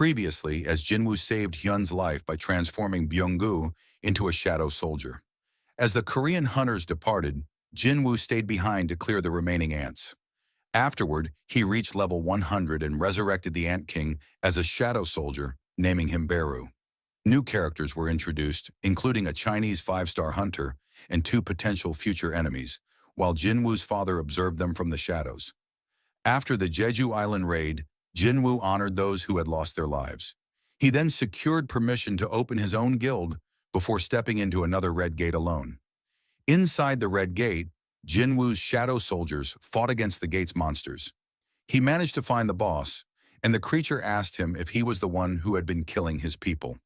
Previously, as Jinwoo saved Hyun's life by transforming Byung-gu into a shadow soldier. As the Korean hunters departed, Jinwoo stayed behind to clear the remaining ants. Afterward, he reached level 100 and resurrected the Ant King as a shadow soldier, naming him Beru. New characters were introduced, including a Chinese 5-star hunter and 2 potential future enemies, while Jinwoo's father observed them from the shadows. After the Jeju Island raid, Jinwoo honored those who had lost their lives. He then secured permission to open his own guild before stepping into another Red Gate alone. Inside the Red Gate, Jinwoo's shadow soldiers fought against the gate's monsters. He managed to find the boss, and the creature asked him if he was the one who had been killing his people.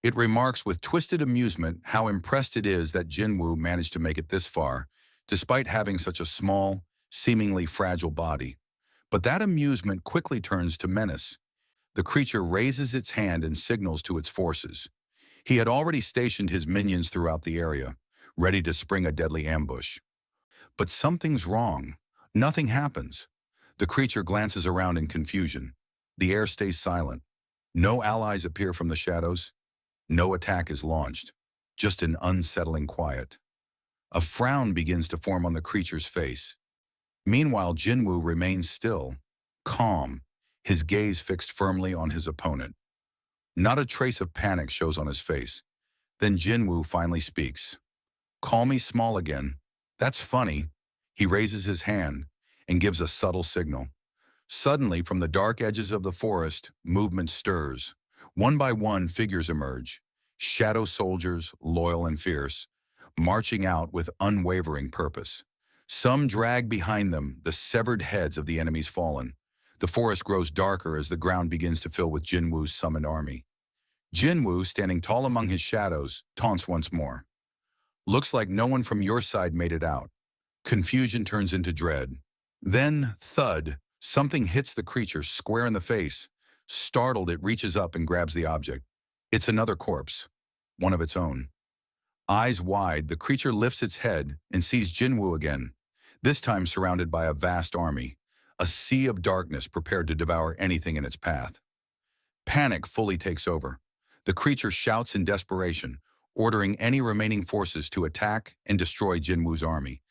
It remarks with twisted amusement how impressed it is that Jinwoo managed to make it this far, despite having such a small, seemingly fragile body. But that amusement quickly turns to menace. The creature raises its hand and signals to its forces. He had already stationed his minions throughout the area, ready to spring a deadly ambush. But something's wrong. Nothing happens. The creature glances around in confusion. The air stays silent. No allies appear from the shadows. No attack is launched. Just an unsettling quiet. A frown begins to form on the creature's face. Meanwhile, Jinwoo remains still, calm, his gaze fixed firmly on his opponent. Not a trace of panic shows on his face. Then Jinwoo finally speaks. "Call me small again. That's funny." He raises his hand and gives a subtle signal. Suddenly, from the dark edges of the forest, movement stirs. One by one, figures emerge. Shadow soldiers, loyal and fierce, marching out with unwavering purpose. Some drag behind them the severed heads of the enemies fallen. The forest grows darker as the ground begins to fill with Jinwoo's summoned army. Jinwoo, standing tall among his shadows, taunts once more. "Looks like no one from your side made it out." Confusion turns into dread. Then, thud, something hits the creature square in the face. Startled, it reaches up and grabs the object. It's another corpse, one of its own. Eyes wide, the creature lifts its head and sees Jinwoo again, this time surrounded by a vast army, a sea of darkness prepared to devour anything in its path. Panic fully takes over. The creature shouts in desperation, ordering any remaining forces to attack and destroy Jinwoo's army.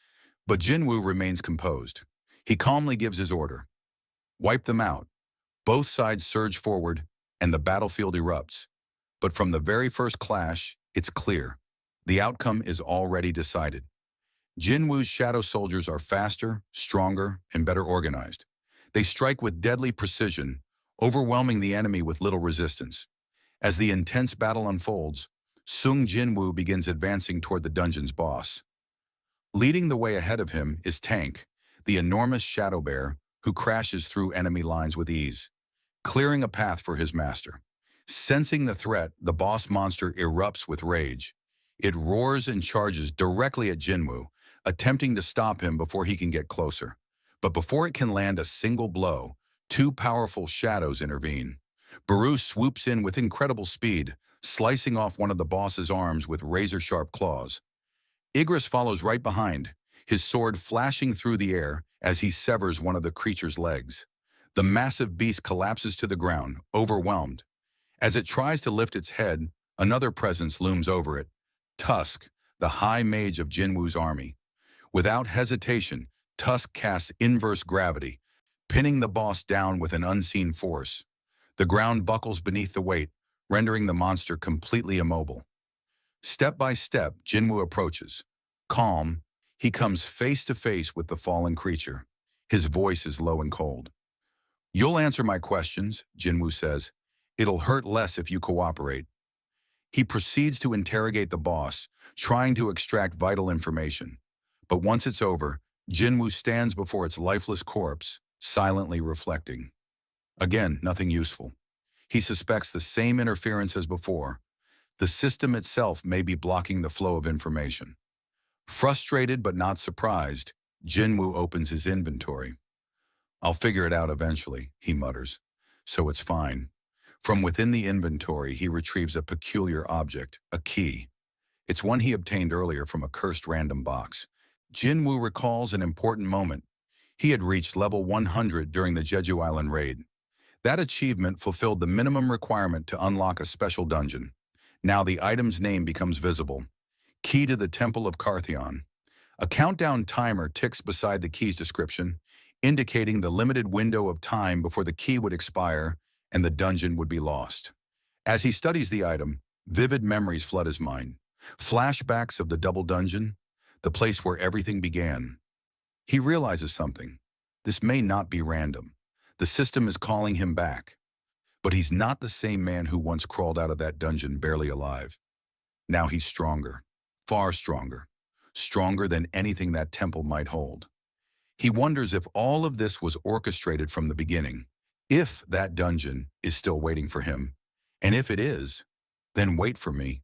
But Jinwoo remains composed. He calmly gives his order. Wipe them out. Both sides surge forward, and the battlefield erupts. But from the very first clash, it's clear. The outcome is already decided. Jinwoo's shadow soldiers are faster, stronger, and better organized. They strike with deadly precision, overwhelming the enemy with little resistance. As the intense battle unfolds, Sung Jinwoo begins advancing toward the dungeon's boss. Leading the way ahead of him is Tank, the enormous shadow bear who crashes through enemy lines with ease, clearing a path for his master. Sensing the threat, the boss monster erupts with rage. It roars and charges directly at Jinwoo, attempting to stop him before he can get closer. But before it can land a single blow, 2 powerful shadows intervene. Beru swoops in with incredible speed, slicing off one of the boss's arms with razor-sharp claws. Igris follows right behind, his sword flashing through the air as he severs one of the creature's legs. The massive beast collapses to the ground, overwhelmed. As it tries to lift its head, another presence looms over it. Tusk, the high mage of Jinwoo's army. Without hesitation, Tusk casts inverse gravity, pinning the boss down with an unseen force. The ground buckles beneath the weight, rendering the monster completely immobile. Step by step, Jinwoo approaches. Calm, he comes face to face with the fallen creature. His voice is low and cold. "You'll answer my questions," Jinwoo says. "It'll hurt less if you cooperate." He proceeds to interrogate the boss, trying to extract vital information. But once it's over, Jinwoo stands before its lifeless corpse, silently reflecting. Again, nothing useful. He suspects the same interference as before. The system itself may be blocking the flow of information. Frustrated but not surprised, Jinwoo opens his inventory. "I'll figure it out eventually," he mutters. "So it's fine." From within the inventory, he retrieves a peculiar object, a key. It's one he obtained earlier from a cursed random box. Jinwoo recalls an important moment. He had reached level 100 during the Jeju Island raid. That achievement fulfilled the minimum requirement to unlock a special dungeon. Now the item's name becomes visible. Key to the Temple of Carthion. A countdown timer ticks beside the key's description, indicating the limited window of time before the key would expire and the dungeon would be lost. As he studies the item, vivid memories flood his mind. Flashbacks of the double dungeon, the place where everything began. He realizes something. This may not be random. The system is calling him back. But he's not the same man who once crawled out of that dungeon barely alive. Now he's stronger, far stronger, stronger than anything that temple might hold. He wonders if all of this was orchestrated from the beginning, if that dungeon is still waiting for him, and if it is, then wait for me.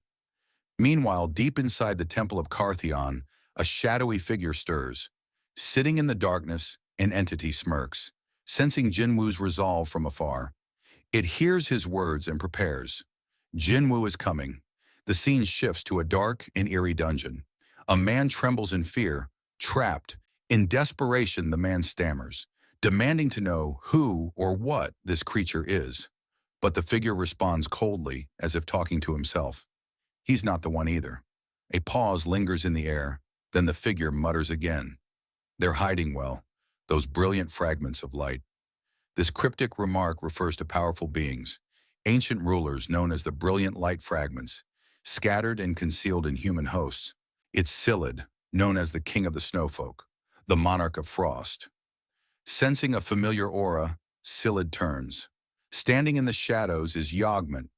Meanwhile, deep inside the Temple of Carthion, a shadowy figure stirs. Sitting in the darkness, an entity smirks, sensing Jinwoo's resolve from afar. It hears his words and prepares. Jinwoo is coming. The scene shifts to a dark and eerie dungeon. A man trembles in fear, trapped. In desperation, the man stammers, demanding to know who or what this creature is. But the figure responds coldly, as if talking to himself. He's not the one either. A pause lingers in the air, then the figure mutters again. They're hiding well, those brilliant fragments of light. This cryptic remark refers to powerful beings, ancient rulers known as the brilliant light fragments, scattered and concealed in human hosts. It's Silid, known as the king of the snowfolk, the monarch of frost. Sensing a familiar aura, Silid turns. Standing in the shadows is Yogment,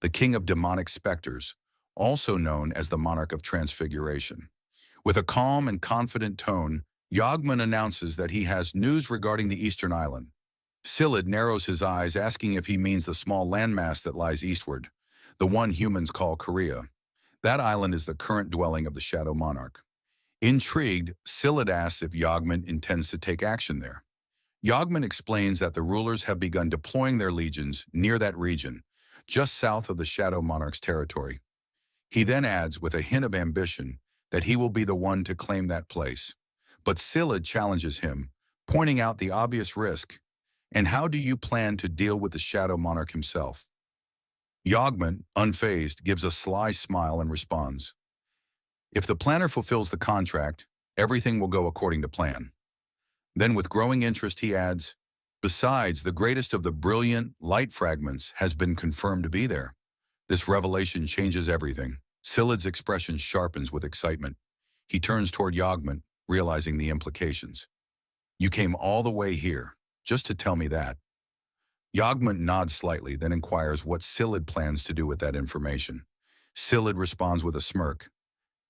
the king of demonic specters, also known as the monarch of transfiguration. With a calm and confident tone, Yogment announces that he has news regarding the eastern island. Silid narrows his eyes, asking if he means the small landmass that lies eastward, the one humans call Korea. That island is the current dwelling of the Shadow Monarch. Intrigued, Silid asks if Yogment intends to take action there. Yogment explains that the rulers have begun deploying their legions near that region, just south of the Shadow Monarch's territory. He then adds, with a hint of ambition, that he will be the one to claim that place. But Silid challenges him, pointing out the obvious risk. And how do you plan to deal with the Shadow Monarch himself? Yogment, unfazed, gives a sly smile and responds, if the planner fulfills the contract, everything will go according to plan. Then with growing interest he adds, besides, the greatest of the brilliant light fragments has been confirmed to be there. This revelation changes everything. Silid's expression sharpens with excitement. He turns toward Yogment, realizing the implications. You came all the way here, just to tell me that. Yogment nods slightly, then inquires what Silid plans to do with that information. Silid responds with a smirk.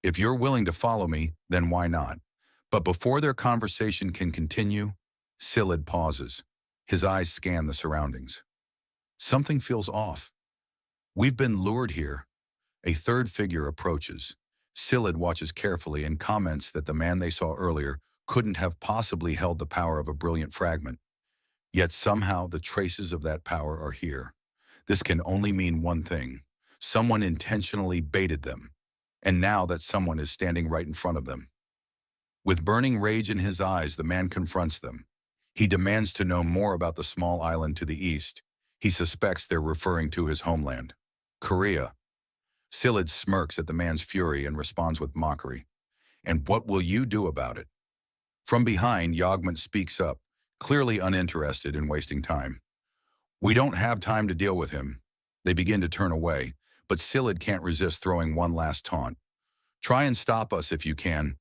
If you're willing to follow me, then why not? But before their conversation can continue, Silid pauses. His eyes scan the surroundings. Something feels off. We've been lured here. A third figure approaches. Silid watches carefully and comments that the man they saw earlier couldn't have possibly held the power of a brilliant fragment. Yet somehow the traces of that power are here. This can only mean one thing. Someone intentionally baited them. And now that someone is standing right in front of them. With burning rage in his eyes, the man confronts them. He demands to know more about the small island to the east. He suspects they're referring to his homeland, Korea. Silid smirks at the man's fury and responds with mockery. And what will you do about it? From behind, Yogment speaks up, clearly uninterested in wasting time. We don't have time to deal with him. They begin to turn away, but Silid can't resist throwing one last taunt. Try and stop us if you can.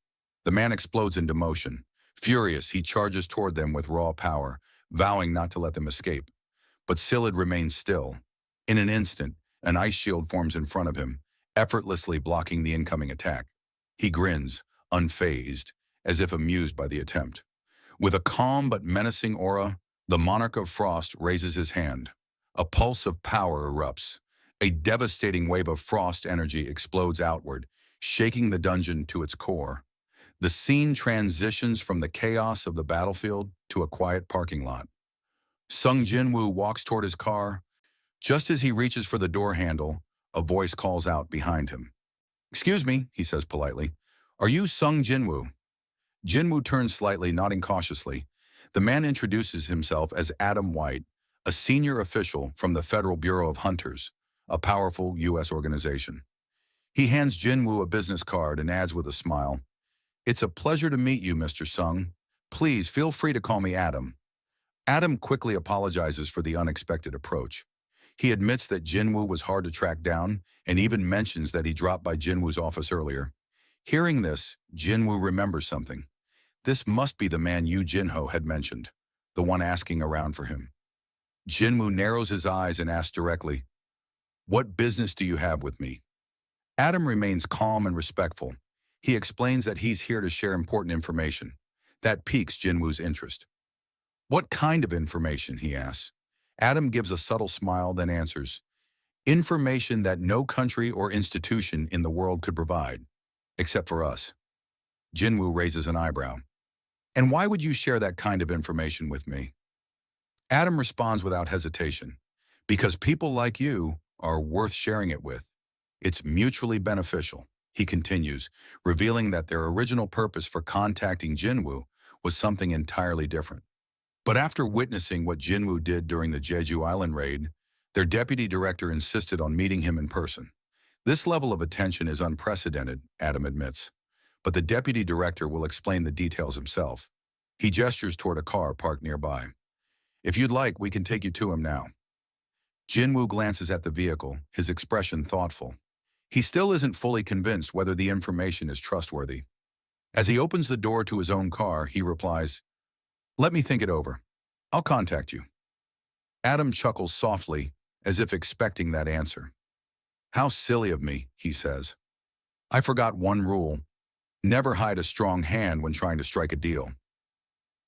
The man explodes into motion. Furious, he charges toward them with raw power, vowing not to let them escape. But Silid remains still. In an instant, an ice shield forms in front of him, effortlessly blocking the incoming attack. He grins, unfazed, as if amused by the attempt. With a calm but menacing aura, the Monarch of Frost raises his hand. A pulse of power erupts. A devastating wave of frost energy explodes outward, shaking the dungeon to its core. The scene transitions from the chaos of the battlefield to a quiet parking lot. Sung Jinwoo walks toward his car. Just as he reaches for the door handle, a voice calls out behind him. Excuse me, he says politely. Are you Sung Jinwoo? Jinwoo turns slightly, nodding cautiously. The man introduces himself as Adam White, a senior official from the Federal Bureau of Hunters, a powerful U.S. organization. He hands Jinwoo a business card and adds with a smile, "It's a pleasure to meet you, Mr. Sung. Please feel free to call me Adam." Adam quickly apologizes for the unexpected approach. He admits that Jinwoo was hard to track down and even mentions that he dropped by Jinwoo's office earlier. Hearing this, Jinwoo remembers something. This must be the man Yu Jinho had mentioned, the one asking around for him. Jinwoo narrows his eyes and asks directly, "What business do you have with me?" Adam remains calm and respectful. He explains that he's here to share important information. That piques Jinwoo's interest. "What kind of information?" he asks. Adam gives a subtle smile, then answers, "Information that no country or institution in the world could provide, except for us." Jinwoo raises an eyebrow. "And why would you share that kind of information with me?" Adam responds without hesitation, "Because people like you are worth sharing it with. It's mutually beneficial," he continues, revealing that their original purpose for contacting Jinwoo was something entirely different. But after witnessing what Jinwoo did during the Jeju Island raid, their deputy director insisted on meeting him in person. This level of attention is unprecedented, Adam admits, but the deputy director will explain the details himself. He gestures toward a car parked nearby. "If you'd like, we can take you to him now." Jinwoo glances at the vehicle, his expression thoughtful. He still isn't fully convinced whether the information is trustworthy. As he opens the door to his own car, he replies, "Let me think it over. I'll contact you." Adam chuckles softly, as if expecting that answer. "How silly of me," he says. "I forgot one rule. Never hide a strong hand when trying to strike a deal."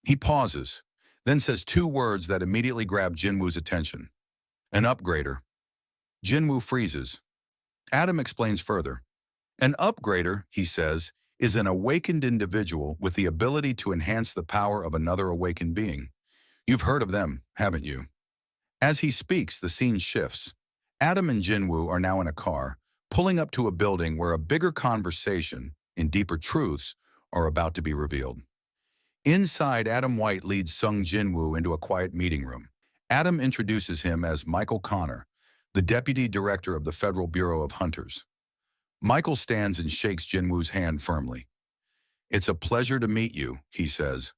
He pauses, then says two words that immediately grab Jinwoo's attention. "An upgrader." Jinwoo freezes. Adam explains further. "An upgrader," he says, "is an awakened individual with the ability to enhance the power of another awakened being. You've heard of them, haven't you?" As he speaks, the scene shifts. Adam and Jinwoo are now in a car, pulling up to a building where a bigger conversation and deeper truths are about to be revealed. Inside, Adam White leads Sung Jinwoo into a quiet meeting room. Adam introduces him as Michael Connor, the Deputy Director of the Federal Bureau of Hunters. Michael stands and shakes Jinwoo's hand firmly. "It's a pleasure to meet you," he says.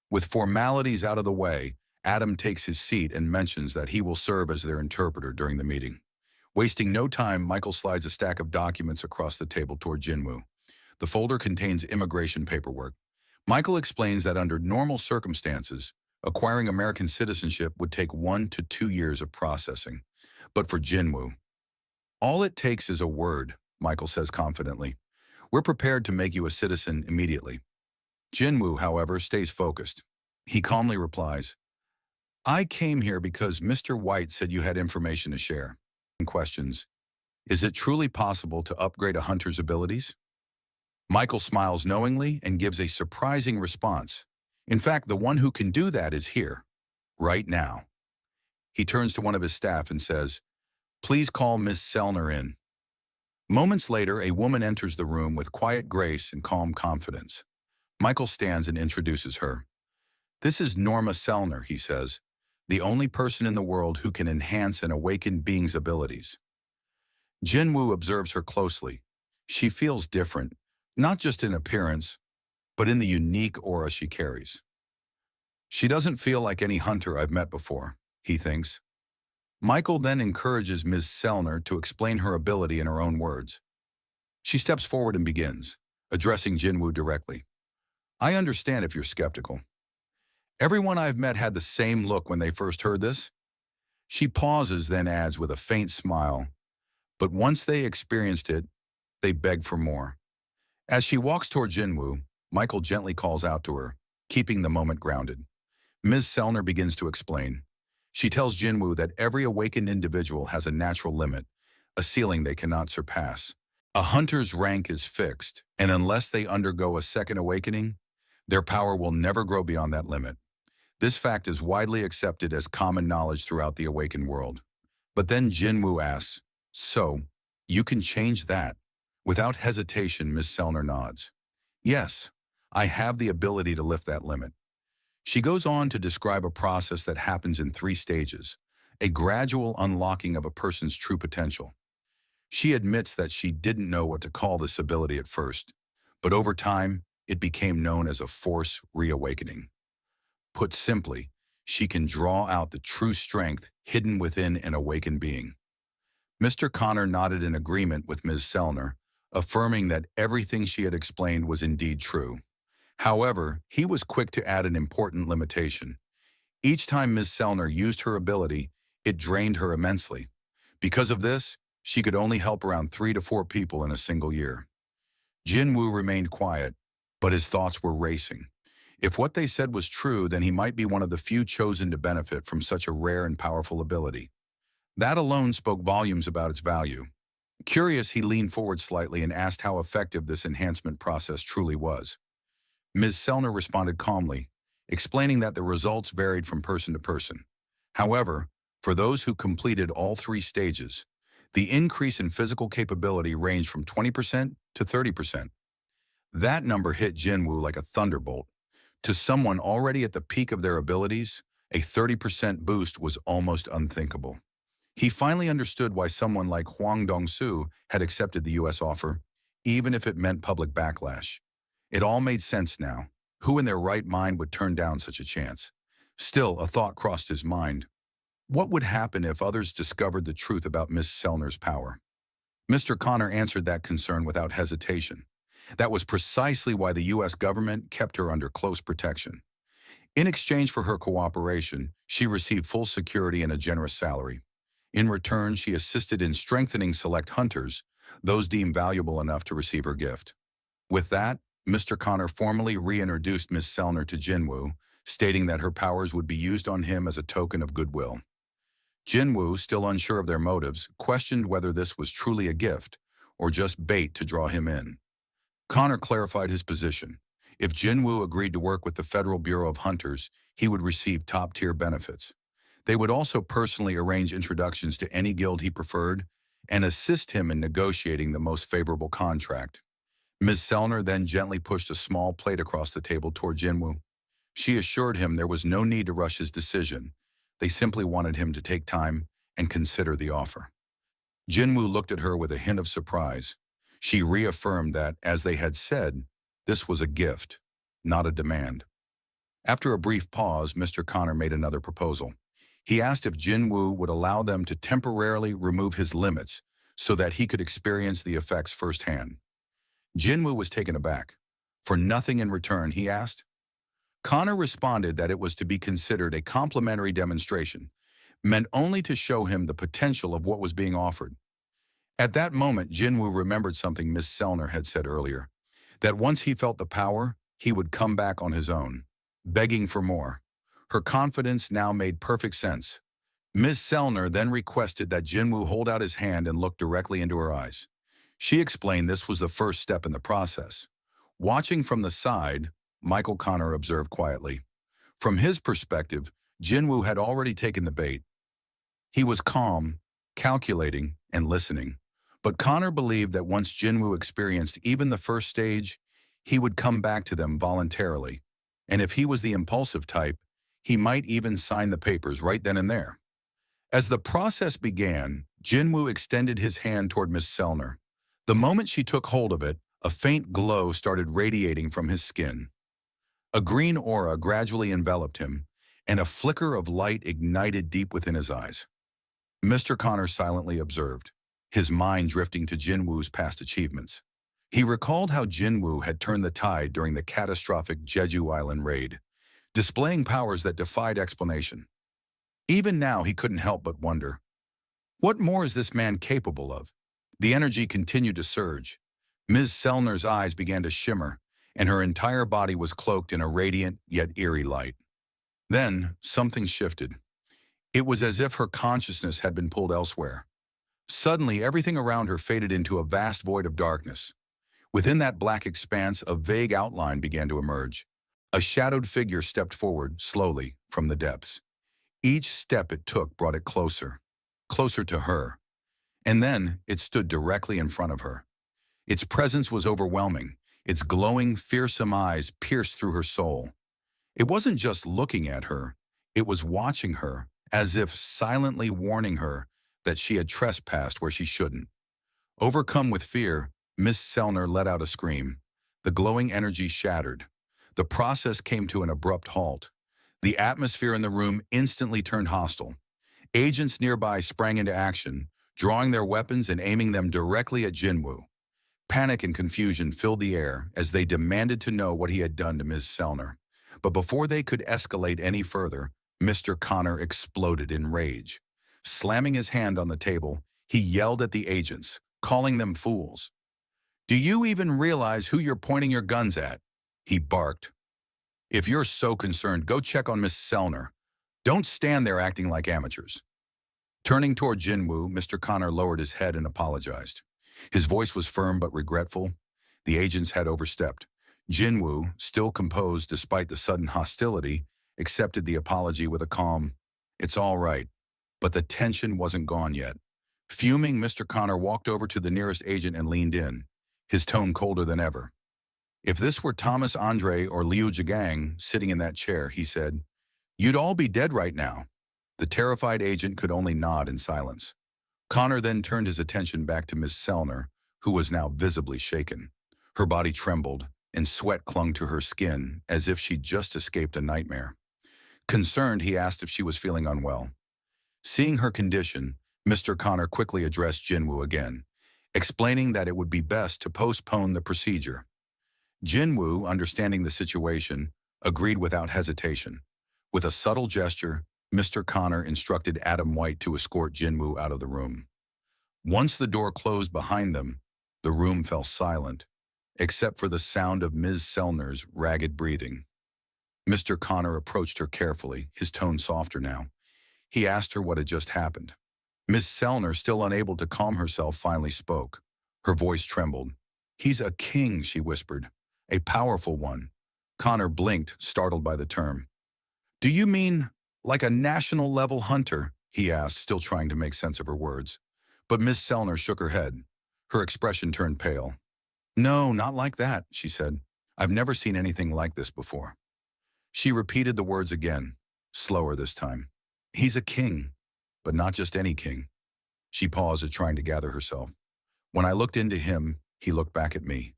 With formalities out of the way, Adam takes his seat and mentions that he will serve as their interpreter during the meeting. Wasting no time, Michael slides a stack of documents across the table toward Jinwoo. The folder contains immigration paperwork. Michael explains that under normal circumstances, acquiring American citizenship would take 1 to 2 years of processing. But for Jinwoo, all it takes is a word, Michael says confidently. "We're prepared to make you a citizen immediately." Jinwoo, however, stays focused. He calmly replies, "I came here because Mr. White said you had information to share." And questions, "Is it truly possible to upgrade a hunter's abilities?" Michael smiles knowingly and gives a surprising response. "In fact, the one who can do that is here, right now." He turns to one of his staff and says, "Please call Miss Sellner in." Moments later, a woman enters the room with quiet grace and calm confidence. Michael stands and introduces her. "This is Norma Sellner," he says, "the only person in the world who can enhance an awakened being's abilities." Jinwoo observes her closely. She feels different, not just in appearance, but in the unique aura she carries. "She doesn't feel like any hunter I've met before," he thinks. Michael then encourages Ms. Sellner to explain her ability in her own words. She steps forward and begins, addressing Jinwoo directly. "I understand if you're skeptical. Everyone I've met had the same look when they first heard this." She pauses, then adds with a faint smile, "But once they experienced it, they begged for more." As she walks toward Jinwoo, Michael gently calls out to her, keeping the moment grounded. Ms. Sellner begins to explain. She tells Jinwoo that every awakened individual has a natural limit, a ceiling they cannot surpass. A hunter's rank is fixed, and unless they undergo a second awakening, their power will never grow beyond that limit. This fact is widely accepted as common knowledge throughout the awakened world. But then Jinwoo asks, "So, you can change that?" Without hesitation, Ms. Sellner nods. "Yes, I have the ability to lift that limit." She goes on to describe a process that happens in 3 stages. a gradual unlocking of a person's true potential. She admits that she didn't know what to call this ability at first, but over time, it became known as a force reawakening. Put simply, she can draw out the true strength hidden within an awakened being. Mr. Connor nodded in agreement with Ms. Sellner, affirming that everything she had explained was indeed true. However, he was quick to add an important limitation. Each time Ms. Sellner used her ability, it drained her immensely. Because of this, she could only help around 3 to 4 people in a single year. Jinwoo remained quiet, but his thoughts were racing. If what they said was true, then he might be one of the few chosen to benefit from such a rare and powerful ability. That alone spoke volumes about its value. Curious, he leaned forward slightly and asked how effective this enhancement process truly was. Ms. Sellner responded calmly, explaining that the results varied from person to person. However, for those who completed all 3 stages, the increase in physical capability ranged from 20% to 30%. That number hit Jinwoo like a thunderbolt. To someone already at the peak of their abilities, a 30% boost was almost unthinkable. He finally understood why someone like Hwang Dong-soo had accepted the U.S. offer, even if it meant public backlash. It all made sense now. Who in their right mind would turn down such a chance? Still, a thought crossed his mind. What would happen if others discovered the truth about Miss Sellner's power? Mr. Connor answered that concern without hesitation. That was precisely why the U.S. government kept her under close protection. In exchange for her cooperation, she received full security and a generous salary. In return, she assisted in strengthening select hunters, those deemed valuable enough to receive her gift. With that, Mr. Connor formally reintroduced Miss Sellner to Jinwoo, stating that her powers would be used on him as a token of goodwill. Jinwoo, still unsure of their motives, questioned whether this was truly a gift or just bait to draw him in. Connor clarified his position. If Jinwoo agreed to work with the Federal Bureau of Hunters, he would receive top-tier benefits. They would also personally arrange introductions to any guild he preferred and assist him in negotiating the most favorable contract. Ms. Sellner then gently pushed a small plate across the table toward Jinwoo. She assured him there was no need to rush his decision. They simply wanted him to take time and consider the offer. Jinwoo looked at her with a hint of surprise. She reaffirmed that, as they had said, this was a gift, not a demand. After a brief pause, Mr. Connor made another proposal. He asked if Jinwoo would allow them to temporarily remove his limits so that he could experience the effects firsthand. Jinwoo was taken aback. For nothing in return, he asked. Connor responded that it was to be considered a complimentary demonstration, meant only to show him the potential of what was being offered. At that moment, Jinwoo remembered something Miss Sellner had said earlier, that once he felt the power, he would come back on his own, begging for more. Her confidence now made perfect sense. Miss Sellner then requested that Jinwoo hold out his hand and look directly into her eyes. She explained this was the first step in the process. Watching from the side, Michael Connor observed quietly. From his perspective, Jinwoo had already taken the bait. He was calm, calculating, and listening. But Connor believed that once Jinwoo experienced even the first stage, he would come back to them voluntarily. And if he was the impulsive type, he might even sign the papers right then and there. As the process began, Jinwoo extended his hand toward Miss Sellner. The moment she took hold of it, a faint glow started radiating from his skin. A green aura gradually enveloped him, and a flicker of light ignited deep within his eyes. Mr. Connor silently observed, his mind drifting to Jinwoo's past achievements. He recalled how Jinwoo had turned the tide during the catastrophic Jeju Island raid, displaying powers that defied explanation. Even now, he couldn't help but wonder, what more is this man capable of? The energy continued to surge. Ms. Sellner's eyes began to shimmer, and her entire body was cloaked in a radiant yet eerie light. Then, something shifted. It was as if her consciousness had been pulled elsewhere. Suddenly, everything around her faded into a vast void of darkness. Within that black expanse, a vague outline began to emerge. A shadowed figure stepped forward, slowly, from the depths. Each step it took brought it closer, closer to her. And then, it stood directly in front of her. Its presence was overwhelming. Its glowing, fearsome eyes pierced through her soul. It wasn't just looking at her, it was watching her, as if silently warning her that she had trespassed where she shouldn't. Overcome with fear, Miss Selner let out a scream. The glowing energy shattered. The process came to an abrupt halt. The atmosphere in the room instantly turned hostile. Agents nearby sprang into action, drawing their weapons and aiming them directly at Jinwoo. Panic and confusion filled the air as they demanded to know what he had done to Ms. Selner. But before they could escalate any further, Mr. Connor exploded in rage. Slamming his hand on the table, he yelled at the agents, calling them fools. "Do you even realize who you're pointing your guns at?" he barked. "If you're so concerned, go check on Miss Selner. Don't stand there acting like amateurs." Turning toward Jinwoo, Mr. Connor lowered his head and apologized. His voice was firm but regretful. The agents had overstepped. Jinwoo, still composed despite the sudden hostility, accepted the apology with a calm, "It's all right." But the tension wasn't gone yet. Fuming, Mr. Connor walked over to the nearest agent and leaned in, his tone colder than ever. "If this were Thomas Andre or Liu Jigang sitting in that chair," he said, "you'd all be dead right now." The terrified agent could only nod in silence. Connor then turned his attention back to Miss Selner, who was now visibly shaken. Her body trembled, and sweat clung to her skin as if she'd just escaped a nightmare. Concerned, he asked if she was feeling unwell. Seeing her condition, Mr. Connor quickly addressed Jinwoo again, explaining that it would be best to postpone the procedure. Jinwoo, understanding the situation, agreed without hesitation. With a subtle gesture, Mr. Connor instructed Adam White to escort Jinwoo out of the room. Once the door closed behind them, the room fell silent, except for the sound of Ms. Selner's ragged breathing. Mr. Connor approached her carefully, his tone softer now. He asked her what had just happened. Ms. Selner, still unable to calm herself, finally spoke. Her voice trembled. "He's a king," she whispered. "A powerful one." Connor blinked, startled by the term. "Do you mean like a national-level hunter?" he asked, still trying to make sense of her words. But Miss Selner shook her head. Her expression turned pale. "No, not like that," she said. "I've never seen anything like this before." She repeated the words again, slower this time. "He's a king, but not just any king." She paused, trying to gather herself. "When I looked into him, he looked back at me.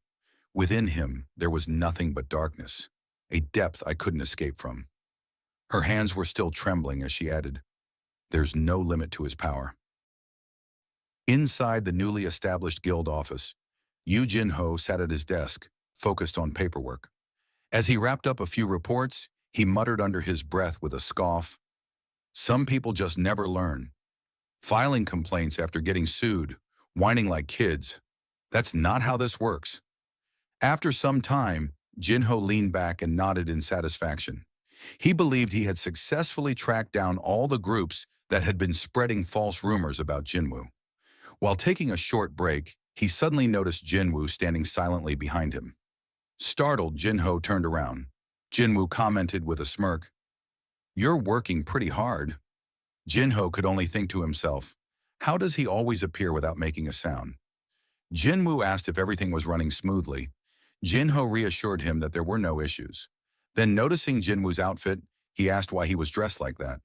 Within him, there was nothing but darkness, a depth I couldn't escape from." Her hands were still trembling as she added, "There's no limit to his power." Inside the newly established guild office, Yu Jin-ho sat at his desk, focused on paperwork. As he wrapped up a few reports, he muttered under his breath with a scoff, "Some people just never learn. Filing complaints after getting sued, whining like kids. That's not how this works." After some time, Jin-ho leaned back and nodded in satisfaction. He believed he had successfully tracked down all the groups that had been spreading false rumors about Jinwoo. While taking a short break, he suddenly noticed Jinwoo standing silently behind him. Startled, Jin-ho turned around. Jinwoo commented with a smirk, "You're working pretty hard." Jin-ho could only think to himself, how does he always appear without making a sound? Jinwoo asked if everything was running smoothly. Jin-ho reassured him that there were no issues. Then, noticing Jinwoo's outfit, he asked why he was dressed like that.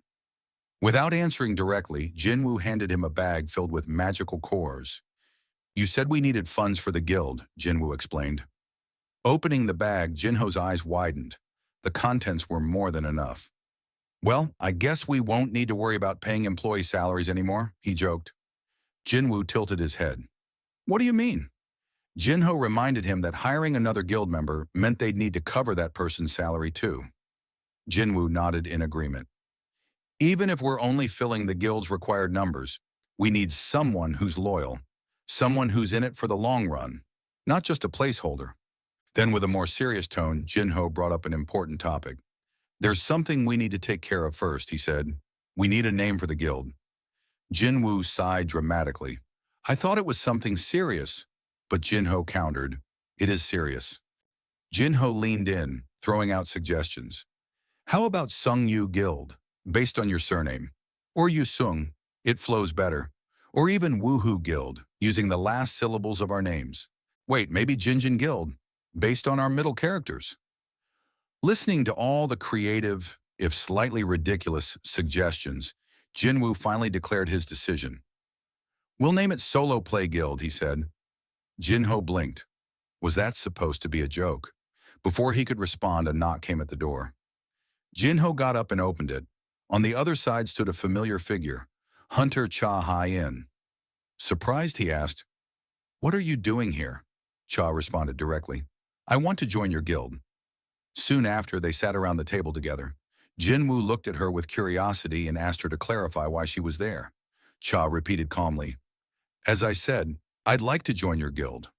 Without answering directly, Jinwoo handed him a bag filled with magical cores. "You said we needed funds for the guild," Jinwoo explained. Opening the bag, Jinho's eyes widened. The contents were more than enough. "Well, I guess we won't need to worry about paying employee salaries anymore," he joked. Jinwoo tilted his head. "What do you mean?" Jinho reminded him that hiring another guild member meant they'd need to cover that person's salary too. Jinwoo nodded in agreement. "Even if we're only filling the guild's required numbers, we need someone who's loyal, someone who's in it for the long run, not just a placeholder." Then, with a more serious tone, Jinho brought up an important topic. "There's something we need to take care of first," he said. "We need a name for the guild." Jinwoo sighed dramatically. "I thought it was something serious." But Jinho countered, "It is serious." Jinho leaned in, throwing out suggestions. "How about Sung Yu Guild, based on your surname? Or Yu Sung, it flows better. Or even Woohoo Guild, using the last syllables of our names. Wait, maybe Jinjin Guild, based on our middle characters." Listening to all the creative, if slightly ridiculous, suggestions, Jinwoo finally declared his decision. "We'll name it Solo Play Guild," he said. Jinho blinked. Was that supposed to be a joke? Before he could respond, a knock came at the door. Jinho got up and opened it. On the other side stood a familiar figure, Hunter Cha Hai-in. Surprised, he asked, "What are you doing here?" Cha responded directly, "I want to join your guild." Soon after, they sat around the table together. Jinwoo looked at her with curiosity and asked her to clarify why she was there. Cha repeated calmly, "As I said, I'd like to join your guild."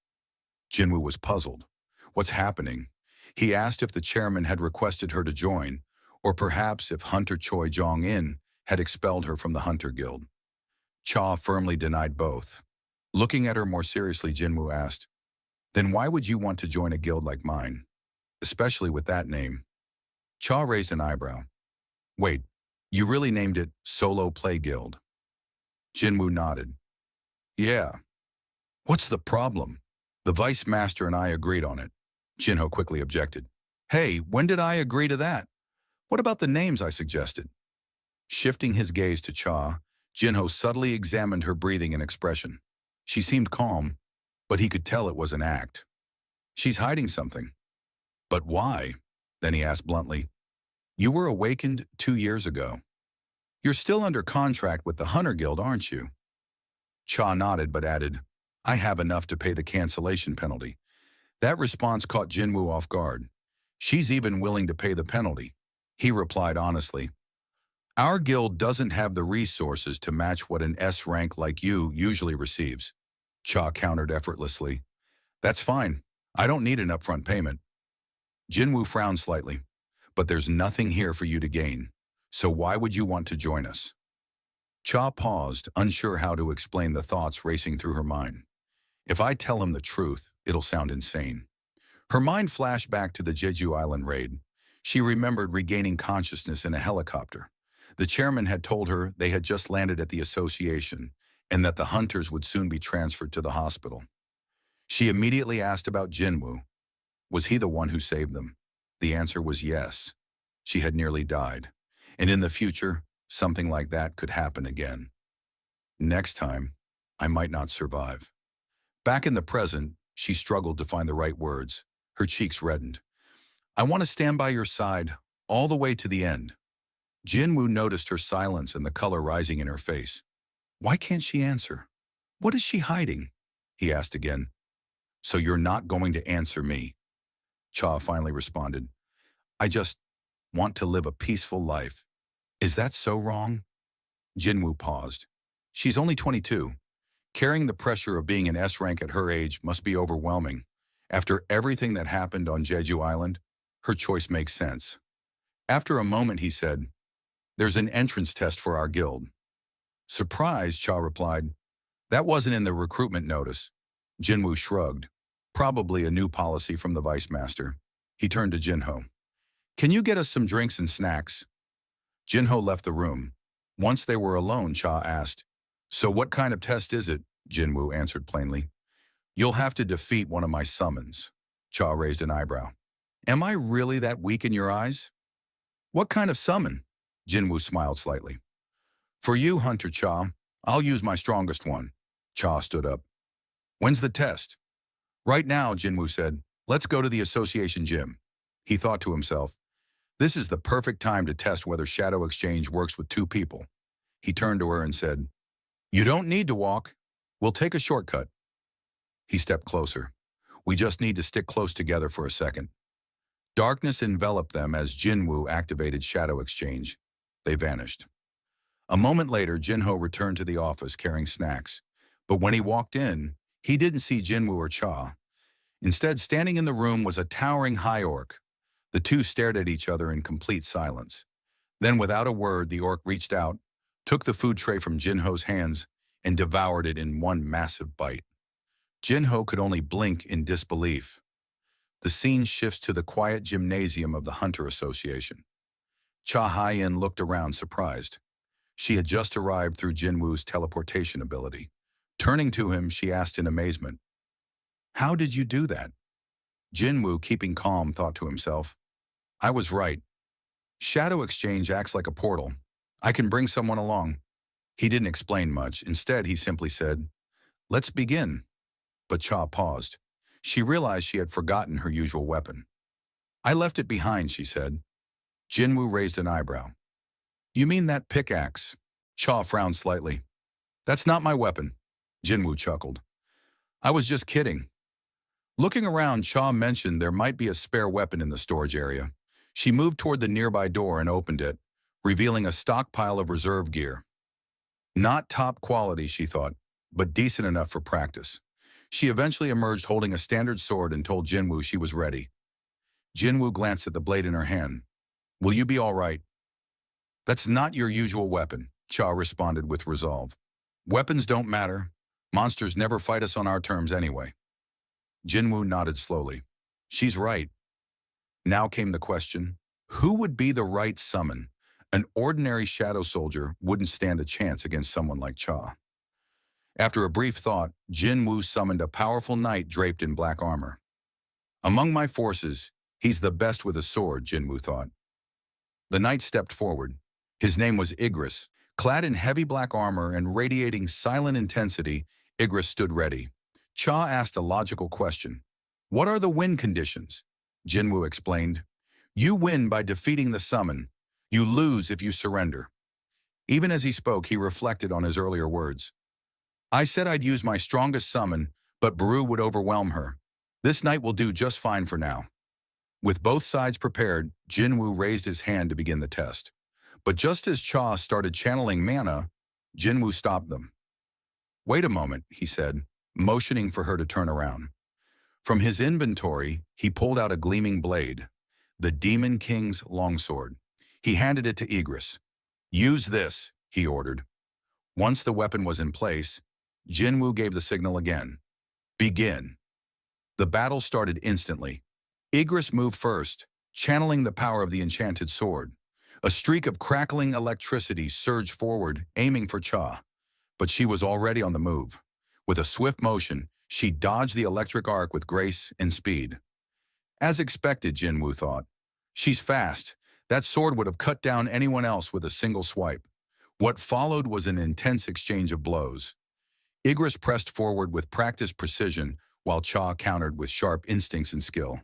Jinwoo was puzzled. What's happening? He asked if the chairman had requested her to join, or perhaps if Hunter Choi Jong-in had expelled her from the Hunter Guild. Cha firmly denied both. Looking at her more seriously, Jinwoo asked, "Then why would you want to join a guild like mine, especially with that name?" Cha raised an eyebrow. "Wait, you really named it Solo Play Guild?" Jinwoo nodded. "Yeah. What's the problem? The Vice Master and I agreed on it." Jinho quickly objected. "Hey, when did I agree to that? What about the names I suggested?" Shifting his gaze to Cha, Jinho subtly examined her breathing and expression. She seemed calm, but he could tell it was an act. She's hiding something. But why? Then he asked bluntly, "You were awakened 2 years ago. You're still under contract with the Hunter Guild, aren't you?" Cha nodded but added, "I have enough to pay the cancellation penalty." That response caught Jinwoo off guard. "She's even willing to pay the penalty." He replied honestly, "Our guild doesn't have the resources to match what an S rank like you usually receives." Cha countered effortlessly, "That's fine. I don't need an upfront payment." Jinwoo frowned slightly, "But there's nothing here for you to gain. So why would you want to join us?" Cha paused, unsure how to explain the thoughts racing through her mind. If I tell him the truth, it'll sound insane. Her mind flashed back to the Jeju Island raid. She remembered regaining consciousness in a helicopter. The chairman had told her they had just landed at the association and that the hunters would soon be transferred to the hospital. She immediately asked about Jinwoo. Was he the one who saved them? The answer was yes. She had nearly died. And in the future, something like that could happen again. Next time, I might not survive. Back in the present, she struggled to find the right words. Her cheeks reddened. "I want to stand by your side, all the way to the end." Jinwoo noticed her silence and the color rising in her face. Why can't she answer? What is she hiding? He asked again. "So you're not going to answer me?" Cha finally responded. "I just want to live a peaceful life." "Is that so wrong?" Jinwoo paused. She's only 22. Carrying the pressure of being an S rank at her age must be overwhelming. After everything that happened on Jeju Island, her choice makes sense. After a moment, he said, "There's an entrance test for our guild." Surprised, Cha replied, "That wasn't in the recruitment notice." Jinwoo shrugged. Probably a new policy from the Vice Master. He turned to Jinho. "Can you get us some drinks and snacks?" Jinho left the room. Once they were alone, Cha asked, "So what kind of test is it?" Jinwoo answered plainly. "You'll have to defeat one of my summons." Cha raised an eyebrow. "Am I really that weak in your eyes?" "What kind of summon?" Jinwoo smiled slightly. "For you, Hunter Cha, I'll use my strongest one." Cha stood up. "When's the test?" "Right now," Jinwoo said. "Let's go to the association gym." He thought to himself, "This is the perfect time to test whether shadow exchange works with two people." He turned to her and said, "You don't need to walk. We'll take a shortcut." He stepped closer. "We just need to stick close together for a second." Darkness enveloped them as Jinwoo activated shadow exchange. They vanished. A moment later, Jinho returned to the office carrying snacks. But when he walked in, he didn't see Jinwoo or Cha. Instead, standing in the room was a towering high orc. The two stared at each other in complete silence. Then, without a word, the orc reached out, took the food tray from Jinho's hands, and devoured it in one massive bite. Jinho could only blink in disbelief. The scene shifts to the quiet gymnasium of the Hunter Association. Cha Hai-in looked around surprised. She had just arrived through Jinwoo's teleportation ability. Turning to him, she asked in amazement, "How did you do that?" Jinwoo, keeping calm, thought to himself, "I was right. Shadow exchange acts like a portal. I can bring someone along. He didn't explain much. Instead, he simply said, let's begin. But Cha paused. She realized she had forgotten her usual weapon. I left it behind, she said. Jinwoo raised an eyebrow. You mean that pickaxe? Cha frowned slightly. That's not my weapon. Jinwoo chuckled. I was just kidding. Looking around, Cha mentioned there might be a spare weapon in the storage area. She moved toward the nearby door and opened it, revealing a stockpile of reserve gear. Not top quality, she thought, but decent enough for practice. She eventually emerged holding a standard sword and told Jinwoo she was ready. Jinwoo glanced at the blade in her hand. Will you be all right? That's not your usual weapon, Cha responded with resolve. Weapons don't matter. Monsters never fight us on our terms anyway. Jinwoo nodded slowly. She's right. Now came the question, who would be the right summon? An ordinary shadow soldier wouldn't stand a chance against someone like Cha. After a brief thought, Jinwoo summoned a powerful knight draped in black armor. Among my forces, he's the best with a sword, Jinwoo thought. The knight stepped forward. His name was Igris. Clad in heavy black armor and radiating silent intensity, Igris stood ready. Cha asked a logical question. What are the win conditions? Jinwoo explained. You win by defeating the summon. You lose if you surrender. Even as he spoke, he reflected on his earlier words. I said I'd use my strongest summon, but Baru would overwhelm her. This knight will do just fine for now. With both sides prepared, Jinwoo raised his hand to begin the test. But just as Cha started channeling mana, Jinwoo stopped them. Wait a moment, he said, motioning for her to turn around. From his inventory, he pulled out a gleaming blade, the Demon King's longsword. He handed it to Igris. Use this, he ordered. Once the weapon was in place, Jinwoo gave the signal again. Begin. The battle started instantly. Igris moved first, channeling the power of the enchanted sword. A streak of crackling electricity surged forward, aiming for Cha. But she was already on the move. With a swift motion, she dodged the electric arc with grace and speed. As expected, Jinwoo thought. She's fast. That sword would have cut down anyone else with a single swipe. What followed was an intense exchange of blows. Igris pressed forward with practiced precision, while Cha countered with sharp instincts and skill.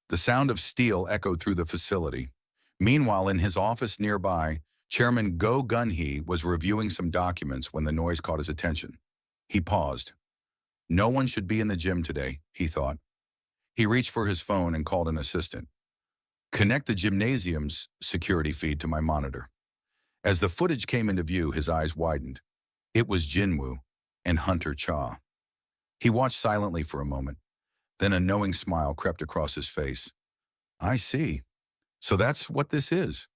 The sound of steel echoed through the facility. Meanwhile, in his office nearby, Chairman Go Gun-hee was reviewing some documents when the noise caught his attention. He paused. No one should be in the gym today, he thought. He reached for his phone and called an assistant. Connect the gymnasium's security feed to my monitor. As the footage came into view, his eyes widened. It was Jinwoo and Hunter Cha. He watched silently for a moment. Then a knowing smile crept across his face. I see. So that's what this is.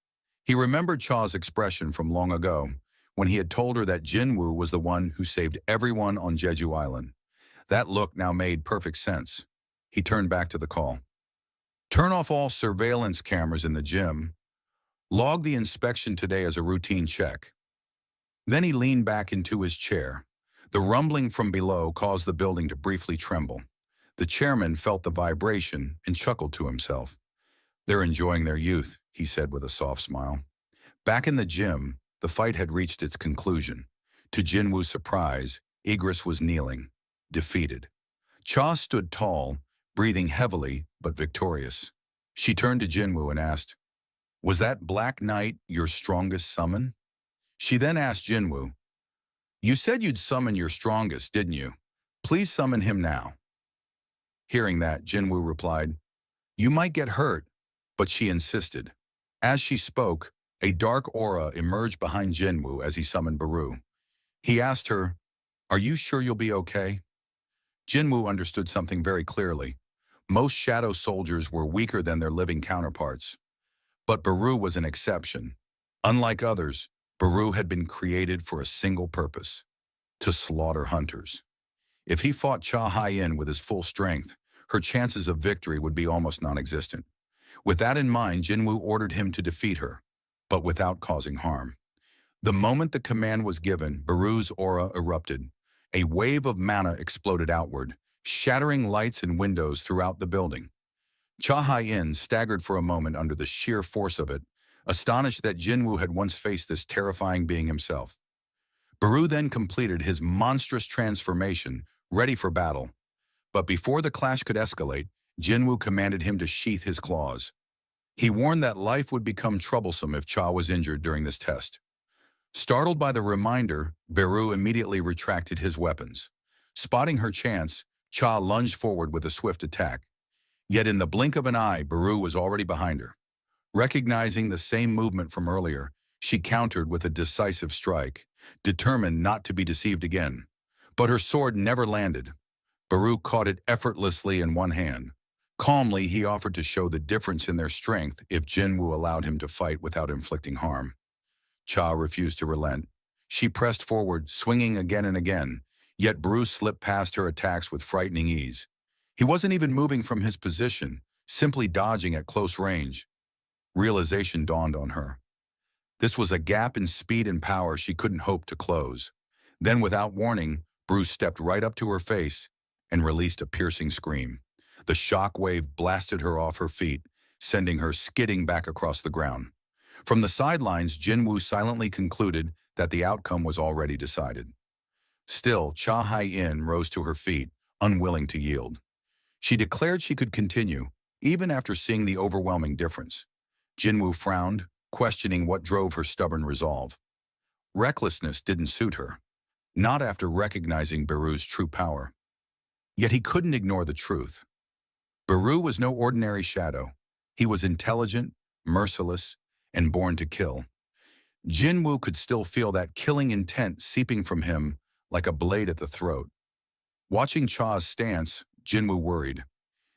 He remembered Cha's expression from long ago, when he had told her that Jinwoo was the one who saved everyone on Jeju Island. That look now made perfect sense. He turned back to the call. Turn off all surveillance cameras in the gym. Log the inspection today as a routine check. Then he leaned back into his chair. The rumbling from below caused the building to briefly tremble. The chairman felt the vibration and chuckled to himself. They're enjoying their youth, he said with a soft smile. Back in the gym, the fight had reached its conclusion. To Jinwoo's surprise, Igris was kneeling, defeated. Cha stood tall, breathing heavily but victorious. She turned to Jinwoo and asked, Was that Black Knight your strongest summon? She then asked Jinwoo, You said you'd summon your strongest, didn't you? Please summon him now. Hearing that, Jinwoo replied, You might get hurt, but she insisted. As she spoke, a dark aura emerged behind Jinwoo as he summoned Baru. He asked her, Are you sure you'll be okay? Jinwoo understood something very clearly. Most shadow soldiers were weaker than their living counterparts. But Baru was an exception. Unlike others, Baru had been created for a single purpose: to slaughter hunters. If he fought Cha Hien with his full strength, her chances of victory would be almost non-existent. With that in mind, Jinwoo ordered him to defeat her, but without causing harm. The moment the command was given, Baru's aura erupted. A wave of mana exploded outward, shattering lights and windows throughout the building. Cha Hien staggered for a moment under the sheer force of it, astonished that Jinwoo had once faced this terrifying being himself. Baru then completed his monstrous transformation, ready for battle. But before the clash could escalate, Jinwoo commanded him to sheath his claws. He warned that life would become troublesome if Cha was injured during this test. Startled by the reminder, Baru immediately retracted his weapons. Spotting her chance, Cha lunged forward with a swift attack. Yet in the blink of an eye, Baru was already behind her. Recognizing the same movement from earlier, she countered with a decisive strike, determined not to be deceived again. But her sword never landed. Baru caught it effortlessly in one hand. Calmly, he offered to show the difference in their strength if Jinwoo allowed him to fight without inflicting harm. Cha refused to relent. She pressed forward, swinging again and again, yet Baru slipped past her attacks with frightening ease. He wasn't even moving from his position, simply dodging at close range. Realization dawned on her. This was a gap in speed and power she couldn't hope to close. Then, without warning, Bruce stepped right up to her face and released a piercing scream. The shock wave blasted her off her feet, sending her skidding back across the ground. From the sidelines, Jinwoo silently concluded that the outcome was already decided. Still, Cha Hai-in rose to her feet, unwilling to yield. She declared she could continue, even after seeing the overwhelming difference. Jinwoo frowned, questioning what drove her stubborn resolve. Recklessness didn't suit her, not after recognizing Baru's true power. Yet he couldn't ignore the truth. Baru was no ordinary shadow. He was intelligent, merciless, and born to kill. Jinwoo could still feel that killing intent seeping from him like a blade at the throat. Watching Cha's stance, Jinwoo worried.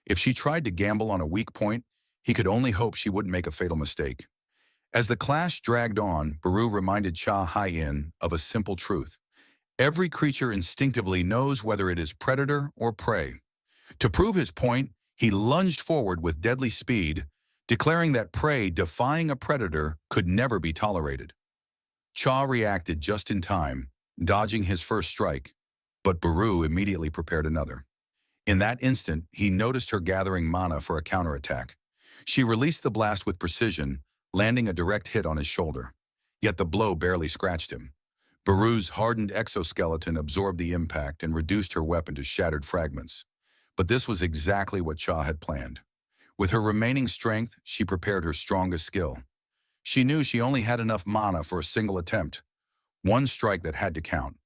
If she tried to gamble on a weak point, he could only hope she wouldn't make a fatal mistake. As the clash dragged on, Baru reminded Cha Hai-in of a simple truth. Every creature instinctively knows whether it is predator or prey. To prove his point, he lunged forward with deadly speed, declaring that prey defying a predator could never be tolerated. Cha reacted just in time, dodging his first strike, but Baru immediately prepared another. In that instant, he noticed her gathering mana for a counterattack. She released the blast with precision, landing a direct hit on his shoulder. Yet the blow barely scratched him. Baru's hardened exoskeleton absorbed the impact and reduced her weapon to shattered fragments. But this was exactly what Cha had planned. With her remaining strength, she prepared her strongest skill. She knew she only had enough mana for a single attempt, one strike that had to count.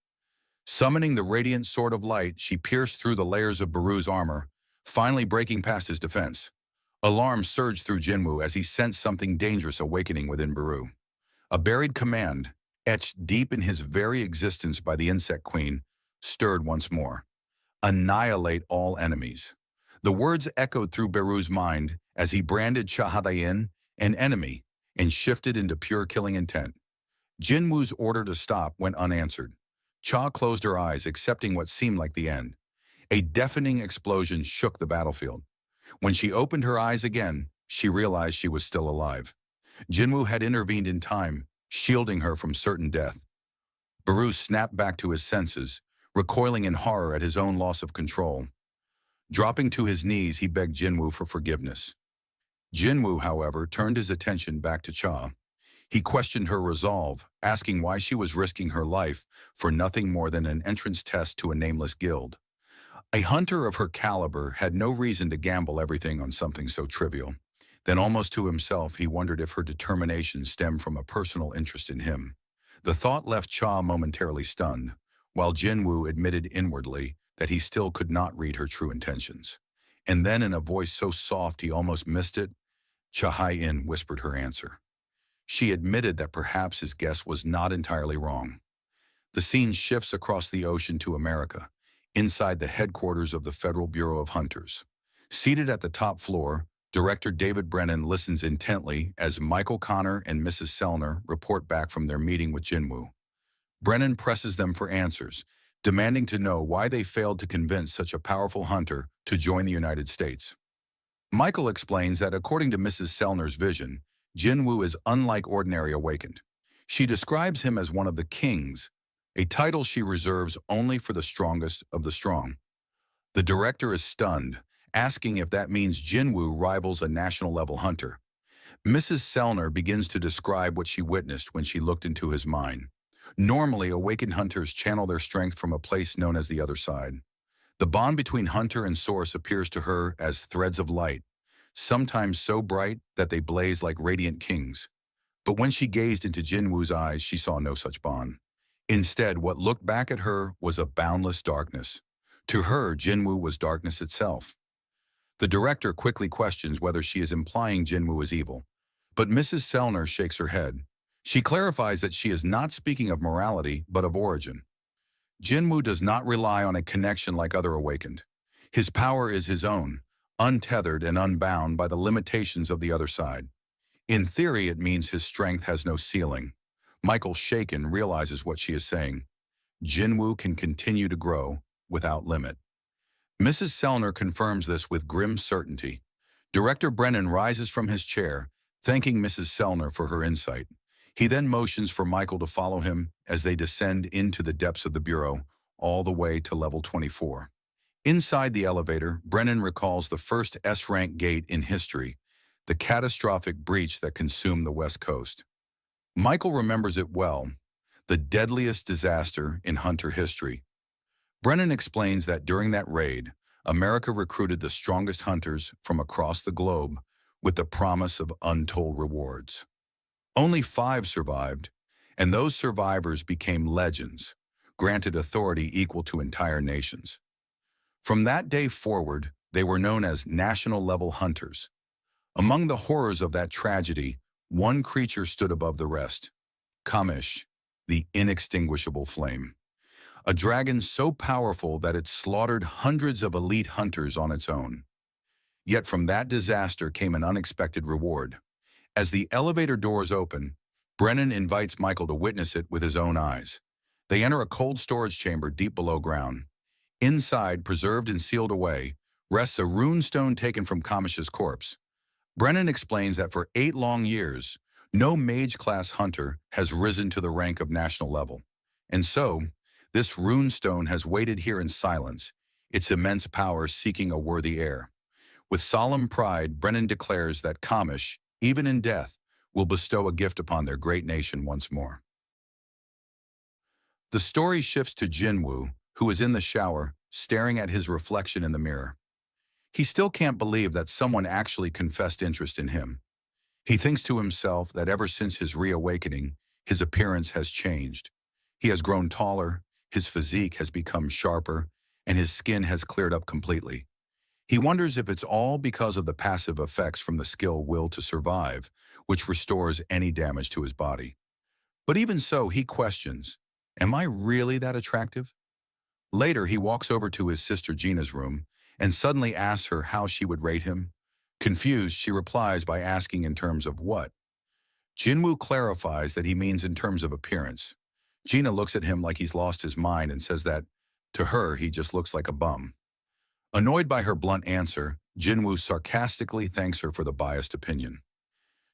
Summoning the radiant sword of light, she pierced through the layers of Baru's armor, finally breaking past his defense. Alarm surged through Jinwoo as he sensed something dangerous awakening within Baru. A buried command, etched deep in his very existence by the Insect Queen, stirred once more. Annihilate all enemies. The words echoed through Baru's mind as he branded Cha Hai-in an enemy and shifted into pure killing intent. Jinwoo's order to stop went unanswered. Cha closed her eyes, accepting what seemed like the end. A deafening explosion shook the battlefield. When she opened her eyes again, she realized she was still alive. Jinwoo had intervened in time, shielding her from certain death. Baru snapped back to his senses, recoiling in horror at his own loss of control. Dropping to his knees, he begged Jinwoo for forgiveness. Jinwoo, however, turned his attention back to Cha. He questioned her resolve, asking why she was risking her life for nothing more than an entrance test to a nameless guild. A hunter of her caliber had no reason to gamble everything on something so trivial. Then, almost to himself, he wondered if her determination stemmed from a personal interest in him. The thought left Cha momentarily stunned, while Jinwoo admitted inwardly that he still could not read her true intentions. And then, in a voice so soft he almost missed it, Cha Hai-in whispered her answer. She admitted that perhaps his guess was not entirely wrong. The scene shifts across the ocean to America, inside the headquarters of the Federal Bureau of Hunters. Seated at the top floor, Director David Brennan listens intently as Michael Connor and Mrs. Sellner report back from their meeting with Jinwoo. Brennan presses them for answers, demanding to know why they failed to convince such a powerful hunter to join the United States. Michael explains that according to Mrs. Sellner's vision, Jinwoo is unlike ordinary awakened. She describes him as one of the kings, a title she reserves only for the strongest of the strong. The director is stunned, asking if that means Jinwoo rivals a national-level hunter. Mrs. Sellner begins to describe what she witnessed when she looked into his mind. Normally, awakened hunters channel their strength from a place known as the other side. The bond between hunter and source appears to her as threads of light, sometimes so bright that they blaze like radiant kings. But when she gazed into Jinwoo's eyes, she saw no such bond. Instead, what looked back at her was a boundless darkness. To her, Jinwoo was darkness itself. The director quickly questions whether she is implying Jinwoo is evil. But Mrs. Sellner shakes her head. She clarifies that she is not speaking of morality, but of origin. Jinwoo does not rely on a connection like other awakened. His power is his own, untethered and unbound by the limitations of the other side. In theory, it means his strength has no ceiling. Michael, shaken, realizes what she is saying. Jinwoo can continue to grow without limit. Mrs. Sellner confirms this with grim certainty. Director Brennan rises from his chair, thanking Mrs. Sellner for her insight. He then motions for Michael to follow him as they descend into the depths of the bureau, all the way to level 24. Inside the elevator, Brennan recalls the first S-rank gate in history, the catastrophic breach that consumed the West Coast. Michael remembers it well, the deadliest disaster in hunter history. Brennan explains that during that raid, America recruited the strongest hunters from across the globe with the promise of untold rewards. Only 5 survived, and those survivors became legends, granted authority equal to entire nations. From that day forward, they were known as national-level hunters. Among the horrors of that tragedy, one creature stood above the rest: Kamish, the inextinguishable flame. A dragon so powerful that it slaughtered hundreds of elite hunters on its own. Yet from that disaster came an unexpected reward. As the elevator doors open, Brennan invites Michael to witness it with his own eyes. They enter a cold storage chamber deep below ground. Inside, preserved and sealed away, rests a rune stone taken from Kamish's corpse. Brennan explains that for 8 long years, no mage-class hunter has risen to the rank of national level. And so, this rune stone has waited here in silence, its immense power seeking a worthy heir. With solemn pride, Brennan declares that Kamish, even in death, will bestow a gift upon their great nation once more. The story shifts to Jinwoo, who is in the shower, staring at his reflection in the mirror. He still can't believe that someone actually confessed interest in him. He thinks to himself that ever since his reawakening, his appearance has changed. He has grown taller, his physique has become sharper, and his skin has cleared up completely. He wonders if it's all because of the passive effects from the skill Will to Survive, which restores any damage to his body. But even so, he questions, am I really that attractive? Later, he walks over to his sister Gina's room and suddenly asks her how she would rate him. Confused, she replies by asking in terms of what? Jinwoo clarifies that he means in terms of appearance. Gina looks at him like he's lost his mind and says that, to her, he just looks like a bum. Annoyed by her blunt answer, Jinwoo sarcastically thanks her for the biased opinion.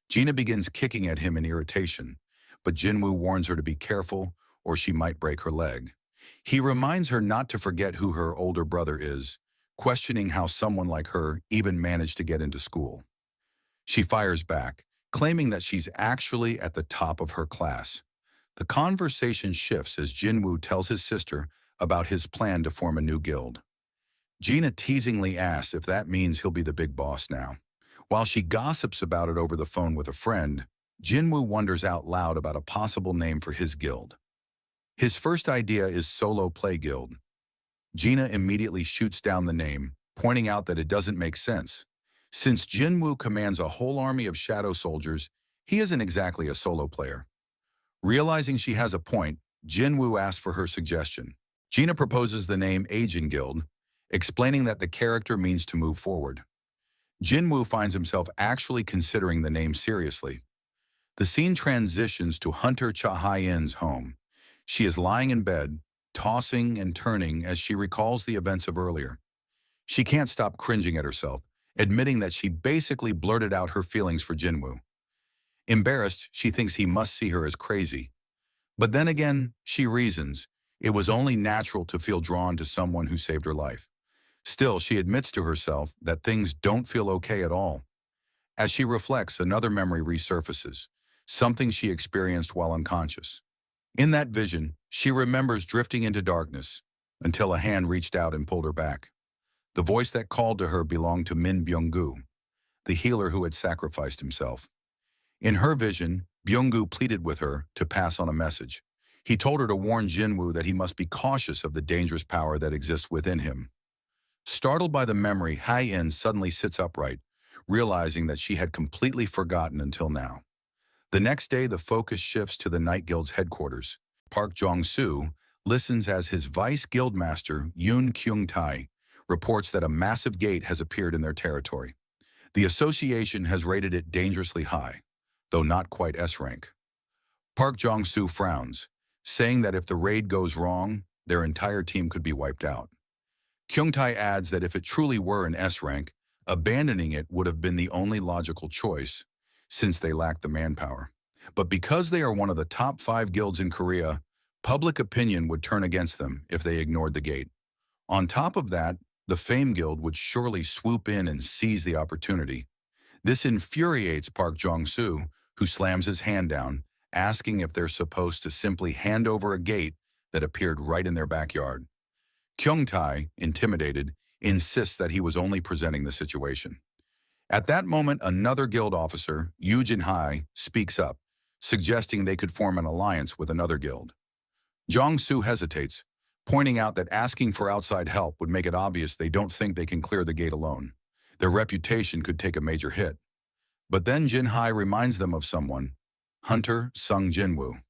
Gina begins kicking at him in irritation, but Jinwoo warns her to be careful or she might break her leg. He reminds her not to forget who her older brother is, questioning how someone like her even managed to get into school. She fires back, claiming that she's actually at the top of her class. The conversation shifts as Jinwoo tells his sister about his plan to form a new guild. Gina teasingly asks if that means he'll be the big boss now. While she gossips about it over the phone with a friend, Jinwoo wonders out loud about a possible name for his guild. His first idea is Solo Play Guild. Gina immediately shoots down the name, pointing out that it doesn't make sense. Since Jinwoo commands a whole army of shadow soldiers, he isn't exactly a solo player. Realizing she has a point, Jinwoo asks for her suggestion. Gina proposes the name Agent Guild, explaining that the character means to move forward. Jinwoo finds himself actually considering the name seriously. The scene transitions to Hunter Cha-Hyin's home. She is lying in bed, tossing and turning as she recalls the events of earlier. She can't stop cringing at herself, admitting that she basically blurted out her feelings for Jinwoo. Embarrassed, she thinks he must see her as crazy. But then again, she reasons, it was only natural to feel drawn to someone who saved her life. Still, she admits to herself that things don't feel okay at all. As she reflects, another memory resurfaces, something she experienced while unconscious. In that vision, she remembers drifting into darkness until a hand reached out and pulled her back. The voice that called to her belonged to Min Byung-gu, the healer who had sacrificed himself. In her vision, Byung-gu pleaded with her to pass on a message. He told her to warn Jinwoo that he must be cautious of the dangerous power that exists within him. Startled by the memory, Hai-in suddenly sits upright, realizing that she had completely forgotten until now. The next day, the focus shifts to the Night Guild's headquarters. Park Jong-soo listens as his vice guildmaster, Yoon Kyung-tae, reports that a massive gate has appeared in their territory. The association has rated it dangerously high, though not quite S-rank. Park Jong-soo frowns, saying that if the raid goes wrong, their entire team could be wiped out. Kyung-tae adds that if it truly were an S-rank, abandoning it would have been the only logical choice, since they lack the manpower. But because they are one of the top 5 guilds in Korea, public opinion would turn against them if they ignored the gate. On top of that, the Fame Guild would surely swoop in and seize the opportunity. This infuriates Park Jong-soo, who slams his hand down, asking if they're supposed to simply hand over a gate that appeared right in their backyard. Kyung-tae, intimidated, insists that he was only presenting the situation. At that moment, another guild officer, Yoo Jin-hai, speaks up, suggesting they could form an alliance with another guild. Jong-soo hesitates, pointing out that asking for outside help would make it obvious they don't think they can clear the gate alone. Their reputation could take a major hit. But then Jin-hai reminds them of someone, Hunter Sung Jinwoo.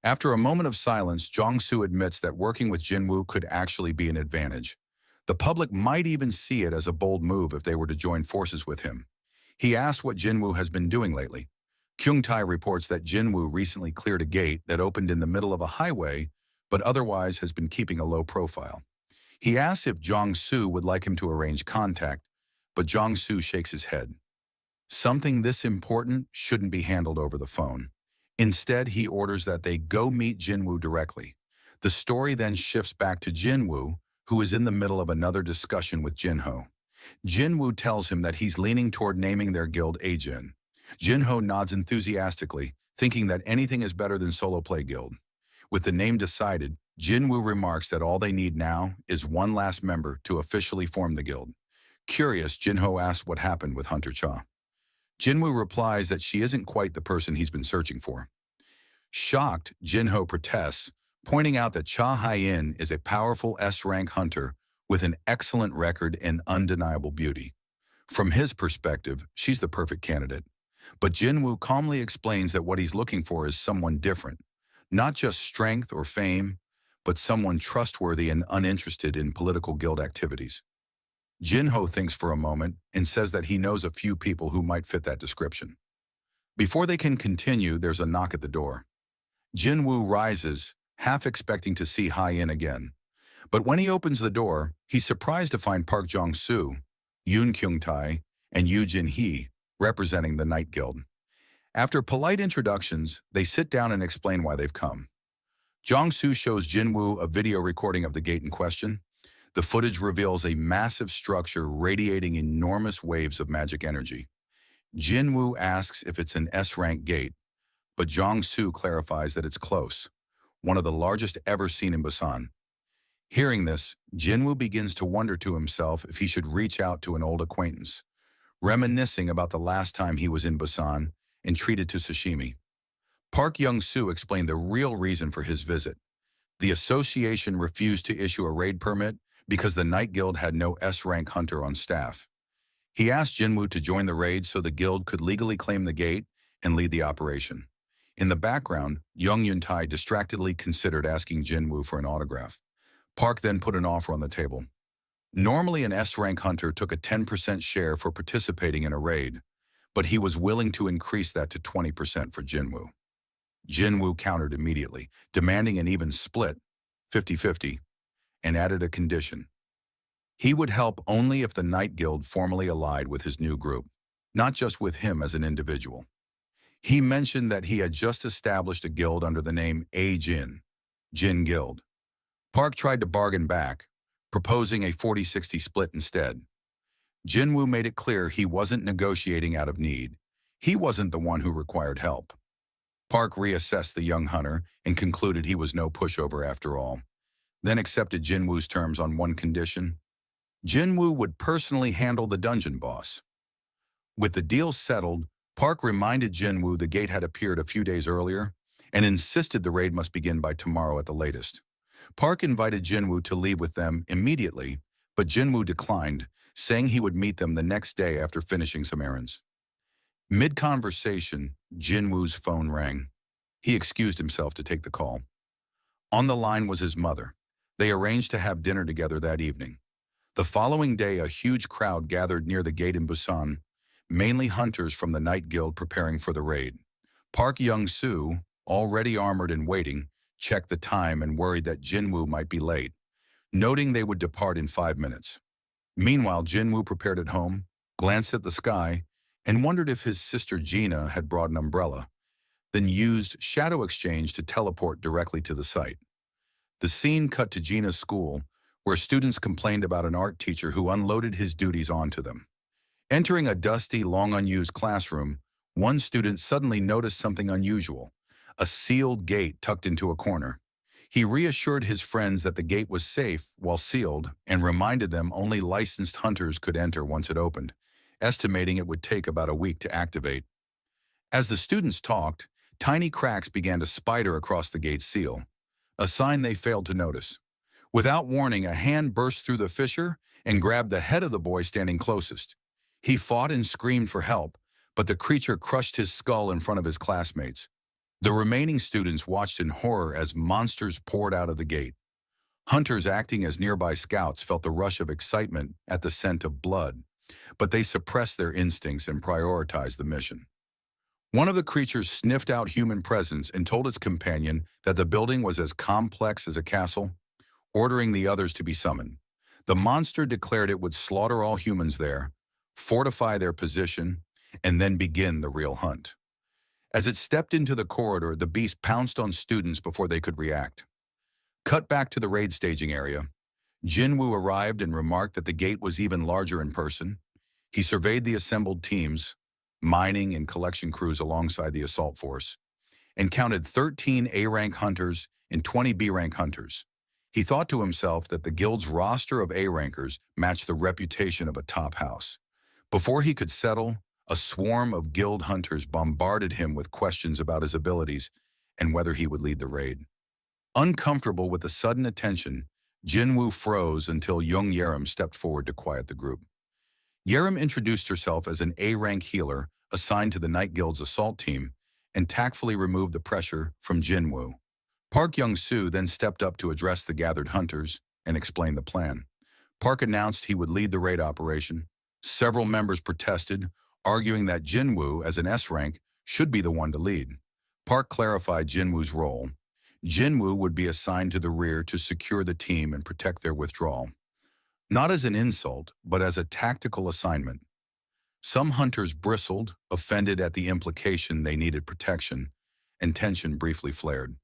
After a moment of silence, Jong-soo admits that working with Jinwoo could actually be an advantage. The public might even see it as a bold move if they were to join forces with him. He asks what Jinwoo has been doing lately. Kyung-tae reports that Jinwoo recently cleared a gate that opened in the middle of a highway, but otherwise has been keeping a low profile. He asks if Jong-soo would like him to arrange contact, but Jong-soo shakes his head. Something this important shouldn't be handled over the phone. Instead, he orders that they go meet Jinwoo directly. The story then shifts back to Jinwoo, who is in the middle of another discussion with Jinho. Jinwoo tells him that he's leaning toward naming their guild Ajin. Jinho nods enthusiastically, thinking that anything is better than Solo Play Guild. With the name decided, Jinwoo remarks that all they need now is one last member to officially form the guild. Curious, Jinho asks what happened with Hunter Cha. Jinwoo replies that she isn't quite the person he's been searching for. Shocked, Jinho protests, pointing out that Cha Hai-in is a powerful S-rank hunter with an excellent record and undeniable beauty. From his perspective, she's the perfect candidate. But Jinwoo calmly explains that what he's looking for is someone different, not just strength or fame, but someone trustworthy and uninterested in political guild activities. Jinho thinks for a moment and says that he knows a few people who might fit that description. Before they can continue, there's a knock at the door. Jinwoo rises, half expecting to see Hai-in again. But when he opens the door, he's surprised to find Park Jong-soo, Yoon Kyung-tae, and Yoo Jin-hee representing the Night Guild. After polite introductions, they sit down and explain why they've come. Jong-soo shows Jinwoo a video recording of the gate in question. The footage reveals a massive structure radiating enormous waves of magic energy. Jinwoo asks if it's an S-rank gate, but Jong-soo clarifies that it's close, one of the largest ever seen in Busan. Hearing this, Jinwoo begins to wonder to himself if he should reach out to an old acquaintance, reminiscing about the last time he was in Busan and treated to sashimi. Park Young-soo explained the real reason for his visit. The association refused to issue a raid permit because the Night Guild had no S-rank hunter on staff. He asked Jinwoo to join the raid so the guild could legally claim the gate and lead the operation. In the background, Young Yun-tae distractedly considered asking Jinwoo for an autograph. Park then put an offer on the table. Normally, an S-rank hunter took a 10% share for participating in a raid, but he was willing to increase that to 20% for Jinwoo. Jinwoo countered immediately, demanding an even split, 50-50, and added a condition. He would help only if the Night Guild formally allied with his new group, not just with him as an individual. He mentioned that he had just established a guild under the name A-Jin, Jin Guild. Park tried to bargain back, proposing a 40-60 split instead. Jinwoo made it clear he wasn't negotiating out of need. He wasn't the one who required help. Park reassessed the young hunter and concluded he was no pushover after all, then accepted Jinwoo's terms on one condition. Jinwoo would personally handle the dungeon boss. With the deal settled, Park reminded Jinwoo the gate had appeared a few days earlier and insisted the raid must begin by tomorrow at the latest. Park invited Jinwoo to leave with them immediately, but Jinwoo declined, saying he would meet them the next day after finishing some errands. Mid-conversation, Jinwoo's phone rang. He excused himself to take the call. On the line was his mother. They arranged to have dinner together that evening. The following day, a huge crowd gathered near the gate in Busan, mainly hunters from the Night Guild preparing for the raid. Park Young-soo, already armored and waiting, checked the time and worried that Jinwoo might be late, noting they would depart in 5 minutes. Meanwhile, Jinwoo prepared at home, glanced at the sky, and wondered if his sister Gina had brought an umbrella, then used Shadow Exchange to teleport directly to the site. The scene cut to Gina's school, where students complained about an art teacher who unloaded his duties onto them. Entering a dusty, long-unused classroom, one student suddenly noticed something unusual, a sealed gate tucked into a corner. He reassured his friends that the gate was safe while sealed and reminded them only licensed hunters could enter once it opened, estimating it would take about a week to activate. As the students talked, tiny cracks began to spider across the gate's seal, a sign they failed to notice. Without warning, a hand burst through the fissure and grabbed the head of the boy standing closest. He fought and screamed for help, but the creature crushed his skull in front of his classmates. The remaining students watched in horror as monsters poured out of the gate. Hunters acting as nearby scouts felt the rush of excitement at the scent of blood, but they suppressed their instincts and prioritized the mission. One of the creatures sniffed out human presence and told its companion that the building was as complex as a castle, ordering the others to be summoned. The monster declared it would slaughter all humans there, fortify their position, and then begin the real hunt. As it stepped into the corridor, the beast pounced on students before they could react. Cut back to the raid staging area. Jinwoo arrived and remarked that the gate was even larger in person. He surveyed the assembled teams, mining and collection crews alongside the assault force, and counted 13 A-rank hunters and 20 B-rank hunters. He thought to himself that the guild's roster of A-rankers matched the reputation of a top house. Before he could settle, a swarm of guild hunters bombarded him with questions about his abilities and whether he would lead the raid. Uncomfortable with the sudden attention, Jinwoo froze until young Yerim stepped forward to quiet the group. Yerim introduced herself as an A-rank healer assigned to the Night Guild's assault team and tactfully removed the pressure from Jinwoo. Park Young-soo then stepped up to address the gathered hunters and explain the plan. Park announced he would lead the raid operation. Several members protested, arguing that Jinwoo, as an S-rank, should be the one to lead. Park clarified Jinwoo's role. Jinwoo would be assigned to the rear to secure the team and protect their withdrawal. Not as an insult, but as a tactical assignment. Some hunters bristled, offended at the implication they needed protection, and tension briefly flared.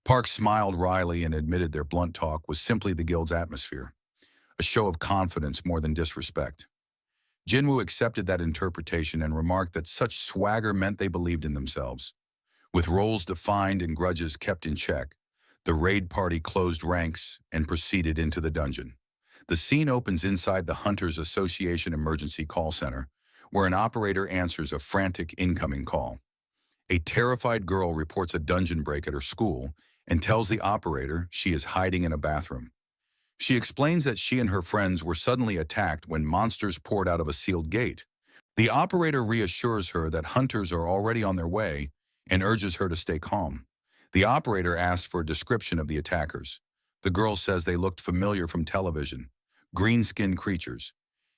Park smiled wryly and admitted their blunt talk was simply the guild's atmosphere, a show of confidence more than disrespect. Jinwoo accepted that interpretation and remarked that such swagger meant they believed in themselves. With roles defined and grudges kept in check, the raid party closed ranks and proceeded into the dungeon. The scene opens inside the Hunters Association Emergency Call Center, where an operator answers a frantic incoming call. A terrified girl reports a dungeon break at her school and tells the operator she is hiding in a bathroom. She explains that she and her friends were suddenly attacked when monsters poured out of a sealed gate. The operator reassures her that hunters are already on their way and urges her to stay calm. The operator asks for a description of the attackers. The girl says they looked familiar from television, green-skinned creatures.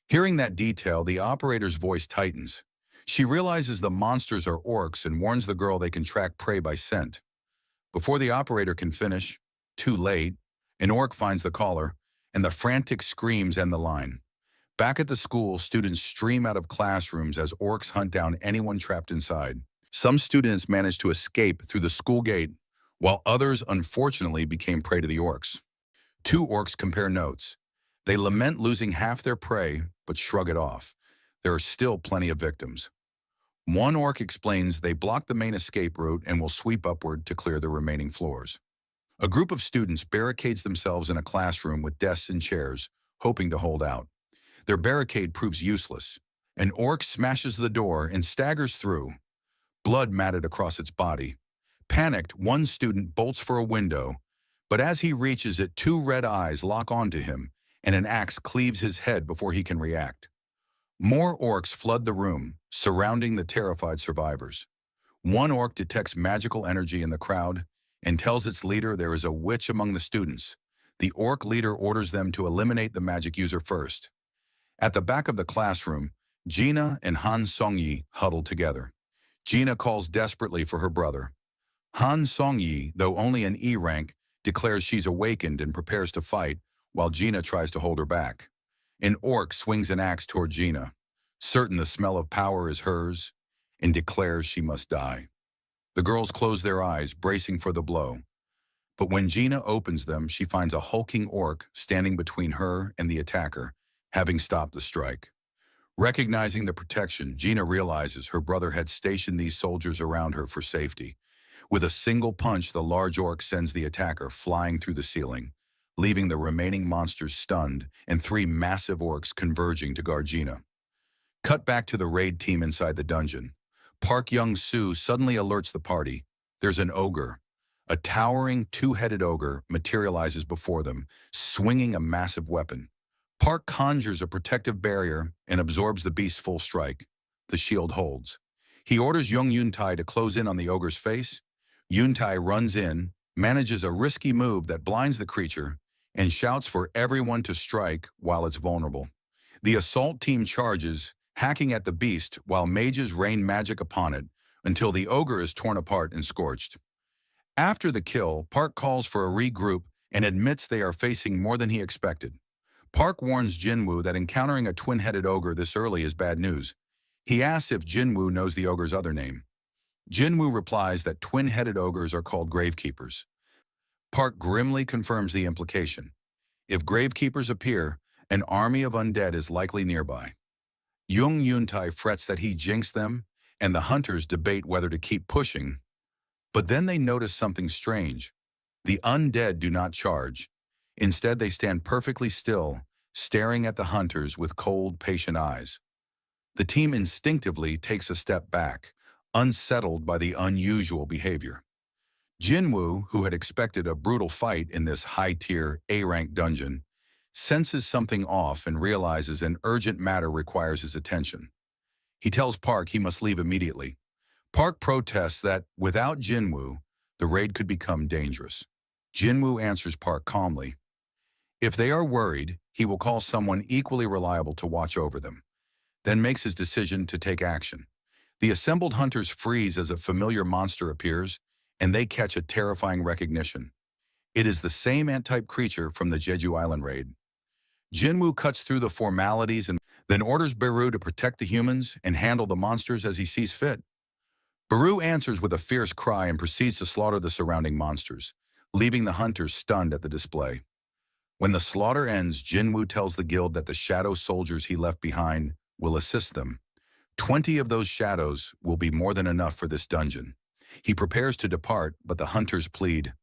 Hearing that detail, the operator's voice tightens. She realizes the monsters are orcs and warns the girl they can track prey by scent. Before the operator can finish, too late, an orc finds the caller, and the frantic screams end the line. Back at the school, students stream out of classrooms as orcs hunt down anyone trapped inside. Some students manage to escape through the school gate, while others unfortunately became prey to the orcs. Two orcs compare notes. They lament losing half their prey, but shrug it off. There are still plenty of victims. One orc explains they block the main escape route and will sweep upward to clear the remaining floors. A group of students barricades themselves in a classroom with desks and chairs, hoping to hold out. Their barricade proves useless. An orc smashes the door and staggers through, blood matted across its body. Panicked, one student bolts for a window, but as he reaches it, two red eyes lock onto him, and an axe cleaves his head before he can react. More orcs flood the room, surrounding the terrified survivors. One orc detects magical energy in the crowd and tells its leader there is a witch among the students. The orc leader orders them to eliminate the magic user first. At the back of the classroom, Gina and Han Songyi huddle together. Gina calls desperately for her brother. Han Songyi, though only an E rank, declares she's awakened and prepares to fight, while Gina tries to hold her back. An orc swings an axe toward Gina, certain the smell of power is hers, and declares she must die. The girls close their eyes, bracing for the blow. But when Gina opens them, she finds a hulking orc standing between her and the attacker, having stopped the strike. Recognizing the protection, Gina realizes her brother had stationed these soldiers around her for safety. With a single punch, the large orc sends the attacker flying through the ceiling, leaving the remaining monsters stunned and three massive orcs converging to guard Gina. Cut back to the raid team inside the dungeon. Park Young-soo suddenly alerts the party. There's an ogre. A towering, two-headed ogre materializes before them, swinging a massive weapon. Park conjures a protective barrier and absorbs the beast's full strike. The shield holds. He orders young Yuntai to close in on the ogre's face. Yuntai runs in, manages a risky move that blinds the creature, and shouts for everyone to strike while it's vulnerable. The assault team charges, hacking at the beast while mages rain magic upon it until the ogre is torn apart and scorched. After the kill, Park calls for a regroup and admits they are facing more than he expected. Park warns Jinwoo that encountering a twin-headed ogre this early is bad news. He asks if Jinwoo knows the ogre's other name. Jinwoo replies that twin-headed ogres are called gravekeepers. Park grimly confirms the implication. If gravekeepers appear, an army of undead is likely nearby. Young Yuntai frets that he jinxed them, and the hunters debate whether to keep pushing. But then they notice something strange. The undead do not charge. Instead, they stand perfectly still, staring at the hunters with cold, patient eyes. The team instinctively takes a step back, unsettled by the unusual behavior. Jinwoo, who had expected a brutal fight in this high-tier, A-rank dungeon, senses something off and realizes an urgent matter requires his attention. He tells Park he must leave immediately. Park protests that, without Jinwoo, the raid could become dangerous. Jinwoo answers Park calmly. If they are worried, he will call someone equally reliable to watch over them, then makes his decision to take action. The assembled hunters freeze as a familiar monster appears, and they catch a terrifying recognition. It is the same ant-type creature from the Jeju Island raid. Jinwoo cuts through the formalities and then orders Beru to protect the humans and handle the monsters as he sees fit. Beru answers with a fierce cry and proceeds to slaughter the surrounding monsters, leaving the hunters stunned at the display. When the slaughter ends, Jinwoo tells the guild that the shadow soldiers he left behind will assist them. 20 of those shadows will be more than enough for this dungeon. He prepares to depart, but the hunters plead,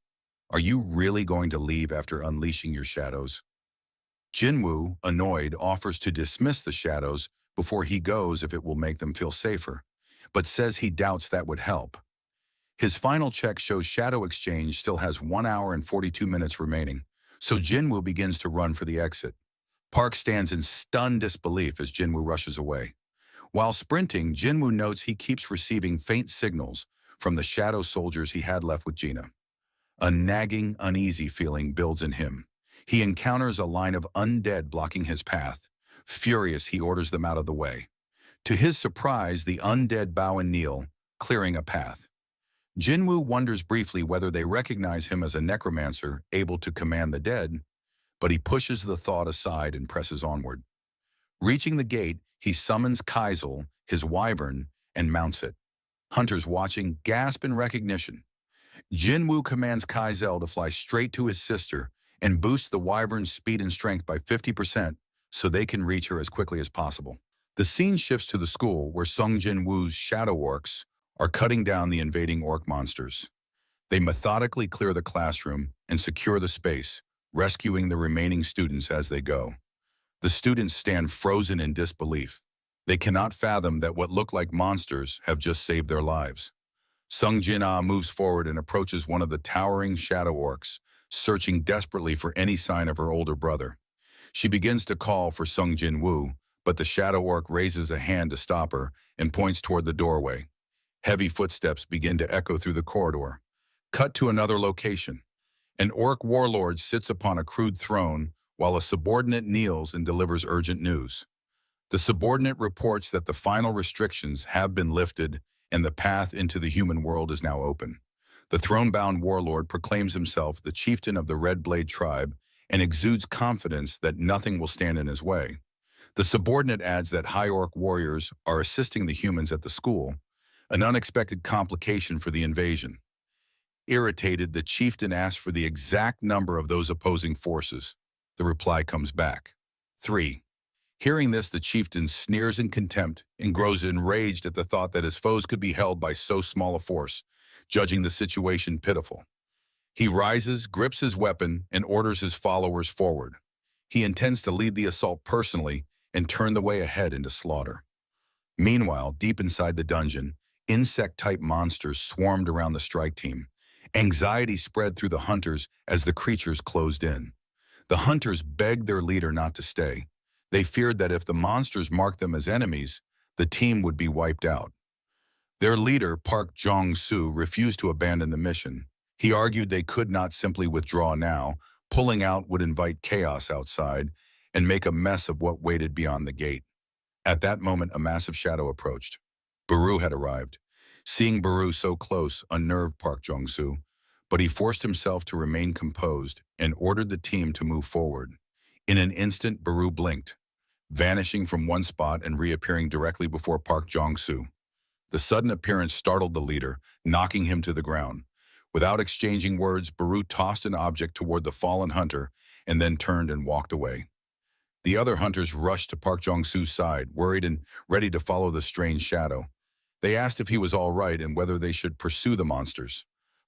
"Are you really going to leave after unleashing your shadows?" Jinwoo, annoyed, offers to dismiss the shadows before he goes if it will make them feel safer, but says he doubts that would help. His final check shows Shadow Exchange still has 1 hour and 42 minutes remaining, so Jinwoo begins to run for the exit. Park stands in stunned disbelief as Jinwoo rushes away. While sprinting, Jinwoo notes he keeps receiving faint signals from the shadow soldiers he had left with Gina. A nagging, uneasy feeling builds in him. He encounters a line of undead blocking his path. Furious, he orders them out of the way. To his surprise, the undead bow and kneel, clearing a path. Jinwoo wonders briefly whether they recognize him as a necromancer able to command the dead, but he pushes the thought aside and presses onward. Reaching the gate, he summons Kaizel, his wyvern, and mounts it. Hunters watching gasp in recognition. Jinwoo commands Kaizel to fly straight to his sister and boosts the wyvern's speed and strength by 50%, so they can reach her as quickly as possible. The scene shifts to the school where Sung Jin Woo's shadow orcs are cutting down the invading orc monsters. They methodically clear the classroom and secure the space, rescuing the remaining students as they go. The students stand frozen in disbelief. They cannot fathom that what look like monsters have just saved their lives. Sung Jin-ah moves forward and approaches one of the towering shadow orcs, searching desperately for any sign of her older brother. She begins to call for Sung Jin-woo, but the shadow orc raises a hand to stop her and points toward the doorway. Heavy footsteps begin to echo through the corridor. Cut to another location. An orc warlord sits upon a crude throne while a subordinate kneels and delivers urgent news. The subordinate reports that the final restrictions have been lifted and the path into the human world is now open. The throne-bound warlord proclaims himself the chieftain of the Red Blade tribe and exudes confidence that nothing will stand in his way. The subordinate adds that high orc warriors are assisting the humans at the school, an unexpected complication for the invasion. Irritated, the chieftain asks for the exact number of those opposing forces. The reply comes back: 3. Hearing this, the chieftain sneers in contempt and grows enraged at the thought that his foes could be held by so small a force, judging the situation pitiful. He rises, grips his weapon, and orders his followers forward. He intends to lead the assault personally and turn the way ahead into slaughter. Meanwhile, deep inside the dungeon, insect-type monsters swarmed around the strike team. Anxiety spread through the hunters as the creatures closed in. The hunters begged their leader not to stay. They feared that if the monsters marked them as enemies, the team would be wiped out. Their leader, Park Jong-soo, refused to abandon the mission. He argued they could not simply withdraw now. Pulling out would invite chaos outside and make a mess of what waited beyond the gate. At that moment, a massive shadow approached. Baru had arrived. Seeing Baru so close unnerved Park Jong-soo, but he forced himself to remain composed and ordered the team to move forward. In an instant, Baru blinked, vanishing from one spot and reappearing directly before Park Jong-soo. The sudden appearance startled the leader, knocking him to the ground. Without exchanging words, Baru tossed an object toward the fallen hunter and then turned and walked away. The other hunters rushed to Park Jong-soo's side, worried and ready to follow the strange shadow. They asked if he was all right and whether they should pursue the monsters.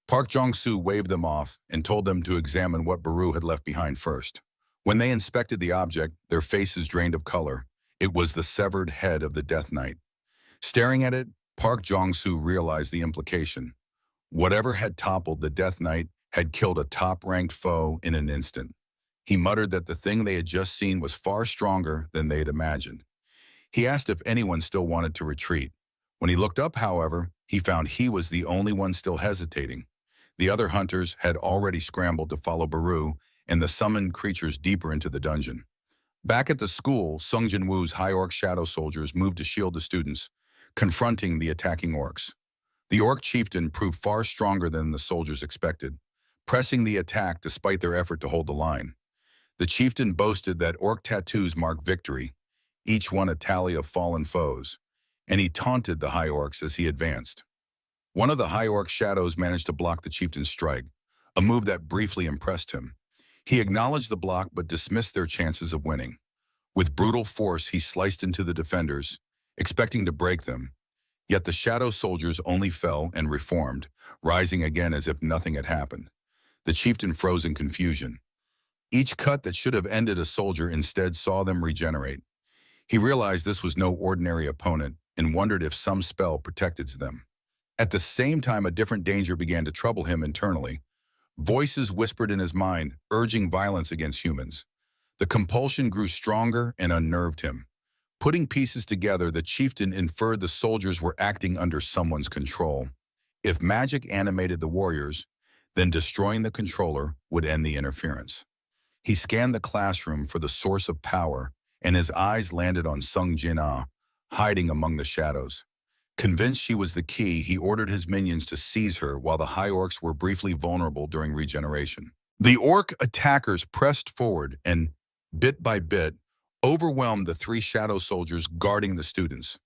Park Jong-soo waved them off and told them to examine what Baru had left behind first. When they inspected the object, their faces drained of color. It was the severed head of the Death Knight. Staring at it, Park Jong-soo realized the implication. Whatever had toppled the Death Knight had killed a top-ranked foe in an instant. He muttered that the thing they had just seen was far stronger than they had imagined. He asked if anyone still wanted to retreat. When he looked up, however, he found he was the only one still hesitating. The other hunters had already scrambled to follow Baru and the summoned creatures deeper into the dungeon. Back at the school, Sung Jin-woo's high orc shadow soldiers moved to shield the students, confronting the attacking orcs. The orc chieftain proved far stronger than the soldiers expected, pressing the attack despite their effort to hold the line. The chieftain boasted that orc tattoos mark victory, each one a tally of fallen foes, and he taunted the high orcs as he advanced. One of the high orc shadows managed to block the chieftain's strike, a move that briefly impressed him. He acknowledged the block but dismissed their chances of winning. With brutal force, he sliced into the defenders, expecting to break them. Yet the shadow soldiers only fell and reformed, rising again as if nothing had happened. The chieftain froze in confusion. Each cut that should have ended a soldier instead saw them regenerate. He realized this was no ordinary opponent and wondered if some spell protected them. At the same time, a different danger began to trouble him internally. Voices whispered in his mind, urging violence against humans. The compulsion grew stronger and unnerved him. Putting pieces together, the chieftain inferred the soldiers were acting under someone's control. If magic animated the warriors, then destroying the controller would end the interference. He scanned the classroom for the source of power, and his eyes landed on Sung Jin-ah, hiding among the shadows. Convinced she was the key, he ordered his minions to seize her while the high orcs were briefly vulnerable during regeneration. The orc attackers pressed forward and, bit by bit, overwhelmed the three shadow soldiers guarding the students.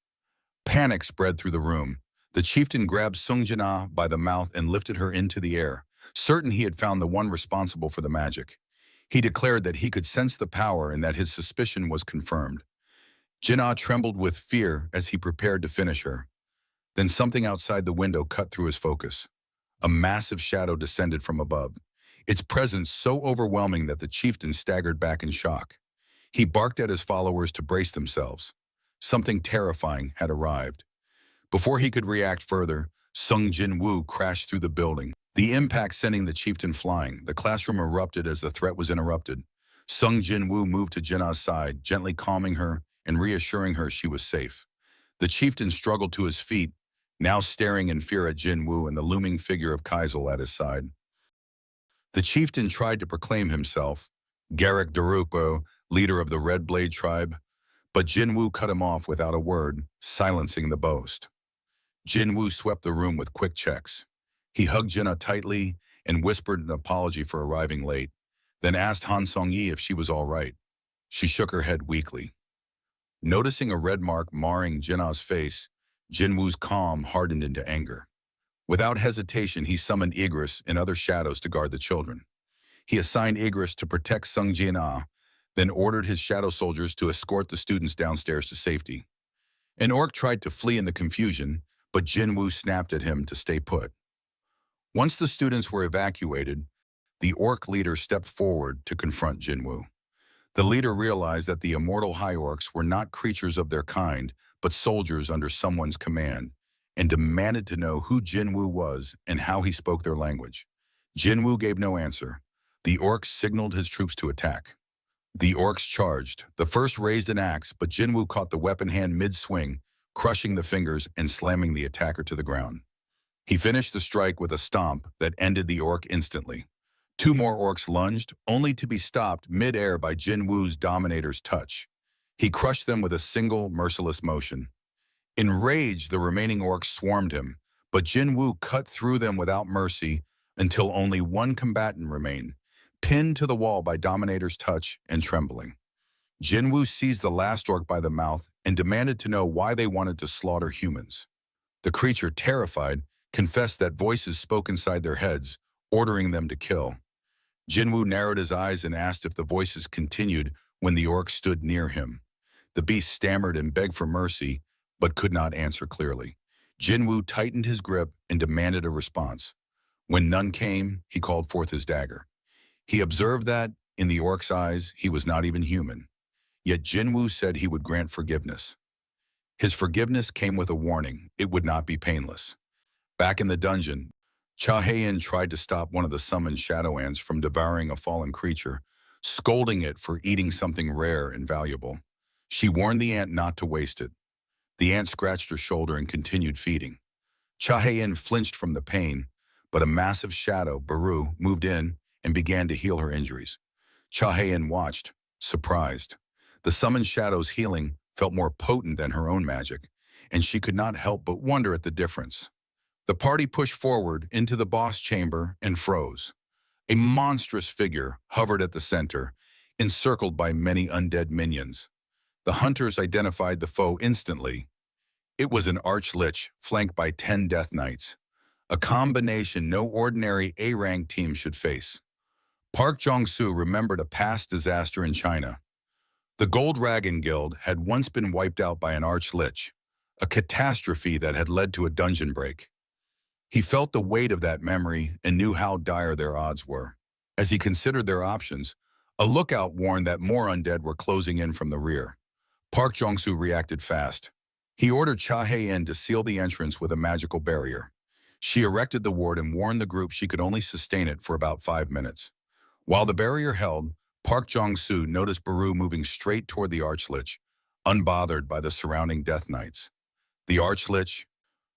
Panic spread through the room. The chieftain grabbed Sung Jin-ah by the mouth and lifted her into the air, certain he had found the one responsible for the magic. He declared that he could sense the power and that his suspicion was confirmed. Jinnah trembled with fear as he prepared to finish her. Then something outside the window cut through his focus. A massive shadow descended from above, its presence so overwhelming that the chieftain staggered back in shock. He barked at his followers to brace themselves. Something terrifying had arrived. Before he could react further, Sung Jin-woo crashed through the building, the impact sending the chieftain flying. The classroom erupted as the threat was interrupted. Sung Jin-woo moved to Jinnah's side, gently calming her and reassuring her she was safe. The chieftain struggled to his feet, now staring in fear at Jin-woo and the looming figure of Kaisel at his side. The chieftain tried to proclaim himself, Garrick Darupo, leader of the Red Blade tribe, but Jin-woo cut him off without a word, silencing the boast. Jin-woo swept the room with quick checks. He hugged Jinnah tightly and whispered an apology for arriving late, then asked Han Song-yi if she was all right. She shook her head weakly. Noticing a red mark marring Jinnah's face, Jin-woo's calm hardened into anger. Without hesitation, he summoned Igris and other shadows to guard the children. He assigned Igris to protect Sung Jin-ah, then ordered his shadow soldiers to escort the students downstairs to safety. An orc tried to flee in the confusion, but Jin-woo snapped at him to stay put. Once the students were evacuated, the orc leader stepped forward to confront Jin-woo. The leader realized that the immortal high orcs were not creatures of their kind, but soldiers under someone's command, and demanded to know who Jin-woo was and how he spoke their language. Jin-woo gave no answer. The orcs signaled his troops to attack. The orcs charged. The first raised an axe, but Jin-woo caught the weapon hand mid-swing, crushing the fingers and slamming the attacker to the ground. He finished the strike with a stomp that ended the orc instantly. Two more orcs lunged, only to be stopped mid-air by Jin-woo's Dominator's touch. He crushed them with a single, merciless motion. Enraged, the remaining orcs swarmed him, but Jin-woo cut through them without mercy until only one combatant remained, pinned to the wall by Dominator's touch and trembling. Jin-woo seized the last orc by the mouth and demanded to know why they wanted to slaughter humans. The creature, terrified, confessed that voices spoke inside their heads, ordering them to kill. Jin-woo narrowed his eyes and asked if the voices continued when the orc stood near him. The beast stammered and begged for mercy, but could not answer clearly. Jin-woo tightened his grip and demanded a response. When none came, he called forth his dagger. He observed that, in the orc's eyes, he was not even human. Yet Jin-woo said he would grant forgiveness. His forgiveness came with a warning: it would not be painless. Back in the dungeon, Cha Hae-in tried to stop one of the summoned shadow ants from devouring a fallen creature, scolding it for eating something rare and valuable. She warned the ant not to waste it. The ant scratched her shoulder and continued feeding. Cha Hae-in flinched from the pain, but a massive shadow, Baru, moved in and began to heal her injuries. Cha Hae-in watched, surprised. The summoned shadow's healing felt more potent than her own magic, and she could not help but wonder at the difference. The party pushed forward into the boss chamber and froze. A monstrous figure hovered at the center, encircled by many undead minions. The hunters identified the foe instantly. It was an arch-lich flanked by 10 death knights, a combination no ordinary A-rank team should face. Park Jong-soo remembered a past disaster in China. The Gold Dragon Guild had once been wiped out by an arch-lich, a catastrophe that had led to a dungeon break. He felt the weight of that memory and knew how dire their odds were. As he considered their options, a lookout warned that more undead were closing in from the rear. Park Jong-soo reacted fast. He ordered Cha Hae-in to seal the entrance with a magical barrier. She erected the ward and warned the group she could only sustain it for about 5 minutes. While the barrier held, Park Jong-soo noticed Baru moving straight toward the arch-lich, unbothered by the surrounding death knights. The arch-lich,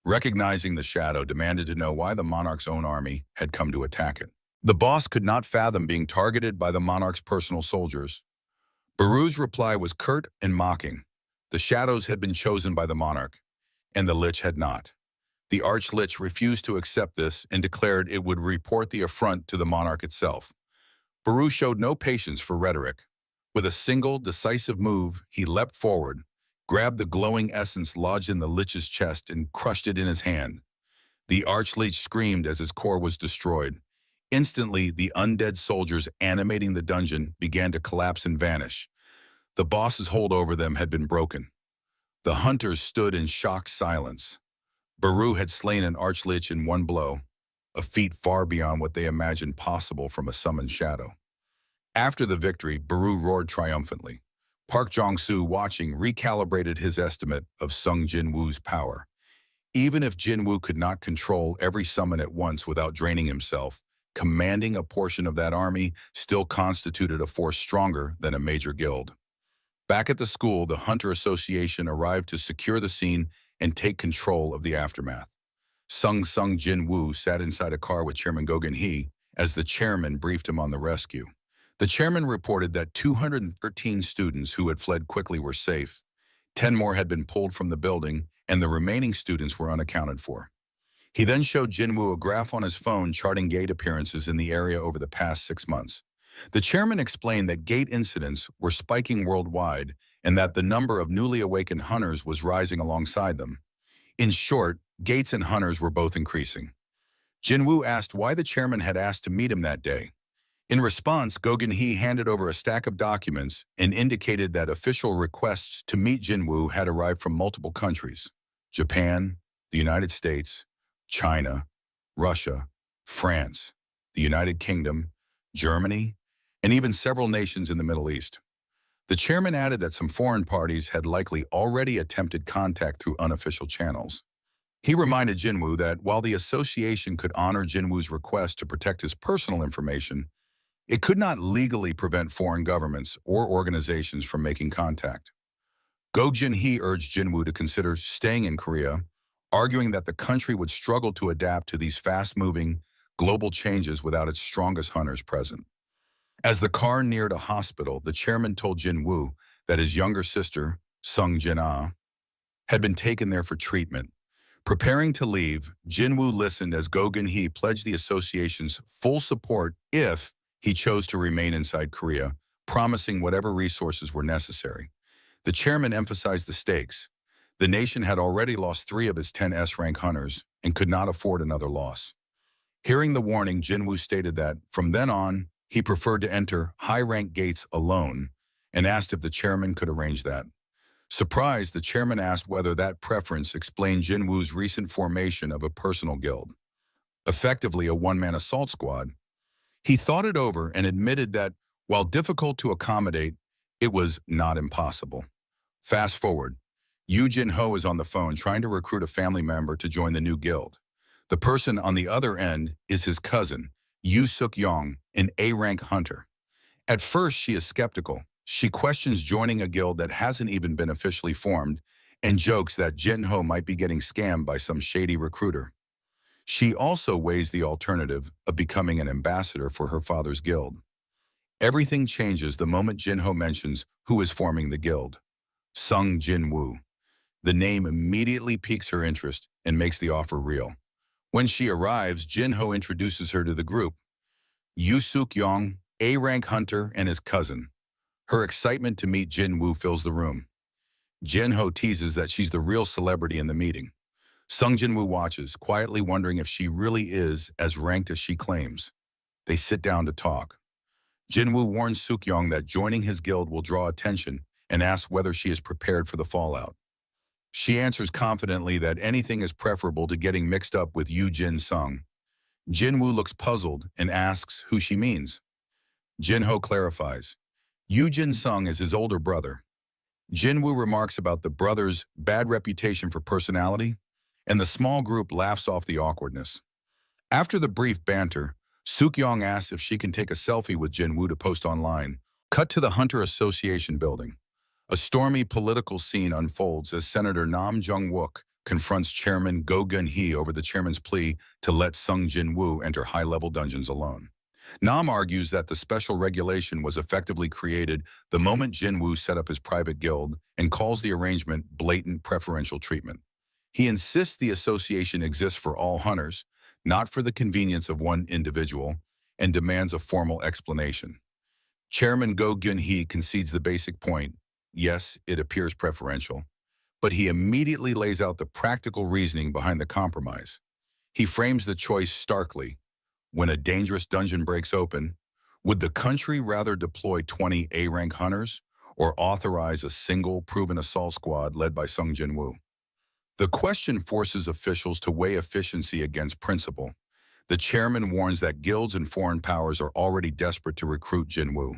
recognizing the shadow, demanded to know why the monarch's own army had come to attack it. The boss could not fathom being targeted by the monarch's personal soldiers. Baru's reply was curt and mocking. The shadows had been chosen by the monarch, and the lich had not. The arch-lich refused to accept this and declared it would report the affront to the monarch itself. Baru showed no patience for rhetoric. With a single, decisive move, he leapt forward, grabbed the glowing essence lodged in the lich's chest and crushed it in his hand. The arch-lich screamed as his core was destroyed. Instantly, the undead soldiers animating the dungeon began to collapse and vanish. The boss's hold over them had been broken. The hunters stood in shocked silence. Baru had slain an archlich in one blow, a feat far beyond what they imagined possible from a summoned shadow. After the victory, Baru roared triumphantly. Park Jong-soo, watching, recalibrated his estimate of Sung Jin-woo's power. Even if Jin-woo could not control every summon at once without draining himself, commanding a portion of that army still constituted a force stronger than a major guild. Back at the school, the Hunter Association arrived to secure the scene and take control of the aftermath. Sung Jin-woo sat inside a car with Chairman Go Gun-hee as the chairman briefed him on the rescue. The chairman reported that 213 students who had fled quickly were safe. 10 more had been pulled from the building, and the remaining students were unaccounted for. He then showed Jin-woo a graph on his phone charting gate appearances in the area over the past 6 months. The chairman explained that gate incidents were spiking worldwide and that the number of newly awakened hunters was rising alongside them. In short, gates and hunters were both increasing. Jin-woo asked why the chairman had asked to meet him that day. In response, Go Gun-hee handed over a stack of documents and indicated that official requests to meet Jin-woo had arrived from multiple countries: Japan, the United States, China, Russia, France, the United Kingdom, Germany, and even several nations in the Middle East. The chairman added that some foreign parties had likely already attempted contact through unofficial channels. He reminded Jin-woo that while the association could honor Jin-woo's request to protect his personal information, it could not legally prevent foreign governments or organizations from making contact. Go Gun-hee urged Jin-woo to consider staying in Korea, arguing that the country would struggle to adapt to these fast-moving, global changes without its strongest hunters present. As the car neared a hospital, the chairman told Jin-woo that his younger sister, Sung Jin-ah, had been taken there for treatment. Preparing to leave, Jin-woo listened as Go Gun-hee pledged the association's full support if he chose to remain inside Korea, promising whatever resources were necessary. The chairman emphasized the stakes. The nation had already lost 3 of its 10 S-rank hunters and could not afford another loss. Hearing the warning, Jin-woo stated that, from then on, he preferred to enter high-rank gates alone and asked if the chairman could arrange that. Surprised, the chairman asked whether that preference explained Jin-woo's recent formation of a personal guild, effectively a one-man assault squad. He thought it over and admitted that, while difficult to accommodate, it was not impossible. Fast forward, Yoo Jin-ho is on the phone trying to recruit a family member to join the new guild. The person on the other end is his cousin, Yoo Suk-yong, an A-rank hunter. At first, she is skeptical. She questions joining a guild that hasn't even been officially formed and jokes that Jin-ho might be getting scammed by some shady recruiter. She also weighs the alternative of becoming an ambassador for her father's guild. Everything changes the moment Jin-ho mentions who is forming the guild: Sung Jin-woo. The name immediately piques her interest and makes the offer real. When she arrives, Jin-ho introduces her to the group: Yoo Suk-yong, A-rank hunter, and his cousin. Her excitement to meet Jin-woo fills the room. Jin-ho teases that she's the real celebrity in the meeting. Sung Jin-woo watches, quietly wondering if she really is as ranked as she claims. They sit down to talk. Jin-woo warns Suk-yong that joining his guild will draw attention and asks whether she is prepared for the fallout. She answers confidently that anything is preferable to getting mixed up with Yoo Jin-sung. Jin-woo looks puzzled and asks who she means. Jin-ho clarifies. Yoo Jin-sung is his older brother. Jin-woo remarks about the brother's bad reputation for personality, and the small group laughs off the awkwardness. After the brief banter, Suk-yong asks if she can take a selfie with Jin-woo to post online. Cut to the Hunter Association building. A stormy political scene unfolds as Senator Nam Jung-wook confronts Chairman Go Gun-hee over the chairman's plea to let Sung Jin-woo enter high-level dungeons alone. Nam argues that the special regulation was effectively created the moment Jin-woo set up his private guild and calls the arrangement blatant preferential treatment. He insists the association exists for all hunters, not for the convenience of one individual, and demands a formal explanation. Chairman Go Gun-hee concedes the basic point: yes, it appears preferential, but he immediately lays out the practical reasoning behind the compromise. He frames the choice starkly: when a dangerous dungeon breaks open, would the country rather deploy 20 A-rank hunters or authorize a single proven assault squad led by Sung Jin-woo? The question forces officials to weigh efficiency against principle. The chairman warns that guilds and foreign powers are already desperate to recruit Jin-woo.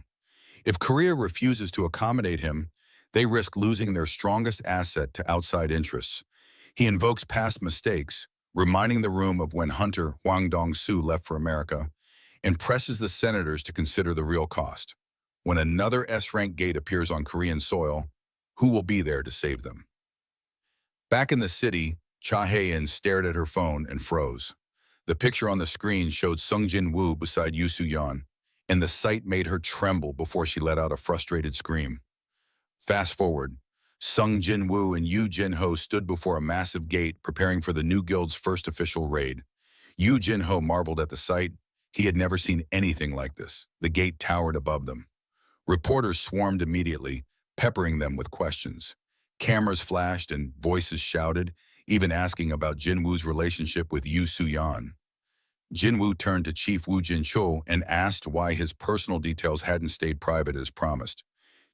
If Korea refuses to accommodate him, they risk losing their strongest asset to outside interests. He invokes past mistakes, reminding the room of when Hunter Hwang Dong-soo left for America, and presses the senators to consider the real cost. When another S-rank gate appears on Korean soil, who will be there to save them? Back in the city, Cha Hae-in stared at her phone and froze. The picture on the screen showed Sung Jin-woo beside Yoo Soo-yeon, and the sight made her tremble before she let out a frustrated scream. Fast forward, Sung Jin-woo and Yoo Jin-ho stood before a massive gate preparing for the new guild's first official raid. Yoo Jin-ho marveled at the sight. He had never seen anything like this. The gate towered above them. Reporters swarmed immediately, peppering them with questions. Cameras flashed and voices shouted, even asking about Jin-woo's relationship with Yoo Soo-yeon. Jin-woo turned to Chief Woo Jin-chul and asked why his personal details hadn't stayed private as promised.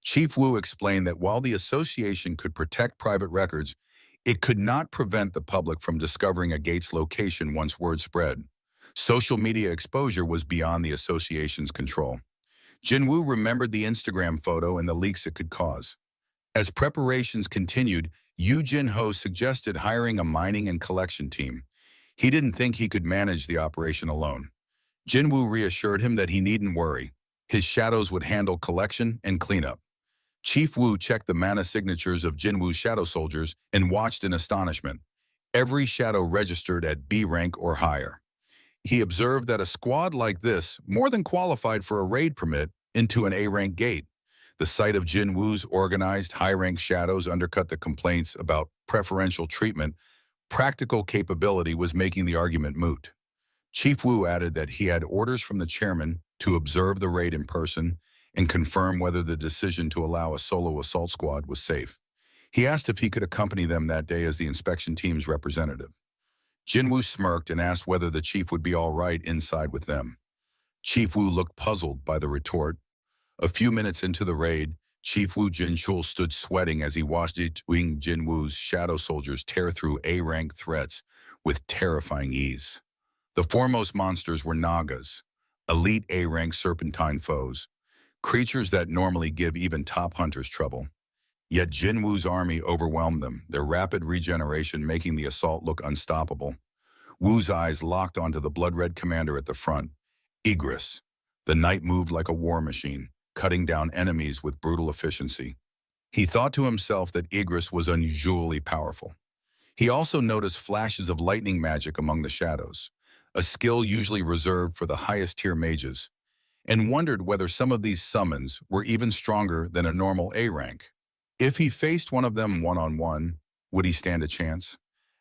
Chief Woo explained that while the association could protect private records, it could not prevent the public from discovering a gate's location once word spread. Social media exposure was beyond the association's control. Jin-woo remembered the Instagram photo and the leaks it could cause. As preparations continued, Yoo Jin-ho suggested hiring a mining and collection team. He didn't think he could manage the operation alone. Jin-woo reassured him that he needn't worry. His shadows would handle collection and cleanup. Chief Woo checked the mana signatures of Jin-woo's shadow soldiers and watched in astonishment. Every shadow registered at B rank or higher. He observed that a squad like this more than qualified for a raid permit into an A-rank gate. The sight of Jin-woo's organized high-rank shadows undercut the complaints about preferential treatment. Practical capability was making the argument moot. Chief Woo added that he had orders from the chairman to observe the raid in person and confirm whether the decision to allow a solo assault squad was safe. He asked if he could accompany them that day as the inspection team's representative. Jin-woo smirked and asked whether the chief would be all right inside with them. Chief Woo looked puzzled by the retort. A few minutes into the raid, Chief Woo Jin-chul stood sweating as he watched Jin-woo's shadow soldiers tear through A-rank threats with terrifying ease. The foremost monsters were Nagas, elite A-rank serpentine foes, creatures that normally give even top hunters trouble. Yet Jin-woo's army overwhelmed them, their rapid regeneration making the assault look unstoppable. Woo's eyes locked onto the blood-red commander at the front, Igris. The knight moved like a war machine, cutting down enemies with brutal efficiency. He thought to himself that Igris was unusually powerful. He also noticed flashes of lightning magic among the shadows, a skill usually reserved for the highest-tier mages, and wondered whether some of these summons were even stronger than a normal A-rank. If he faced one of them one-on-one, would he stand a chance?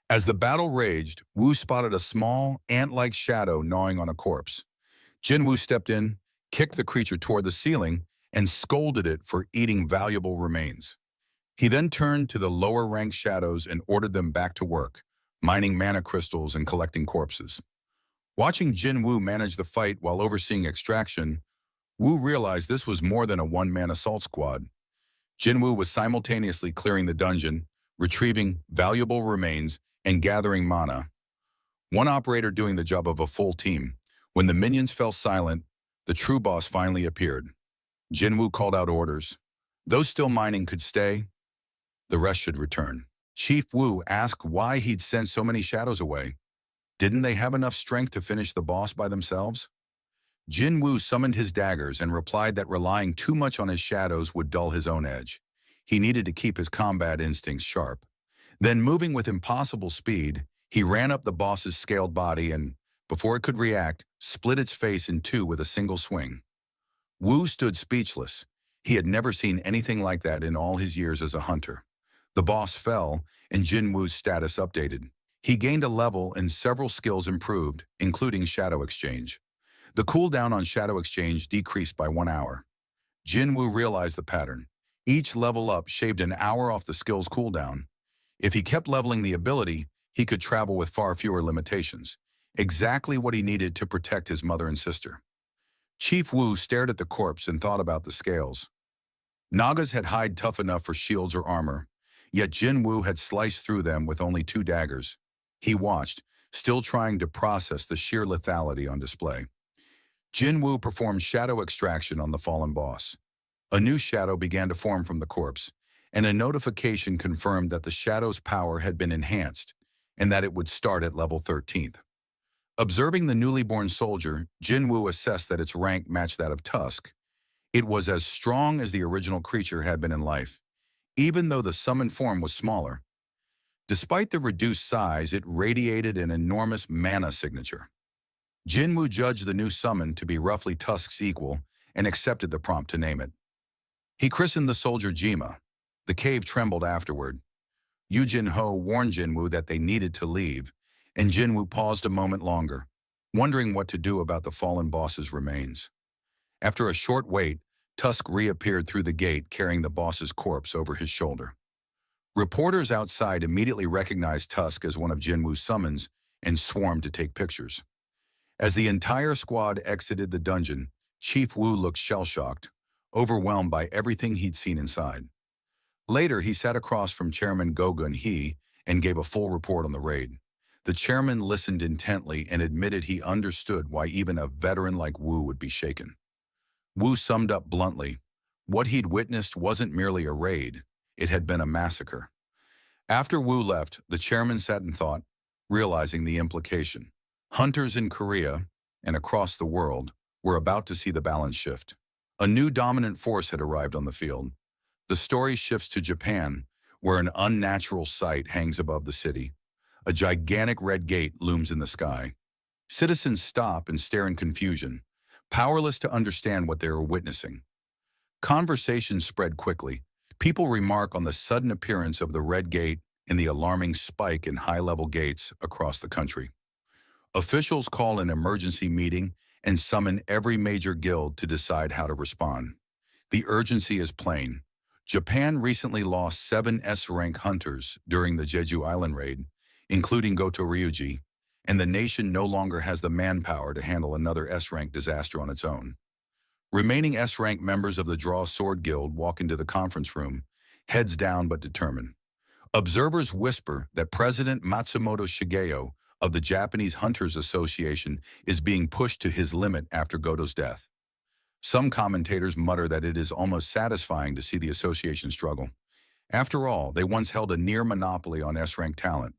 As the battle raged, Woo spotted a small, ant-like shadow gnawing on a corpse. Jin-woo stepped in, kicked the creature toward the ceiling, and scolded it for eating valuable remains. He then turned to the lower-ranked shadows and ordered them back to work, mining mana crystals and collecting corpses. Watching Jin-woo manage the fight while overseeing extraction, Woo realized this was more than a one-man assault squad. Jin-woo was simultaneously clearing the dungeon, retrieving valuable remains, and gathering mana. One operator doing the job of a full team. When the minions fell silent, the true boss finally appeared. Jin-woo called out orders. Those still mining could stay. The rest should return. Chief Woo asked why he'd sent so many shadows away. Didn't they have enough strength to finish the boss by themselves? Jin-woo summoned his daggers and replied that relying too much on his shadows would dull his own edge. He needed to keep his combat instincts sharp. Then, moving with impossible speed, he ran up the boss's scaled body and, before it could react, split its face in two with a single swing. Woo stood speechless. He had never seen anything like that in all his years as a hunter. The boss fell, and Jin-woo's status updated. He gained a level and several skills improved, including Shadow Exchange. The cooldown on Shadow Exchange decreased by 1 hour. Jin-woo realized the pattern. Each level up shaved an hour off the skill's cooldown. If he kept leveling the ability, he could travel with far fewer limitations. exactly what he needed to protect his mother and sister. Chief Wu stared at the corpse and thought about the scales. Nagas had hide tough enough for shields or armor, yet Jin Wu had sliced through them with only 2 daggers. He watched, still trying to process the sheer lethality on display. Jin Wu performed shadow extraction on the fallen boss. A new shadow began to form from the corpse, and a notification confirmed that the shadow's power had been enhanced, and that it would start at level 13th. Observing the newly born soldier, Jin Wu assessed that its rank matched that of Tusk. It was as strong as the original creature had been in life, even though the summoned form was smaller. Despite the reduced size, it radiated an enormous mana signature. Jin Wu judged the new summon to be roughly Tusk's equal and accepted the prompt to name it. He christened the soldier Jima. The cave trembled afterward. Yu Jin Ho warned Jin Wu that they needed to leave, and Jin Wu paused a moment longer, wondering what to do about the fallen boss's remains. After a short wait, Tusk reappeared through the gate carrying the boss's corpse over his shoulder. Reporters outside immediately recognized Tusk as one of Jin Wu's summons and swarmed to take pictures. As the entire squad exited the dungeon, Chief Wu looked shell-shocked, overwhelmed by everything he'd seen inside. Later, he sat across from Chairman Go Gun-hee and gave a full report on the raid. The chairman listened intently and admitted he understood why even a veteran like Wu would be shaken. Wu summed up bluntly, what he'd witnessed wasn't merely a raid, it had been a massacre. After Wu left, the chairman sat and thought, realizing the implication. Hunters in Korea, and across the world, were about to see the balance shift. A new dominant force had arrived on the field. The story shifts to Japan, where an unnatural sight hangs above the city. A gigantic red gate looms in the sky. Citizens stop and stare in confusion, powerless to understand what they are witnessing. Conversations spread quickly. People remark on the sudden appearance of the red gate and the alarming spike in high-level gates across the country. Officials call an emergency meeting and summon every major guild to decide how to respond. The urgency is plain. Japan recently lost 7 S-rank hunters during the Jeju Island raid, including Goto Ryuji, and the nation no longer has the manpower to handle another S-rank disaster on its own. Remaining S-rank members of the Draw Sword Guild walk into the conference room, heads down but determined. Observers whisper that President Matsumoto Shigeo of the Japanese Hunters Association is being pushed to his limit after Goto's death. Some commentators mutter that it is almost satisfying to see the association struggle. After all, they once held a near monopoly on S-rank talent.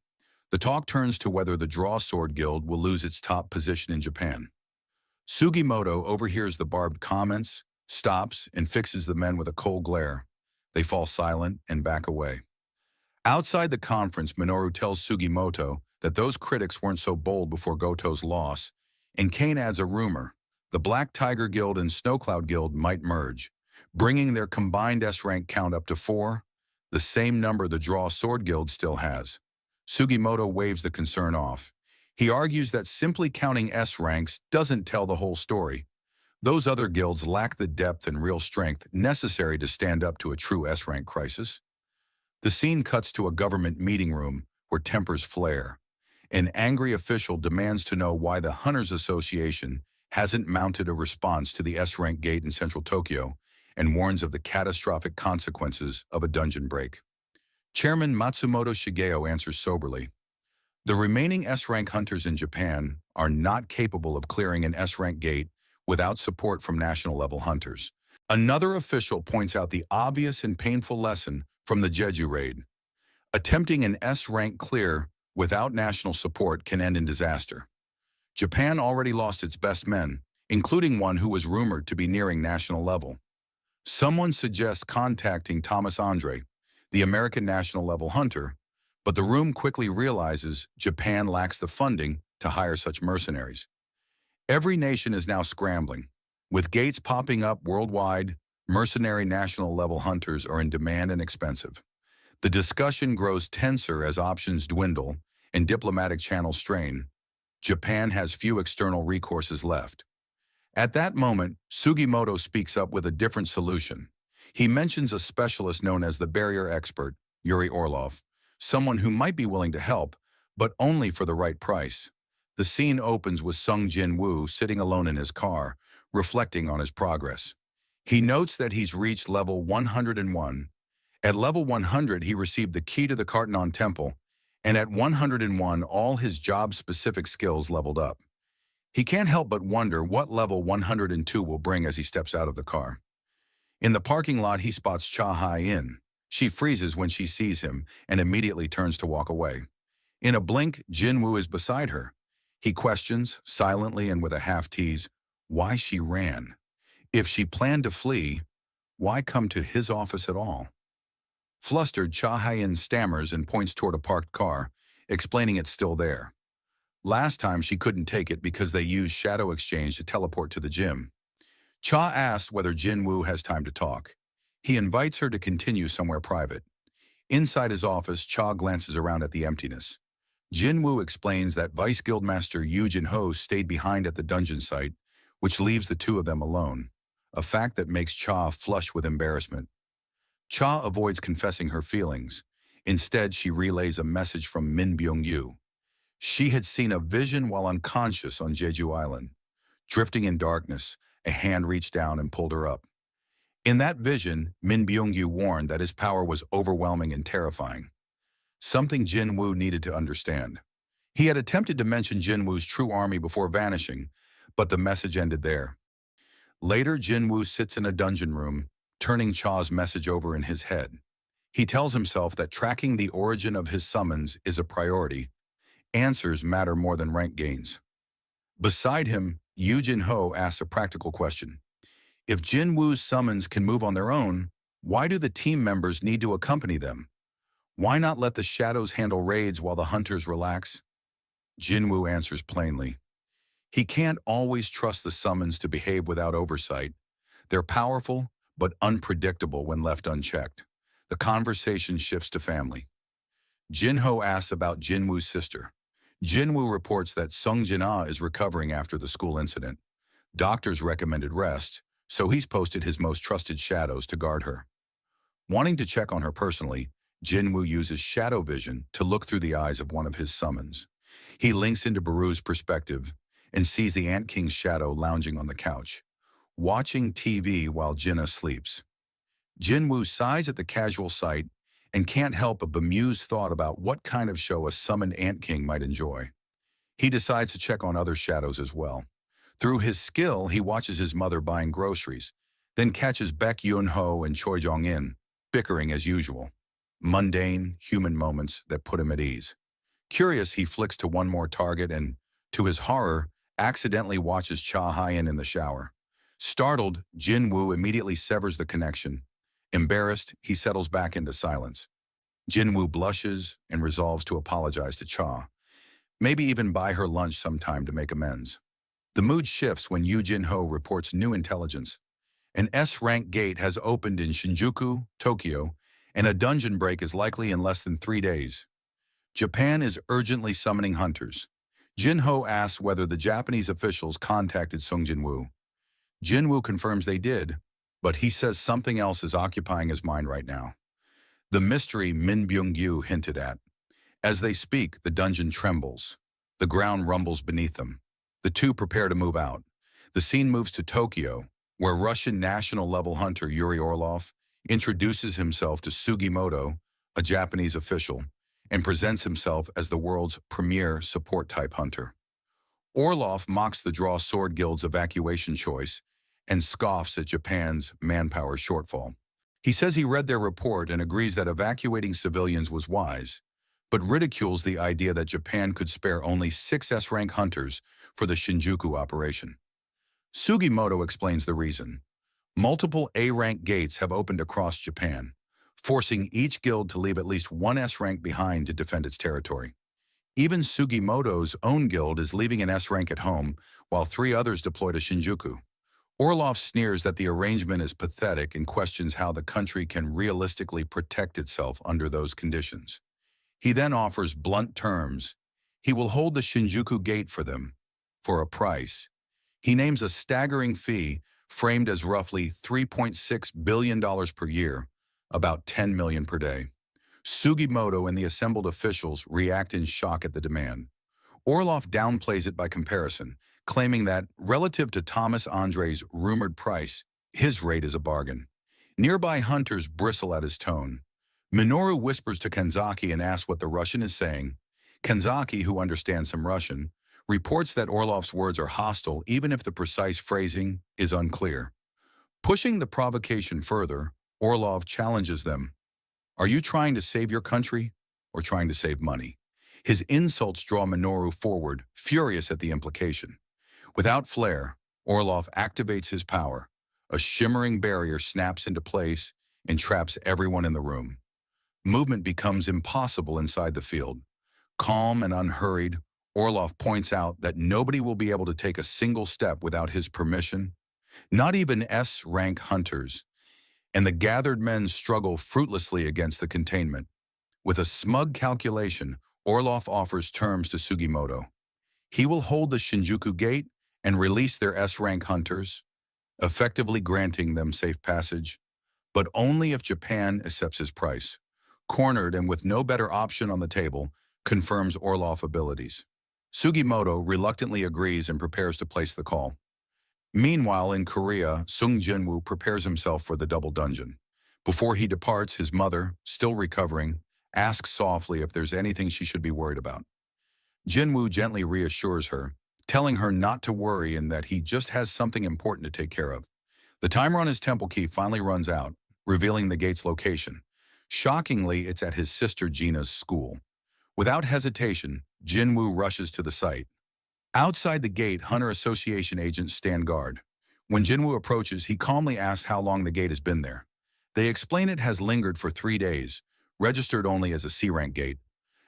The talk turns to whether the Draw Sword Guild will lose its top position in Japan. Sugimoto overhears the barbed comments, stops, and fixes the men with a cold glare. They fall silent and back away. Outside the conference, Minoru tells Sugimoto that those critics weren't so bold before Goto's loss, and Kane adds a rumor. The Black Tiger Guild and Snowcloud Guild might merge, bringing their combined S-rank count up to 4, the same number the Draw Sword Guild still has. Sugimoto waves the concern off. He argues that simply counting S-ranks doesn't tell the whole story. Those other guilds lack the depth and real strength necessary to stand up to a true S-rank crisis. The scene cuts to a government meeting room where tempers flare. An angry official demands to know why the Hunters Association hasn't mounted a response to the S-rank gate in central Tokyo and warns of the catastrophic consequences of a dungeon break. Chairman Matsumoto Shigeo answers soberly. The remaining S-rank hunters in Japan are not capable of clearing an S-rank gate without support from national-level hunters. Another official points out the obvious and painful lesson from the Jeju raid. Attempting an S-rank clear without national support can end in disaster. Japan already lost its best men, including one who was rumored to be nearing national level. Someone suggests contacting Thomas Andre, the American national-level hunter, but the room quickly realizes Japan lacks the funding to hire such mercenaries. Every nation is now scrambling. With gates popping up worldwide, mercenary national-level hunters are in demand and expensive. The discussion grows tenser as options dwindle and diplomatic channels strain. Japan has few external recourses left. At that moment, Sugimoto speaks up with a different solution. He mentions a specialist known as the barrier expert, Yuri Orlov, someone who might be willing to help, but only for the right price. The scene opens with Sung Jin-woo sitting alone in his car, reflecting on his progress. He notes that he's reached level 101. At level 100, he received the key to the Kartanon Temple, and at 101, all his job-specific skills leveled up. He can't help but wonder what level 102 will bring as he steps out of the car. In the parking lot, he spots Cha Hai-in. She freezes when she sees him and immediately turns to walk away. In a blink, Jin-woo is beside her. He questions, silently and with a half-tease, why she ran. If she planned to flee, why come to his office at all? Flustered, Cha Hai-in stammers and points toward a parked car, explaining it's still there. Last time she couldn't take it because they used Shadow Exchange to teleport to the gym. Cha asks whether Jin-woo has time to talk. He invites her to continue somewhere private. Inside his office, Cha glances around at the emptiness. Jin-woo explains that Vice Guildmaster Yu Jin-ho stayed behind at the dungeon site, which leaves the two of them alone, a fact that makes Cha flush with embarrassment. Cha avoids confessing her feelings. Instead, she relays a message from Min Byung-yu. She had seen a vision while unconscious on Jeju Island. Drifting in darkness, a hand reached down and pulled her up. In that vision, Min Byung-yu warned that his power was overwhelming and terrifying. Something Jin-woo needed to understand. He had attempted to mention Jin-woo's true army before vanishing, but the message ended there. Later, Jin-woo sits in a dungeon room, turning Cha's message over in his head. He tells himself that tracking the origin of his summons is a priority. Answers matter more than rank gains. Beside him, Yu Jin-ho asks a practical question. If Jin-woo's summons can move on their own, why do the team members need to accompany them? Why not let the shadows handle raids while the hunters relax? Jin-woo answers plainly. He can't always trust the summons to behave without oversight. They're powerful, but unpredictable when left unchecked. The conversation shifts to family. Jin-ho asks about Jin-woo's sister. Jin-woo reports that Sung Jin-ah is recovering after the school incident. Doctors recommended rest, so he's posted his most trusted shadows to guard her. Wanting to check on her personally, Jin-woo uses shadow vision to look through the eyes of one of his summons. He links into Baru's perspective and sees the Ant King's shadow lounging on the couch, watching TV while Jinna sleeps. Jin-woo sighs at the casual sight and can't help a bemused thought about what kind of show a summoned Ant King might enjoy. He decides to check on other shadows as well. Through his skill, he watches his mother buying groceries, then catches Baek Yun-ho and Choi Jong-in bickering as usual. Mundane, human moments that put him at ease. Curious, he flicks to one more target and, to his horror, accidentally watches Cha Hai-in in the shower. Startled, Jin-woo immediately severs the connection. Embarrassed, he settles back into silence. Jin-woo blushes and resolves to apologize to Cha, maybe even buy her lunch sometime to make amends. The mood shifts when Yu Jin-ho reports new intelligence. An S-rank gate has opened in Shinjuku, Tokyo, and a dungeon break is likely in less than 3 days. Japan is urgently summoning hunters. Jin-ho asks whether the Japanese officials contacted Sung Jin-woo. Jin-woo confirms they did, but he says something else is occupying his mind right now. The mystery Min Byung-yu hinted at. As they speak, the dungeon trembles. The ground rumbles beneath them. The two prepare to move out. The scene moves to Tokyo, where Russian national-level hunter Yuri Orlov introduces himself to Sugimoto, a Japanese official, and presents himself as the world's premier support-type hunter. Orlov mocks the Draw Sword Guild's evacuation choice and scoffs at Japan's manpower shortfall. He says he read their report and agrees that evacuating civilians was wise, but ridicules the idea that Japan could spare only 6 S-rank hunters for the Shinjuku operation. Sugimoto explains the reason. Multiple A-rank gates have opened across Japan, forcing each guild to leave at least 1 S-rank behind to defend its territory. Even Sugimoto's own guild is leaving an S-rank at home, while 3 others deploy to Shinjuku. Orlov sneers that the arrangement is pathetic and questions how the country can realistically protect itself under those conditions. He then offers blunt terms. He will hold the Shinjuku gate for them, for a price. He names a staggering fee, framed as roughly $3.6 billion per year, about $10 million per day. Sugimoto and the assembled officials react in shock at the demand. Orloff downplays it by comparison, claiming that, relative to Thomas Andre's rumored price, his rate is a bargain. Nearby hunters bristle at his tone. Minoru whispers to Kanzaki and asks what the Russian is saying. Kanzaki, who understands some Russian, reports that Orloff's words are hostile even if the precise phrasing is unclear. Pushing the provocation further, Orlov challenges them. Are you trying to save your country or trying to save money? His insults draw Minoru forward, furious at the implication. Without flair, Orlov activates his power. A shimmering barrier snaps into place and traps everyone in the room. Movement becomes impossible inside the field. Calm and unhurried, Orlov points out that nobody will be able to take a single step without his permission, not even S-rank hunters, and the gathered men struggle fruitlessly against the containment. With a smug calculation, Orlov offers terms to Sugimoto. He will hold the Shinjuku Gate and release their S-rank hunters, effectively granting them safe passage, but only if Japan accepts his price. Cornered and with no better option on the table, confirms Orlov's abilities. Sugimoto reluctantly agrees and prepares to place the call. Meanwhile, in Korea, Sung Jinwoo prepares himself for the double dungeon. Before he departs, his mother, still recovering, asks softly if there's anything she should be worried about. Jinwoo gently reassures her, telling her not to worry and that he just has something important to take care of. The timer on his temple key finally runs out, revealing the gate's location. Shockingly, it's at his sister Gina's school. Without hesitation, Jinwoo rushes to the site. Outside the gate, Hunter Association agents stand guard. When Jinwoo approaches, he calmly asks how long the gate has been there. They explain it has lingered for 3 days, registered only as a C-rank gate.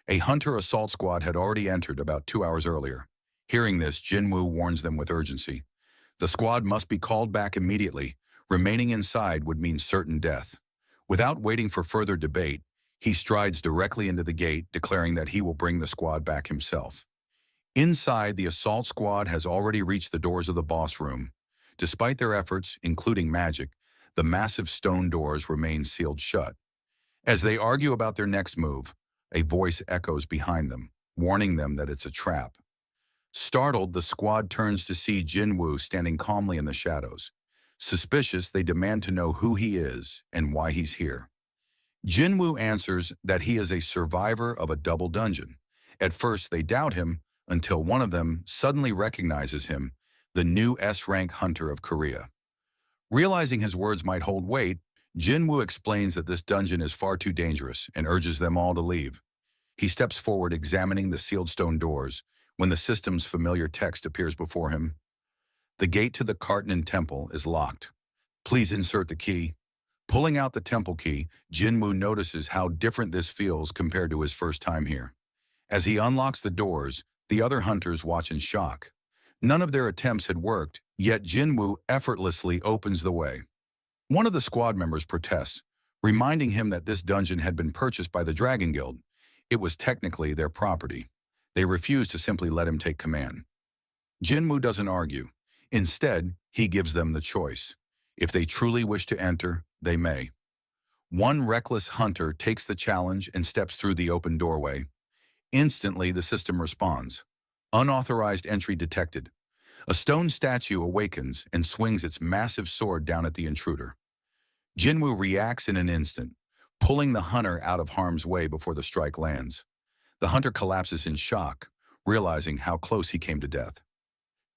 A Hunter assault squad had already entered about 2 hours earlier. Hearing this, Jinwoo warns them with urgency. The squad must be called back immediately. Remaining inside would mean certain death. Without waiting for further debate, he strides directly into the gate, declaring that he will bring the squad back himself. Inside, the assault squad has already reached the doors of the boss room. Despite their efforts, including magic, the massive stone doors remain sealed shut. As they argue about their next move, a voice echoes behind them, warning them that it's a trap. Startled, the squad turns to see Jinwoo standing calmly in the shadows. Suspicious, they demand to know who he is and why he's here. Jinwoo answers that he is a survivor of a double dungeon. At first, they doubt him until one of them suddenly recognizes him, the new S-rank hunter of Korea. Realizing his words might hold weight, Jinwoo explains that this dungeon is far too dangerous and urges them all to leave. He steps forward, examining the sealed stone doors, when the system's familiar text appears before him. The gate to the Kartanen Temple is locked. Please insert the key. Pulling out the temple key, Jinwoo notices how different this feels compared to his first time here. As he unlocks the doors, the other hunters watch in shock. None of their attempts had worked, yet Jinwoo effortlessly opens the way. One of the squad members protests, reminding him that this dungeon had been purchased by the Dragon Guild. It was technically their property. They refuse to simply let him take command. Jinwoo doesn't argue. Instead, he gives them the choice. If they truly wish to enter, they may. One reckless hunter takes the challenge and steps through the open doorway. Instantly, the system responds. Unauthorized entry detected. A stone statue awakens and swings its massive sword down at the intruder. Jinwoo reacts in an instant, pulling the hunter out of harm's way before the strike lands. The hunter collapses in shock, realizing how close he came to death.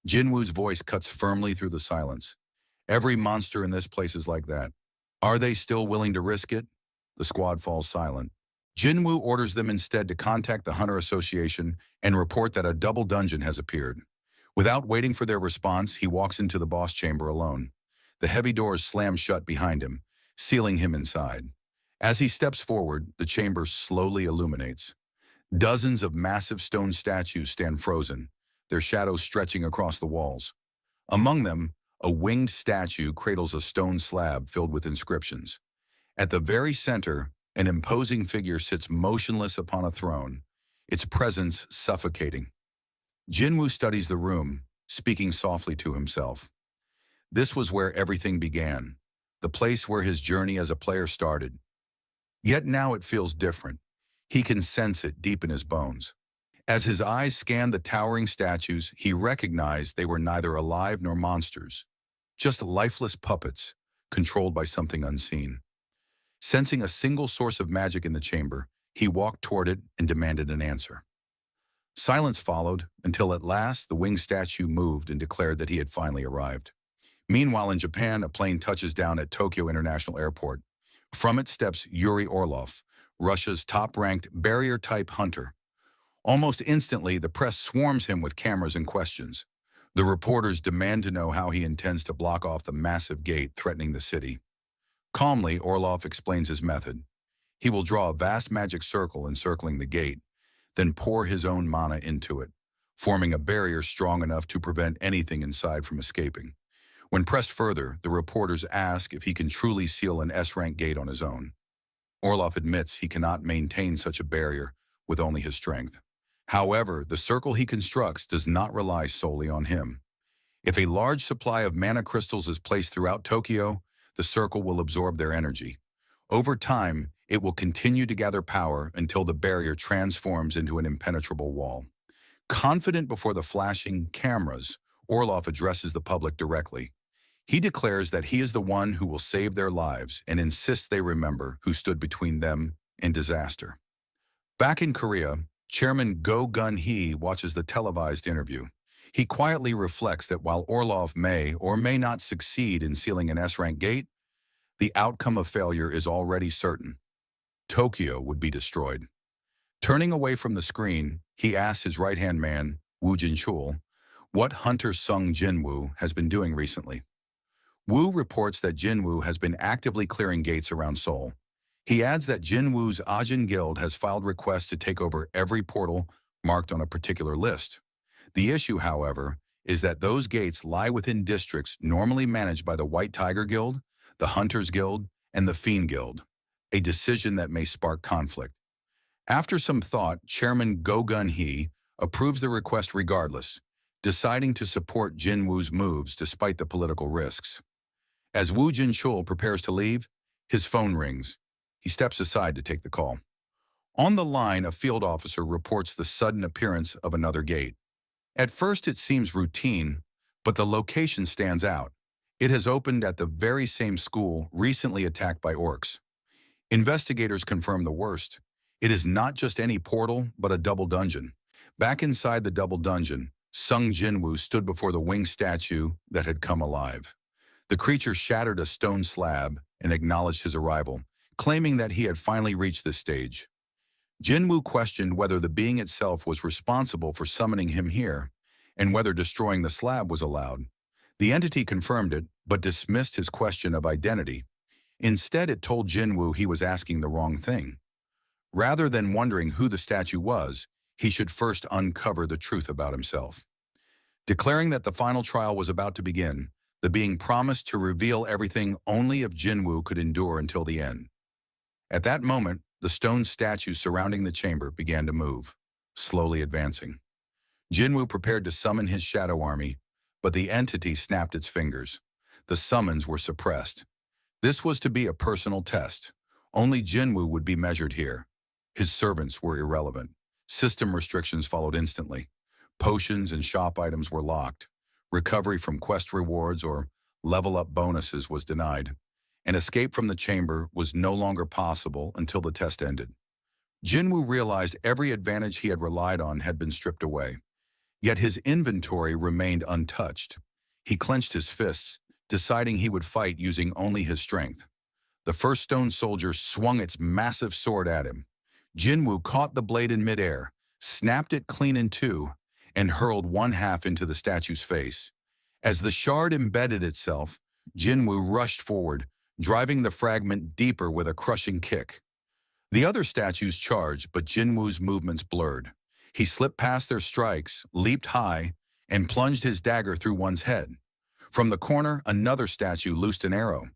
Jinwoo's voice cuts firmly through the silence. Every monster in this place is like that. Are they still willing to risk it? The squad falls silent. Jinwoo orders them instead to contact the Hunter Association and report that a double dungeon has appeared. Without waiting for their response, he walks into the boss chamber alone. The heavy doors slam shut behind him, sealing him inside. As he steps forward, the chamber slowly illuminates. Dozens of massive stone statues stand frozen, their shadows stretching across the walls. Among them, a winged statue cradles a stone slab filled with inscriptions. At the very center, an imposing figure sits motionless upon a throne, its presence suffocating. Jinwoo studies the room, speaking softly to himself. This was where everything began, the place where his journey as a player started. Yet now it feels different. He can sense it deep in his bones. As his eyes scanned the towering statues, he recognized they were neither alive nor monsters, just lifeless puppets controlled by something unseen. Sensing a single source of magic in the chamber, he walked toward it and demanded an answer. Silence followed until at last the winged statue moved and declared that he had finally arrived. Meanwhile, in Japan, a plane touches down at Tokyo International Airport. From it steps Yuri Orlov, Russia's top-ranked barrier-type hunter. Almost instantly, the press swarms him with cameras and questions. The reporters demand to know how he intends to block off the massive gate threatening the city. Calmly, Orlov explains his method. He will draw a vast magic circle encircling the gate, then pour his own mana into it, forming a barrier strong enough to prevent anything inside from escaping. When pressed further, the reporters ask if he can truly seal an S-rank gate on his own. Orlov admits he cannot maintain such a barrier with only his strength. However, the circle he constructs does not rely solely on him. If a large supply of mana crystals is placed throughout Tokyo, the circle will absorb their energy. Over time, it will continue to gather power until the barrier transforms into an impenetrable wall. Confident before the flashing cameras, Orlov addresses the public directly. He declares that he is the one who will save their lives and insists they remember who stood between them and disaster. Back in Korea, Chairman Go Gun-hee watches the televised interview. He quietly reflects that while Orlov may or may not succeed in sealing an S-rank gate, the outcome of failure is already certain. Tokyo would be destroyed. Turning away from the screen, he asks his right-hand man, Woo Jin-chul, what Hunter Sung Jinwoo has been doing recently. Woo reports that Jinwoo has been actively clearing gates around Seoul. He adds that Jinwoo's Ajin Guild has filed requests to take over every portal marked on a particular list. The issue, however, is that those gates lie within districts normally managed by the White Tiger Guild, the Hunters Guild, and the Fiend Guild, a decision that may spark conflict. After some thought, Chairman Go Gun-hee approves the request regardless, deciding to support Jinwoo's moves despite the political risks. As Woo Jin-chul prepares to leave, his phone rings. He steps aside to take the call. On the line, a field officer reports the sudden appearance of another gate. At first, it seems routine, but the location stands out. It has opened at the very same school recently attacked by orcs. Investigators confirm the worst. It is not just any portal, but a double dungeon. Back inside the double dungeon, Sung Jinwoo stood before the winged statue that had come alive. The creature shattered a stone slab and acknowledged his arrival, claiming that he had finally reached this stage. Jinwoo questioned whether the being itself was responsible for summoning him here, and whether destroying the slab was allowed. The entity confirmed it, but dismissed his question of identity. Instead, it told Jinwoo he was asking the wrong thing. Rather than wondering who the statue was, he should first uncover the truth about himself. Declaring that the final trial was about to begin, the being promised to reveal everything only if Jinwoo could endure until the end. At that moment, the stone statues surrounding the chamber began to move, slowly advancing. Jinwoo prepared to summon his shadow army, but the entity snapped its fingers. The summons were suppressed. This was to be a personal test. Only Jinwoo would be measured here. His servants were irrelevant. System restrictions followed instantly. Potions and shop items were locked. Recovery from quest rewards or level-up bonuses was denied. An escape from the chamber was no longer possible until the test ended. Jinwoo realized every advantage he had relied on had been stripped away. Yet his inventory remained untouched. He clenched his fists, deciding he would fight using only his strength. The first stone soldier swung its massive sword at him. Jinwoo caught the blade in midair, snapped it clean in two, and hurled one half into the statue's face. As the shard embedded itself, Jinwoo rushed forward, driving the fragment deeper with a crushing kick. The other statues charged, but Jinwoo's movements blurred. He slipped past their strikes, leaped high, and plunged his dagger through one's head. From the corner, another statue loosed an arrow.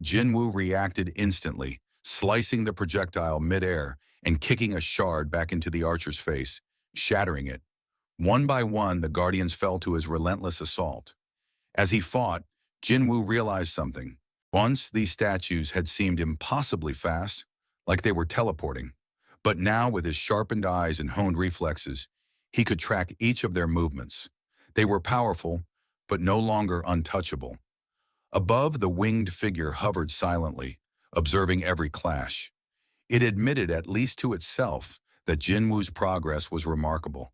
Jinwoo reacted instantly, slicing the projectile midair and kicking a shard back into the archer's face, shattering it. One by one, the guardians fell to his relentless assault. As he fought, Jinwoo realized something. Once, these statues had seemed impossibly fast, like they were teleporting. But now, with his sharpened eyes and honed reflexes, He could track each of their movements. They were powerful, but no longer untouchable. Above, the winged figure hovered silently, observing every clash. It admitted, at least to itself, that Jinwu's progress was remarkable.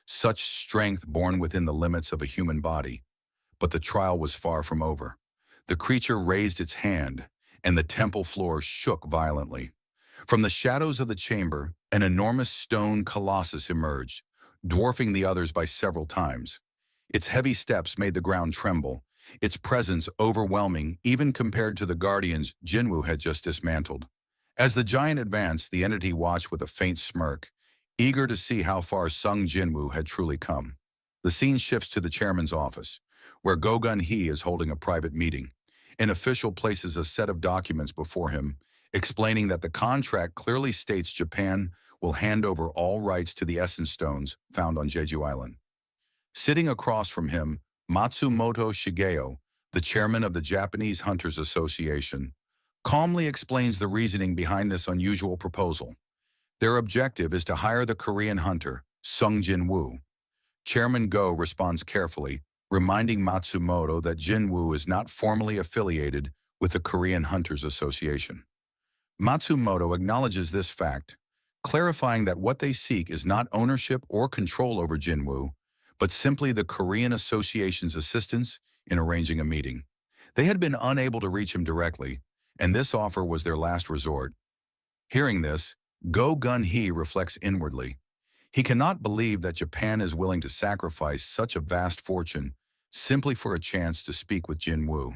Such strength born within the limits of a human body. But the trial was far from over. The creature raised its hand, and the temple floor shook violently. From the shadows of the chamber, an enormous stone colossus emerged, dwarfing the others by several times. Its heavy steps made the ground tremble, its presence overwhelming even compared to the guardians Jinwu had just dismantled. As the giant advanced, the entity watched with a faint smirk, eager to see how far Sung Jinwu had truly come. The scene shifts to the chairman's office, where Go Gun-hee is holding a private meeting. An official places a set of documents before him, explaining that the contract clearly states Japan will hand over all rights to the essence stones found on Jeju Island. Sitting across from him, Matsumoto Shigeo, the chairman of the Japanese Hunters Association, calmly explains the reasoning behind this unusual proposal. Their objective is to hire the Korean hunter, Sung Jin-woo. Chairman Go responds carefully, reminding Matsumoto that Jin-woo is not formally affiliated with the Korean Hunters Association. Matsumoto acknowledges this fact, clarifying that what they seek is not ownership or control over Jin-woo, but simply the Korean Association's assistance in arranging a meeting. They had been unable to reach him directly, and this offer was their last resort. Hearing this, Go Gun-hee reflects inwardly. He cannot believe that Japan is willing to sacrifice such a vast fortune simply for a chance to speak with Jin-woo.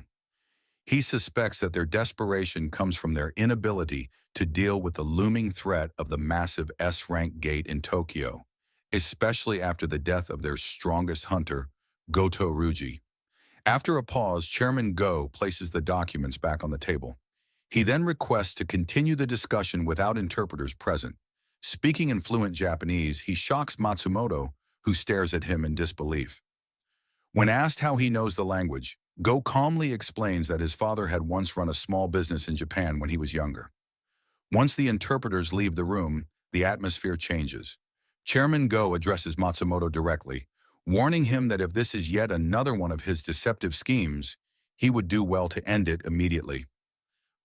He suspects that their desperation comes from their inability to deal with the looming threat of the massive S-rank gate in Tokyo, especially after the death of their strongest hunter, Goto Ruji. After a pause, Chairman Go places the documents back on the table. He then requests to continue the discussion without interpreters present. Speaking in fluent Japanese, he shocks Matsumoto, who stares at him in disbelief. When asked how he knows the language, Go calmly explains that his father had once run a small business in Japan when he was younger. Once the interpreters leave the room, the atmosphere changes. Chairman Go addresses Matsumoto directly, warning him that if this is yet another one of his deceptive schemes, he would do well to end it immediately.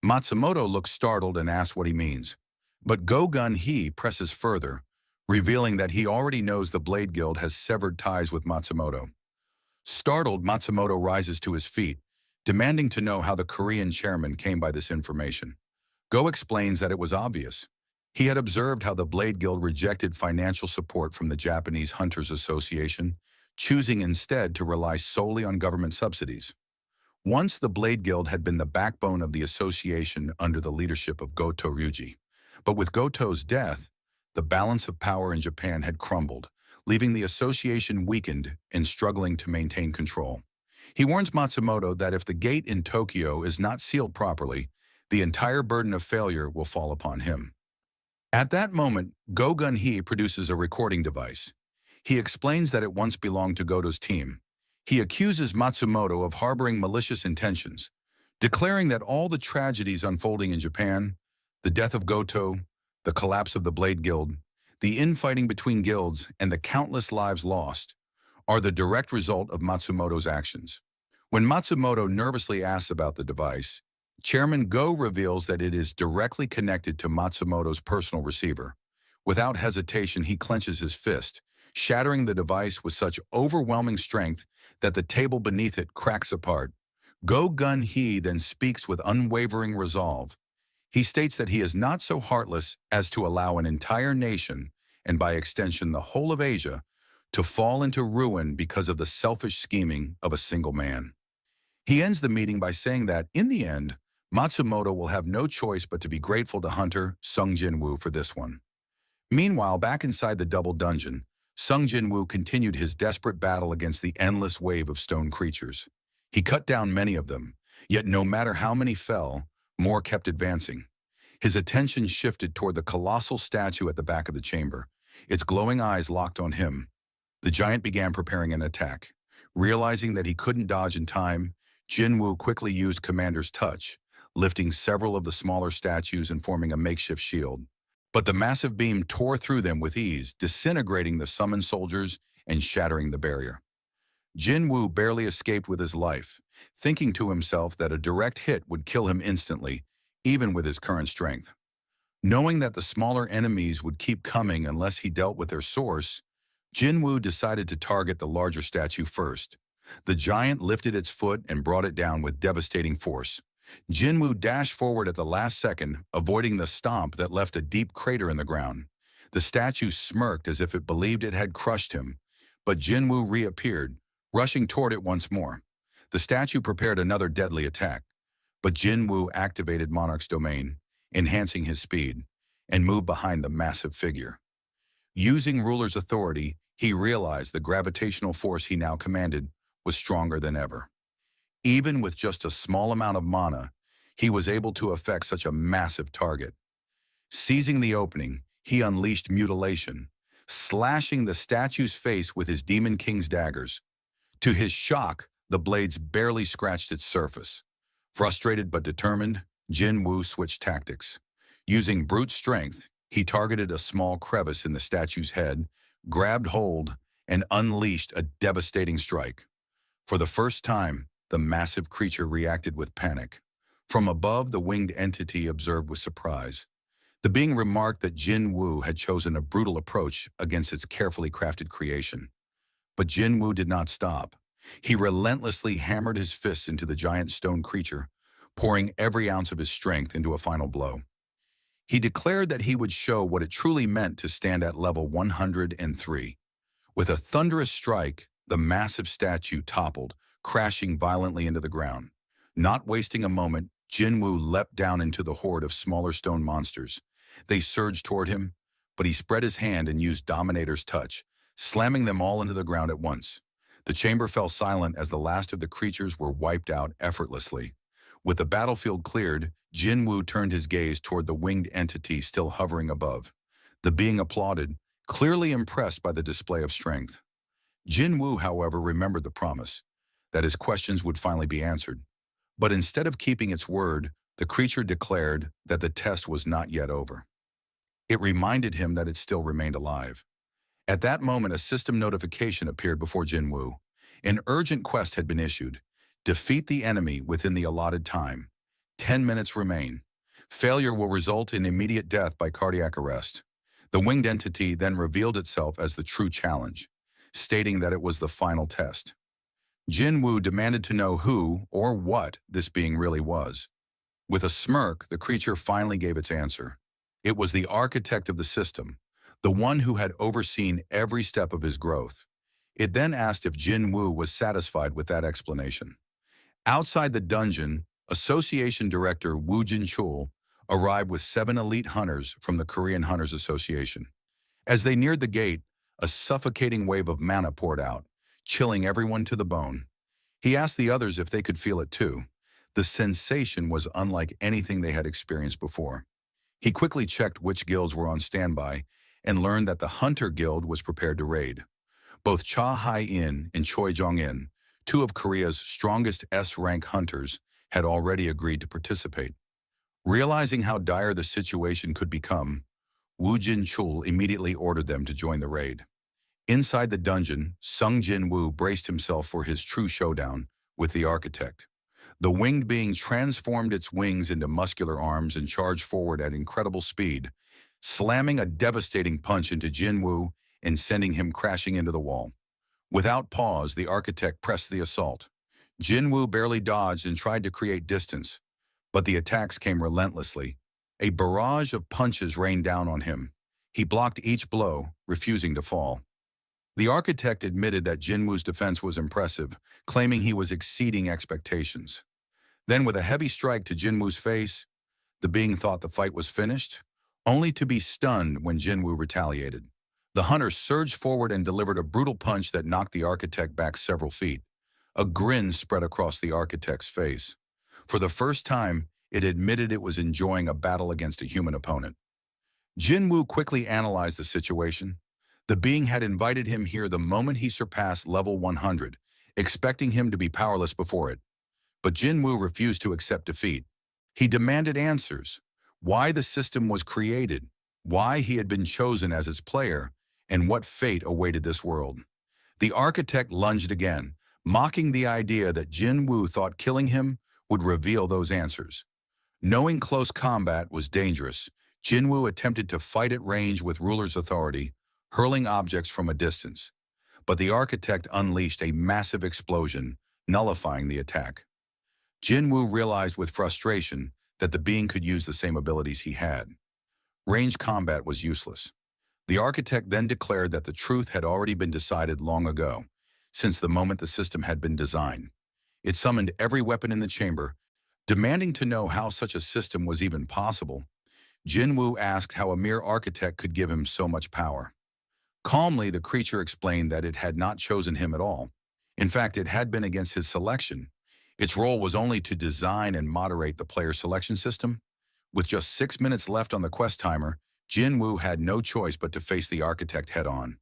Matsumoto looks startled and asks what he means. But Go Gun-hee presses further, revealing that he already knows the Blade Guild has severed ties with Matsumoto. Startled, Matsumoto rises to his feet, demanding to know how the Korean chairman came by this information. Go explains that it was obvious. He had observed how the Blade Guild rejected financial support from the Japanese Hunters Association, choosing instead to rely solely on government subsidies. Once the Blade Guild had been the backbone of the association under the leadership of Goto Ryuji. But with Goto's death, the balance of power in Japan had crumbled, leaving the association weakened and struggling to maintain control. He warns Matsumoto that if the gate in Tokyo is not sealed properly, the entire burden of failure will fall upon him. At that moment, Go Gun-hee produces a recording device. He explains that it once belonged to Goto's team. He accuses Matsumoto of harboring malicious intentions, declaring that all the tragedies unfolding in Japan, the death of Goto, the collapse of the Blade Guild, the infighting between guilds, and the countless lives lost, are the direct result of Matsumoto's actions. When Matsumoto nervously asks about the device, Chairman Go reveals that it is directly connected to Matsumoto's personal receiver. Without hesitation, he clenches his fist, shattering the device with such overwhelming strength that the table beneath it cracks apart. Go Gun-hee then speaks with unwavering resolve. He states that he is not so heartless as to allow an entire nation, and by extension the whole of Asia, to fall into ruin because of the selfish scheming of a single man. He ends the meeting by saying that, in the end, Matsumoto will have no choice but to be grateful to Hunter Sung Jin-woo for this one. Meanwhile, back inside the double dungeon, Sung Jin-woo continued his desperate battle against the endless wave of stone creatures. He cut down many of them, yet no matter how many fell, more kept advancing. His attention shifted toward the colossal statue at the back of the chamber, its glowing eyes locked on him. The giant began preparing an attack. Realizing that he couldn't dodge in time, Jin-woo quickly used Commander's Touch, lifting several of the smaller statues and forming a makeshift shield. But the massive beam tore through them with ease, disintegrating the summoned soldiers and shattering the barrier. Jin Woo barely escaped with his life, thinking to himself that a direct hit would kill him instantly, even with his current strength. Knowing that the smaller enemies would keep coming unless he dealt with their source, Jin Woo decided to target the larger statue first. The giant lifted its foot and brought it down with devastating force. Jin Woo dashed forward at the last second, avoiding the stomp that left a deep crater in the ground. The statue smirked as if it believed it had crushed him, but Jin Woo reappeared, rushing toward it once more. The statue prepared another deadly attack, but Jin Woo activated Monarch's domain, enhancing his speed, and moved behind the massive figure. Using Ruler's authority, he realized the gravitational force he now commanded was stronger than ever. Even with just a small amount of mana, he was able to affect such a massive target. Seizing the opening, he unleashed mutilation, slashing the statue's face with his Demon King's daggers. To his shock, the blades barely scratched its surface. Frustrated but determined, Jin Woo switched tactics. Using brute strength, he targeted a small crevice in the statue's head, grabbed hold, and unleashed a devastating strike. For the first time, the massive creature reacted with panic. From above, the winged entity observed with surprise. The being remarked that Jin Woo had chosen a brutal approach against its carefully crafted creation. But Jin Woo did not stop. He relentlessly hammered his fists into the giant stone creature, pouring every ounce of his strength into a final blow. He declared that he would show what it truly meant to stand at level 103. With a thunderous strike, the massive statue toppled, crashing violently into the ground. Not wasting a moment, Jin Woo leapt down into the horde of smaller stone monsters. They surged toward him, but he spread his hand and used Dominator's touch, slamming them all into the ground at once. The chamber fell silent as the last of the creatures were wiped out effortlessly. With the battlefield cleared, Jin Woo turned his gaze toward the winged entity still hovering above. The being applauded, clearly impressed by the display of strength. Jin Woo, however, remembered the promise, that his questions would finally be answered. But instead of keeping its word, the creature declared that the test was not yet over. It reminded him that it still remained alive. At that moment, a system notification appeared before Jin Woo. An urgent quest had been issued. Defeat the enemy within the allotted time. 10 minutes remain. Failure will result in immediate death by cardiac arrest. The winged entity then revealed itself as the true challenge, stating that it was the final test. Jin Woo demanded to know who or what this being really was. With a smirk, the creature finally gave its answer. It was the architect of the system, the one who had overseen every step of his growth. It then asked if Jin Woo was satisfied with that explanation. Outside the dungeon, Association Director Woo Jin-chul arrived with 7 elite hunters from the Korean Hunters Association. As they neared the gate, a suffocating wave of mana poured out, chilling everyone to the bone. He asked the others if they could feel it too. The sensation was unlike anything they had experienced before. He quickly checked which guilds were on standby and learned that the Hunter Guild was prepared to raid. Both Cha Hai-in and Choi Jong-in, 2 of Korea's strongest S-rank hunters, had already agreed to participate. Realizing how dire the situation could become, Woo Jin-chul immediately ordered them to join the raid. Inside the dungeon, Sung Jin-woo braced himself for his true showdown with the architect. The winged being transformed its wings into muscular arms and charged forward at incredible speed, slamming a devastating punch into Jin-woo and sending him crashing into the wall. Without pause, the architect pressed the assault. Jin-woo barely dodged and tried to create distance, but the attacks came relentlessly. A barrage of punches rained down on him. He blocked each blow, refusing to fall. The architect admitted that Jin-woo's defense was impressive, claiming he was exceeding expectations. Then, with a heavy strike to Jin-woo's face, the being thought the fight was finished, only to be stunned when Jin-woo retaliated. The hunter surged forward and delivered a brutal punch that knocked the architect back several feet. A grin spread across the architect's face. For the first time, it admitted it was enjoying a battle against a human opponent. Jin-woo quickly analyzed the situation. The being had invited him here the moment he surpassed level 100, expecting him to be powerless before it. But Jin-woo refused to accept defeat. He demanded answers. Why the system was created, why he had been chosen as its player, and what fate awaited this world. The architect lunged again, mocking the idea that Jin Woo thought killing him would reveal those answers. Knowing close combat was dangerous, Jin Woo attempted to fight at range with ruler's authority, hurling objects from a distance. But the architect unleashed a massive explosion, nullifying the attack. Jin Woo realized with frustration that the being could use the same abilities he had. Range combat was useless. The architect then declared that the truth had already been decided long ago, since the moment the system had been designed. It summoned every weapon in the chamber, demanding to know how such a system was even possible. Jin Woo asked how a mere architect could give him so much power. Calmly, the creature explained that it had not chosen him at all. In fact, it had been against his selection. Its role was only to design and moderate the player selection system. With just 6 minutes left on the quest timer, Jin Woo had no choice but to face the architect head-on.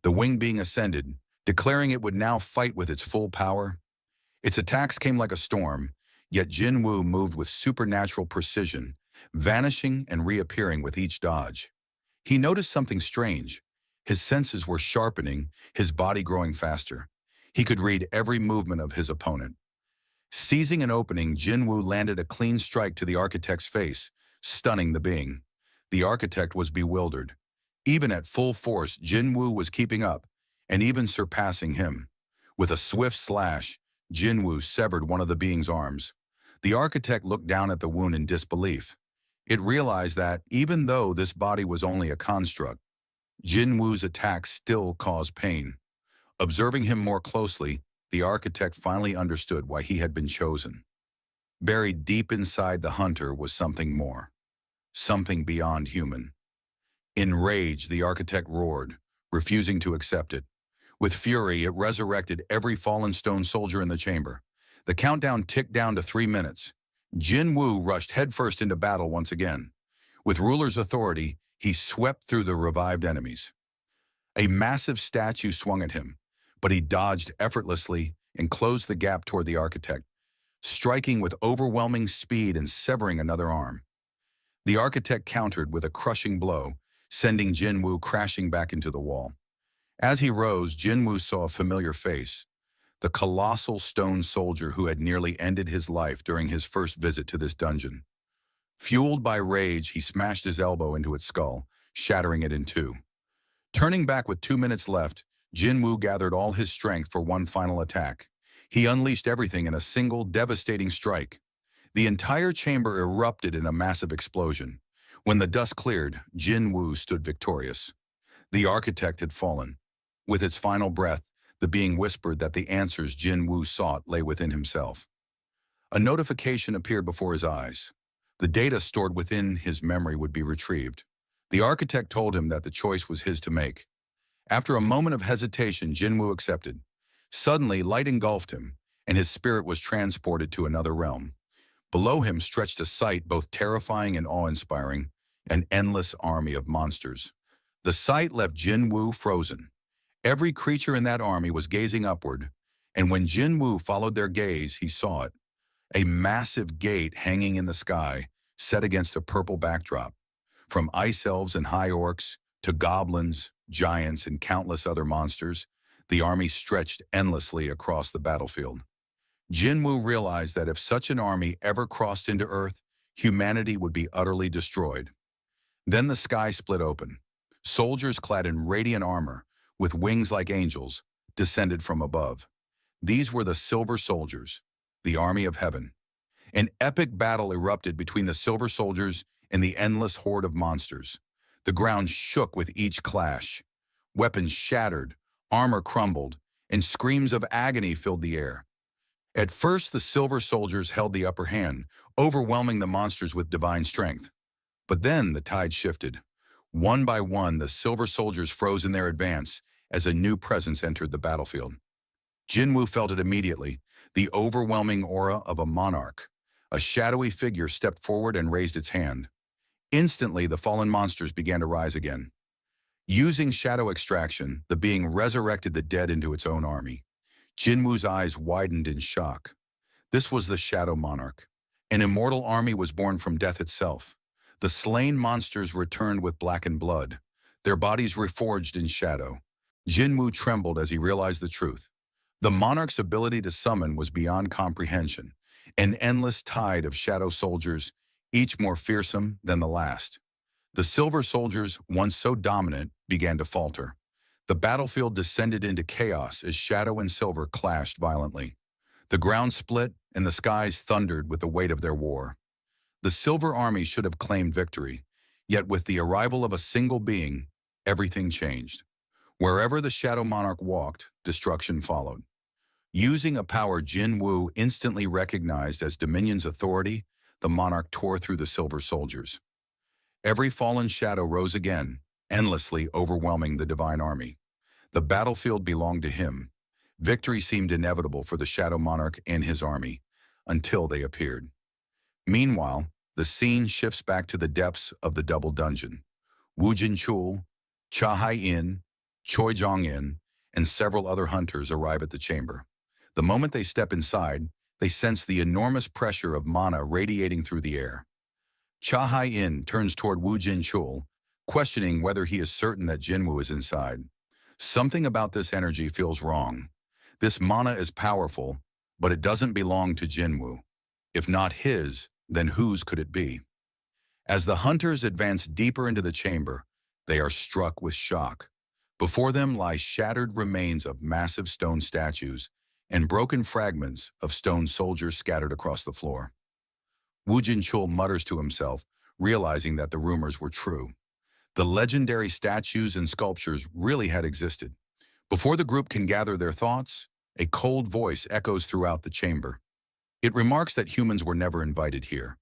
The wing being ascended, declaring it would now fight with its full power. Its attacks came like a storm, yet Jin Woo moved with supernatural precision, vanishing and reappearing with each dodge. He noticed something strange. His senses were sharpening, his body growing faster. He could read every movement of his opponent. Seizing an opening, Jin Woo landed a clean strike to the architect's face, stunning the being. The architect was bewildered. Even at full force, Jin Woo was keeping up, and even surpassing him. With a swift slash, Jin Woo severed one of the being's arms. The architect looked down at the wound in disbelief. It realized that, even though this body was only a construct, Jin Woo's attacks still caused pain. Observing him more closely, the architect finally understood why he had been chosen. Buried deep inside the hunter was something more. Something beyond human. In rage, the architect roared, refusing to accept it. With fury, it resurrected every fallen stone soldier in the chamber. The countdown ticked down to 3 minutes. Jin Woo rushed headfirst into battle once again. With ruler's authority, he swept through the revived enemies. A massive statue swung at him, but he dodged effortlessly and closed the gap toward the architect, striking with overwhelming speed and severing another arm. The architect countered with a crushing blow, sending Jin Woo crashing back into the wall. As he rose, Jin Woo saw a familiar face, the colossal stone soldier who had nearly ended his life during his first visit to this dungeon. Fueled by rage, he smashed his elbow into its skull, shattering it in two. Turning back with 2 minutes left, Jin Woo gathered all his strength for one final attack. He unleashed everything in a single, devastating strike. The entire chamber erupted in a massive explosion. When the dust cleared, Jin Woo stood victorious. The architect had fallen. With its final breath, the being whispered that the answers Jin Woo sought lay within himself. A notification appeared before his eyes. The data stored within his memory would be retrieved. The architect told him that the choice was his to make. After a moment of hesitation, Jin Woo accepted. Suddenly, light engulfed him, and his spirit was transported to another realm. Below him stretched a sight both terrifying and awe-inspiring, an endless army of monsters. The sight left Jin Woo frozen. Every creature in that army was gazing upward, and when Jin Woo followed their gaze, he saw it. A massive gate hanging in the sky, set against a purple backdrop. From ice elves and high orcs, to goblins, giants, and countless other monsters, the army stretched endlessly across the battlefield. Jin Woo realized that if such an army ever crossed into Earth, humanity would be utterly destroyed. Then the sky split open. Soldiers clad in radiant armor, with wings like angels, descended from above. These were the Silver Soldiers, the army of heaven. An epic battle erupted between the Silver Soldiers and the endless horde of monsters. The ground shook with each clash. Weapons shattered, armor crumbled, and screams of agony filled the air. At first, the Silver Soldiers held the upper hand, overwhelming the monsters with divine strength. But then the tide shifted. One by one, the Silver Soldiers froze in their advance as a new presence entered the battlefield. Jin Woo felt it immediately, the overwhelming aura of a monarch. A shadowy figure stepped forward and raised its hand. Instantly, the fallen monsters began to rise again. Using shadow extraction, the being resurrected the dead into its own army. Jin Woo's eyes widened in shock. This was the Shadow Monarch. An immortal army was born from death itself. The slain monsters returned with blackened blood, their bodies reforged in shadow. Jinwu trembled as he realized the truth. The monarch's ability to summon was beyond comprehension, an endless tide of shadow soldiers, each more fearsome than the last. The silver soldiers, once so dominant, began to falter. The battlefield descended into chaos as shadow and silver clashed violently. The ground split and the skies thundered with the weight of their war. The Silver Army should have claimed victory, yet with the arrival of a single being, everything changed. Wherever the Shadow Monarch walked, destruction followed. Using a power Jin Wu instantly recognized as Dominion's authority, the monarch tore through the silver soldiers. Every fallen shadow rose again, endlessly overwhelming the divine army. The battlefield belonged to him. Victory seemed inevitable for the Shadow Monarch and his army, until they appeared. Meanwhile, the scene shifts back to the depths of the double dungeon. Wu Jinchul, Cha Hai-in, Choi Jong-in, and several other hunters arrive at the chamber. The moment they step inside, they sense the enormous pressure of mana radiating through the air. Cha Hai-in turns toward Wu Jinchul, questioning whether he is certain that Jinwu is inside. Something about this energy feels wrong. This mana is powerful, but it doesn't belong to Jinwu. If not his, then whose could it be? As the hunters advance deeper into the chamber, they are struck with shock. Before them lie shattered remains of massive stone statues and broken fragments of stone soldiers scattered across the floor. Wu Jinchul mutters to himself, realizing that the rumors were true. The legendary statues and sculptures really had existed. Before the group can gather their thoughts, a cold voice echoes throughout the chamber. It remarks that humans were never invited here,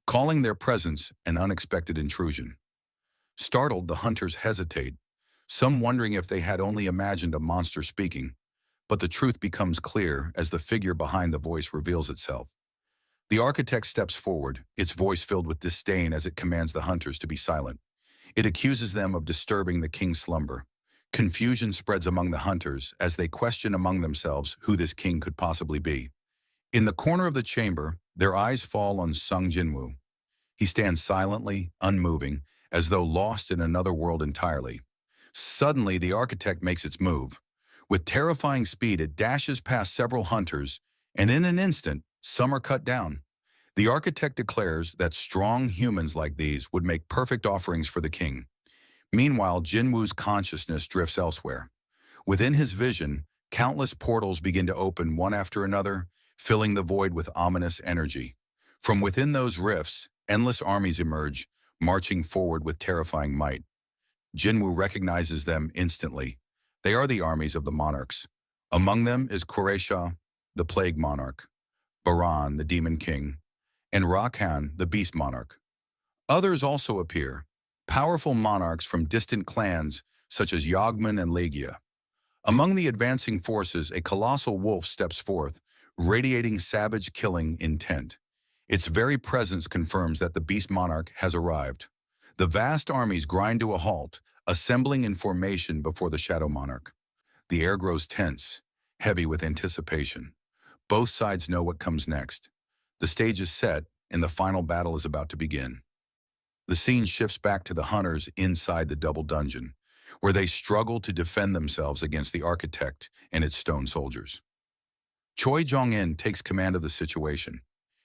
calling their presence an unexpected intrusion. Startled, the hunters hesitate, some wondering if they had only imagined a monster speaking, but the truth becomes clear as the figure behind the voice reveals itself. The architect steps forward, its voice filled with disdain as it commands the hunters to be silent. It accuses them of disturbing the king's slumber. Confusion spreads among the hunters as they question among themselves who this king could possibly be. In the corner of the chamber, their eyes fall on Sung Jinwu. He stands silently, unmoving, as though lost in another world entirely. Suddenly, the architect makes its move. With terrifying speed, it dashes past several hunters, and in an instant, some are cut down. The architect declares that strong humans like these would make perfect offerings for the king. Meanwhile, Jinwu's consciousness drifts elsewhere. Within his vision, countless portals begin to open one after another, filling the void with ominous energy. From within those rifts, endless armies emerge, marching forward with terrifying might. Jinwu recognizes them instantly. They are the armies of the monarchs. Among them is Qureisha, the plague monarch, Baran, the demon king, and Rakan, the beast monarch. Others also appear, powerful monarchs from distant clans such as Yogman and Legia. Among the advancing forces, a colossal wolf steps forth, radiating savage killing intent. Its very presence confirms that the beast monarch has arrived. The vast armies grind to a halt, assembling in formation before the shadow monarch. The air grows tense, heavy with anticipation. Both sides know what comes next. The stage is set, and the final battle is about to begin. The scene shifts back to the hunters inside the double dungeon, where they struggle to defend themselves against the architect and its stone soldiers. Choi Jong-in takes command of the situation.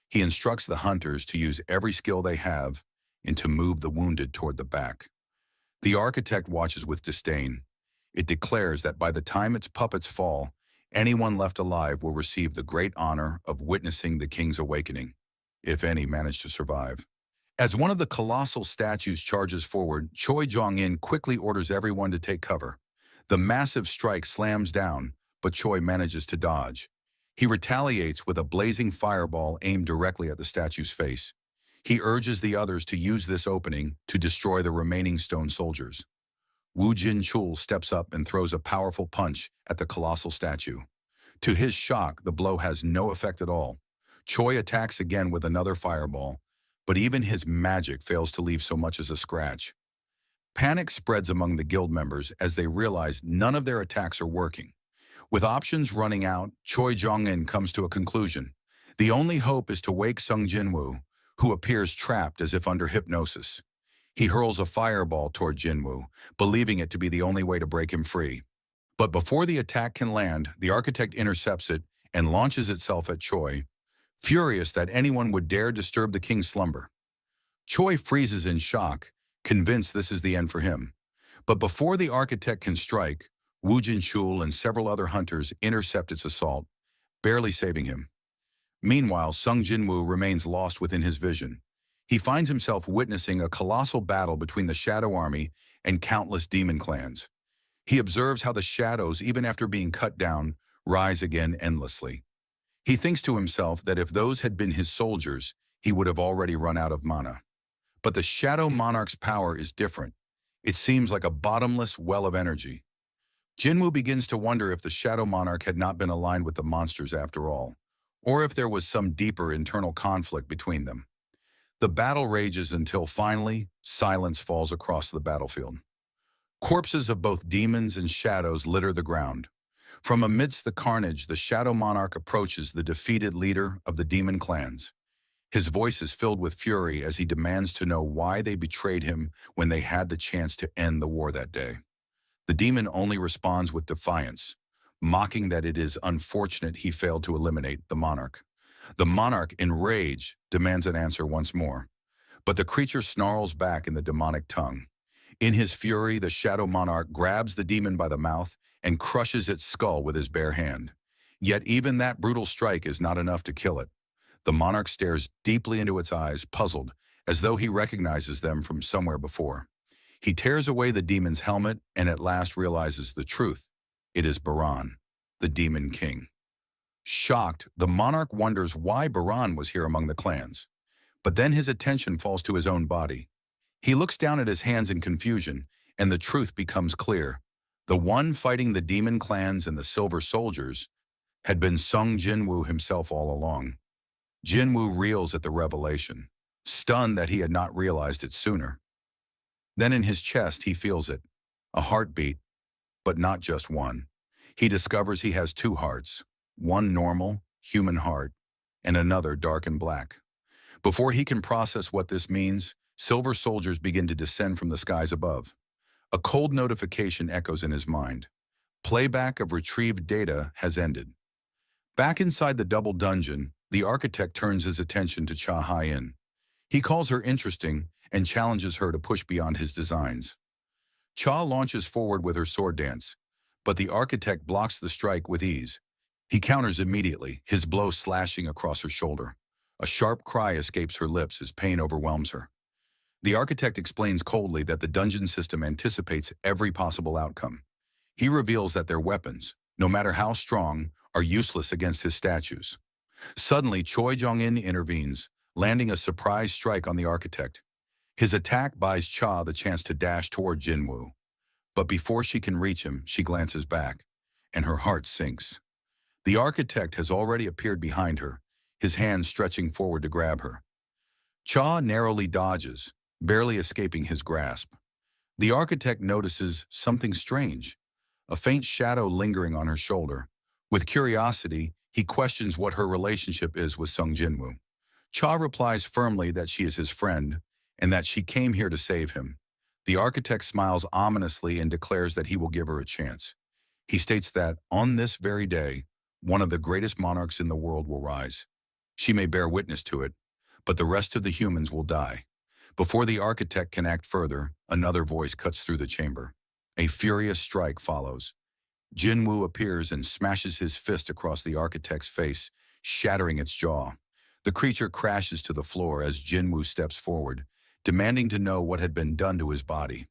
He instructs the hunters to use every skill they have and to move the wounded toward the back. The architect watches with disdain. It declares that by the time its puppets fall, anyone left alive will receive the great honor of witnessing the king's awakening, if any manage to survive. As one of the colossal statues charges forward, Choi Jong-in quickly orders everyone to take cover. The massive strike slams down, but Choi manages to dodge. He retaliates with a blazing fireball aimed directly at the statue's face. He urges the others to use this opening to destroy the remaining stone soldiers. Wu Jinchul steps up and throws a powerful punch at the colossal statue. To his shock, the blow has no effect at all. Choi attacks again with another fireball, but even his magic fails to leave so much as a scratch. Panic spreads among the guild members as they realize none of their attacks are working. With options running out, Choi Jong-in comes to a conclusion. The only hope is to wake Sung Jinwu, who appears trapped as if under hypnosis. He hurls a fireball toward Jinwoo, believing it to be the only way to break him free. But before the attack can land, the architect intercepts it and launches itself at Choi, furious that anyone would dare disturb the king's slumber. Choi freezes in shock, convinced this is the end for him. But before the architect can strike, Wu Jinshul and several other hunters intercept its assault, barely saving him. Meanwhile, Sung Jinwoo remains lost within his vision. He finds himself witnessing a colossal battle between the Shadow Army and countless demon clans. He observes how the shadows, even after being cut down, rise again endlessly. He thinks to himself that if those had been his soldiers, he would have already run out of mana. But the Shadow Monarch's power is different. It seems like a bottomless well of energy. Jinwoo begins to wonder if the Shadow Monarch had not been aligned with the monsters after all, or if there was some deeper internal conflict between them. The battle rages until finally, silence falls across the battlefield. Corpses of both demons and shadows litter the ground. From amidst the carnage, the Shadow Monarch approaches the defeated leader of the demon clans. His voice is filled with fury as he demands to know why they betrayed him when they had the chance to end the war that day. The demon only responds with defiance, mocking that it is unfortunate he failed to eliminate the monarch. The monarch, enraged, demands an answer once more. But the creature snarls back in the demonic tongue. In his fury, the Shadow Monarch grabs the demon by the mouth and crushes its skull with his bare hand. Yet even that brutal strike is not enough to kill it. The monarch stares deeply into its eyes, puzzled, as though he recognizes them from somewhere before. He tears away the demon's helmet and at last realizes the truth. It is Baran, the demon king. Shocked, the monarch wonders why Baran was here among the clans. But then his attention falls to his own body. He looks down at his hands in confusion, and the truth becomes clear. The one fighting the demon clans and the Silver Soldiers had been Sung Jinwoo himself all along. Jinwoo reels at the revelation, stunned that he had not realized it sooner. Then in his chest he feels it, a heartbeat, but not just one. He discovers he has two hearts, one normal, human heart, and another dark and black. Before he can process what this means, Silver Soldiers begin to descend from the skies above. A cold notification echoes in his mind. Playback of retrieved data has ended. Back inside the double dungeon, the architect turns his attention to Cha Hyen. He calls her interesting and challenges her to push beyond his designs. Cha launches forward with her sword dance, but the architect blocks the strike with ease. He counters immediately, his blow slashing across her shoulder. A sharp cry escapes her lips as pain overwhelms her. The architect explains coldly that the dungeon system anticipates every possible outcome. He reveals that their weapons, no matter how strong, are useless against his statues. Suddenly, Choi Jong-in intervenes, landing a surprise strike on the architect. His attack buys Cha the chance to dash toward Jinwoo. But before she can reach him, she glances back, and her heart sinks. The architect has already appeared behind her, his hand stretching forward to grab her. Cha narrowly dodges, barely escaping his grasp. The architect notices something strange, a faint shadow lingering on her shoulder. With curiosity, he questions what her relationship is with Sung Jinwoo. Cha replies firmly that she is his friend and that she came here to save him. The architect smiles ominously and declares that he will give her a chance. He states that, on this very day, one of the greatest monarchs in the world will rise. She may bear witness to it, but the rest of the humans will die. Before the architect can act further, another voice cuts through the chamber. A furious strike follows. Jinwoo appears and smashes his fist across the architect's face, shattering its jaw. The creature crashes to the floor as Jinwoo steps forward, demanding to know what had been done to his body.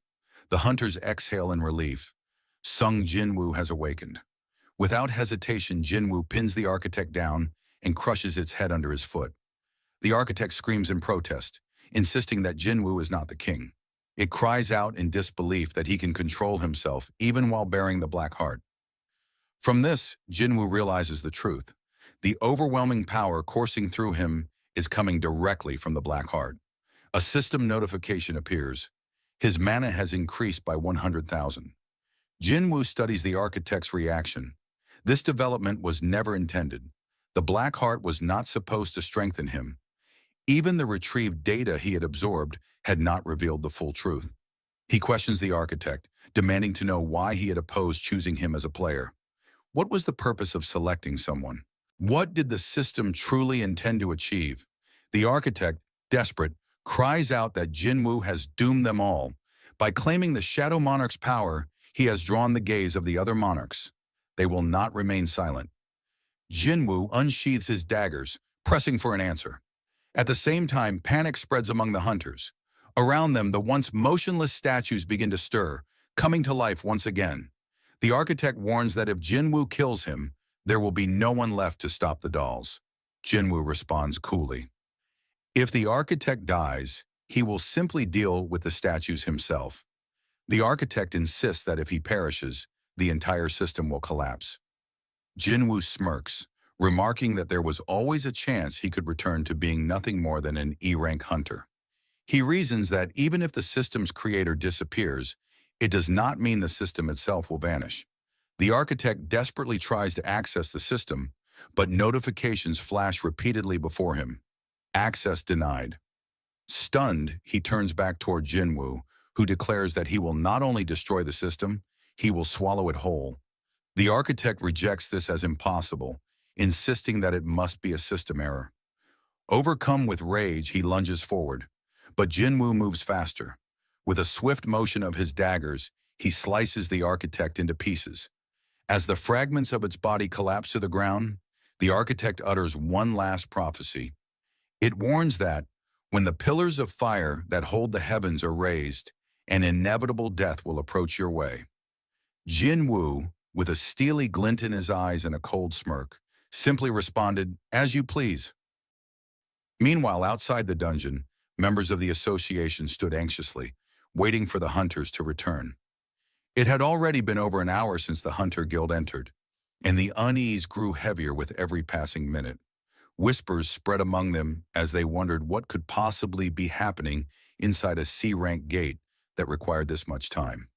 The hunters exhale in relief. Sung Jinwoo has awakened. Without hesitation, Jinwoo pins the architect down and crushes its head under his foot. The architect screams in protest, insisting that Jinwoo is not the king. It cries out in disbelief that he can control himself even while bearing the black heart. From this, Jinwoo realizes the truth. The overwhelming power coursing through him is coming directly from the black heart. A system notification appears. His mana has increased by 100,000. Jinwoo studies the architect's reaction. This development was never intended. The black heart was not supposed to strengthen him. Even the retrieved data he had absorbed had not revealed the full truth. He questions the architect, demanding to know why he had opposed choosing him as a player. What was the purpose of selecting someone? What did the system truly intend to achieve? The architect, desperate, cries out that Jinwu has doomed them all. By claiming the Shadow Monarch's power, he has drawn the gaze of the other monarchs. They will not remain silent. Jinwu unsheathes his daggers, pressing for an answer. At the same time, panic spreads among the hunters. Around them, the once motionless statues begin to stir, coming to life once again. The architect warns that if Jinwu kills him, there will be no one left to stop the dolls. Jinwu responds coolly. If the architect dies, he will simply deal with the statues himself. The architect insists that if he perishes, the entire system will collapse. Jinwu smirks, remarking that there was always a chance he could return to being nothing more than an E-rank hunter. He reasons that even if the system's creator disappears, it does not mean the system itself will vanish. The architect desperately tries to access the system, but notifications flash repeatedly before him. Access denied. Stunned, he turns back toward Jinwu, who declares that he will not only destroy the system, he will swallow it whole. The architect rejects this as impossible, insisting that it must be a system error. Overcome with rage, he lunges forward, but Jinwu moves faster. With a swift motion of his daggers, he slices the architect into pieces. As the fragments of its body collapse to the ground, the architect utters one last prophecy. It warns that, when the pillars of fire that hold the heavens are raised, an inevitable death will approach your way. Jinwu, with a steely glint in his eyes and a cold smirk, simply responded, "As you please." Meanwhile, outside the dungeon, members of the association stood anxiously, waiting for the hunters to return. It had already been over an hour since the Hunter Guild entered, and the unease grew heavier with every passing minute. Whispers spread among them as they wondered what could possibly be happening inside a C-rank gate that required this much time.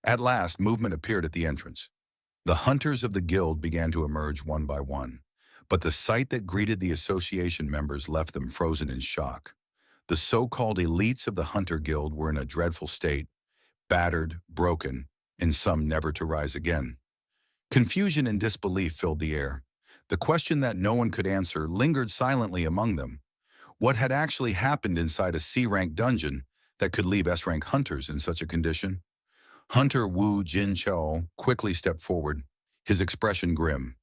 At last, movement appeared at the entrance. The hunters of the guild began to emerge one by one, but the sight that greeted the association members left them frozen in shock. The so-called elites of the Hunter Guild were in a dreadful state, battered, broken, and some never to rise again. Confusion and disbelief filled the air. The question that no one could answer lingered silently among them. What had actually happened inside a C-rank dungeon that could leave S-rank hunters in such a condition? Hunter Wu Jinchao quickly stepped forward, his expression grim.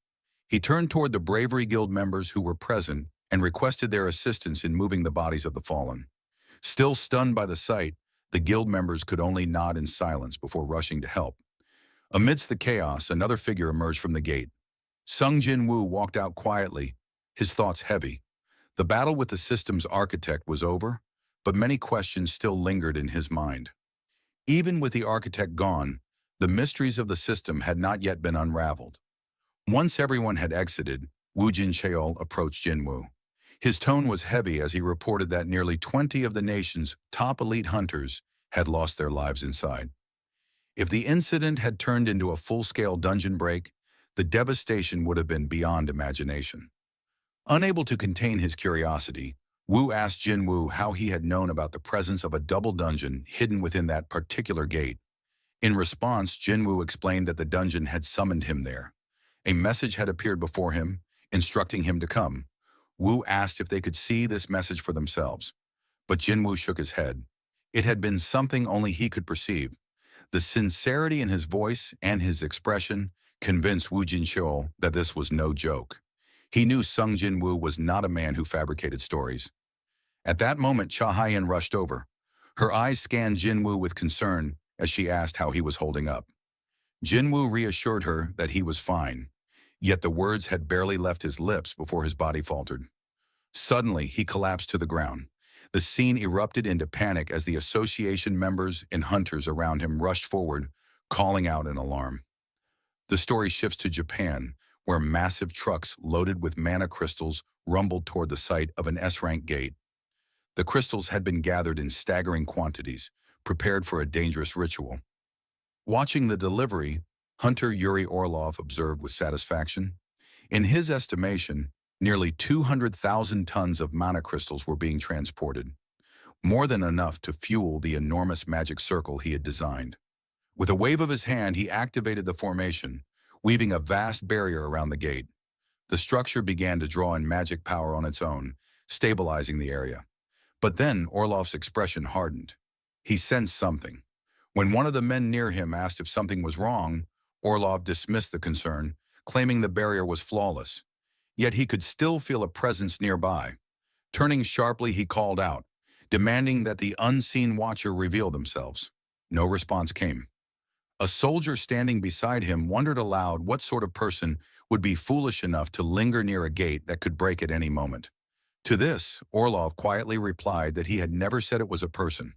He turned toward the Bravery Guild members who were present and requested their assistance in moving the bodies of the fallen. Still stunned by the sight, the guild members could only nod in silence before rushing to help. Amidst the chaos, another figure emerged from the gate. Sung Jinwu walked out quietly, his thoughts heavy. The battle with the system's architect was over, but many questions still lingered in his mind. Even with the architect gone, the mysteries of the system had not yet been unraveled. Once everyone had exited, Wu Jincheol approached Jinwu. His tone was heavy as he reported that nearly 20 of the nation's top elite hunters had lost their lives inside. If the incident had turned into a full-scale dungeon break, the devastation would have been beyond imagination. Unable to contain his curiosity, Wu asked Jinwu how he had known about the presence of a double dungeon hidden within that particular gate. In response, Jinwu explained that the dungeon had summoned him there. A message had appeared before him, instructing him to come. Wu asked if they could see this message for themselves, but Jinwu shook his head. It had been something only he could perceive. The sincerity in his voice and his expression convinced Wu Jincheol that this was no joke. He knew Sung Jinwu was not a man who fabricated stories. At that moment, Cha Haiyan rushed over. Her eyes scanned Jinwu with concern as she asked how he was holding up. Jinwu reassured her that he was fine, yet the words had barely left his lips before his body faltered. Suddenly, he collapsed to the ground. The scene erupted into panic as the association members and hunters around him rushed forward, calling out in alarm. The story shifts to Japan, where massive trucks loaded with mana crystals rumbled toward the site of an S-rank gate. The crystals had been gathered in staggering quantities, prepared for a dangerous ritual. Watching the delivery, Hunter Yuri Orlov observed with satisfaction. In his estimation, Nearly 200,000 tons of mana crystals were being transported, more than enough to fuel the enormous magic circle he had designed. With a wave of his hand, he activated the formation, weaving a vast barrier around the gate. The structure began to draw in magic power on its own, stabilizing the area. But then Orlov's expression hardened. He sensed something. When one of the men near him asked if something was wrong, Orlov dismissed the concern, claiming the barrier was flawless. Yet he could still feel a presence nearby. Turning sharply, he called out, demanding that the unseen watcher reveal themselves. No response came. A soldier standing beside him wondered aloud what sort of person would be foolish enough to linger near a gate that could break at any moment. To this, Orlov quietly replied that he had never said it was a person.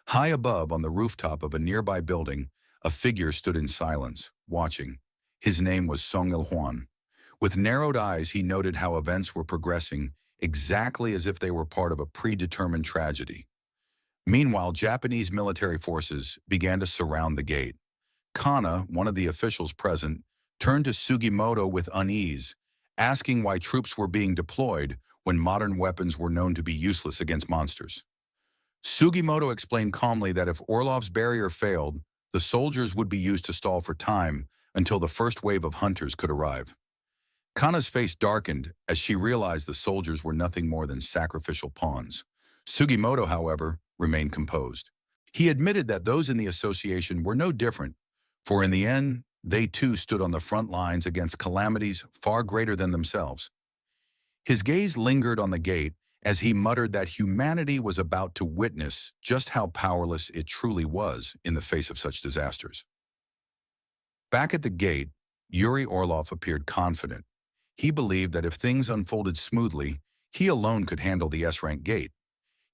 High above, on the rooftop of a nearby building, a figure stood in silence, watching. His name was Song Il-hwan. With narrowed eyes, he noted how events were progressing exactly as if they were part of a predetermined tragedy. Meanwhile, Japanese military forces began to surround the gate. Kana, one of the officials present, turned to Sugimoto with unease, asking why troops were being deployed when modern weapons were known to be useless against monsters. Sugimoto explained calmly that if Orlov's barrier failed, the soldiers would be used to stall for time until the first wave of hunters could arrive. Kana's face darkened as she realized the soldiers were nothing more than sacrificial pawns. Sugimoto, however, remained composed. He admitted that those in the association were no different, for in the end, they too stood on the front lines against calamities far greater than themselves. His gaze lingered on the gate as he muttered that humanity was about to witness just how powerless it truly was in the face of such disasters. Back at the gate, Yuri Orlov appeared confident. He believed that if things unfolded smoothly, he alone could handle the S-rank gate.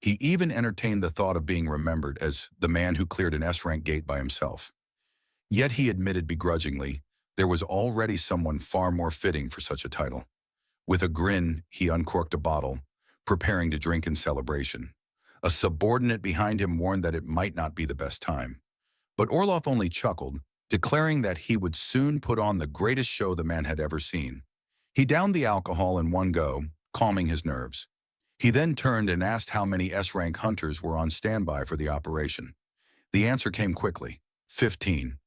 He even entertained the thought of being remembered as the man who cleared an S-rank gate by himself. Yet he admitted begrudgingly, there was already someone far more fitting for such a title. With a grin, he uncorked a bottle, preparing to drink in celebration. A subordinate behind him warned that it might not be the best time. But Orlov only chuckled, declaring that he would soon put on the greatest show the man had ever seen. He downed the alcohol in one go, calming his nerves. He then turned and asked how many S-rank hunters were on standby for the operation. The answer came quickly, 15.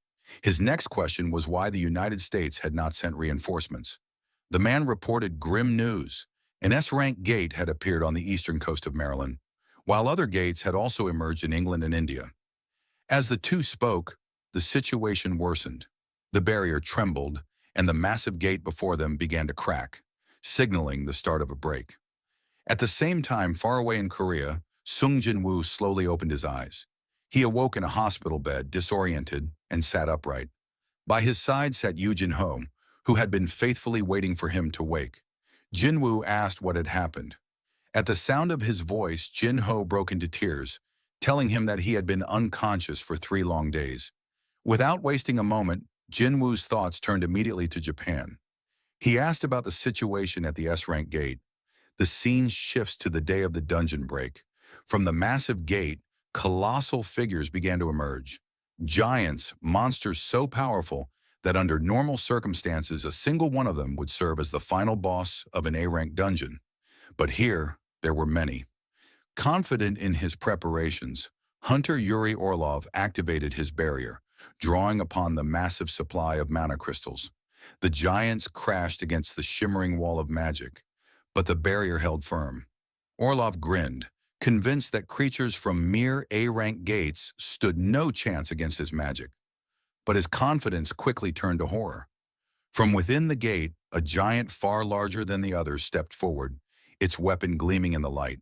His next question was why the United States had not sent reinforcements. The man reported grim news. An S-rank gate had appeared on the eastern coast of Maryland, while other gates had also emerged in England and India. As the two spoke, the situation worsened. The barrier trembled, and the massive gate before them began to crack, signaling the start of a break. At the same time, far away in Korea, Sung Jin-woo slowly opened his eyes. He awoke in a hospital bed, disoriented, and sat upright. By his side sat Yoo Jin-ho, who had been faithfully waiting for him to wake. Jin-woo asked what had happened. At the sound of his voice, Jin-ho broke into tears, telling him that he had been unconscious for 3 long days. Without wasting a moment, Jin-woo's thoughts turned immediately to Japan. He asked about the situation at the S-rank gate. The scene shifts to the day of the dungeon break. From the massive gate, colossal figures began to emerge. Giants, monsters so powerful that under normal circumstances, a single one of them would serve as the final boss of an A-rank dungeon. But here, there were many. Confident in his preparations, Hunter Yuri Orlov activated his barrier, drawing upon the massive supply of mana crystals. The giants crashed against the shimmering wall of magic, but the barrier held firm. Orlov grinned, convinced that creatures from mere A-rank gates stood no chance against his magic. But his confidence quickly turned to horror. From within the gate, a giant far larger than the others stepped forward, its weapon gleaming in the light.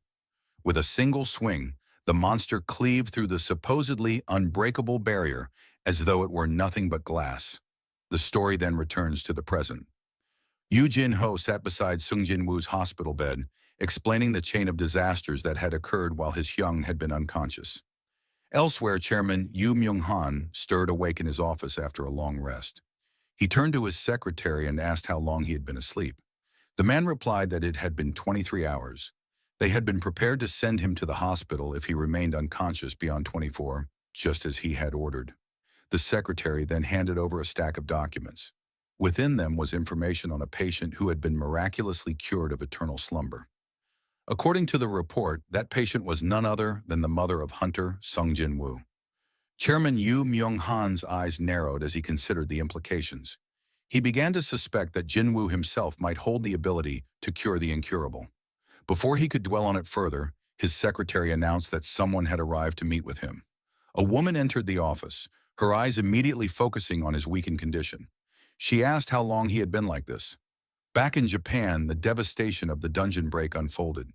With a single swing, the monster cleaved through the supposedly unbreakable barrier as though it were nothing but glass. The story then returns to the present. Yoo Jin-ho sat beside Sung Jin-woo's hospital bed, explaining the chain of disasters that had occurred while his Hyung had been unconscious. Elsewhere, Chairman Yoo Myung-han stirred awake in his office after a long rest. He turned to his secretary and asked how long he had been asleep. The man replied that it had been 23 hours. They had been prepared to send him to the hospital if he remained unconscious beyond 24, just as he had ordered. The secretary then handed over a stack of documents. Within them was information on a patient who had been miraculously cured of eternal slumber. According to the report, that patient was none other than the mother of Hunter Sung Jin-woo. Chairman Yu Myung-han's eyes narrowed as he considered the implications. He began to suspect that Jin-woo himself might hold the ability to cure the incurable. Before he could dwell on it further, his secretary announced that someone had arrived to meet with him. A woman entered the office, her eyes immediately focusing on his weakened condition. She asked how long he had been like this. Back in Japan, the devastation of the dungeon break unfolded.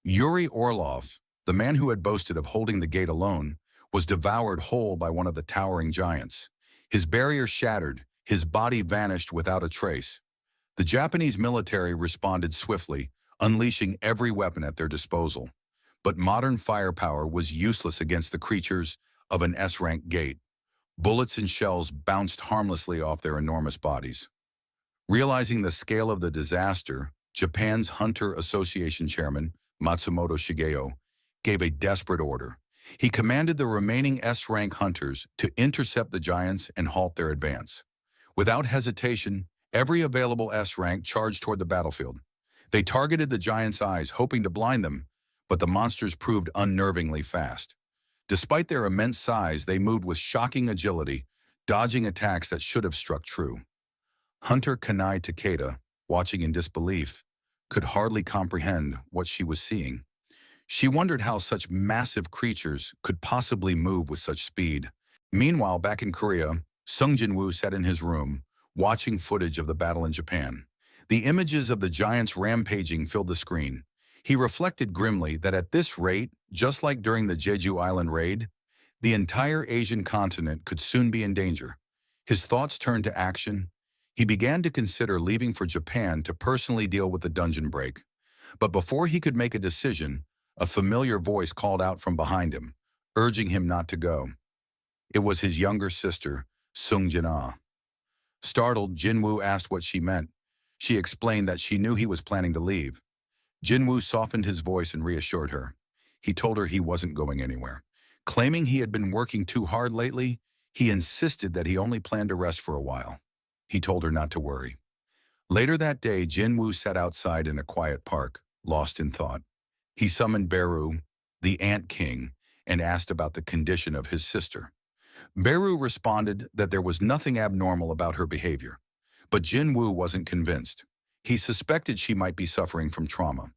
Yuri Orlov, the man who had boasted of holding the gate alone, was devoured whole by one of the towering giants. His barrier shattered, his body vanished without a trace. The Japanese military responded swiftly, unleashing every weapon at their disposal. But modern firepower was useless against the creatures of an S-rank gate. Bullets and shells bounced harmlessly off their enormous bodies. Realizing the scale of the disaster, Japan's Hunter Association chairman, Matsumoto Shigeo, gave a desperate order. He commanded the remaining S-rank hunters to intercept the giants and halt their advance. Without hesitation, every available S-rank charged toward the battlefield. They targeted the giants' eyes, hoping to blind them, but the monsters proved unnervingly fast. Despite their immense size, they moved with shocking agility, dodging attacks that should have struck true. Hunter Kanai Takeda, watching in disbelief, could hardly comprehend what she was seeing. She wondered how such massive creatures could possibly move with such speed. Meanwhile, back in Korea, Sung Jin-woo sat in his room, watching footage of the battle in Japan. The images of the giants rampaging filled the screen. He reflected grimly that at this rate, just like during the Jeju Island raid, the entire Asian continent could soon be in danger. His thoughts turned to action. He began to consider leaving for Japan to personally deal with the dungeon break. But before he could make a decision, a familiar voice called out from behind him, urging him not to go. It was his younger sister, Sung Jin-ah. Startled, Jin-woo asked what she meant. She explained that she knew he was planning to leave. Jin-woo softened his voice and reassured her. He told her he wasn't going anywhere. Claiming he had been working too hard lately, he insisted that he only planned to rest for a while. He told her not to worry. Later that day, Jin-woo sat outside in a quiet park, lost in thought. He summoned Beru, the Ant King, and asked about the condition of his sister. Beru responded that there was nothing abnormal about her behavior, but Jin-woo wasn't convinced. He suspected she might be suffering from trauma.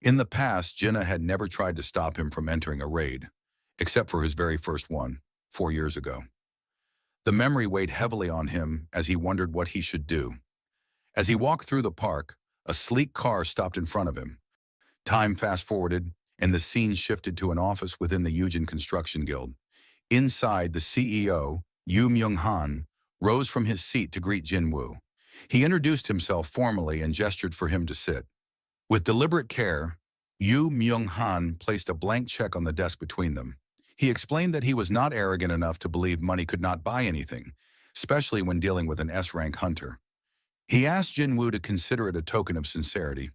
In the past, Jinnah had never tried to stop him from entering a raid, except for his very first one, 4 years ago. The memory weighed heavily on him as he wondered what he should do. As he walked through the park, a sleek car stopped in front of him. Time fast-forwarded, and the scene shifted to an office within the Eugen Construction Guild. Inside, the CEO, Yu Myung-han, rose from his seat to greet Jin-woo. He introduced himself formally and gestured for him to sit. With deliberate care, Yu Myung-han placed a blank check on the desk between them. He explained that he was not arrogant enough to believe money could not buy anything, especially when dealing with an S-rank hunter. He asked Jin-woo to consider it a token of sincerity.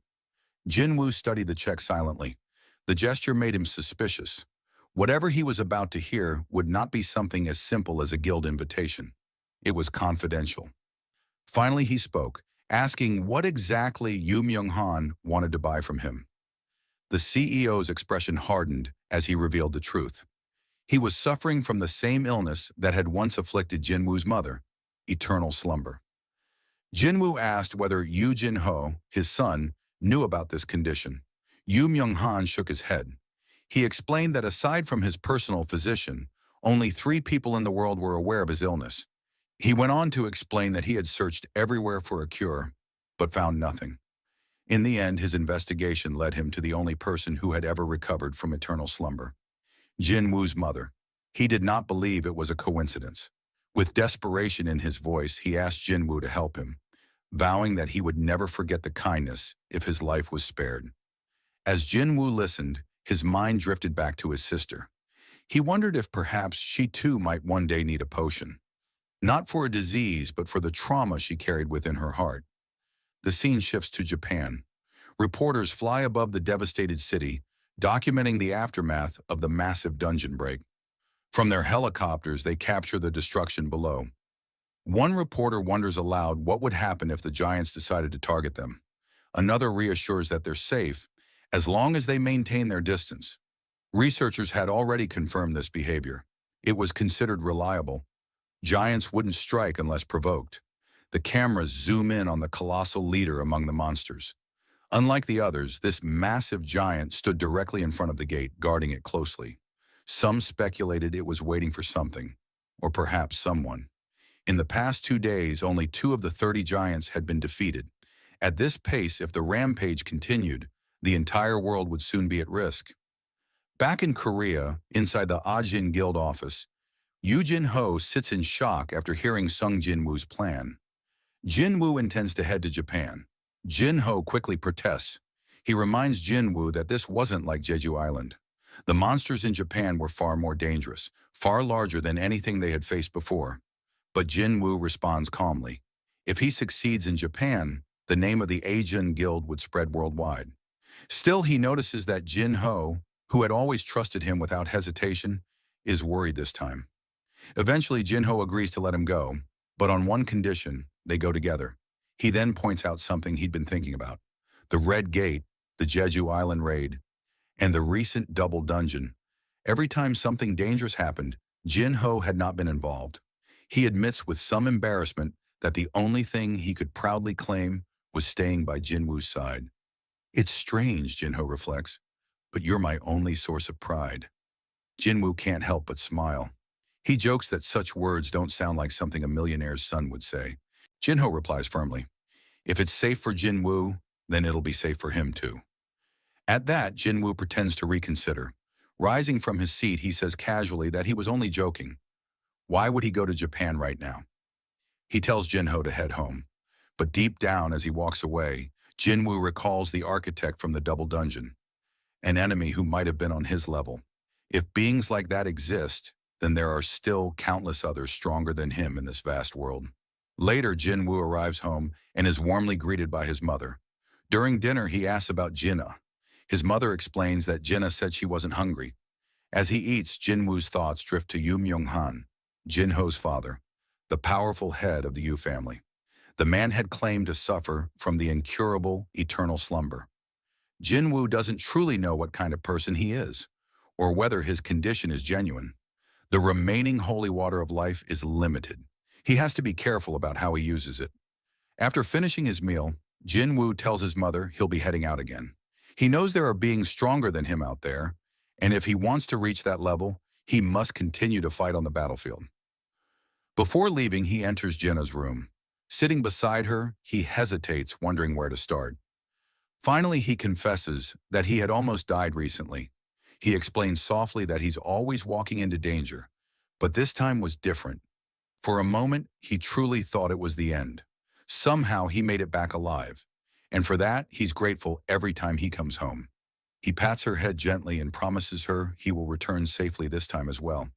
Jin-woo studied the check silently. The gesture made him suspicious. Whatever he was about to hear would not be something as simple as a guild invitation. It was confidential. Finally, he spoke, asking what exactly Yu Myung-han wanted to buy from him. The CEO's expression hardened as he revealed the truth. He was suffering from the same illness that had once afflicted Jin-woo's mother, eternal slumber. Jin-woo asked whether Yu Jin-ho, his son, knew about this condition. Yu Myung-han shook his head. He explained that aside from his personal physician, only 3 people in the world were aware of his illness. He went on to explain that he had searched everywhere for a cure, but found nothing. In the end, his investigation led him to the only person who had ever recovered from eternal slumber, Jin-woo's mother. He did not believe it was a coincidence. With desperation in his voice, he asked Jin-woo to help him, vowing that he would never forget the kindness if his life was spared. As Jin-woo listened, his mind drifted back to his sister. He wondered if perhaps she too might one day need a potion. Not for a disease, but for the trauma she carried within her heart. The scene shifts to Japan. Reporters fly above the devastated city, documenting the aftermath of the massive dungeon break. From their helicopters, they capture the destruction below. One reporter wonders aloud what would happen if the giants decided to target them. Another reassures that they're safe as long as they maintain their distance. Researchers had already confirmed this behavior. It was considered reliable. Giants wouldn't strike unless provoked. The cameras zoom in on the colossal leader among the monsters. Unlike the others, this massive giant stood directly in front of the gate, guarding it closely. Some speculated it was waiting for something, or perhaps someone. In the past 2 days, only 2 of the 30 giants had been defeated. At this pace, if the rampage continued, the entire world would soon be at risk. Back in Korea, inside the Ajin Guild office, Yu Jin-ho sits in shock after hearing Sung Jin-woo's plan. Jin-woo intends to head to Japan. Jin-ho quickly protests. He reminds Jin-woo that this wasn't like Jeju Island. The monsters in Japan were far more dangerous, far larger than anything they had faced before. But Jin-woo responds calmly. If he succeeds in Japan, the name of the Ajin Guild would spread worldwide. Still, he notices that Jin-ho, who had always trusted him without hesitation, is worried this time. Eventually, Jin-ho agrees to let him go, but on one condition: they go together. He then points out something he'd been thinking about: the Red Gate, the Jeju Island raid, and the recent double dungeon. Every time something dangerous happened, Jin-ho had not been involved. He admits with some embarrassment that the only thing he could proudly claim was staying by Jin-woo's side. It's strange, Jin-ho reflects, but you're my only source of pride. Jin-woo can't help but smile. He jokes that such words don't sound like something a millionaire's son would say. Jin-ho replies firmly, if it's safe for Jin-woo, then it'll be safe for him too. At that, Jin-woo pretends to reconsider. Rising from his seat, he says casually that he was only joking. Why would he go to Japan right now? He tells Jin-ho to head home. But deep down, as he walks away, Jin-woo recalls the architect from the double dungeon, an enemy who might have been on his level. If beings like that exist, then there are still countless others stronger than him in this vast world. Later, Jin-woo arrives home and is warmly greeted by his mother. During dinner, he asks about Jinna. His mother explains that Jinna said she wasn't hungry. As he eats, Jin-woo's thoughts drift to Yu Myung-han, Jin-ho's father, the powerful head of the Yu family. The man had claimed to suffer from the incurable, eternal slumber. Jin-woo doesn't truly know what kind of person he is, or whether his condition is genuine. The remaining holy water of life is limited. He has to be careful about how he uses it. After finishing his meal, Jin-woo tells his mother he'll be heading out again. He knows there are beings stronger than him out there, and if he wants to reach that level, he must continue to fight on the battlefield. Before leaving, he enters Jinna's room. Sitting beside her, he hesitates, wondering where to start. Finally, he confesses that he had almost died recently. He explains softly that he's always walking into danger, but this time was different. For a moment, he truly thought it was the end. Somehow, he made it back alive, and for that, he's grateful every time he comes home. He pats her head gently and promises her he will return safely this time as well.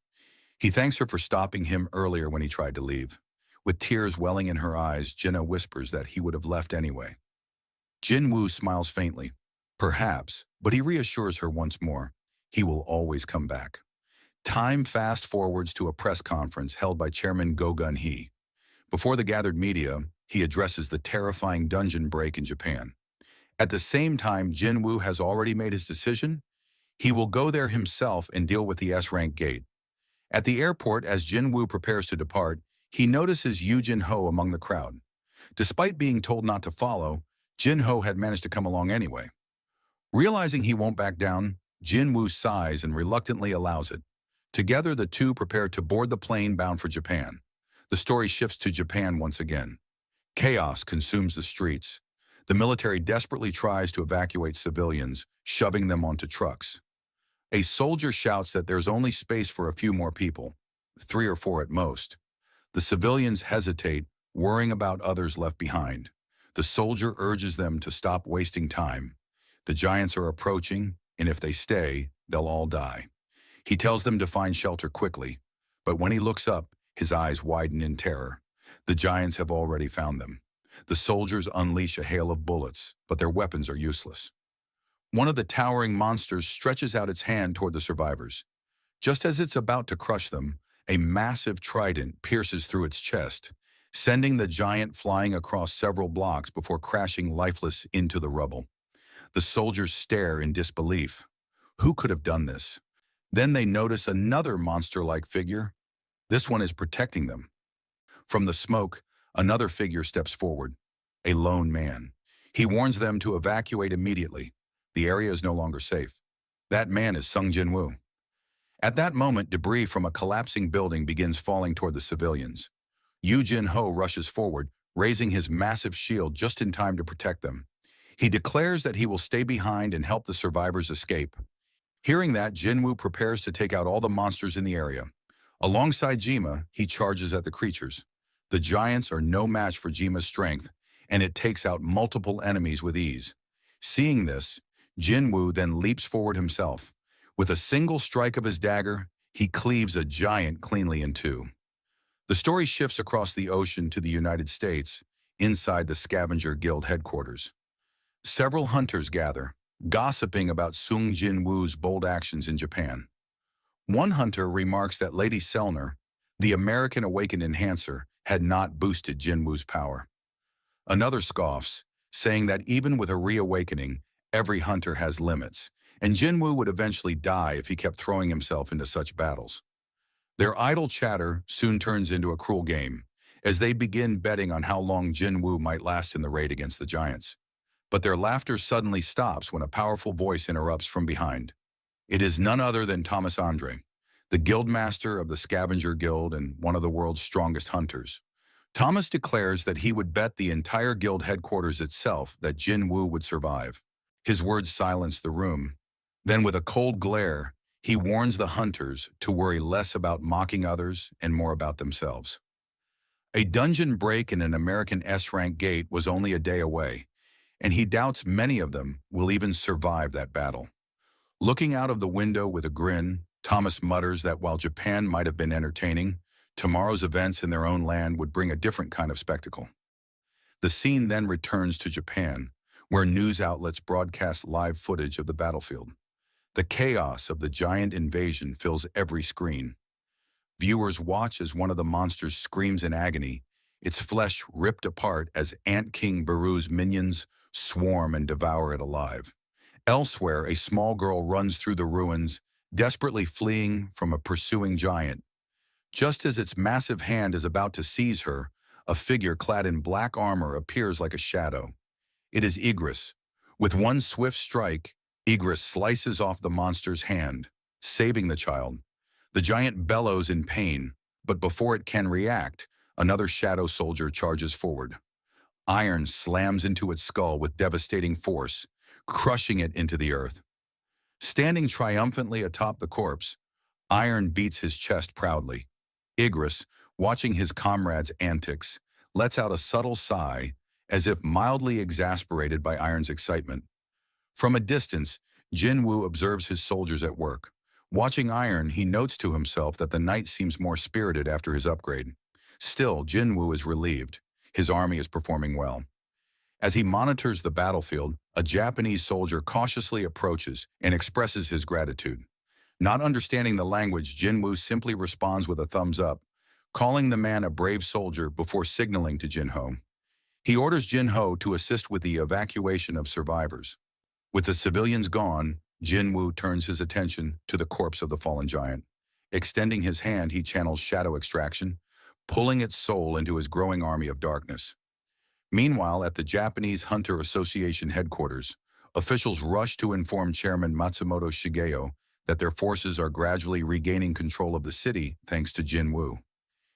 He thanks her for stopping him earlier when he tried to leave. With tears welling in her eyes, Jinna whispers that he would have left anyway. Jin-woo smiles faintly. Perhaps, but he reassures her once more. He will always come back. Time fast forwards to a press conference held by Chairman Go Gun-hee. Before the gathered media, he addresses the terrifying dungeon break in Japan. At the same time, Jin-woo has already made his decision. He will go there himself and deal with the S-rank gate. At the airport, as Jin-woo prepares to depart, he notices Yu Jin-ho among the crowd. Despite being told not to follow, Jin-ho had managed to come along anyway. Realizing he won't back down, Jin-woo sighs and reluctantly allows it. Together, the two prepare to board the plane bound for Japan. The story shifts to Japan once again. Chaos consumes the streets. The military desperately tries to evacuate civilians, shoving them onto trucks. A soldier shouts that there's only space for a few more people, 3 or 4 at most. The civilians hesitate, worrying about others left behind. The soldier urges them to stop wasting time. The giants are approaching, and if they stay, they'll all die. He tells them to find shelter quickly, but when he looks up, his eyes widen in terror. The giants have already found them. The soldiers unleash a hail of bullets, but their weapons are useless. One of the towering monsters stretches out its hand toward the survivors. Just as it's about to crush them, a massive trident pierces through its chest. sending the giant flying across several blocks before crashing lifeless into the rubble. The soldiers stare in disbelief. Who could have done this? Then they notice another monster-like figure. This one is protecting them. From the smoke, another figure steps forward, a lone man. He warns them to evacuate immediately. The area is no longer safe. That man is Sung Jinwoo. At that moment, debris from a collapsing building begins falling toward the civilians. Yu Jin-ho rushes forward, raising his massive shield just in time to protect them. He declares that he will stay behind and help the survivors escape. Hearing that, Jinwoo prepares to take out all the monsters in the area. Alongside Jima, he charges at the creatures. The giants are no match for Jima's strength, and it takes out multiple enemies with ease. Seeing this, Jinwoo then leaps forward himself. With a single strike of his dagger, he cleaves a giant cleanly in two. The story shifts across the ocean to the United States, inside the Scavenger Guild headquarters. Several hunters gather, gossiping about Sung Jin-woo's bold actions in Japan. One hunter remarks that Lady Selner, the American Awakened Enhancer, had not boosted Jin-woo's power. Another scoffs, saying that even with a reawakening, every hunter has limits, and Jinwoo would eventually die if he kept throwing himself into such battles. Their idle chatter soon turns into a cruel game, as they begin betting on how long Jinwoo might last in the raid against the giants. But their laughter suddenly stops when a powerful voice interrupts from behind. It is none other than Thomas Andre, the guildmaster of the Scavenger Guild and one of the world's strongest hunters. Thomas declares that he would bet the entire guild headquarters itself that Jinwoo would survive. His words silence the room. Then with a cold glare, he warns the hunters to worry less about mocking others and more about themselves. A dungeon break in an American S-rank gate was only a day away, and he doubts many of them will even survive that battle. Looking out of the window with a grin, Thomas mutters that while Japan might have been entertaining, tomorrow's events in their own land would bring a different kind of spectacle. The scene then returns to Japan, where news outlets broadcast live footage of the battlefield. The chaos of the giant invasion fills every screen. Viewers watch as one of the monsters screams in agony, its flesh ripped apart as Ant King Baru's minions swarm and devour it alive. Elsewhere, a small girl runs through the ruins, desperately fleeing from a pursuing giant. Just as its massive hand is about to seize her, a figure clad in black armor appears like a shadow. It is Igris. With one swift strike, Igris slices off the monster's hand, saving the child. The giant bellows in pain, but before it can react, another shadow soldier charges forward. Iron slams into its skull with devastating force, crushing it into the earth. Standing triumphantly atop the corpse, Iron beats his chest proudly. Igris, watching his comrades' antics, lets out a subtle sigh, as if mildly exasperated by Iron's excitement. From a distance, Jinwoo observes his soldiers at work. Watching Iron, he notes to himself that the knight seems more spirited after his upgrade. Still, Jinwoo is relieved. His army is performing well. As he monitors the battlefield, a Japanese soldier cautiously approaches and expresses his gratitude. Not understanding the language, Jinwoo simply responds with a thumbs up, calling the man a brave soldier before signaling to Jinho. He orders Jinho to assist with the evacuation of survivors. With the civilians gone, Jinwoo turns his attention to the corpse of the fallen giant. Extending his hand, he channels shadow extraction, pulling its soul into his growing army of darkness. Meanwhile, at the Japanese Hunter Association headquarters, officials rush to inform Chairman Matsumoto Shigeo that their forces are gradually regaining control of the city thanks to Jinwoo.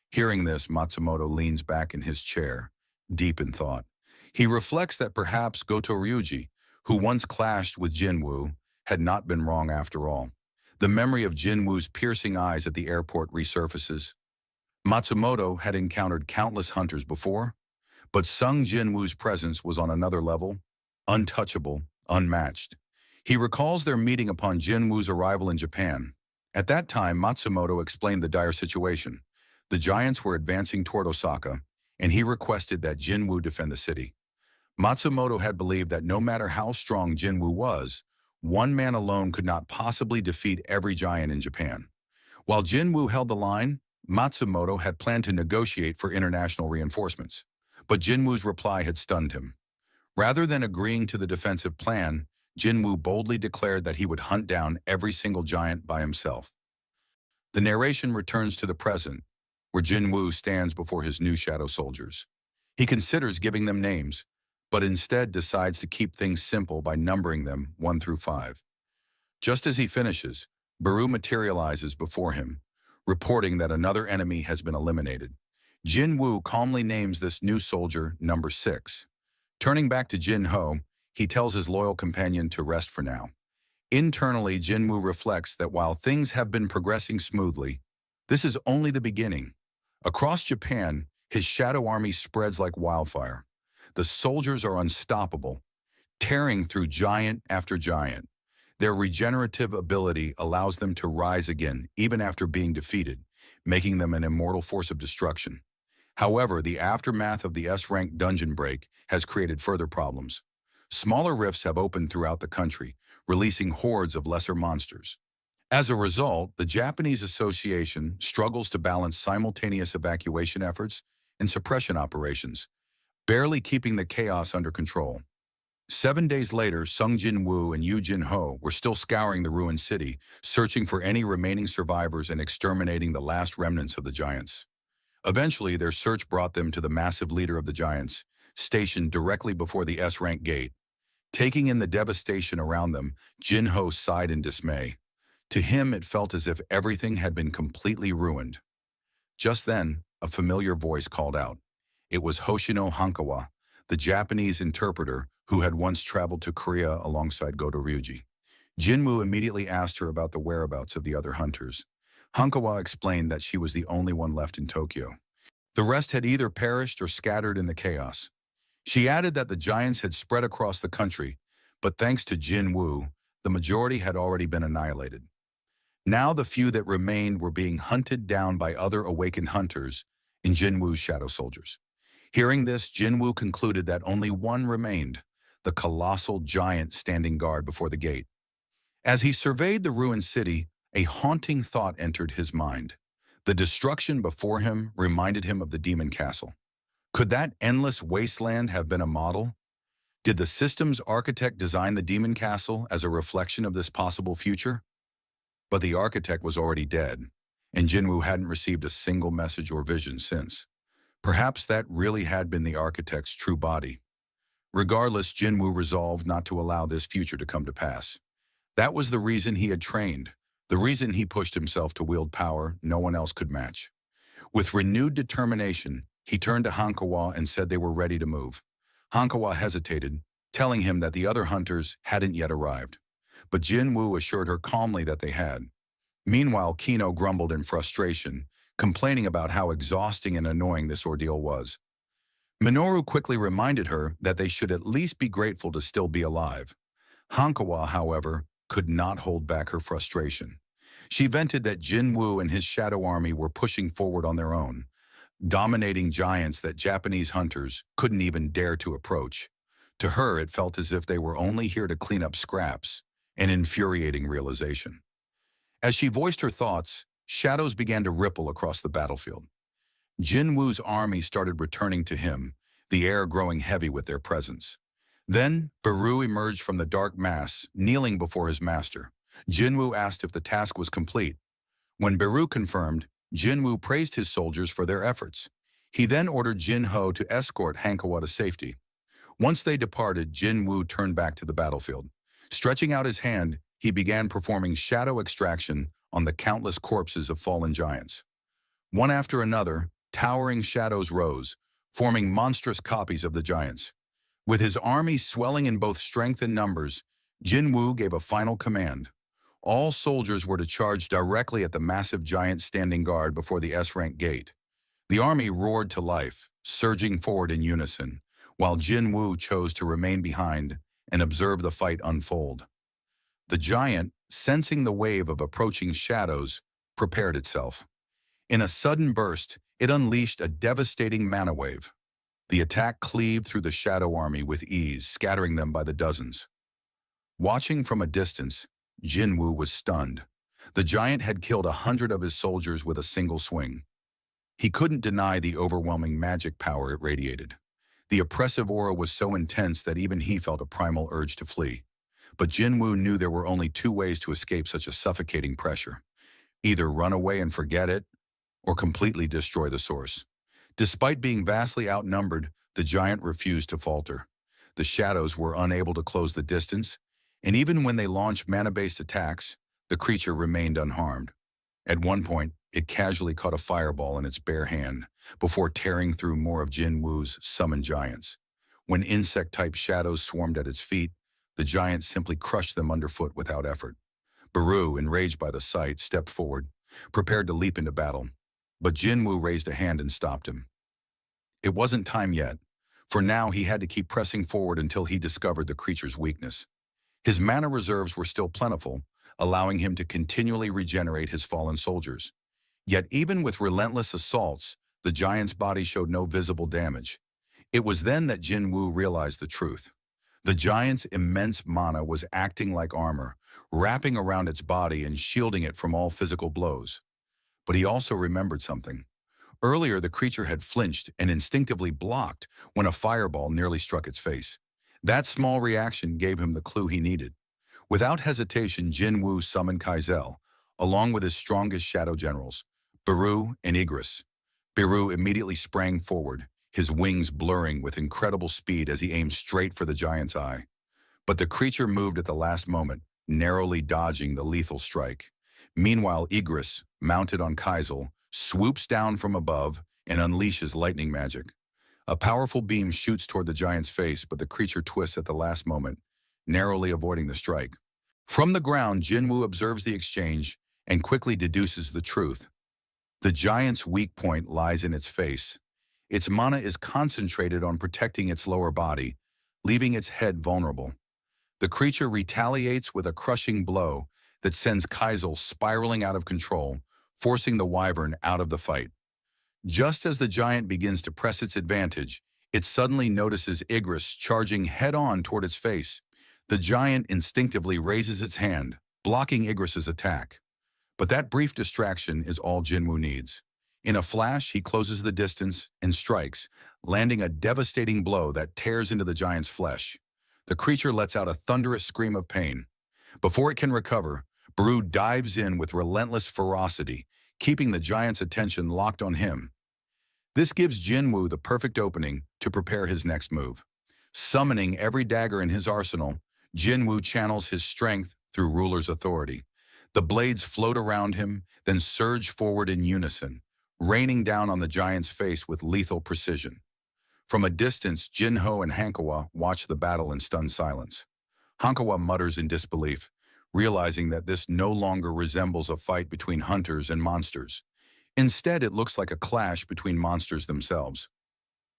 Hearing this, Matsumoto leans back in his chair, deep in thought. He reflects that perhaps Goto Ryuji, who once clashed with Jinwoo, had not been wrong after all. The memory of Jinwoo's piercing eyes at the airport resurfaces. Matsumoto had encountered countless hunters before, but Sung Jinwoo's presence was on another level, untouchable, unmatched. He recalls their meeting upon Jinwoo's arrival in Japan. At that time, Matsumoto explained the dire situation. The giants were advancing toward Osaka, and he requested that Jinwoo defend the city. Matsumoto had believed that no matter how strong Jinwoo was, one man alone could not possibly defeat every giant in Japan. While Jinwoo held the line, Matsumoto had planned to negotiate for international reinforcements, but Jinwoo's reply had stunned him. Rather than agreeing to the defensive plan, Jinwoo boldly declared that he would hunt down every single giant by himself. The narration returns to the present, where Jinwoo stands before his new shadow soldiers. He considers giving them names, but instead decides to keep things simple by numbering them 1 through 5. Just as he finishes, Baru materializes before him, reporting that another enemy has been eliminated. Jinwoo calmly names this new soldier number 6. Turning back to Jinho, he tells his loyal companion to rest for now. Internally, Jinwoo reflects that while things have been progressing smoothly, this is only the beginning. Across Japan, his shadow army spreads like wildfire. The soldiers are unstoppable, tearing through giant after giant. Their regenerative ability allows them to rise again, even after being defeated, making them an immortal force of destruction. However, the aftermath of the S-rank dungeon break has created further problems. Smaller rifts have opened throughout the country, releasing hordes of lesser monsters. As a result, the Japanese Association struggles to balance simultaneous evacuation efforts and suppression operations, barely keeping the chaos under control. 7 days later, Sung Jin-woo and Yu Jin-ho were still scouring the ruined city, searching for any remaining survivors and exterminating the last remnants of the giants. Eventually, their search brought them to the massive leader of the giants, stationed directly before the S-rank gate. Taking in the devastation around them, Jin-ho sighed in dismay. To him, it felt as if everything had been completely ruined. Just then, a familiar voice called out. It was Hoshino Hankawa, the Japanese interpreter who had once traveled to Korea alongside Goto Ryuji. Jinwoo immediately asked her about the whereabouts of the other hunters. Hankawa explained that she was the only one left in Tokyo. The rest had either perished or scattered in the chaos. She added that the giants had spread across the country, but thanks to Jinwoo, the majority had already been annihilated. Now the few that remained were being hunted down by other awakened hunters in Jinwoo's shadow soldiers. Hearing this, Jinwoo concluded that only one remained, the colossal giant standing guard before the gate. As he surveyed the ruined city, a haunting thought entered his mind. The destruction before him reminded him of the demon castle. Could that endless wasteland have been a model? Did the system's architect design the demon castle as a reflection of this possible future? But the architect was already dead, and Jinwoo hadn't received a single message or vision since. Perhaps that really had been the architect's true body. Regardless, Jinwoo resolved not to allow this future to come to pass. That was the reason he had trained, the reason he pushed himself to wield power no one else could match. With renewed determination, he turned to Hankawa and said they were ready to move. Hankawa hesitated, telling him that the other hunters hadn't yet arrived. But Jinwoo assured her calmly that they had. Meanwhile, Kino grumbled in frustration, complaining about how exhausting and annoying this ordeal was. Minoru quickly reminded her that they should at least be grateful to still be alive. Hankawa, however, could not hold back her frustration. She vented that Jinwoo and his shadow army were pushing forward on their own, dominating giants that Japanese hunters couldn't even dare to approach. To her, it felt as if they were only here to clean up scraps, an infuriating realization. As she voiced her thoughts, shadows began to ripple across the battlefield. Jinwoo's army started returning to him, the air growing heavy with their presence. Then, Baru emerged from the dark mass, kneeling before his master. Jinwoo asked if the task was complete. When Baru confirmed, Jinwoo praised his soldiers for their efforts. He then ordered Jinho to escort Hankawa to safety. Once they departed, Jinwoo turned back to the battlefield. Stretching out his hand, he began performing shadow extraction on the countless corpses of fallen giants. One after another, towering shadows rose, forming monstrous copies of the giants. With his army swelling in both strength and numbers, Jinwoo gave a final command. All soldiers were to charge directly at the massive giant standing guard before the S-rank gate. The army roared to life, surging forward in unison, while Jinwoo chose to remain behind and observe the fight unfold. The giant, sensing the wave of approaching shadows, prepared itself. In a sudden burst, it unleashed a devastating mana wave. The attack cleaved through the shadow army with ease, scattering them by the dozens. Watching from a distance, Jinwoo was stunned. The giant had killed 100 of his soldiers with a single swing. He couldn't deny the overwhelming magic power it radiated. The oppressive aura was so intense that even he felt a primal urge to flee. But Jinwoo knew there were only two ways to escape such a suffocating pressure. Either run away and forget it, or completely destroy the source. Despite being vastly outnumbered, the giant refused to falter. The shadows were unable to close the distance, and even when they launched mana-based attacks, the creature remained unharmed. At one point, it casually caught a fireball in its bare hand, before tearing through more of Jinwoo's summoned giants. When insect-type shadows swarmed at its feet, the giant simply crushed them underfoot without effort. Baru, enraged by the sight, stepped forward, prepared to leap into battle. But Jinwoo raised a hand and stopped him. It wasn't time yet. For now, he had to keep pressing forward until he discovered the creature's weakness. His mana reserves were still plentiful, allowing him to continually regenerate his fallen soldiers. Yet even with relentless assaults, the giant's body showed no visible damage. It was then that Jinwoo realized the truth. The giant's immense mana was acting like armor, wrapping around its body and shielding it from all physical blows. But he also remembered something. Earlier, the creature had flinched and instinctively blocked when a fireball nearly struck its face. That small reaction gave him the clue he needed. Without hesitation, Jinwoo summoned Kaizel, along with his strongest shadow generals, Baru and Igris. Baru immediately sprang forward, his wings blurring with incredible speed as he aimed straight for the giant's eye. But the creature moved at the last moment, narrowly dodging the lethal strike. Meanwhile, Igris, mounted on Kaizel, swoops down from above and unleashes lightning magic. A powerful beam shoots toward the giant's face, but the creature twists at the last moment, narrowly avoiding the strike. From the ground, Jinwoo observes the exchange and quickly deduces the truth. The giant's weak point lies in its face. Its mana is concentrated on protecting its lower body, leaving its head vulnerable. The creature retaliates with a crushing blow that sends Kaizel spiraling out of control, forcing the wyvern out of the fight. Just as the giant begins to press its advantage, it suddenly notices Igris charging head-on toward its face. The giant instinctively raises its hand, blocking Igris's attack. But that brief distraction is all Jinwoo needs. In a flash, he closes the distance and strikes, landing a devastating blow that tears into the giant's flesh. The creature lets out a thunderous scream of pain. Before it can recover, Baru dives in with relentless ferocity, keeping the giant's attention locked on him. This gives Jinwoo the perfect opening to prepare his next move. Summoning every dagger in his arsenal, Jinwoo channels his strength through Ruler's authority. The blades float around him, then surge forward in unison, raining down on the giant's face with lethal precision. From a distance, Jinho and Hankawa watch the battle in stunned silence. Hankawa mutters in disbelief, realizing that this no longer resembles a fight between hunters and monsters. Instead, it looks like a clash between monsters themselves.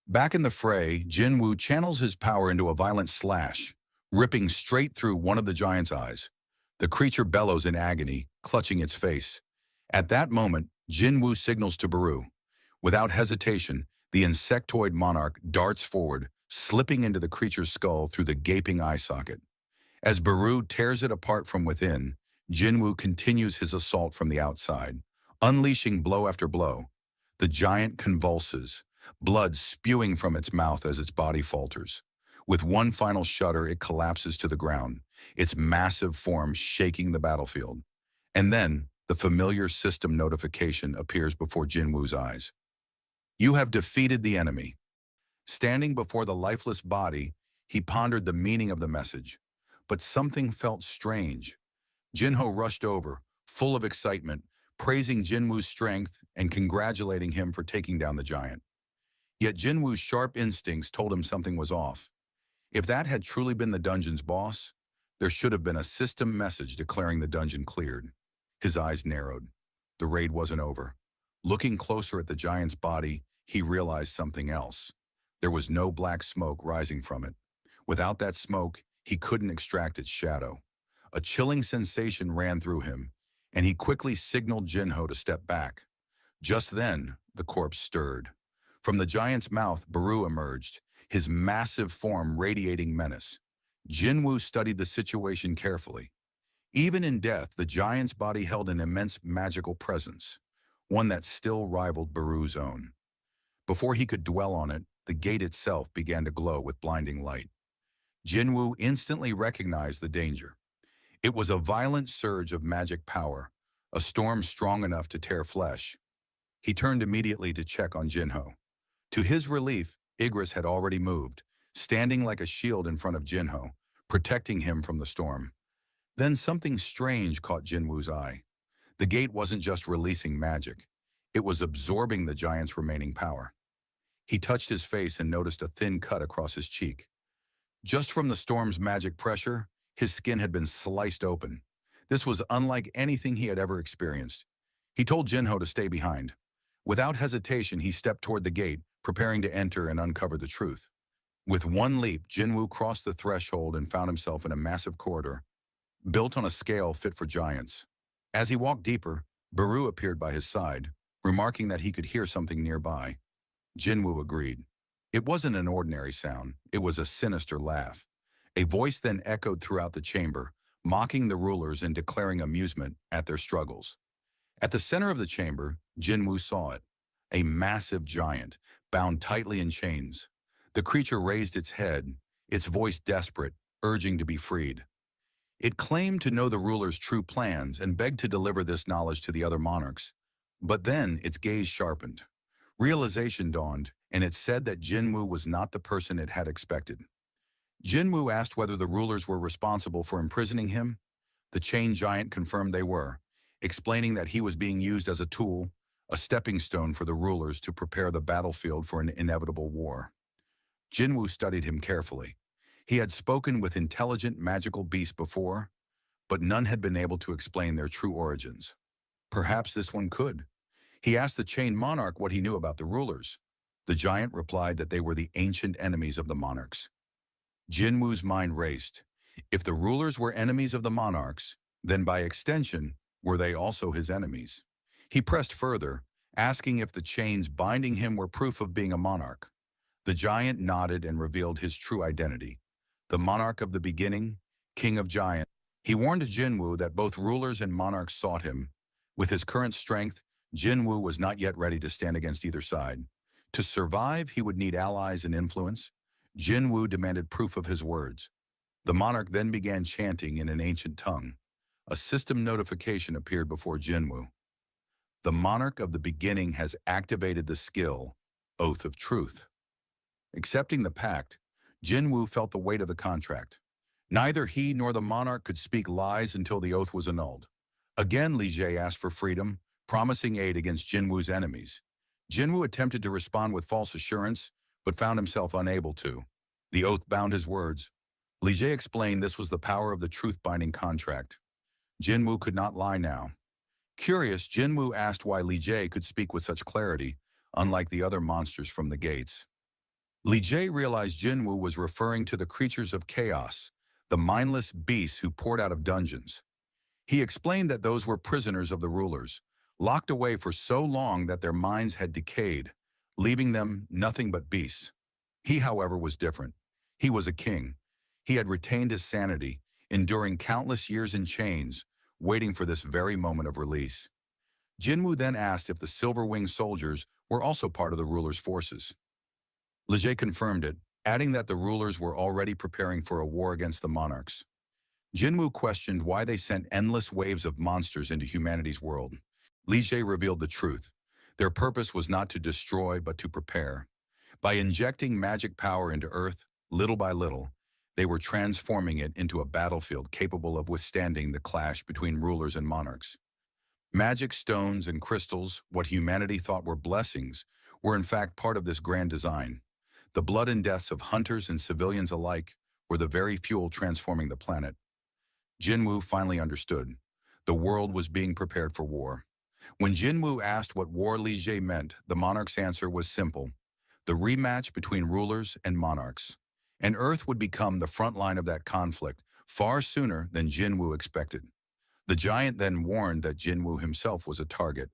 Back in the fray, Jinwoo channels his power into a violent slash, ripping straight through one of the giant's eyes. The creature bellows in agony, clutching its face. At that moment, Jinwoo signals to Baru. Without hesitation, the insectoid monarch darts forward, slipping into the creature's skull through the gaping eye socket. As Baru tears it apart from within, Jinwoo continues his assault from the outside, unleashing blow after blow. The giant convulses, blood spewing from its mouth as its body falters. With one final shudder, it collapses to the ground, its massive form shaking the battlefield. And then, the familiar system notification appears before Jinwoo's eyes. You have defeated the enemy. Standing before the lifeless body, he pondered the meaning of the message. But something felt strange. Jinho rushed over, full of excitement, praising Jinwoo's strength and congratulating him for taking down the giant. Yet Jinwoo's sharp instincts told him something was off. If that had truly been the dungeon's boss, there should have been a system message declaring the dungeon cleared. His eyes narrowed. The raid wasn't over. Looking closer at the giant's body, he realized something else. There was no black smoke rising from it. Without that smoke, he couldn't extract its shadow. A chilling sensation ran through him, and he quickly signaled Jinho to step back. Just then, the corpse stirred. From the giant's mouth, Baru emerged, his massive form radiating menace. Jinwoo studied the situation carefully. Even in death, the giant's body held an immense magical presence. one that still rivaled Baru's own. Before he could dwell on it, the gate itself began to glow with blinding light. Jinwu instantly recognized the danger. It was a violent surge of magic power, a storm strong enough to tear flesh. He turned immediately to check on Jinho. To his relief, Igris had already moved, standing like a shield in front of Jinho, protecting him from the storm. Then something strange caught Jinwu's eye. The gate wasn't just releasing magic. It was absorbing the giant's remaining power. He touched his face and noticed a thin cut across his cheek. Just from the storm's magic pressure, his skin had been sliced open. This was unlike anything he had ever experienced. He told Jinho to stay behind. Without hesitation, he stepped toward the gate, preparing to enter and uncover the truth. With one leap, Jinwu crossed the threshold and found himself in a massive corridor, built on a scale fit for giants. As he walked deeper, Baru appeared by his side, remarking that he could hear something nearby. Jinwu agreed. It wasn't an ordinary sound, it was a sinister laugh. A voice then echoed throughout the chamber, mocking the rulers and declaring amusement at their struggles. At the center of the chamber, Jinwu saw it, a massive giant, bound tightly in chains. The creature raised its head, its voice desperate, urging to be freed. It claimed to know the ruler's true plans and begged to deliver this knowledge to the other monarchs. But then its gaze sharpened. Realization dawned, and it said that Jinwu was not the person it had expected. Jinwu asked whether the rulers were responsible for imprisoning him. The chain giant confirmed they were, explaining that he was being used as a tool, a stepping stone for the rulers to prepare the battlefield for an inevitable war. Jinwu studied him carefully. He had spoken with intelligent magical beasts before, but none had been able to explain their true origins. Perhaps this one could. He asked the chained monarch what he knew about the rulers. The giant replied that they were the ancient enemies of the monarchs. Jinwu's mind raced. If the rulers were enemies of the monarchs, then by extension, were they also his enemies? He pressed further, asking if the chains binding him were proof of being a monarch. The giant nodded and revealed his true identity. The monarch of the beginning, king of giants. He warned Jinwu that both rulers and monarchs sought him. With his current strength, Jinwu was not yet ready to stand against either side. To survive, he would need allies and influence. Jinwu demanded proof of his words. The monarch then began chanting in an ancient tongue. A system notification appeared before Jinwu. The monarch of the beginning has activated the skill, Oath of Truth. Accepting the pact, Jinwu felt the weight of the contract. Neither he nor the monarch could speak lies until the oath was annulled. Again, Li Jie asked for freedom, promising aid against Jinwu's enemies. Jinwu attempted to respond with false assurance, but found himself unable to. The oath bound his words. Li Jie explained this was the power of the truth-binding contract. Jinwu could not lie now. Curious, Jinwu asked why Li Jie could speak with such clarity, unlike the other monsters from the gates. Li Jie realized Jinwu was referring to the creatures of chaos, the mindless beasts who poured out of dungeons. He explained that those were prisoners of the rulers, locked away for so long that their minds had decayed, leaving them nothing but beasts. He, however, was different. He was a king. He had retained his sanity, enduring countless years in chains, waiting for this very moment of release. Jinwu then asked if the silver-winged soldiers were also part of the ruler's forces. Li Jie confirmed it, adding that the rulers were already preparing for a war against the monarchs. Jinwu questioned why they sent endless waves of monsters into humanity's world. Li Jie revealed the truth. Their purpose was not to destroy, but to prepare. By injecting magic power into Earth, little by little, they were transforming it into a battlefield capable of withstanding the clash between rulers and monarchs. Magic stones and crystals, what humanity thought were blessings, were in fact part of this grand design. The blood and deaths of hunters and civilians alike were the very fuel transforming the planet. Jinwu finally understood. The world was being prepared for war. When Jinwu asked what war Li Jie meant, the monarch's answer was simple: the rematch between rulers and monarchs. And Earth would become the front line of that conflict far sooner than Jinwu expected. The giant then warned that Jinwu himself was a target.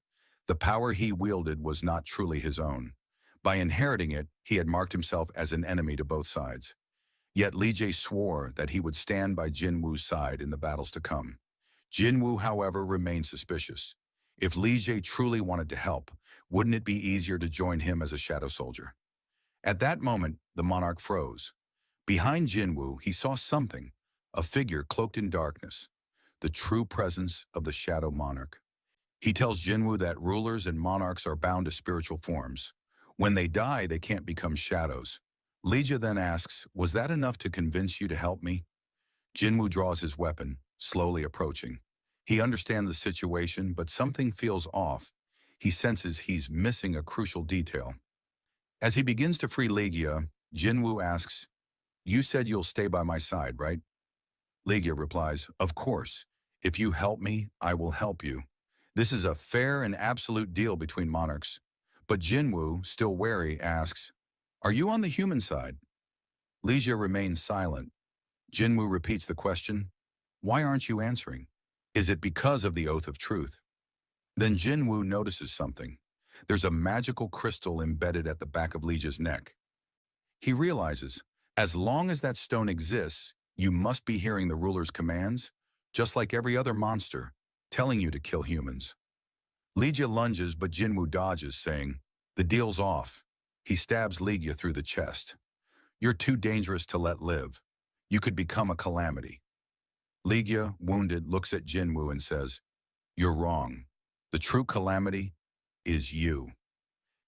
The power he wielded was not truly his own. By inheriting it, he had marked himself as an enemy to both sides. Yet Li Jie swore that he would stand by Jinwu's side in the battles to come. Jinwu, however, remained suspicious. If Li Jie truly wanted to help, wouldn't it be easier to join him as a shadow soldier? At that moment, the monarch froze. Behind Jinwu, he saw something, a figure cloaked in darkness, the true presence of the shadow monarch. He tells Jinwu that rulers and monarchs are bound to spiritual forms. When they die, they can't become shadows. Li Jie then asks, "Was that enough to convince you to help me?" Jinwu draws his weapon, slowly approaching. He understands the situation, but something feels off. He senses he's missing a crucial detail. As he begins to free Ligia, Jinwu asks, "You said you'll stay by my side, right?" Ligia replies, "Of course. If you help me, I will help you. This is a fair and absolute deal between monarchs." But Jinwu, still wary, asks, "Are you on the human side?" Ligia remains silent. Jinwu repeats the question, "Why aren't you answering? Is it because of the oath of truth?" Then Jinwu notices something. There's a magical crystal embedded at the back of Ligia's neck. He realizes, as long as that stone exists, you must be hearing the ruler's commands, just like every other monster, telling you to kill humans. Ligia lunges, but Jinwu dodges, saying, "The deal's off." He stabs Ligia through the chest. "You're too dangerous to let live. You could become a calamity." Ligia, wounded, looks at Jinwu and says, "You're wrong. The true calamity is you."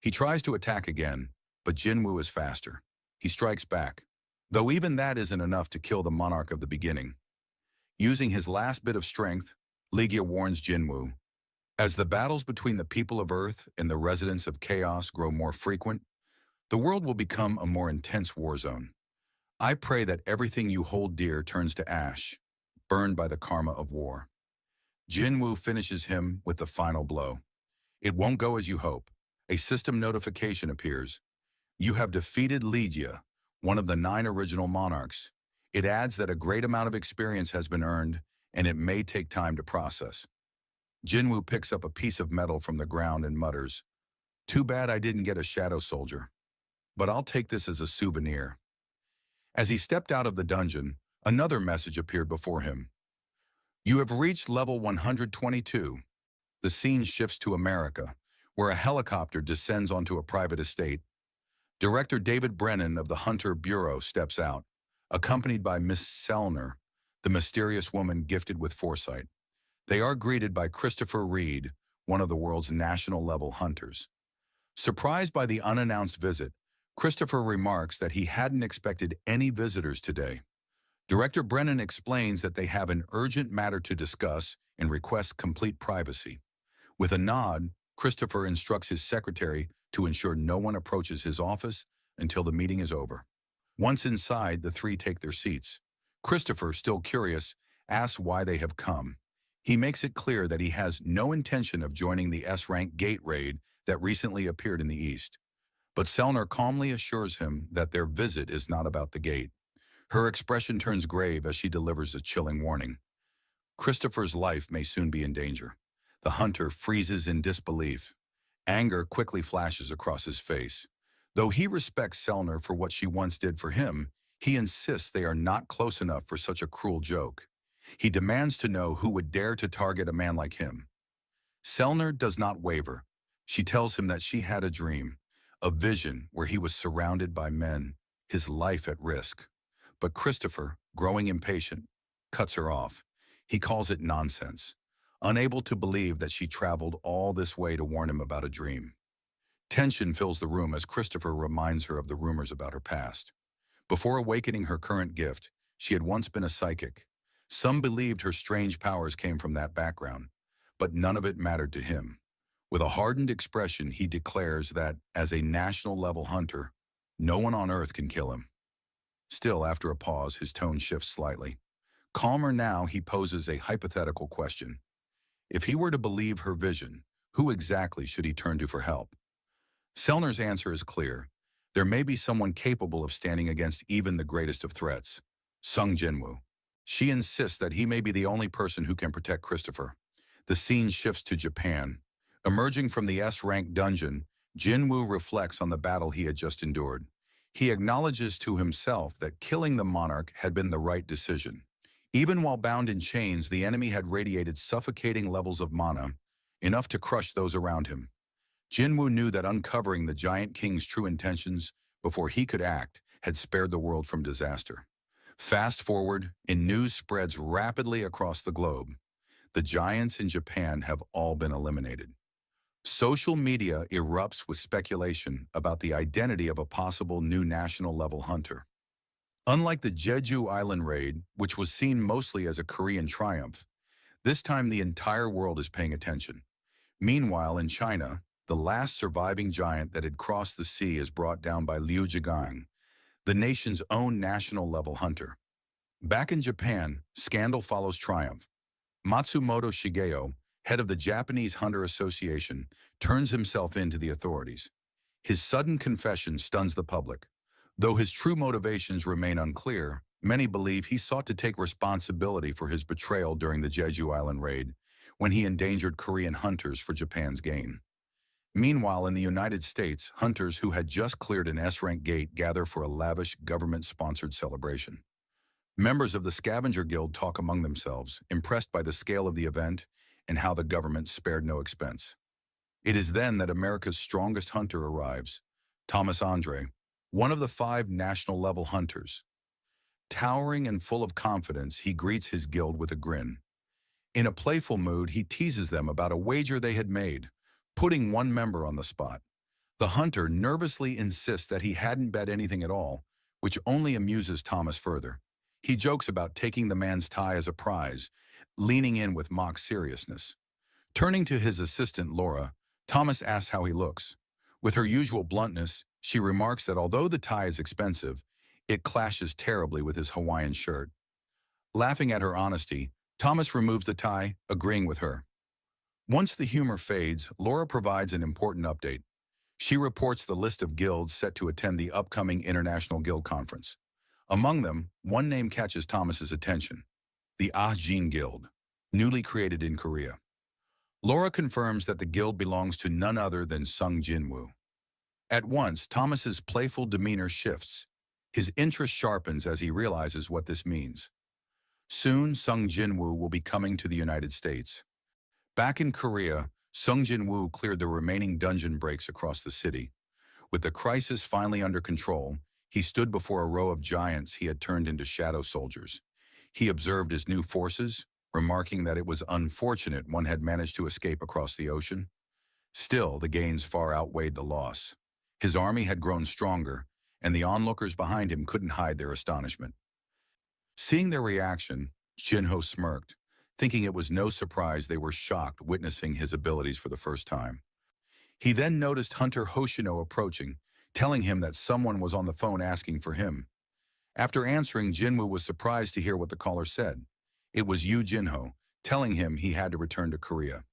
He tries to attack again, but Jinwu is faster. He strikes back, though even that isn't enough to kill the monarch of the beginning. Using his last bit of strength, Ligia warns Jinwu, "As the battles between the people of Earth and the residents of Chaos grow more frequent, the world will become a more intense war zone. I pray that everything you hold dear turns to ash, burned by the karma of war." Jinwu finishes him with the final blow. It won't go as you hope. A system notification appears. "You have defeated Ligia, one of the 9 original monarchs. It adds that a great amount of experience has been earned, and it may take time to process." Jinwu picks up a piece of metal from the ground and mutters, "Too bad I didn't get a shadow soldier. But I'll take this as a souvenir." As he stepped out of the dungeon, another message appeared before him. "You have reached level 122. The scene shifts to America, where a helicopter descends onto a private estate. Director David Brennan of the Hunter Bureau steps out, accompanied by Miss Selner, the mysterious woman gifted with foresight. They are greeted by Christopher Reed, one of the world's national-level hunters. Surprised by the unannounced visit, Christopher remarks that he hadn't expected any visitors today. Director Brennan explains that they have an urgent matter to discuss and requests complete privacy. With a nod, Christopher instructs his secretary to ensure no one approaches his office until the meeting is over. Once inside, the three take their seats. Christopher, still curious, asks why they have come. He makes it clear that he has no intention of joining the S-rank gate raid that recently appeared in the East. But Selner calmly assures him that their visit is not about the gate. Her expression turns grave as she delivers a chilling warning. Christopher's life may soon be in danger. The hunter freezes in disbelief. Anger quickly flashes across his face. Though he respects Selner for what she once did for him, he insists they are not close enough for such a cruel joke. He demands to know who would dare to target a man like him. Selner does not waver. She tells him that she had a dream, a vision where he was surrounded by men, his life at risk. But Christopher, growing impatient, cuts her off. He calls it nonsense, unable to believe that she traveled all this way to warn him about a dream. Tension fills the room as Christopher reminds her of the rumors about her past. Before awakening her current gift, she had once been a psychic. Some believed her strange powers came from that background, but none of it mattered to him. With a hardened expression, he declares that, as a national-level hunter, no one on Earth can kill him. Still, after a pause, his tone shifts slightly. Calmer now, he poses a hypothetical question. If he were to believe her vision, who exactly should he turn to for help? Selner's answer is clear. There may be someone capable of standing against even the greatest of threats, Sung Jinwoo. She insists that he may be the only person who can protect Christopher. The scene shifts to Japan. Emerging from the S-rank dungeon, Jinwoo reflects on the battle he had just endured. He acknowledges to himself that killing the monarch had been the right decision. Even while bound in chains, the enemy had radiated suffocating levels of mana, enough to crush those around him. Jinwu knew that uncovering the giant king's true intentions before he could act had spared the world from disaster. Fast forward, and news spreads rapidly across the globe. The giants in Japan have all been eliminated. Social media erupts with speculation about the identity of a possible new national-level hunter. Unlike the Jeju Island raid, which was seen mostly as a Korean triumph, this time the entire world is paying attention. Meanwhile, in China, the last surviving giant that had crossed the sea is brought down by Liu Zhigang, the nation's own national-level hunter. Back in Japan, scandal follows triumph. Matsumoto Shigeo, head of the Japanese Hunter Association, turns himself in to the authorities. His sudden confession stuns the public. Though his true motivations remain unclear, many believe he sought to take responsibility for his betrayal during the Jeju Island raid, when he endangered Korean hunters for Japan's gain. Meanwhile, in the United States, hunters who had just cleared an S-rank gate gather for a lavish government-sponsored celebration. Members of the Scavenger Guild talk among themselves, impressed by the scale of the event and how the government spared no expense. It is then that America's strongest hunter arrives, Thomas Andre, one of the 5 national-level hunters. Towering and full of confidence, he greets his guild with a grin. In a playful mood, he teases them about a wager they had made, putting one member on the spot. The hunter nervously insists that he hadn't bet anything at all, which only amuses Thomas further. He jokes about taking the man's tie as a prize, leaning in with mock seriousness. Turning to his assistant, Laura, Thomas asks how he looks. With her usual bluntness, she remarks that although the tie is expensive, it clashes terribly with his Hawaiian shirt. Laughing at her honesty, Thomas removes the tie, agreeing with her. Once the humor fades, Laura provides an important update. She reports the list of guilds set to attend the upcoming International Guild Conference. Among them, one name catches Thomas's attention: the Ahjin Guild, newly created in Korea. Laura confirms that the guild belongs to none other than Sung Jinwoo. At once, Thomas's playful demeanor shifts. His interest sharpens as he realizes what this means. Soon, Sung Jinwoo will be coming to the United States. Back in Korea, Sung Jinwoo cleared the remaining dungeon breaks across the city. With the crisis finally under control, he stood before a row of giants he had turned into shadow soldiers. He observed his new forces, remarking that it was unfortunate one had managed to escape across the ocean. Still, the gains far outweighed the loss. His army had grown stronger, and the onlookers behind him couldn't hide their astonishment. Seeing their reaction, Jinho smirked, thinking it was no surprise they were shocked witnessing his abilities for the first time. He then noticed Hunter Hoshino approaching, telling him that someone was on the phone asking for him. After answering, Jinwoo was surprised to hear what the caller said. It was Yu Jinho, telling him he had to return to Korea.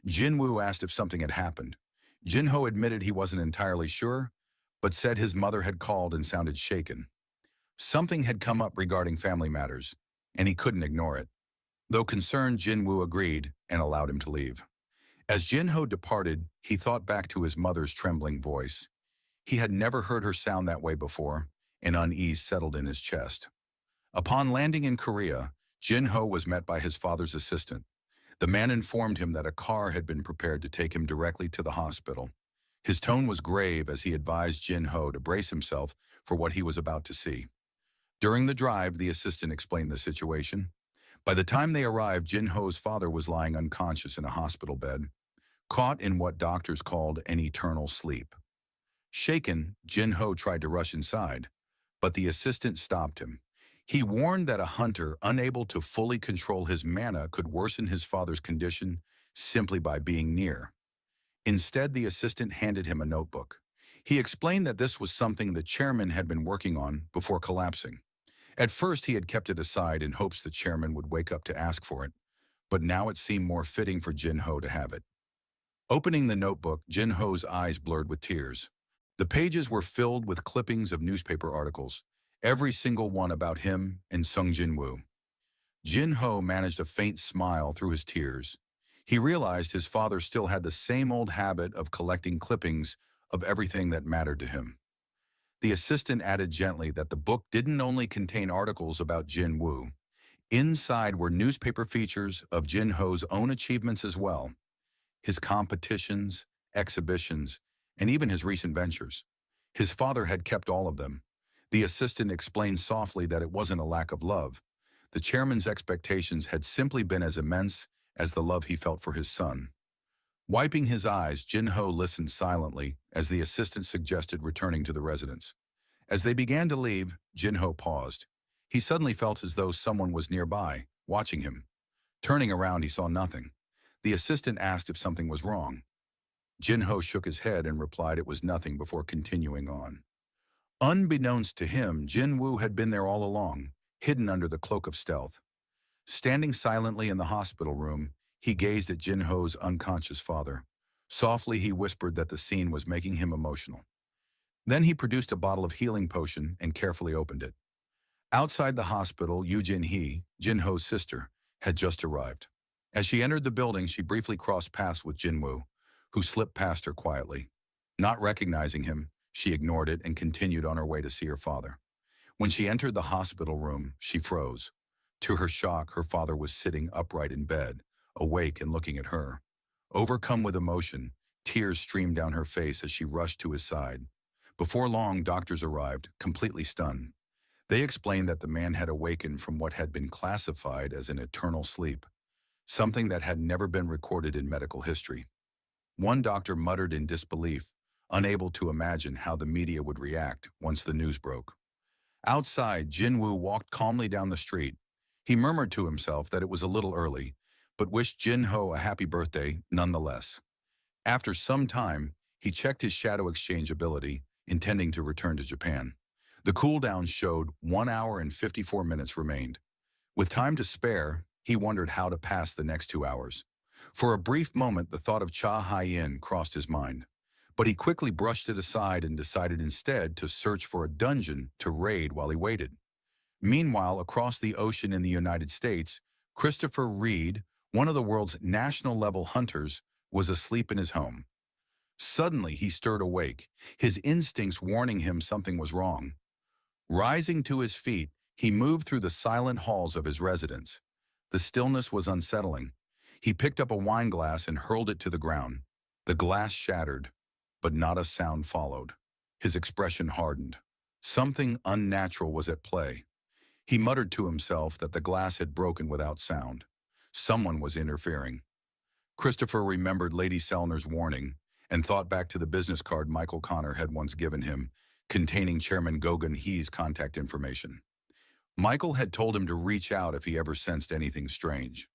Jinwoo asked if something had happened. Jinho admitted he wasn't entirely sure, but said his mother had called and sounded shaken. Something had come up regarding family matters, and he couldn't ignore it. Though concerned, Jinwoo agreed and allowed him to leave. As Jinho departed, he thought back to his mother's trembling voice. He had never heard her sound that way before, and unease settled in his chest. Upon landing in Korea, Jinho was met by his father's assistant. The man informed him that a car had been prepared to take him directly to the hospital. His tone was grave as he advised Jinho to brace himself for what he was about to see. During the drive, the assistant explained the situation. By the time they arrived, Jinho's father was lying unconscious in a hospital bed, caught in what doctors called an eternal sleep. Shaken, Jinho tried to rush inside, but the assistant stopped him. He warned that a hunter unable to fully control his mana could worsen his father's condition simply by being near. Instead, the assistant handed him a notebook. He explained that this was something the chairman had been working on before collapsing. At first, he had kept it aside in hopes the chairman would wake up to ask for it, but now it seemed more fitting for Jinho to have it. Opening the notebook, Jinho's eyes blurred with tears. The pages were filled with clippings of newspaper articles, every single one about him and Sung Jinwoo. Jinho managed a faint smile through his tears. He realized his father still had the same old habit of collecting clippings of everything that mattered to him. The assistant added gently that the book didn't only contain articles about Jinwoo. Inside were newspaper features of Jinho's own achievements as well. his competitions, exhibitions, and even his recent ventures. His father had kept all of them. The assistant explained softly that it wasn't a lack of love. The chairman's expectations had simply been as immense as the love he felt for his son. Wiping his eyes, Jin-ho listened silently as the assistant suggested returning to the residence. As they began to leave, Jin-ho paused. He suddenly felt as though someone was nearby, watching him. Turning around, he saw nothing. The assistant asked if something was wrong. Jin-ho shook his head and replied it was nothing before continuing on. Unbeknownst to him, Jin-woo had been there all along, hidden under the cloak of stealth. Standing silently in the hospital room, he gazed at Jin-ho's unconscious father. Softly, he whispered that the scene was making him emotional. Then he produced a bottle of healing potion and carefully opened it. Outside the hospital, Yoo Jin-hee, Jin-ho's sister, had just arrived. As she entered the building, she briefly crossed paths with Jin-woo, who slipped past her quietly. Not recognizing him, she ignored it and continued on her way to see her father. When she entered the hospital room, she froze. To her shock, her father was sitting upright in bed, awake and looking at her. Overcome with emotion, tears streamed down her face as she rushed to his side. Before long, doctors arrived, completely stunned. They explained that the man had awakened from what had been classified as an eternal sleep, something that had never been recorded in medical history. One doctor muttered in disbelief, unable to imagine how the media would react once the news broke. Outside, Jin-woo walked calmly down the street. He murmured to himself that it was a little early, but wished Jin-ho a happy birthday nonetheless. After some time, he checked his shadow exchange ability, intending to return to Japan. The cooldown showed 1 hour and 54 minutes remained. With time to spare, he wondered how to pass the next 2 hours. For a brief moment, the thought of Cha Hai-in crossed his mind, but he quickly brushed it aside and decided instead to search for a dungeon to raid while he waited. Meanwhile, across the ocean in the United States, Christopher Reed, one of the world's national-level hunters, was asleep in his home. Suddenly, he stirred awake, his instincts warning him something was wrong. Rising to his feet, he moved through the silent halls of his residence. The stillness was unsettling. He picked up a wine glass and hurled it to the ground. The glass shattered, but not a sound followed. His expression hardened. Something unnatural was at play. He muttered to himself that the glass had broken without sound. Someone was interfering. Christopher remembered Lady Selner's warning and thought back to the business card Michael Connor had once given him, containing Chairman Gogun Hee's contact information. Michael had told him to reach out if he ever sensed anything strange.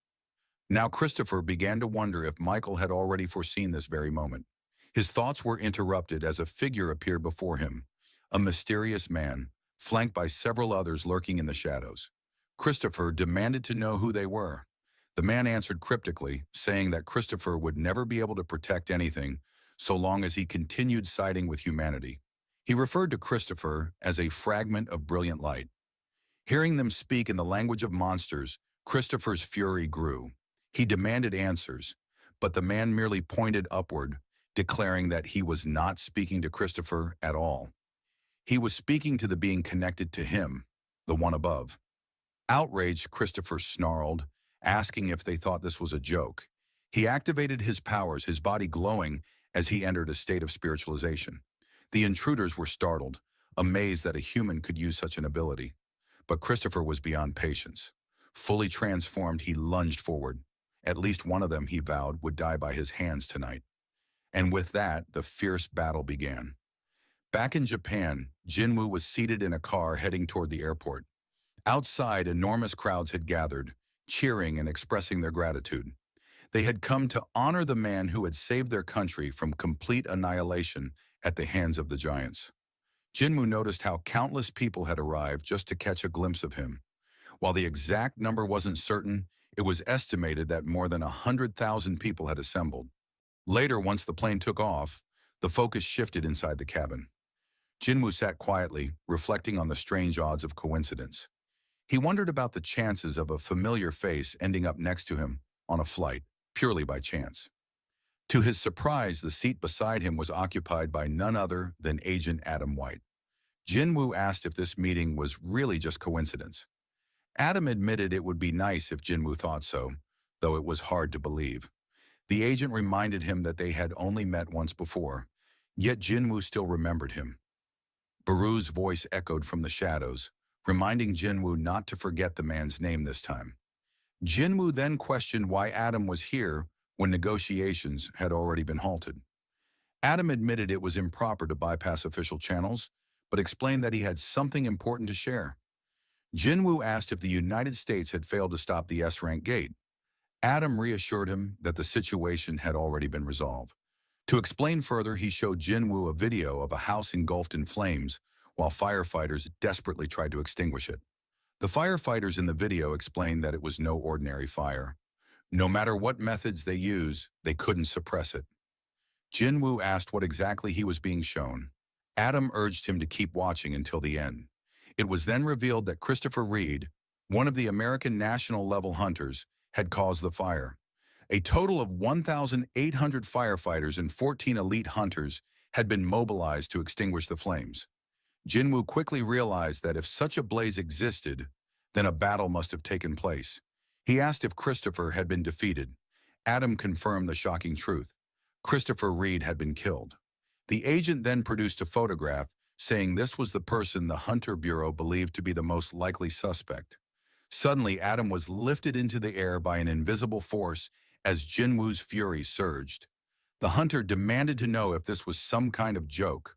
Now Christopher began to wonder if Michael had already foreseen this very moment. His thoughts were interrupted as a figure appeared before him, a mysterious man, flanked by several others lurking in the shadows. Christopher demanded to know who they were. The man answered cryptically, saying that Christopher would never be able to protect anything so long as he continued siding with humanity. He referred to Christopher as a fragment of brilliant light. Hearing them speak in the language of monsters, Christopher's fury grew. He demanded answers, but the man merely pointed upward, declaring that he was not speaking to Christopher at all. He was speaking to the being connected to him, the one above. Outraged, Christopher snarled, asking if they thought this was a joke. He activated his powers, his body glowing as he entered a state of spiritualization. The intruders were startled, amazed that a human could use such an ability. But Christopher was beyond patience. Fully transformed, he lunged forward. At least one of them, he vowed, would die by his hands tonight. And with that, the fierce battle began. Back in Japan, Jinwoo was seated in a car heading toward the airport. Outside, enormous crowds had gathered, cheering and expressing their gratitude. They had come to honor the man who had saved their country from complete annihilation at the hands of the giants. Jinwoo noticed how countless people had arrived just to catch a glimpse of him. While the exact number wasn't certain, it was estimated that more than 100,000 people had assembled. Later, once the plane took off, the focus shifted inside the cabin. Jinwoo sat quietly, reflecting on the strange odds of coincidence. He wondered about the chances of a familiar face ending up next to him on a flight, purely by chance. To his surprise, the seat beside him was occupied by none other than Agent Adam White. Jinwoo asked if this meeting was really just coincidence. Adam admitted it would be nice if Jinwoo thought so, though it was hard to believe. The agent reminded him that they had only met once before, yet Jinwoo still remembered him. Baru's voice echoed from the shadows, reminding Jinwoo not to forget the man's name this time. Jinwoo then questioned why Adam was here when negotiations had already been halted. Adam admitted it was improper to bypass official channels, but explained that he had something important to share. Jinwoo asked if the United States had failed to stop the S-rank gate. Adam reassured him that the situation had already been resolved. To explain further, he showed Jinwoo a video of a house engulfed in flames while firefighters desperately tried to extinguish it. The firefighters in the video explained that it was no ordinary fire. No matter what methods they used, they couldn't suppress it. Jinwoo asked what exactly he was being shown. Adam urged him to keep watching until the end. It was then revealed that Christopher Reed, one of the American national-level hunters, had caused the fire. A total of 1,800 firefighters and 14 elite hunters had been mobilized to extinguish the flames. Jinwoo quickly realized that if such a blaze existed, then a battle must have taken place. He asked if Christopher had been defeated. Adam confirmed the shocking truth. Christopher Reed had been killed. The agent then produced a photograph saying this was the person the Hunter Bureau believed to be the most likely suspect. Suddenly, Adam was lifted into the air by an invisible force as Jinwoo's fury surged. The hunter demanded to know if this was some kind of joke,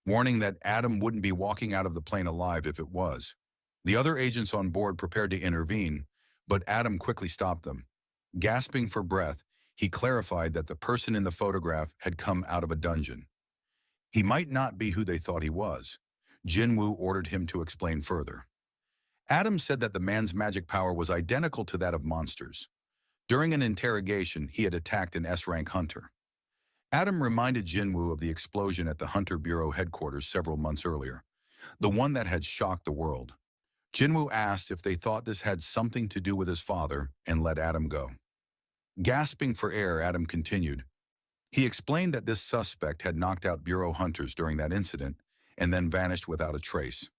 warning that Adam wouldn't be walking out of the plane alive if it was. The other agents on board prepared to intervene, but Adam quickly stopped them. Gasping for breath, he clarified that the person in the photograph had come out of a dungeon. He might not be who they thought he was. Jinwoo ordered him to explain further. Adam said that the man's magic power was identical to that of monsters. During an interrogation, he had attacked an S-rank hunter. Adam reminded Jinwoo of the explosion at the Hunter Bureau headquarters several months earlier, the one that had shocked the world. Jinwoo asked if they thought this had something to do with his father and let Adam go. Gasping for air, Adam continued. He explained that this suspect had knocked out Bureau hunters during that incident and then vanished without a trace.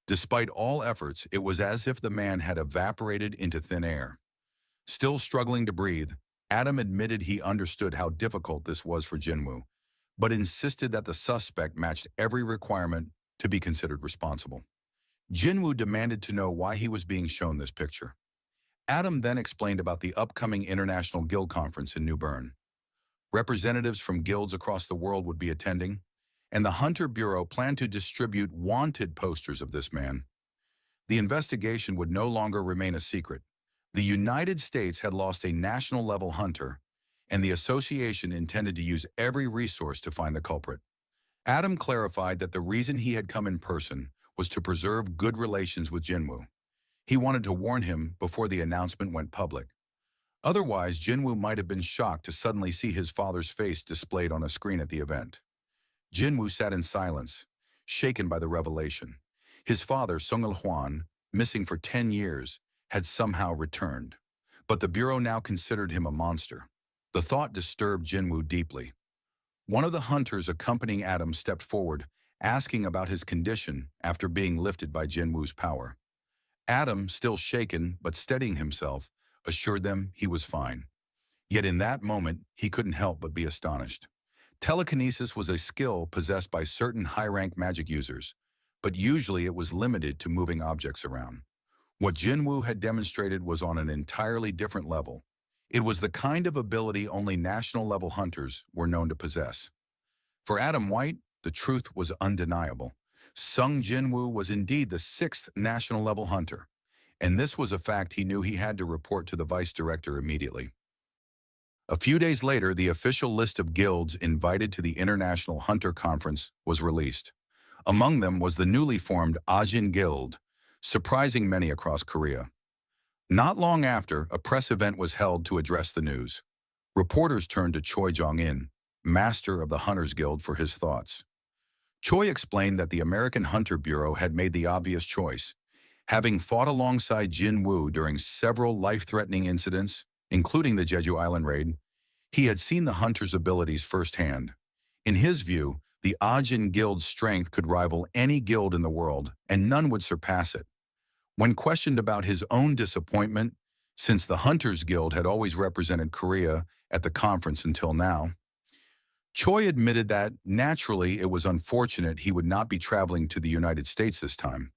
Despite all efforts, it was as if the man had evaporated into thin air. Still struggling to breathe, Adam admitted he understood how difficult this was for Jinwoo, but insisted that the suspect matched every requirement to be considered responsible. Jinwoo demanded to know why he was being shown this picture. Adam then explained about the upcoming International Guild Conference in New Bern. Representatives from guilds across the world would be attending, and the Hunter Bureau planned to distribute wanted posters of this man. The investigation would no longer remain a secret. The United States had lost a national-level hunter, and the association intended to use every resource to find the culprit. Adam clarified that the reason he had come in person was to preserve good relations with Jinwoo. He wanted to warn him before the announcement went public. Otherwise, Jinwoo might have been shocked to suddenly see his father's face displayed on a screen at the event. Jinwoo sat in silence, shaken by the revelation. His father, Sung-il Hwan, missing for 10 years, had somehow returned. But the Bureau now considered him a monster. The thought disturbed Jinwoo deeply. One of the hunters accompanying Adam stepped forward, asking about his condition after being lifted by Jinwoo's power. Adam, still shaken but steadying himself, assured them he was fine. Yet in that moment, he couldn't help but be astonished. Telekinesis was a skill possessed by certain high-rank magic users, but usually it was limited to moving objects around. What Jinwoo had demonstrated was on an entirely different level. It was the kind of ability only national-level hunters were known to possess. For Adam White, the truth was undeniable. Sung Jinwoo was indeed the 6th national-level hunter, and this was a fact he knew he had to report to the vice director immediately. A few days later, the official list of guilds invited to the International Hunter Conference was released. Among them was the newly formed Ajin Guild, surprising many across Korea. Not long after, a press event was held to address the news. Reporters turned to Choi Jong-in, master of the Hunters Guild, for his thoughts. Choi explained that the American Hunter Bureau had made the obvious choice. Having fought alongside Jinwoo during several life-threatening incidents, including the Jeju Island raid, he had seen the hunter's abilities firsthand. In his view, the Ajin Guild's strength could rival any guild in the world, and none would surpass it. When questioned about his own disappointment, since the Hunters Guild had always represented Korea at the conference until now. Choi admitted that, naturally, it was unfortunate he would not be traveling to the United States this time.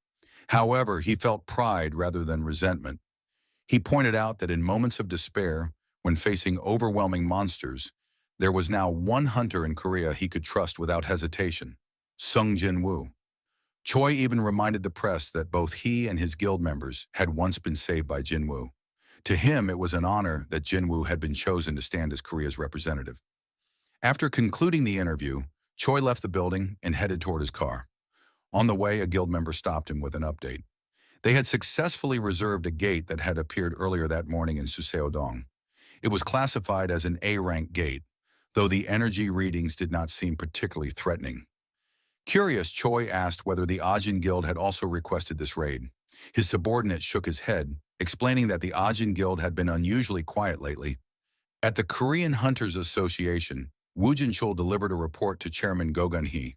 However, he felt pride rather than resentment. He pointed out that in moments of despair, when facing overwhelming monsters, there was now one hunter in Korea he could trust without hesitation, Sung Jin-woo. Choi even reminded the press that both he and his guild members had once been saved by Jin-woo. To him, it was an honor that Jin-woo had been chosen to stand as Korea's representative. After concluding the interview, Choi left the building and headed toward his car. On the way, a guild member stopped him with an update. They had successfully reserved a gate that had appeared earlier that morning in Suseodong. It was classified as an A-rank gate, though the energy readings did not seem particularly threatening. Curious, Choi asked whether the Ajin Guild had also requested this raid. His subordinate shook his head, explaining that the Ajin Guild had been unusually quiet lately. At the Korean Hunters Association, Woo Jin-chul delivered a report to Chairman Go Gun-hee.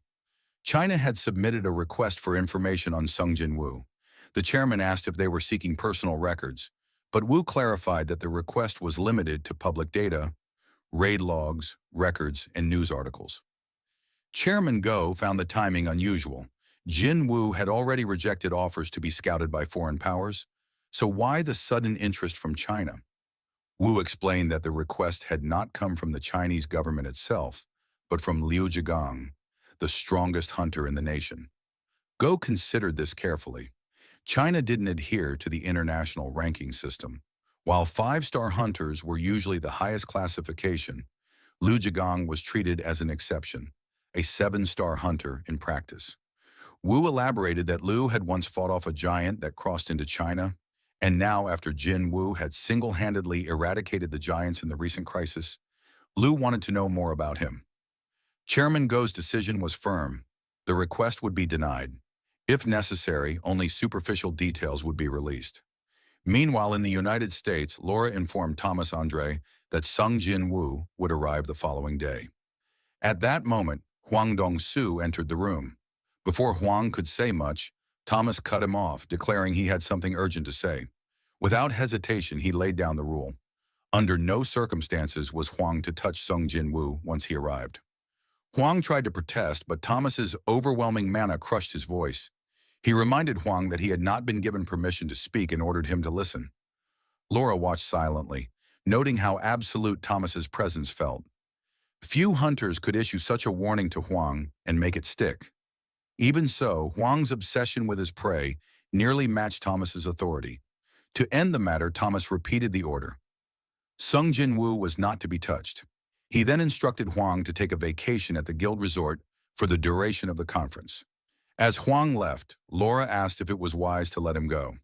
China had submitted a request for information on Sung Jin-woo. The chairman asked if they were seeking personal records, but Woo clarified that the request was limited to public data, raid logs, records, and news articles. Chairman Go found the timing unusual. Jin-woo had already rejected offers to be scouted by foreign powers, so why the sudden interest from China? Wu explained that the request had not come from the Chinese government itself, but from Liu Zhigang, the strongest hunter in the nation. Go considered this carefully. China didn't adhere to the international ranking system. While five-star hunters were usually the highest classification, Liu Zhigang was treated as an exception, a seven-star hunter in practice. Wu elaborated that Liu had once fought off a giant that crossed into China, and now, after Jin Woo had single-handedly eradicated the giants in the recent crisis, Liu wanted to know more about him. Chairman Go's decision was firm. The request would be denied. If necessary, only superficial details would be released. Meanwhile, in the United States, Laura informed Thomas Andre that Sung Jin-woo would arrive the following day. At that moment, Hwang Dong-soo entered the room. Before Hwang could say much, Thomas cut him off, declaring he had something urgent to say. Without hesitation, he laid down the rule. Under no circumstances was Hwang to touch Sung Jin-woo once he arrived. Hwang tried to protest, but Thomas's overwhelming manner crushed his voice. He reminded Hwang that he had not been given permission to speak and ordered him to listen. Laura watched silently, noting how absolute Thomas's presence felt. Few hunters could issue such a warning to Hwang and make it stick. Even so, Hwang's obsession with his prey nearly matched Thomas's authority. To end the matter, Thomas repeated the order. Sung Jin-woo was not to be touched. He then instructed Hwang to take a vacation at the guild resort for the duration of the conference. As Hwang left, Laura asked if it was wise to let him go.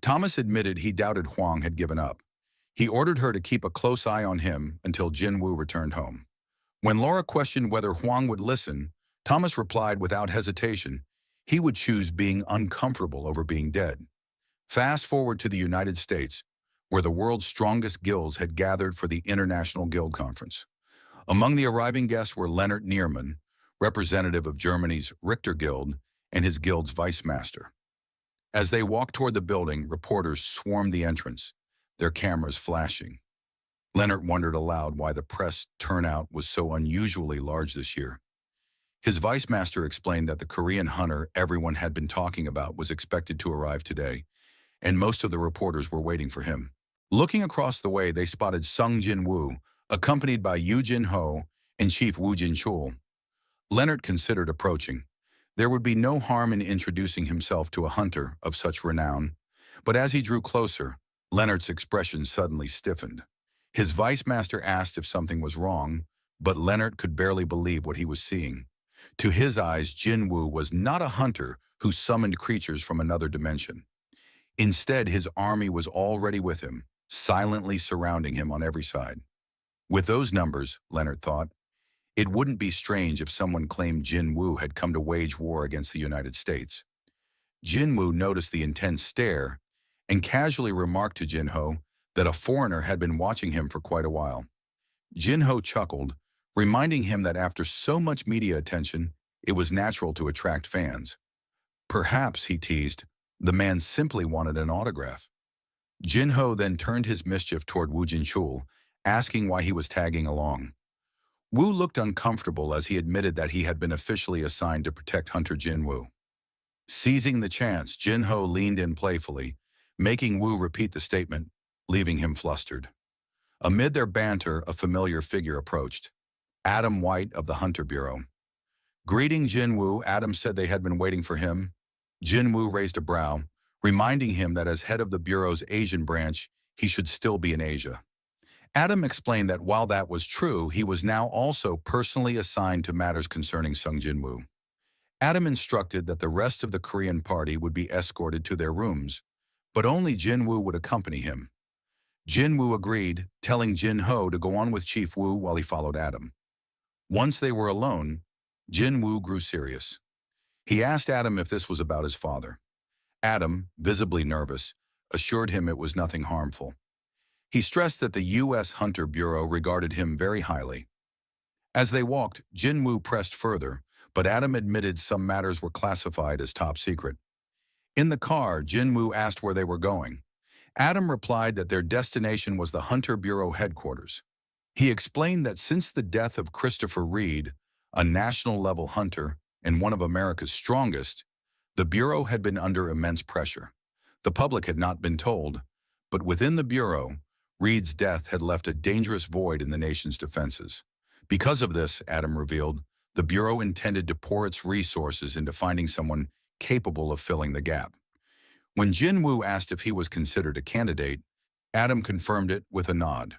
Thomas admitted he doubted Hwang had given up. He ordered her to keep a close eye on him until Jin-woo returned home. When Laura questioned whether Hwang would listen, Thomas replied without hesitation, he would choose being uncomfortable over being dead. Fast forward to the United States, where the world's strongest guilds had gathered for the International Guild Conference. Among the arriving guests were Leonard Nierman, representative of Germany's Richter Guild, and his guild's vice master. As they walked toward the building, reporters swarmed the entrance, their cameras flashing. Leonard wondered aloud why the press turnout was so unusually large this year. His vice master explained that the Korean hunter everyone had been talking about was expected to arrive today, and most of the reporters were waiting for him. Looking across the way, they spotted Sung Jin-woo, accompanied by Yoo Jin-ho and Chief Woo Jin-chul. Leonard considered approaching. There would be no harm in introducing himself to a hunter of such renown, but as he drew closer, Leonard's expression suddenly stiffened. His vice master asked if something was wrong, but Leonard could barely believe what he was seeing. To his eyes, Jin-woo was not a hunter who summoned creatures from another dimension. Instead, his army was already with him, silently surrounding him on every side. With those numbers, Leonard thought, it wouldn't be strange if someone claimed Jin-woo had come to wage war against the United States. Jin-woo noticed the intense stare and casually remarked to Jin-ho that a foreigner had been watching him for quite a while. Jin-ho chuckled, reminding him that after so much media attention, it was natural to attract fans. Perhaps, he teased, the man simply wanted an autograph. Jinho then turned his mischief toward Wu Jinchul, asking why he was tagging along. Wu looked uncomfortable as he admitted that he had been officially assigned to protect Hunter Jinwu. Seizing the chance, Jinho leaned in playfully, making Wu repeat the statement, leaving him flustered. Amid their banter, a familiar figure approached. Adam White of the Hunter Bureau. Greeting Jinwu, Adam said they had been waiting for him. Jinwu raised a brow, reminding him that as head of the Bureau's Asian branch, he should still be in Asia. Adam explained that while that was true, he was now also personally assigned to matters concerning Sung Jinwu. Adam instructed that the rest of the Korean party would be escorted to their rooms, but only Jinwu would accompany him. Jinwu agreed, telling Jinho to go on with Chief Wu while he followed Adam. Once they were alone, Jinwu grew serious. He asked Adam if this was about his father. Adam, visibly nervous, assured him it was nothing harmful. He stressed that the U.S. Hunter Bureau regarded him very highly. As they walked, Jinwu pressed further, but Adam admitted some matters were classified as top secret. In the car, Jinwu asked where they were going. Adam replied that their destination was the Hunter Bureau headquarters. He explained that since the death of Christopher Reed, a national-level hunter and one of America's strongest, the Bureau had been under immense pressure. The public had not been told, but within the Bureau, Reed's death had left a dangerous void in the nation's defenses. Because of this, Adam revealed, the Bureau intended to pour its resources into finding someone capable of filling the gap. When Jinwu asked if he was considered a candidate, Adam confirmed it with a nod.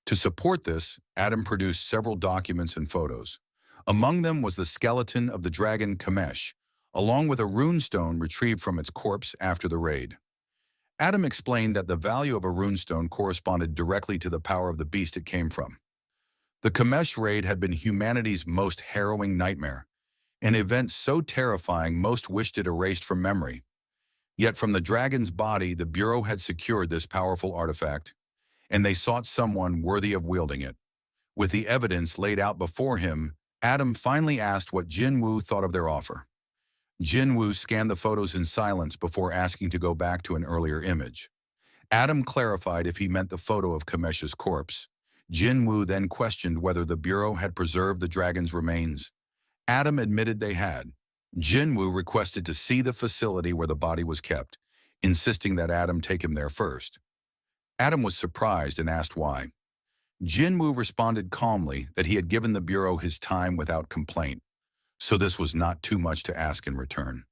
To support this, Adam produced several documents and photos. Among them was the skeleton of the dragon Kamesh, along with a runestone retrieved from its corpse after the raid. Adam explained that the value of a runestone corresponded directly to the power of the beast it came from. The Kamesh raid had been humanity's most harrowing nightmare, an event so terrifying most wished it erased from memory. Yet from the dragon's body, the Bureau had secured this powerful artifact, and they sought someone worthy of wielding it. With the evidence laid out before him, Adam finally asked what Jinwu thought of their offer. Jinwu scanned the photos in silence before asking to go back to an earlier image. Adam clarified if he meant the photo of Kamesh's corpse. Jinwu then questioned whether the Bureau had preserved the dragon's remains. Adam admitted they had. Jinwu requested to see the facility where the body was kept, insisting that Adam take him there first. Adam was surprised and asked why. Jinwu responded calmly that he had given the Bureau his time without complaint, so this was not too much to ask in return.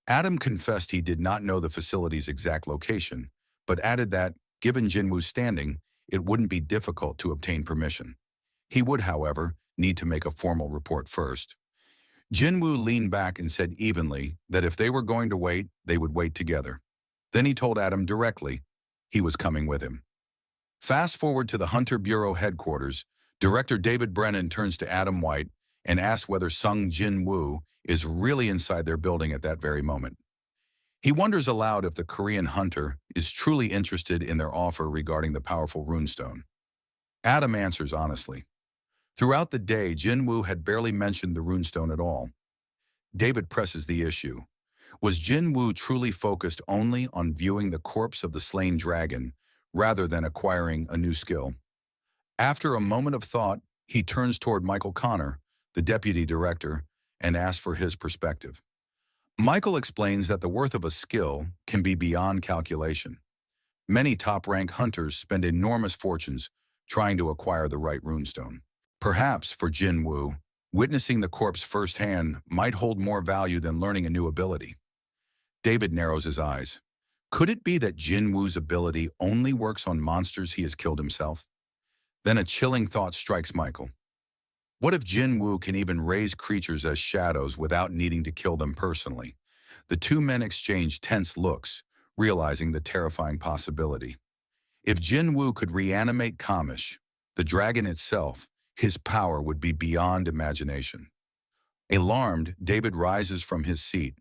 Adam confessed he did not know the facility's exact location, but added that, given Jinwu's standing, it wouldn't be difficult to obtain permission. He would, however, need to make a formal report first. Jinwu leaned back and said evenly that if they were going to wait, they would wait together. Then he told Adam directly he was coming with him. Fast forward to the Hunter Bureau headquarters, Director David Brennan turns to Adam White and asks whether Sung Jinwu is really inside their building at that very moment. He wonders aloud if the Korean hunter is truly interested in their offer regarding the powerful runestone. Adam answers honestly. Throughout the day, Jinwu had barely mentioned the runestone at all. David presses the issue. Was Jinwu truly focused only on viewing the corpse of the slain dragon rather than acquiring a new skill? After a moment of thought, he turns toward Michael Connor, the deputy director, and asks for his perspective. Michael explains that the worth of a skill can be beyond calculation. Many top-rank hunters spend enormous fortunes trying to acquire the right runestone. Perhaps, for Jinwu, witnessing the corpse firsthand might hold more value than learning a new ability. David narrows his eyes. Could it be that Jinwu's ability only works on monsters he has killed himself? Then a chilling thought strikes Michael. What if Jinwu can even raise creatures as shadows without needing to kill them personally? The two men exchange tense looks, realizing the terrifying possibility. If Jinwu could reanimate Kamish, the dragon itself, his power would be beyond imagination. Alarmed, David rises from his seat.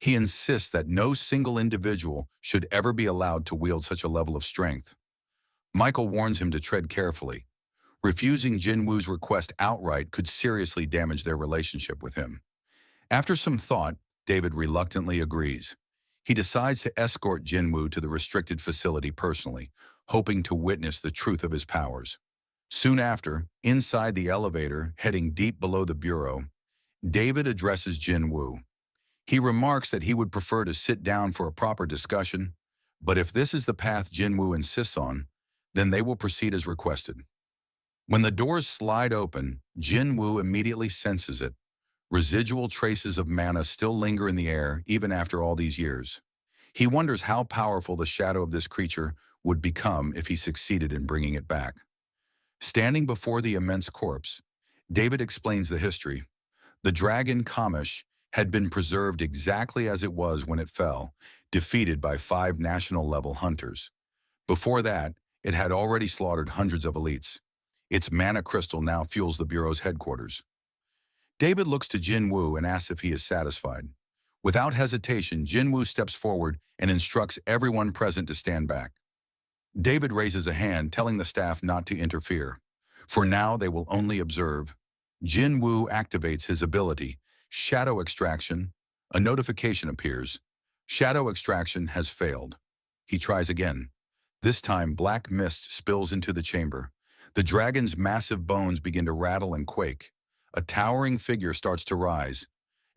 He insists that no single individual should ever be allowed to wield such a level of strength. Michael warns him to tread carefully. Refusing Jinwu's request outright could seriously damage their relationship with him. After some thought, David reluctantly agrees. He decides to escort Jinwoo to the restricted facility personally, hoping to witness the truth of his powers. Soon after, inside the elevator, heading deep below the bureau, David addresses Jinwoo. He remarks that he would prefer to sit down for a proper discussion, but if this is the path Jinwoo insists on, then they will proceed as requested. When the doors slide open, Jinwoo immediately senses it. Residual traces of mana still linger in the air even after all these years. He wonders how powerful the shadow of this creature would become if he succeeded in bringing it back. Standing before the immense corpse, David explains the history. The dragon Kamish had been preserved exactly as it was when it fell, defeated by 5 national-level hunters. Before that, it had already slaughtered hundreds of elites. Its mana crystal now fuels the Bureau's headquarters. David looks to Jinwoo and asks if he is satisfied. Without hesitation, Jinwoo steps forward and instructs everyone present to stand back. David raises a hand, telling the staff not to interfere. For now, they will only observe. Jinwoo activates his ability, Shadow Extraction. A notification appears. Shadow Extraction has failed. He tries again. This time, black mist spills into the chamber. The dragon's massive bones begin to rattle and quake. A towering figure starts to rise.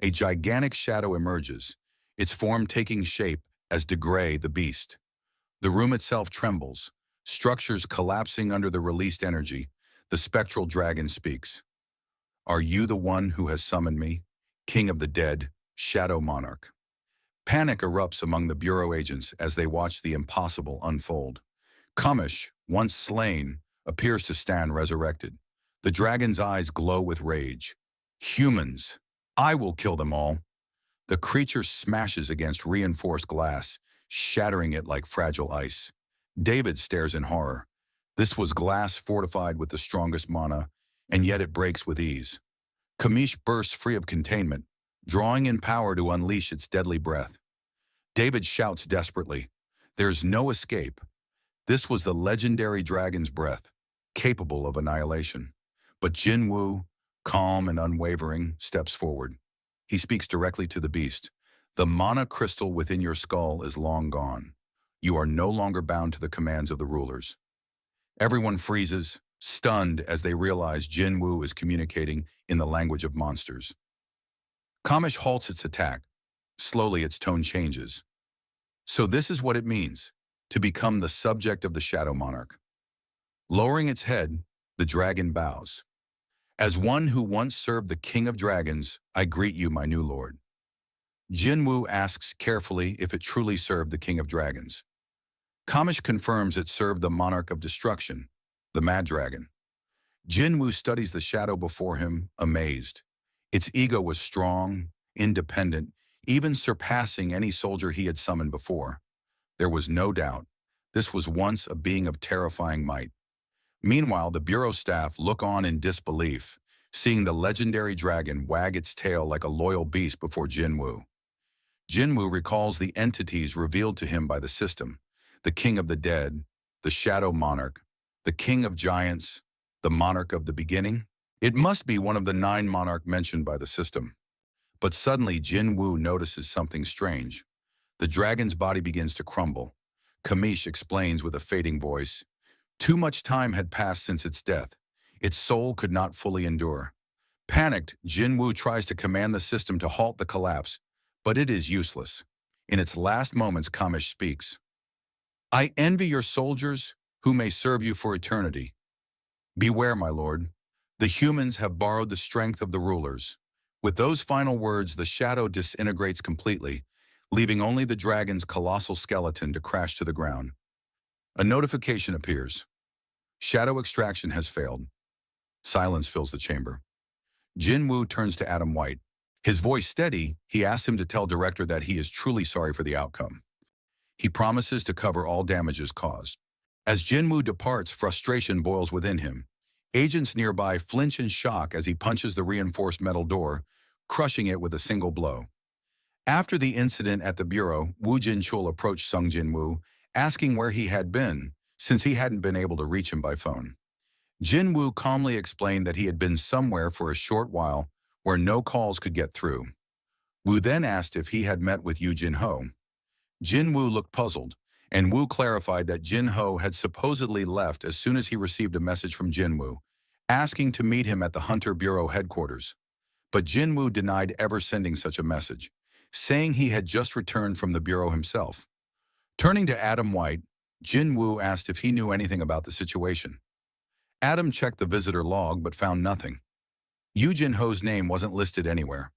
A gigantic shadow emerges, its form taking shape as Degrey the beast. The room itself trembles, structures collapsing under the released energy. The spectral dragon speaks. "Are you the one who has summoned me, King of the Dead, Shadow Monarch?" Panic erupts among the Bureau agents as they watch the impossible unfold. Kamish, once slain, appears to stand resurrected. The dragon's eyes glow with rage. "Humans! I will kill them all." The creature smashes against reinforced glass, shattering it like fragile ice. David stares in horror. This was glass fortified with the strongest mana, and yet it breaks with ease. Kamish bursts free of containment, drawing in power to unleash its deadly breath. David shouts desperately, "There's no escape." This was the legendary dragon's breath, capable of annihilation. But Jinwoo, calm and unwavering, steps forward. He speaks directly to the beast. "The mana crystal within your skull is long gone. You are no longer bound to the commands of the rulers." Everyone freezes, stunned as they realize Jinwoo is communicating in the language of monsters. Kamish halts its attack. Slowly its tone changes. "So this is what it means, to become the subject of the Shadow Monarch." Lowering its head, the dragon bows. "As one who once served the King of Dragons, I greet you, my new lord." Jinwoo asks carefully if it truly served the King of Dragons. Kamish confirms it served the Monarch of Destruction, the Mad Dragon. Jinwoo studies the shadow before him, amazed. Its ego was strong, independent, even surpassing any soldier he had summoned before. There was no doubt, this was once a being of terrifying might. Meanwhile, the Bureau staff look on in disbelief, seeing the legendary dragon wag its tail like a loyal beast before Jinwoo. Jinwoo recalls the entities revealed to him by the system: the King of the Dead, the Shadow Monarch, the King of Giants, the Monarch of the Beginning. It must be one of the 9 monarchs mentioned by the system. But suddenly Jinwoo notices something strange. The dragon's body begins to crumble. Kamish explains with a fading voice, "Too much time had passed since its death. Its soul could not fully endure." Panicked, Jinwoo tries to command the system to halt the collapse, but it is useless. In its last moments, Kamish speaks. "I envy your soldiers, who may serve you for eternity. Beware, my lord. The humans have borrowed the strength of the rulers." With those final words, the shadow disintegrates completely, leaving only the dragon's colossal skeleton to crash to the ground. A notification appears. Shadow extraction has failed. Silence fills the chamber. Jinwoo turns to Adam White. His voice steady, he asks him to tell Director that he is truly sorry for the outcome. He promises to cover all damages caused. As Jinwoo departs, frustration boils within him. Agents nearby flinch in shock as he punches the reinforced metal door, crushing it with a single blow. After the incident at the Bureau, Woo Jin-chul approached Sung Jinwoo, asking where he had been, since he hadn't been able to reach him by phone. Jinwoo calmly explained that he had been somewhere for a short while where no calls could get through. Woo then asked if he had met with Yu Jin-ho. Jin Woo looked puzzled, and Woo clarified that Jin Ho had supposedly left as soon as he received a message from Jin Woo, asking to meet him at the Hunter Bureau headquarters. But Jin Woo denied ever sending such a message, saying he had just returned from the bureau himself. Turning to Adam White, Jin Woo asked if he knew anything about the situation. Adam checked the visitor log but found nothing. Yu Jin Ho's name wasn't listed anywhere.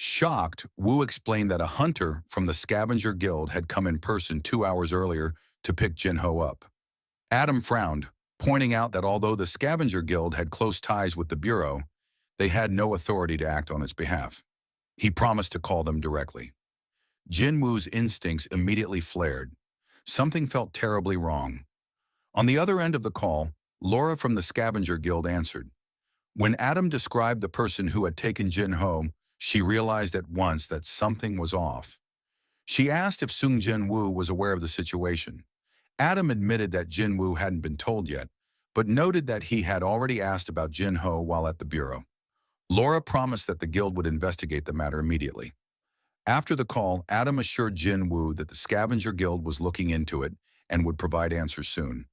Shocked, Wu explained that a hunter from the Scavenger Guild had come in person 2 hours earlier to pick Jin Ho up. Adam frowned, pointing out that although the Scavenger Guild had close ties with the Bureau, they had no authority to act on its behalf. He promised to call them directly. Jin Wu's instincts immediately flared. Something felt terribly wrong. On the other end of the call, Laura from the Scavenger Guild answered. When Adam described the person who had taken Jin Ho, she realized at once that something was off. She asked if Sung Jin Woo was aware of the situation. Adam admitted that Jin Woo hadn't been told yet, but noted that he had already asked about Jin Ho while at the bureau. Laura promised that the guild would investigate the matter immediately. After the call, Adam assured Jin Woo that the Scavenger Guild was looking into it and would provide answers soon.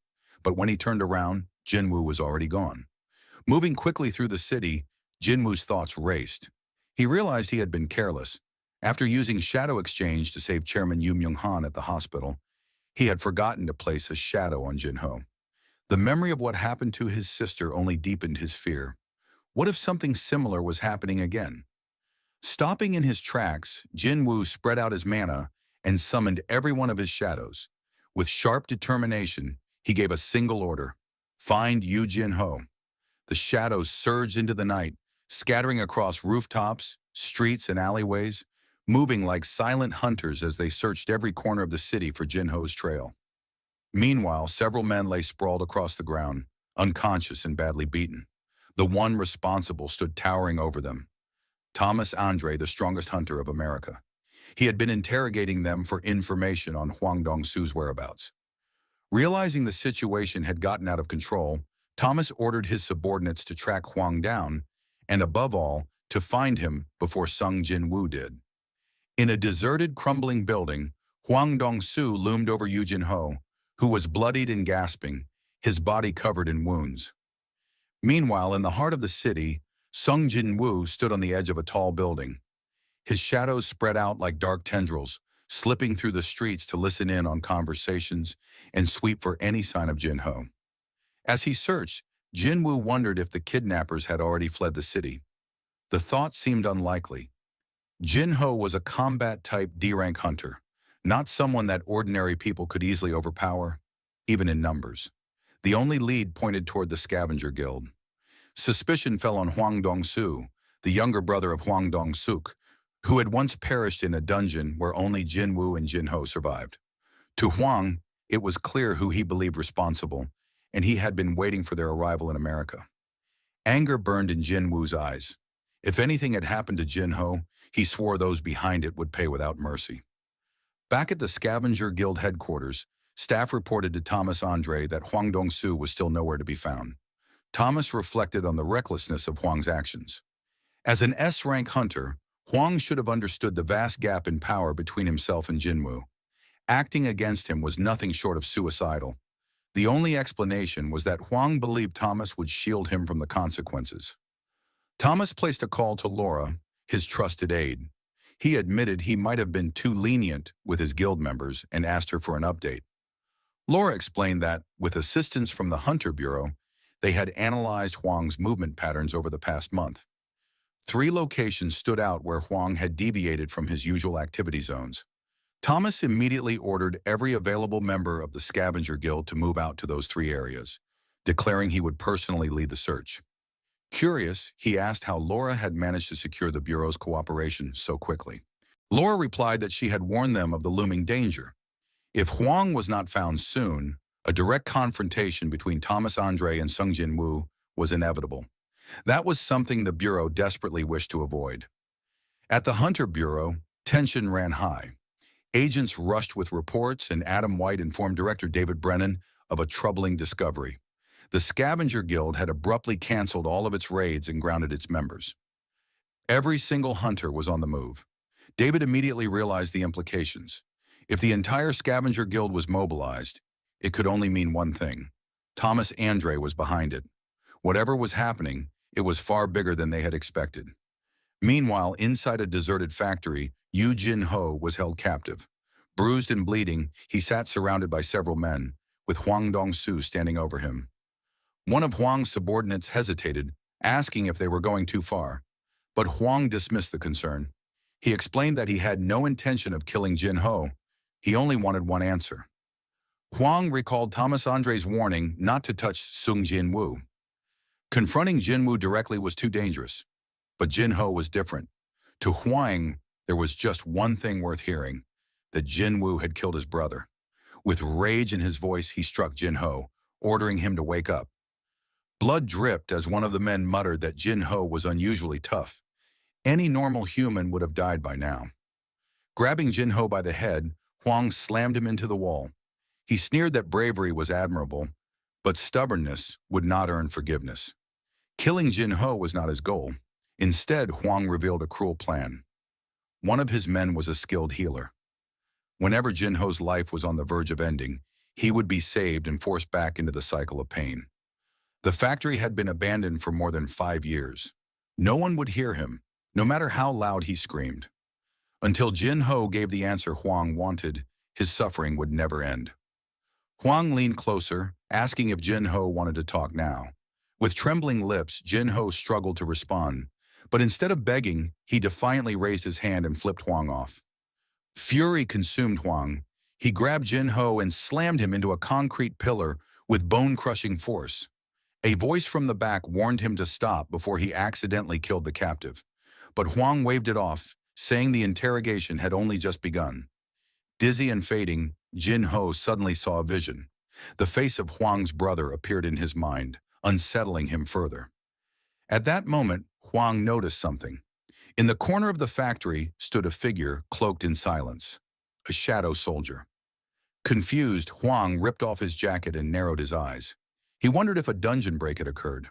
But when he turned around, Jin Woo was already gone. Moving quickly through the city, Jin Woo's thoughts raced. He realized he had been careless. After using Shadow Exchange to save Chairman Yu Myung-han at the hospital, he had forgotten to place a shadow on Jin Ho. The memory of what happened to his sister only deepened his fear. What if something similar was happening again? Stopping in his tracks, Jin Woo spread out his mana and summoned every one of his shadows. With sharp determination, he gave a single order: find Yu Jin Ho. The shadows surged into the night, scattering across rooftops, streets, and alleyways, moving like silent hunters as they searched every corner of the city for Jin Ho's trail. Meanwhile, several men lay sprawled across the ground, unconscious and badly beaten. The one responsible stood towering over them. Thomas Andre, the strongest hunter of America. He had been interrogating them for information on Huang Dongsu's whereabouts. Realizing the situation had gotten out of control, Thomas ordered his subordinates to track Huang down, and above all, to find him before Sung Jin Woo did. In a deserted, crumbling building, Huang Dongsu loomed over Yu Jin Ho, who was bloodied and gasping, his body covered in wounds. Meanwhile, in the heart of the city, Sung Jin Woo stood on the edge of a tall building. His shadows spread out like dark tendrils, slipping through the streets to listen in on conversations and sweep for any sign of Jin Ho. As he searched, Jin Woo wondered if the kidnappers had already fled the city. The thought seemed unlikely. Jin Ho was a combat-type D-rank hunter, not someone that ordinary people could easily overpower, even in numbers. The only lead pointed toward the Scavenger Guild. Suspicion fell on Huang Dongsu, the younger brother of Huang Dongsuk, who had once perished in a dungeon where only Jin Woo and Jin Ho survived. To Huang, it was clear who he believed responsible, and he had been waiting for their arrival in America. Anger burned in Jin Woo's eyes. If anything had happened to Jin Ho, he swore those behind it would pay without mercy. Back at the Scavenger Guild headquarters, staff reported to Thomas Andre that Huang Dongsu was still nowhere to be found. Thomas reflected on the recklessness of Huang's actions. As an S-rank hunter, Huang should have understood the vast gap in power between himself and Jin Woo. Acting against him was nothing short of suicidal. The only explanation was that Huang believed Thomas would shield him from the consequences. Thomas placed a call to Laura, his trusted aide. He admitted he might have been too lenient with his guild members and asked her for an update. Laura explained that, with assistance from the Hunter Bureau, they had analyzed Huang's movement patterns over the past month. 3 locations stood out where Huang had deviated from his usual activity zones. Thomas immediately ordered every available member of the Scavenger Guild to move out to those 3 areas, declaring he would personally lead the search. Curious, he asked how Laura had managed to secure the Bureau's cooperation so quickly. Laura replied that she had warned them of the looming danger. If Huang was not found soon, a direct confrontation between Thomas Andre and Sung Jin Woo was inevitable. That was something the Bureau desperately wished to avoid. At the Hunter Bureau, tension ran high. Agents rushed with reports, and Adam White informed Director David Brennan of a troubling discovery. The Scavenger Guild had abruptly canceled all of its raids and grounded its members. Every single hunter was on the move. David immediately realized the implications. If the entire scavenger guild was mobilized, it could only mean one thing. Thomas Andre was behind it. Whatever was happening, it was far bigger than they had expected. Meanwhile, inside a deserted factory, Yu Jin-ho was held captive. Bruised and bleeding, he sat surrounded by several men, with Huang Dongsu standing over him. One of Huang's subordinates hesitated, asking if they were going too far. But Huang dismissed the concern. He explained that he had no intention of killing Jin-ho. He only wanted one answer. Huang recalled Thomas Andre's warning not to touch Sung Jin-woo. Confronting Jin-woo directly was too dangerous. But Jin-ho was different. To Huang, there was just one thing worth hearing, that Jin-woo had killed his brother. With rage in his voice, he struck Jin-ho, ordering him to wake up. Blood dripped as one of the men muttered that Jin-ho was unusually tough. Any normal human would have died by now. Grabbing Jin-ho by the head, Huang slammed him into the wall. He sneered that bravery was admirable, but stubbornness would not earn forgiveness. Killing Jin-ho was not his goal. Instead, Huang revealed a cruel plan. One of his men was a skilled healer. Whenever Jin-ho's life was on the verge of ending, he would be saved and forced back into the cycle of pain. The factory had been abandoned for more than 5 years. No one would hear him, no matter how loud he screamed. Until Jin-ho gave the answer Huang wanted, his suffering would never end. Huang leaned closer, asking if Jin-ho wanted to talk now. With trembling lips, Jin-ho struggled to respond, but instead of begging, he defiantly raised his hand and flipped Huang off. Fury consumed Huang. He grabbed Jin-ho and slammed him into a concrete pillar with bone-crushing force. A voice from the back warned him to stop before he accidentally killed the captive. But Huang waved it off, saying the interrogation had only just begun. Dizzy and fading, Jin-ho suddenly saw a vision. The face of Huang's brother appeared in his mind, unsettling him further. At that moment, Huang noticed something. In the corner of the factory stood a figure cloaked in silence, a shadow soldier. Confused, Huang ripped off his jacket and narrowed his eyes. He wondered if a dungeon break had occurred.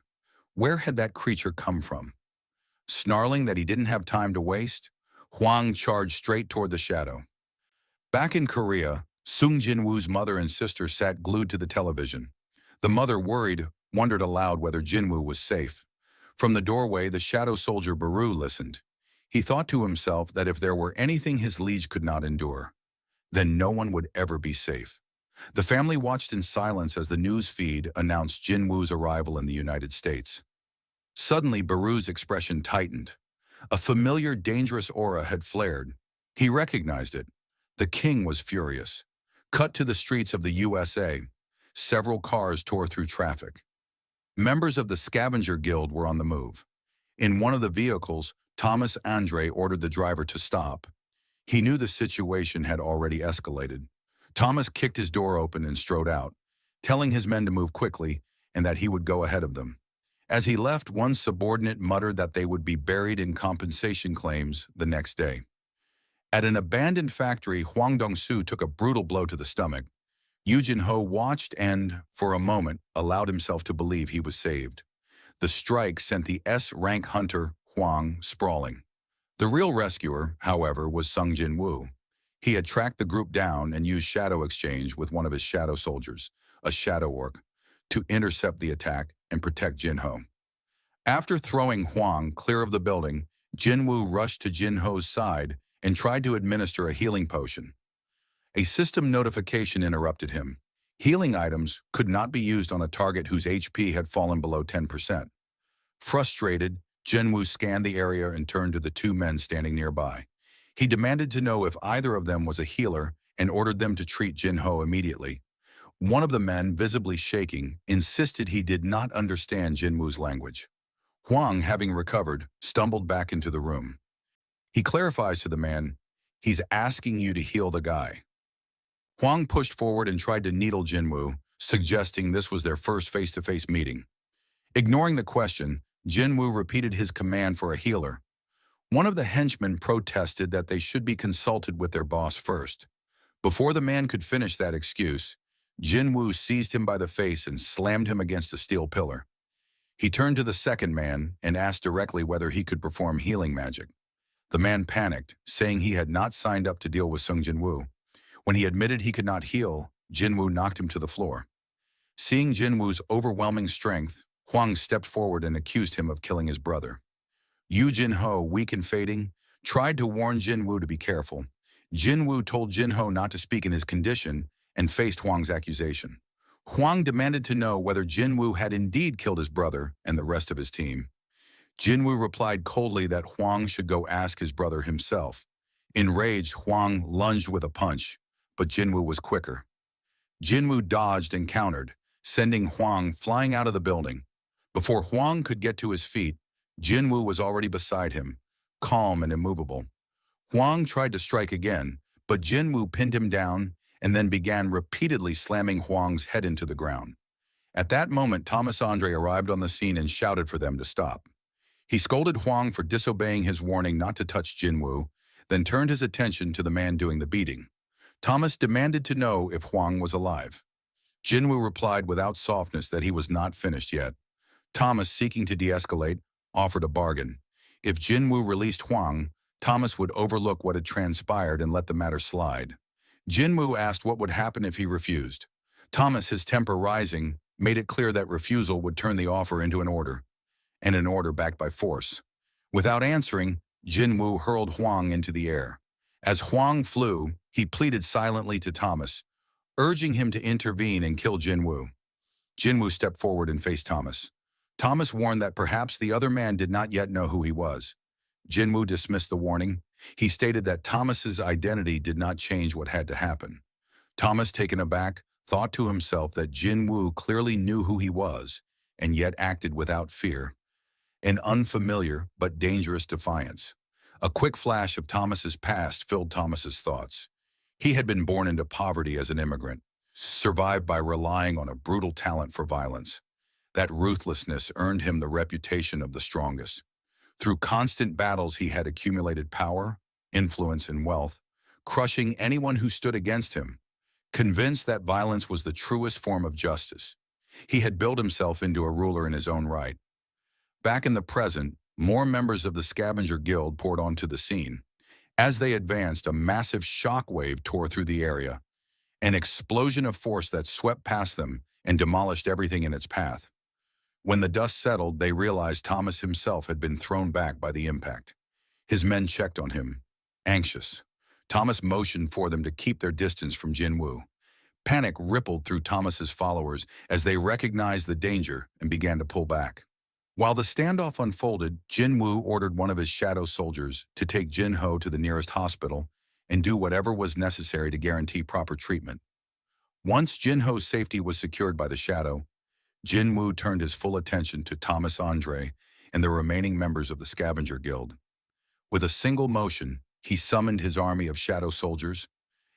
Where had that creature come from? Snarling that he didn't have time to waste, Huang charged straight toward the shadow. Back in Korea, Sung Jin-woo's mother and sister sat glued to the television. The mother, worried, wondered aloud whether Jin-woo was safe. From the doorway, the shadow soldier Baru listened. He thought to himself that if there were anything his liege could not endure, then no one would ever be safe. The family watched in silence as the news feed announced Jin-woo's arrival in the United States. Suddenly, Baru's expression tightened. A familiar, dangerous aura had flared. He recognized it. The king was furious. Cut to the streets of the USA. Several cars tore through traffic. Members of the Scavenger Guild were on the move. In one of the vehicles, Thomas Andre ordered the driver to stop. He knew the situation had already escalated. Thomas kicked his door open and strode out, telling his men to move quickly and that he would go ahead of them. As he left, one subordinate muttered that they would be buried in compensation claims the next day. At an abandoned factory, Huang Dongsu took a brutal blow to the stomach. Yu Jin-ho watched and, for a moment, allowed himself to believe he was saved. The strike sent the S-rank hunter, Huang, sprawling. The real rescuer, however, was Sung Jin-woo. He had tracked the group down and used shadow exchange with one of his shadow soldiers, a shadow orc, to intercept the attack and protect Jin-ho. After throwing Huang clear of the building, Jin-woo rushed to Jin-ho's side and tried to administer a healing potion. A system notification interrupted him. Healing items could not be used on a target whose HP had fallen below 10%. Frustrated, Jin-woo scanned the area and turned to the two men standing nearby. He demanded to know if either of them was a healer and ordered them to treat Jin-ho immediately. One of the men, visibly shaking, insisted he did not understand Jin-woo's language. Huang, having recovered, stumbled back into the room. He clarifies to the man, "He's asking you to heal the guy." Huang pushed forward and tried to needle Jin-woo, suggesting this was their first face-to-face meeting. Ignoring the question, Jin-woo repeated his command for a healer. One of the henchmen protested that they should be consulted with their boss first. Before the man could finish that excuse, Jin-woo seized him by the face and slammed him against a steel pillar. He turned to the second man and asked directly whether he could perform healing magic. The man panicked, saying he had not signed up to deal with Sung Jin-woo. When he admitted he could not heal, Jinwu knocked him to the floor. Seeing Jinwu's overwhelming strength, Huang stepped forward and accused him of killing his brother. Yu Jinho, weak and fading, tried to warn Jinwu to be careful. Jinwu told Jinho not to speak in his condition and faced Huang's accusation. Huang demanded to know whether Jinwu had indeed killed his brother and the rest of his team. Jinwu replied coldly that Huang should go ask his brother himself. Enraged, Huang lunged with a punch, but Jinwu was quicker. Jinwu dodged and countered, sending Huang flying out of the building. Before Huang could get to his feet, Jinwu was already beside him, calm and immovable. Huang tried to strike again, but Jinwu pinned him down and then began repeatedly slamming Huang's head into the ground. At that moment, Thomas Andre arrived on the scene and shouted for them to stop. He scolded Huang for disobeying his warning not to touch Jinwu, then turned his attention to the man doing the beating. Thomas demanded to know if Huang was alive. Jinwu replied without softness that he was not finished yet. Thomas, seeking to de-escalate, offered a bargain. If Jinwu released Huang, Thomas would overlook what had transpired and let the matter slide. Jinwu asked what would happen if he refused. Thomas, his temper rising, made it clear that refusal would turn the offer into an order, and an order backed by force. Without answering, Jinwu hurled Huang into the air. As Huang flew, he pleaded silently to Thomas, urging him to intervene and kill Jinwu. Jinwu stepped forward and faced Thomas. Thomas warned that perhaps the other man did not yet know who he was. Jinwu dismissed the warning. He stated that Thomas's identity did not change what had to happen. Thomas, taken aback, thought to himself that Jinwu clearly knew who he was and yet acted without fear. An unfamiliar but dangerous defiance. A quick flash of Thomas's past filled Thomas's thoughts. He had been born into poverty as an immigrant, survived by relying on a brutal talent for violence. That ruthlessness earned him the reputation of the strongest. Through constant battles, he had accumulated power, influence, and wealth, crushing anyone who stood against him. Convinced that violence was the truest form of justice, he had built himself into a ruler in his own right. Back in the present, more members of the Scavenger Guild poured onto the scene. As they advanced, a massive shockwave tore through the area, an explosion of force that swept past them and demolished everything in its path. When the dust settled, they realized Thomas himself had been thrown back by the impact. His men checked on him, anxious. Thomas motioned for them to keep their distance from Jinwu. Panic rippled through Thomas's followers as they recognized the danger and began to pull back. While the standoff unfolded, Jinwu ordered one of his shadow soldiers to take Jinho to the nearest hospital and do whatever was necessary to guarantee proper treatment. Once Jinho's safety was secured by the shadow, Jinwu turned his full attention to Thomas Andre and the remaining members of the Scavenger Guild. With a single motion, he summoned his army of shadow soldiers,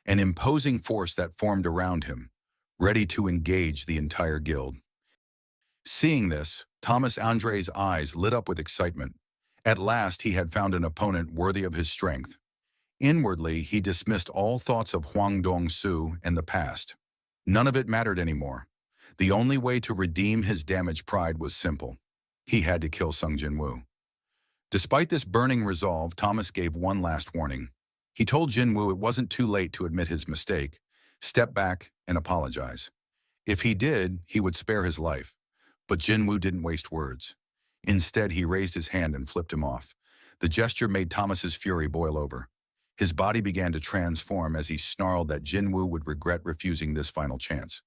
an imposing force that formed around him, ready to engage the entire guild. Seeing this, Thomas Andre's eyes lit up with excitement. At last, he had found an opponent worthy of his strength. Inwardly, he dismissed all thoughts of Huang Dongsu and the past. None of it mattered anymore. The only way to redeem his damaged pride was simple. He had to kill Sung Jinwu. Despite this burning resolve, Thomas gave one last warning. He told Jinwu it wasn't too late to admit his mistake, step back, and apologize. If he did, he would spare his life. But Jinwu didn't waste words. Instead, he raised his hand and flipped him off. The gesture made Thomas's fury boil over. His body began to transform as he snarled that Jinwu would regret refusing this final chance.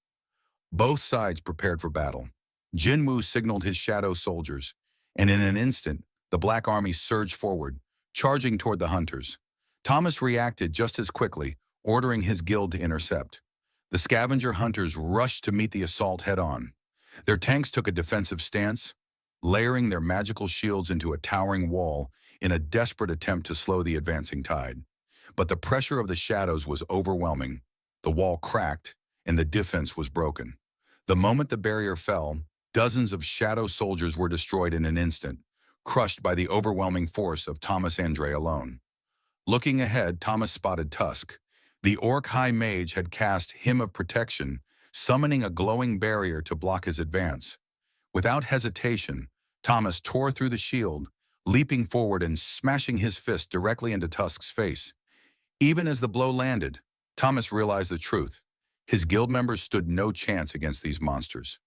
Both sides prepared for battle. Jinwu signaled his shadow soldiers, and in an instant, the Black Army surged forward, charging toward the hunters. Thomas reacted just as quickly, ordering his guild to intercept. The scavenger hunters rushed to meet the assault head-on. Their tanks took a defensive stance, layering their magical shields into a towering wall in a desperate attempt to slow the advancing tide. But the pressure of the shadows was overwhelming. The wall cracked, and the defense was broken. The moment the barrier fell, dozens of shadow soldiers were destroyed in an instant, crushed by the overwhelming force of Thomas Andre alone. Looking ahead, Thomas spotted Tusk. The Orc High Mage had cast Hymn of Protection, summoning a glowing barrier to block his advance. Without hesitation, Thomas tore through the shield, leaping forward and smashing his fist directly into Tusk's face. Even as the blow landed, Thomas realized the truth. His guild members stood no chance against these monsters.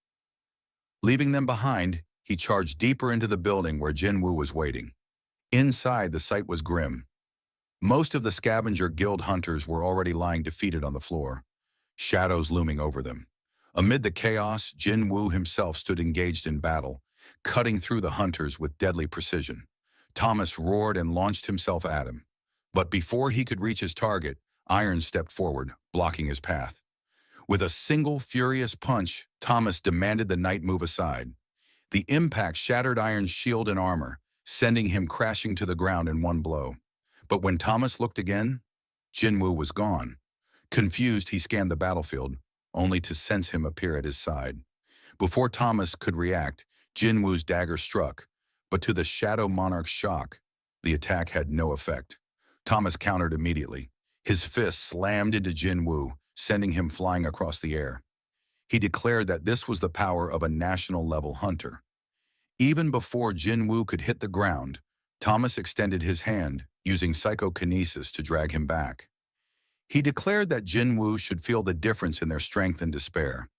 Leaving them behind, he charged deeper into the building where Jinwoo was waiting. Inside, the sight was grim. Most of the scavenger guild hunters were already lying defeated on the floor, shadows looming over them. Amid the chaos, Jinwoo himself stood engaged in battle, cutting through the hunters with deadly precision. Thomas roared and launched himself at him. But before he could reach his target, Iron stepped forward, blocking his path. With a single furious punch, Thomas demanded the knight move aside. The impact shattered Iron's shield and armor, sending him crashing to the ground in one blow. But when Thomas looked again, Jinwoo was gone. Confused, he scanned the battlefield, only to sense him appear at his side. Before Thomas could react, Jinwoo's dagger struck, but to the Shadow Monarch's shock, the attack had no effect. Thomas countered immediately. His fist slammed into Jinwoo, sending him flying across the air. He declared that this was the power of a national-level hunter. Even before Jinwoo could hit the ground, Thomas extended his hand, using psychokinesis to drag him back. He declared that Jinwoo should feel the difference in their strength and despair.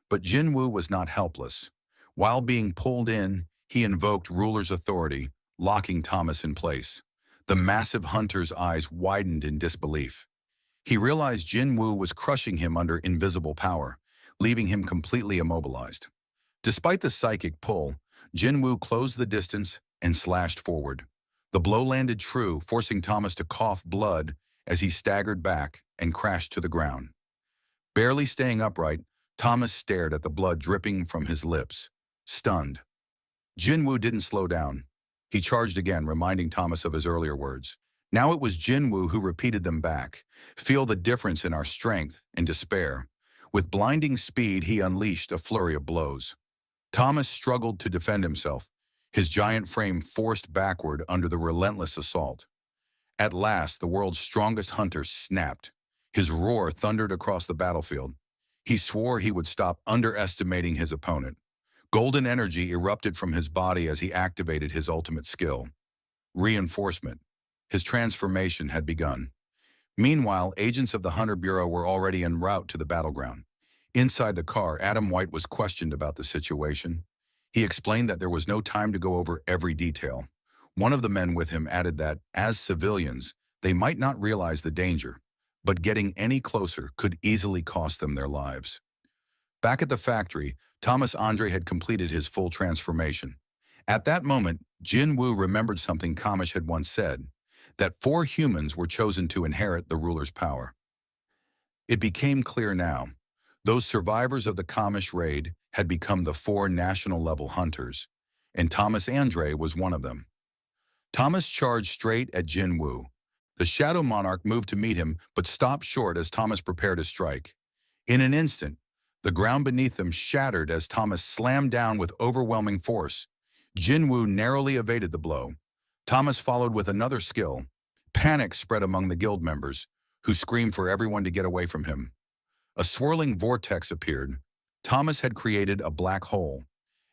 But Jinwoo was not helpless. While being pulled in, he invoked ruler's authority, locking Thomas in place. The massive hunter's eyes widened in disbelief. He realized Jinwoo was crushing him under invisible power, leaving him completely immobilized. Despite the psychic pull, Jinwoo closed the distance and slashed forward. The blow landed true, forcing Thomas to cough blood as he staggered back and crashed to the ground. Barely staying upright, Thomas stared at the blood dripping from his lips, stunned. Jinwoo didn't slow down. He charged again, reminding Thomas of his earlier words. Now it was Jinwoo who repeated them back. Feel the difference in our strength and despair. With blinding speed, he unleashed a flurry of blows. Thomas struggled to defend himself, his giant frame forced backward under the relentless assault. At last, the world's strongest hunter snapped. His roar thundered across the battlefield. He swore he would stop underestimating his opponent. Golden energy erupted from his body as he activated his ultimate skill. Reinforcement. His transformation had begun. Meanwhile, agents of the Hunter Bureau were already en route to the battleground. Inside the car, Adam White was questioned about the situation. He explained that there was no time to go over every detail. One of the men with him added that, as civilians, they might not realize the danger, but getting any closer could easily cost them their lives. Back at the factory, Thomas Andre had completed his full transformation. At that moment, Jinwoo remembered something Kamish had once said, that 4 humans were chosen to inherit the ruler's power. It became clear now. Those survivors of the Kamish raid had become the 4 national-level hunters, and Thomas Andre was one of them. Thomas charged straight at Jinwoo. The Shadow Monarch moved to meet him, but stopped short as Thomas prepared to strike. In an instant, the ground beneath them shattered as Thomas slammed down with overwhelming force. Jinwoo narrowly evaded the blow. Thomas followed with another skill. Panic spread among the guild members, who screamed for everyone to get away from him. A swirling vortex appeared. Thomas had created a black hole.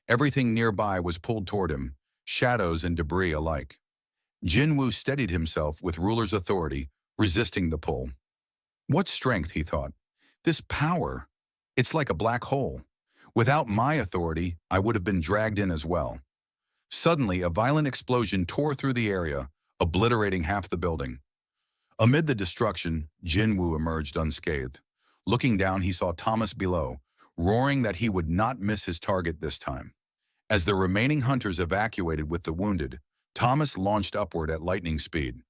Everything nearby was pulled toward him, shadows and debris alike. Jinwoo steadied himself with ruler's authority, resisting the pull. What strength, he thought. This power. It's like a black hole. Without my authority, I would have been dragged in as well. Suddenly, a violent explosion tore through the area, obliterating half the building. Amid the destruction, Jinwoo emerged unscathed. Looking down, he saw Thomas below, roaring that he would not miss his target this time. As the remaining hunters evacuated with the wounded, Thomas launched upward at lightning speed.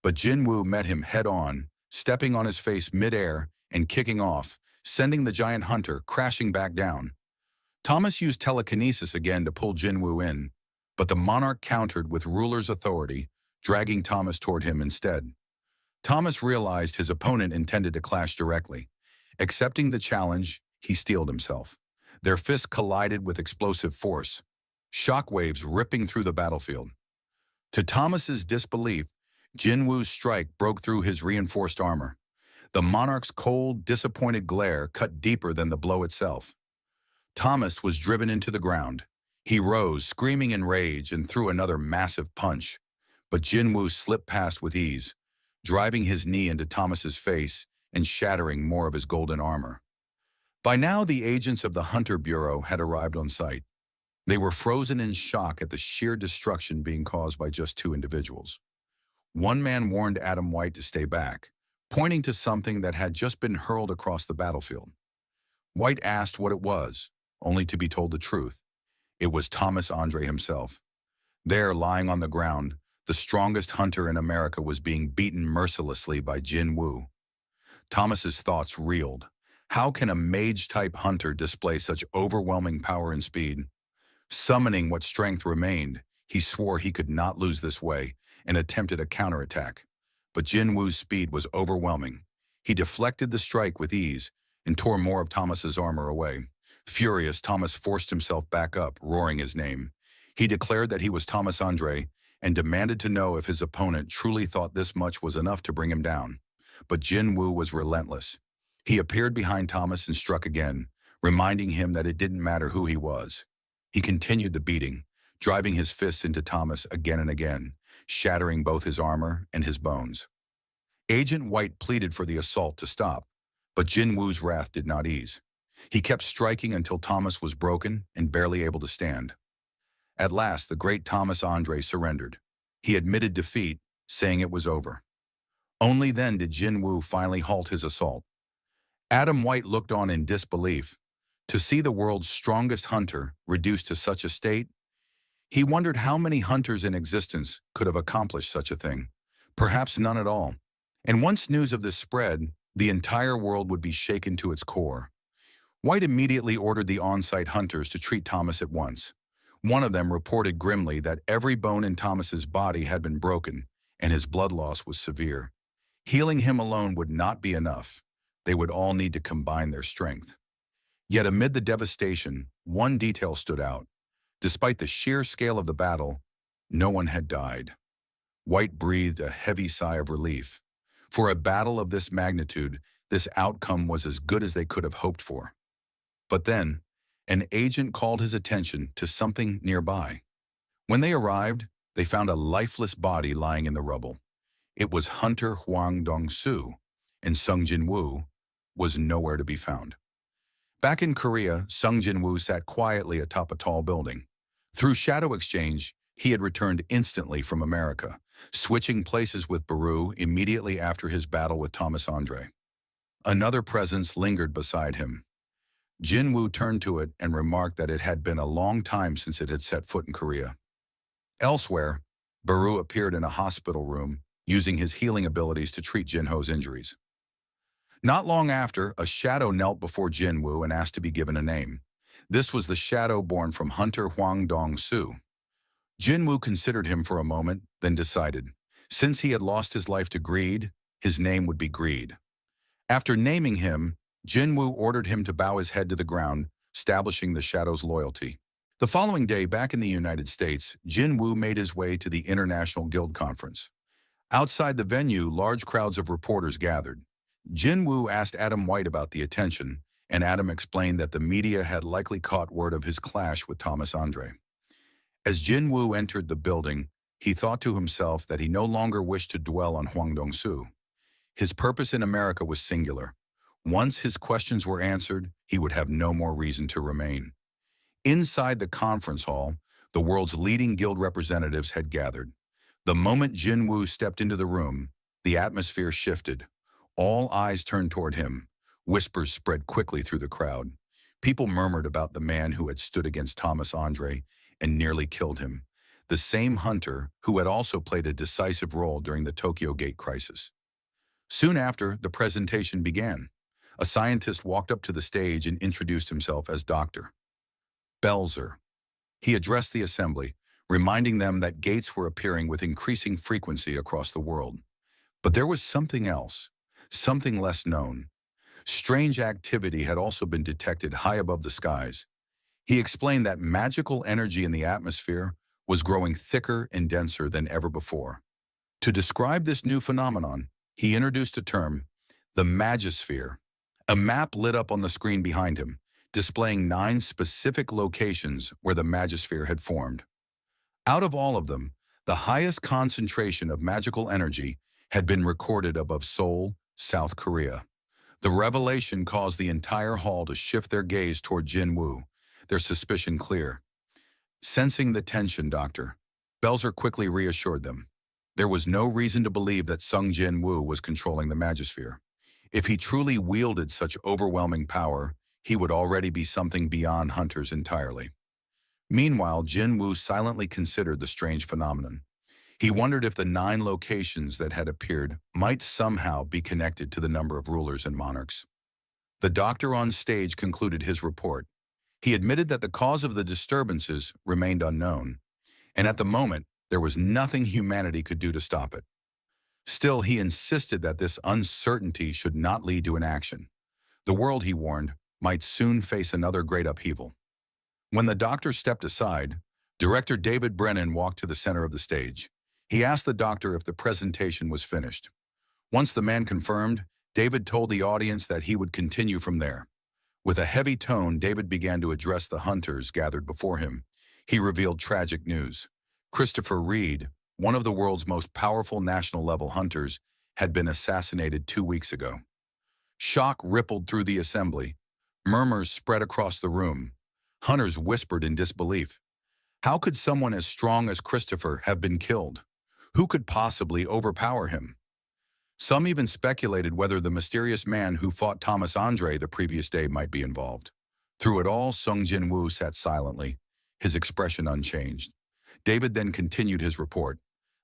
But Jinwoo met him head-on, stepping on his face mid-air and kicking off, sending the giant hunter crashing back down. Thomas used telekinesis again to pull Jinwoo in, but the monarch countered with ruler's authority, dragging Thomas toward him instead. Thomas realized his opponent intended to clash directly. Accepting the challenge, he steeled himself. Their fists collided with explosive force, shockwaves ripping through the battlefield. To Thomas's disbelief, Jinwoo's strike broke through his reinforced armor. The monarch's cold, disappointed glare cut deeper than the blow itself. Thomas was driven into the ground. He rose, screaming in rage, and threw another massive punch. But Jinwoo slipped past with ease, driving his knee into Thomas's face and shattering more of his golden armor. By now, the agents of the Hunter Bureau had arrived on site. They were frozen in shock at the sheer destruction being caused by just two individuals. One man warned Adam White to stay back, pointing to something that had just been hurled across the battlefield. White asked what it was, only to be told the truth. It was Thomas Andre himself. There, lying on the ground, the strongest hunter in America was being beaten mercilessly by Jin Wu. Thomas's thoughts reeled. How can a mage-type hunter display such overwhelming power and speed? Summoning what strength remained, he swore he could not lose this way and attempted a counterattack. But Jin Wu's speed was overwhelming. He deflected the strike with ease and tore more of Thomas's armor away. Furious, Thomas forced himself back up, roaring his name. He declared that he was Thomas Andre and demanded to know if his opponent truly thought this much was enough to bring him down. But Jin Wu was relentless. He appeared behind Thomas and struck again, reminding him that it didn't matter who he was. He continued the beating, driving his fists into Thomas again and again, shattering both his armor and his bones. Agent White pleaded for the assault to stop, but Jin Wu's wrath did not ease. He kept striking until Thomas was broken and barely able to stand. At last, the great Thomas Andre surrendered. He admitted defeat, saying it was over. Only then did Jin Wu finally halt his assault. Adam White looked on in disbelief. To see the world's strongest hunter reduced to such a state, he wondered how many hunters in existence could have accomplished such a thing. Perhaps none at all. And once news of this spread, the entire world would be shaken to its core. White immediately ordered the on-site hunters to treat Thomas at once. One of them reported grimly that every bone in Thomas's body had been broken, and his blood loss was severe. Healing him alone would not be enough. They would all need to combine their strength. Yet amid the devastation, one detail stood out. Despite the sheer scale of the battle, no one had died. White breathed a heavy sigh of relief. For a battle of this magnitude, this outcome was as good as they could have hoped for. But then, an agent called his attention to something nearby. When they arrived, they found a lifeless body lying in the rubble. It was Hunter Huang Dong-su, and Sung Jin-woo was nowhere to be found. Back in Korea, Sung Jin-woo sat quietly atop a tall building. Through shadow exchange, he had returned instantly from America, switching places with Baru immediately after his battle with Thomas Andre. Another presence lingered beside him. Jin Woo turned to it and remarked that it had been a long time since it had set foot in Korea. Elsewhere, Baru appeared in a hospital room, using his healing abilities to treat Jin-ho's injuries. Not long after, a shadow knelt before Jin Woo and asked to be given a name. This was the shadow born from Hunter Huang Dong-su. Jin Woo considered him for a moment, then decided, since he had lost his life to greed, his name would be Greed. After naming him, Jin Woo ordered him to bow his head to the ground, establishing the shadow's loyalty. The following day, back in the United States, Jin Woo made his way to the International Guild Conference. Outside the venue, large crowds of reporters gathered. Jin Woo asked Adam White about the attention, and Adam explained that the media had likely caught word of his clash with Thomas Andre. As Jin Woo entered the building, he thought to himself that he no longer wished to dwell on Huang Dong-su. His purpose in America was singular. Once his questions were answered, he would have no more reason to remain. Inside the conference hall, the world's leading guild representatives had gathered. The moment Jin Woo stepped into the room, the atmosphere shifted. All eyes turned toward him. Whispers spread quickly through the crowd. People murmured about the man who had stood against Thomas Andre and nearly killed him, the same hunter who had also played a decisive role during the Tokyo Gate crisis. Soon after, the presentation began. A scientist walked up to the stage and introduced himself as Dr. Belzer. He addressed the assembly, reminding them that gates were appearing with increasing frequency across the world. But there was something else, something less known. Strange activity had also been detected high above the skies. He explained that magical energy in the atmosphere was growing thicker and denser than ever before. To describe this new phenomenon, he introduced a term, the Magisphere. A map lit up on the screen behind him, displaying 9 specific locations where the Magisphere had formed. Out of all of them, the highest concentration of magical energy had been recorded above Seoul, South Korea. The revelation caused the entire hall to shift their gaze toward Jin Woo, their suspicion clear. Sensing the tension, Dr. Belzer quickly reassured them. There was no reason to believe that Sung Jin Woo was controlling the Magisphere. If he truly wielded such overwhelming power, he would already be something beyond hunters entirely. Meanwhile, Jin Woo silently considered the strange phenomenon. He wondered if the 9 locations that had appeared might somehow be connected to the number of rulers and monarchs. The doctor on stage concluded his report. He admitted that the cause of the disturbances remained unknown, and at the moment, there was nothing humanity could do to stop it. Still, he insisted that this uncertainty should not lead to inaction. The world, he warned, might soon face another great upheaval. When the doctor stepped aside, director David Brennan walked to the center of the stage. He asked the doctor if the presentation was finished. Once the man confirmed, David told the audience that he would continue from there. With a heavy tone, David began to address the hunters gathered before him. He revealed tragic news. Christopher Reed, one of the world's most powerful national-level hunters, had been assassinated 2 weeks ago. Shock rippled through the assembly. Murmurs spread across the room. Hunters whispered in disbelief. How could someone as strong as Christopher have been killed? Who could possibly overpower him? Some even speculated whether the mysterious man who fought Thomas Andre the previous day might be involved. Through it all, Sung Jin Woo sat silently, his expression unchanged. David then continued his report.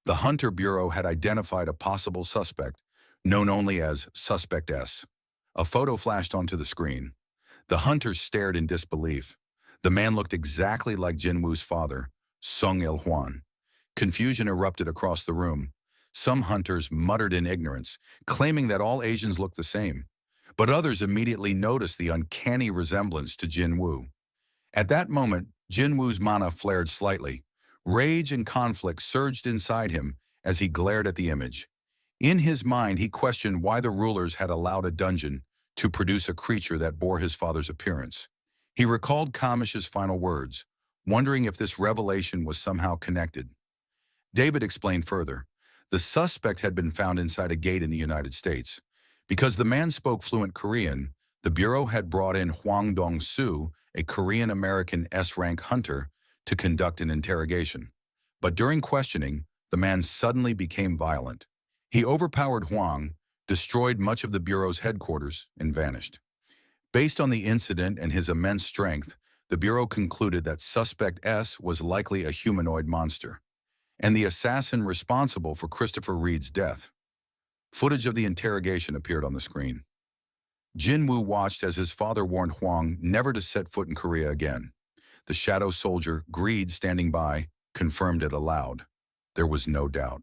The Hunter Bureau had identified a possible suspect, known only as Suspect S. A photo flashed onto the screen. The hunters stared in disbelief. The man looked exactly like Jin Woo's father, Sung Il-hwan. Confusion erupted across the room. Some hunters muttered in ignorance, claiming that all Asians looked the same. But others immediately noticed the uncanny resemblance to Jin Woo. At that moment, Jin Woo's mana flared slightly. Rage and conflict surged inside him as he glared at the image. In his mind, he questioned why the rulers had allowed a dungeon to produce a creature that bore his father's appearance. He recalled Kamish's final words, wondering if this revelation was somehow connected. David explained further. The suspect had been found inside a gate in the United States. Because the man spoke fluent Korean, the Bureau had brought in Hwang Dong-soo, a Korean-American S-rank hunter, to conduct an interrogation. But during questioning, the man suddenly became violent. He overpowered Hwang, destroyed much of the Bureau's headquarters, and vanished. Based on the incident and his immense strength, the Bureau concluded that Suspect S was likely a humanoid monster, and the assassin responsible for Christopher Reed's death. Footage of the interrogation appeared on the screen. Jin Woo watched as his father warned Hwang never to set foot in Korea again. The shadow soldier, Greed, standing by, confirmed it aloud. There was no doubt.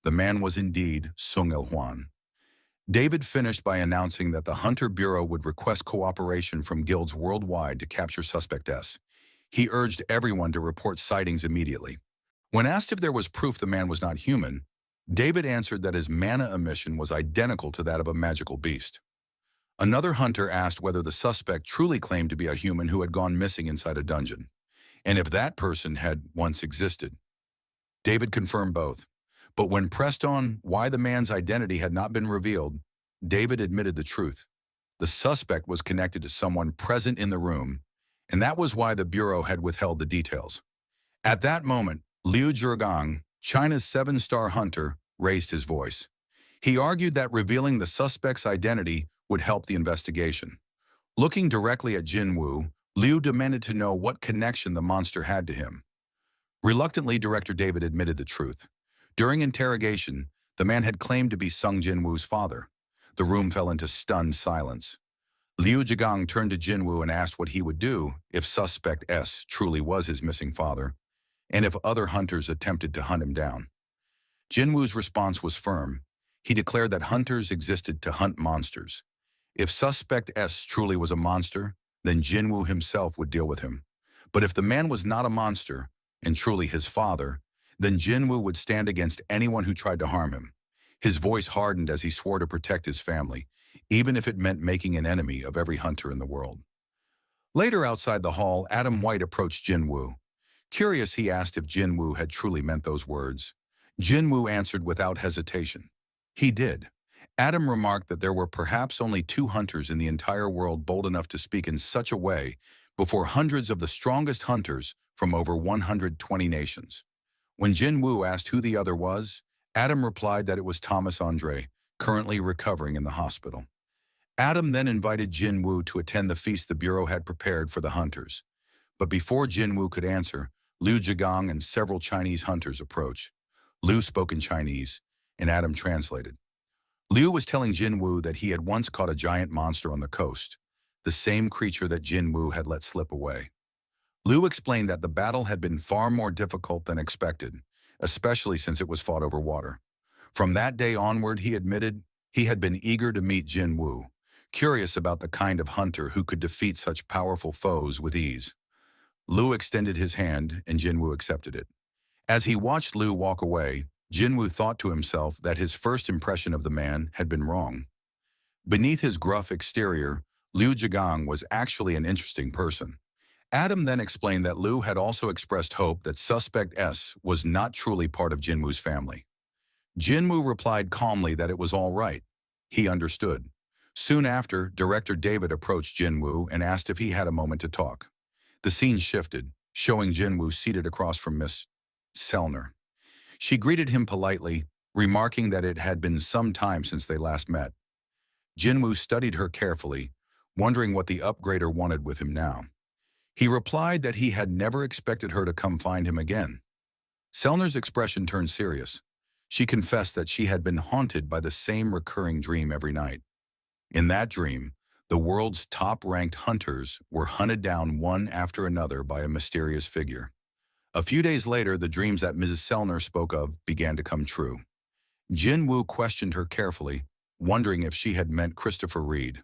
The man was indeed Sung Il-hwan. David finished by announcing that the Hunter Bureau would request cooperation from guilds worldwide to capture Suspect S. He urged everyone to report sightings immediately. When asked if there was proof the man was not human, David answered that his mana emission was identical to that of a magical beast. Another hunter asked whether the suspect truly claimed to be a human who had gone missing inside a dungeon, and if that person had once existed. David confirmed both, but when pressed on why the man's identity had not been revealed, David admitted the truth. The suspect was connected to someone present in the room, and that was why the Bureau had withheld the details. At that moment, Liu Zhigang, China's 7-star hunter, raised his voice. He argued that revealing the suspect's identity would help the investigation. Looking directly at Jin Woo, Liu demanded to know what connection the monster had to him. Reluctantly, Director David admitted the truth. During interrogation, the man had claimed to be Sung Jin Woo's father. The room fell into stunned silence. Liu Zhigang turned to Jin Woo and asked what he would do if Suspect S truly was his missing father, and if other hunters attempted to hunt him down. Jin Woo's response was firm. He declared that hunters existed to hunt monsters. If Suspect S truly was a monster, then Jin Woo himself would deal with him. But if the man was not a monster, and truly his father, then Jin Woo would stand against anyone who tried to harm him. His voice hardened as he swore to protect his family, even if it meant making an enemy of every hunter in the world. Later outside the hall, Adam White approached Jin Woo. Curious, he asked if Jin Woo had truly meant those words. Jin Woo answered without hesitation. He did. Adam remarked that there were perhaps only 2 hunters in the entire world bold enough to speak in such a way before hundreds of the strongest hunters from over 120 nations. When Jin Woo asked who the other was, Adam replied that it was Thomas Andre, currently recovering in the hospital. Adam then invited Jin Woo to attend the feast the Bureau had prepared for the hunters. But before Jin Woo could answer, Liu Zhigang and several Chinese hunters approached. Liu spoke in Chinese, and Adam translated. Liu was telling Jin Woo that he had once caught a giant monster on the coast, the same creature that Jin Woo had let slip away. Liu explained that the battle had been far more difficult than expected, especially since it was fought over water. From that day onward, he admitted, he had been eager to meet Jin Woo, curious about the kind of hunter who could defeat such powerful foes with ease. Liu extended his hand, and Jin Woo accepted it. As he watched Liu walk away, Jin Woo thought to himself that his first impression of the man had been wrong. Beneath his gruff exterior, Liu Zhigang was actually an interesting person. Adam then explained that Liu had also expressed hope that Suspect S was not truly part of Jin Woo's family. Jin Woo replied calmly that it was all right. He understood. Soon after, Director David approached Jin Woo and asked if he had a moment to talk. The scene shifted, showing Jin Woo seated across from Miss Sellner. She greeted him politely, remarking that it had been some time since they last met. Jin Woo studied her carefully, wondering what the upgrader wanted with him now. He replied that he had never expected her to come find him again. Sellner's expression turned serious. She confessed that she had been haunted by the same recurring dream every night. In that dream, the world's top-ranked hunters were hunted down one after another by a mysterious figure. A few days later, the dreams that Mrs. Sellner spoke of began to come true. Jin Woo questioned her carefully, wondering if she had meant Christopher Reed.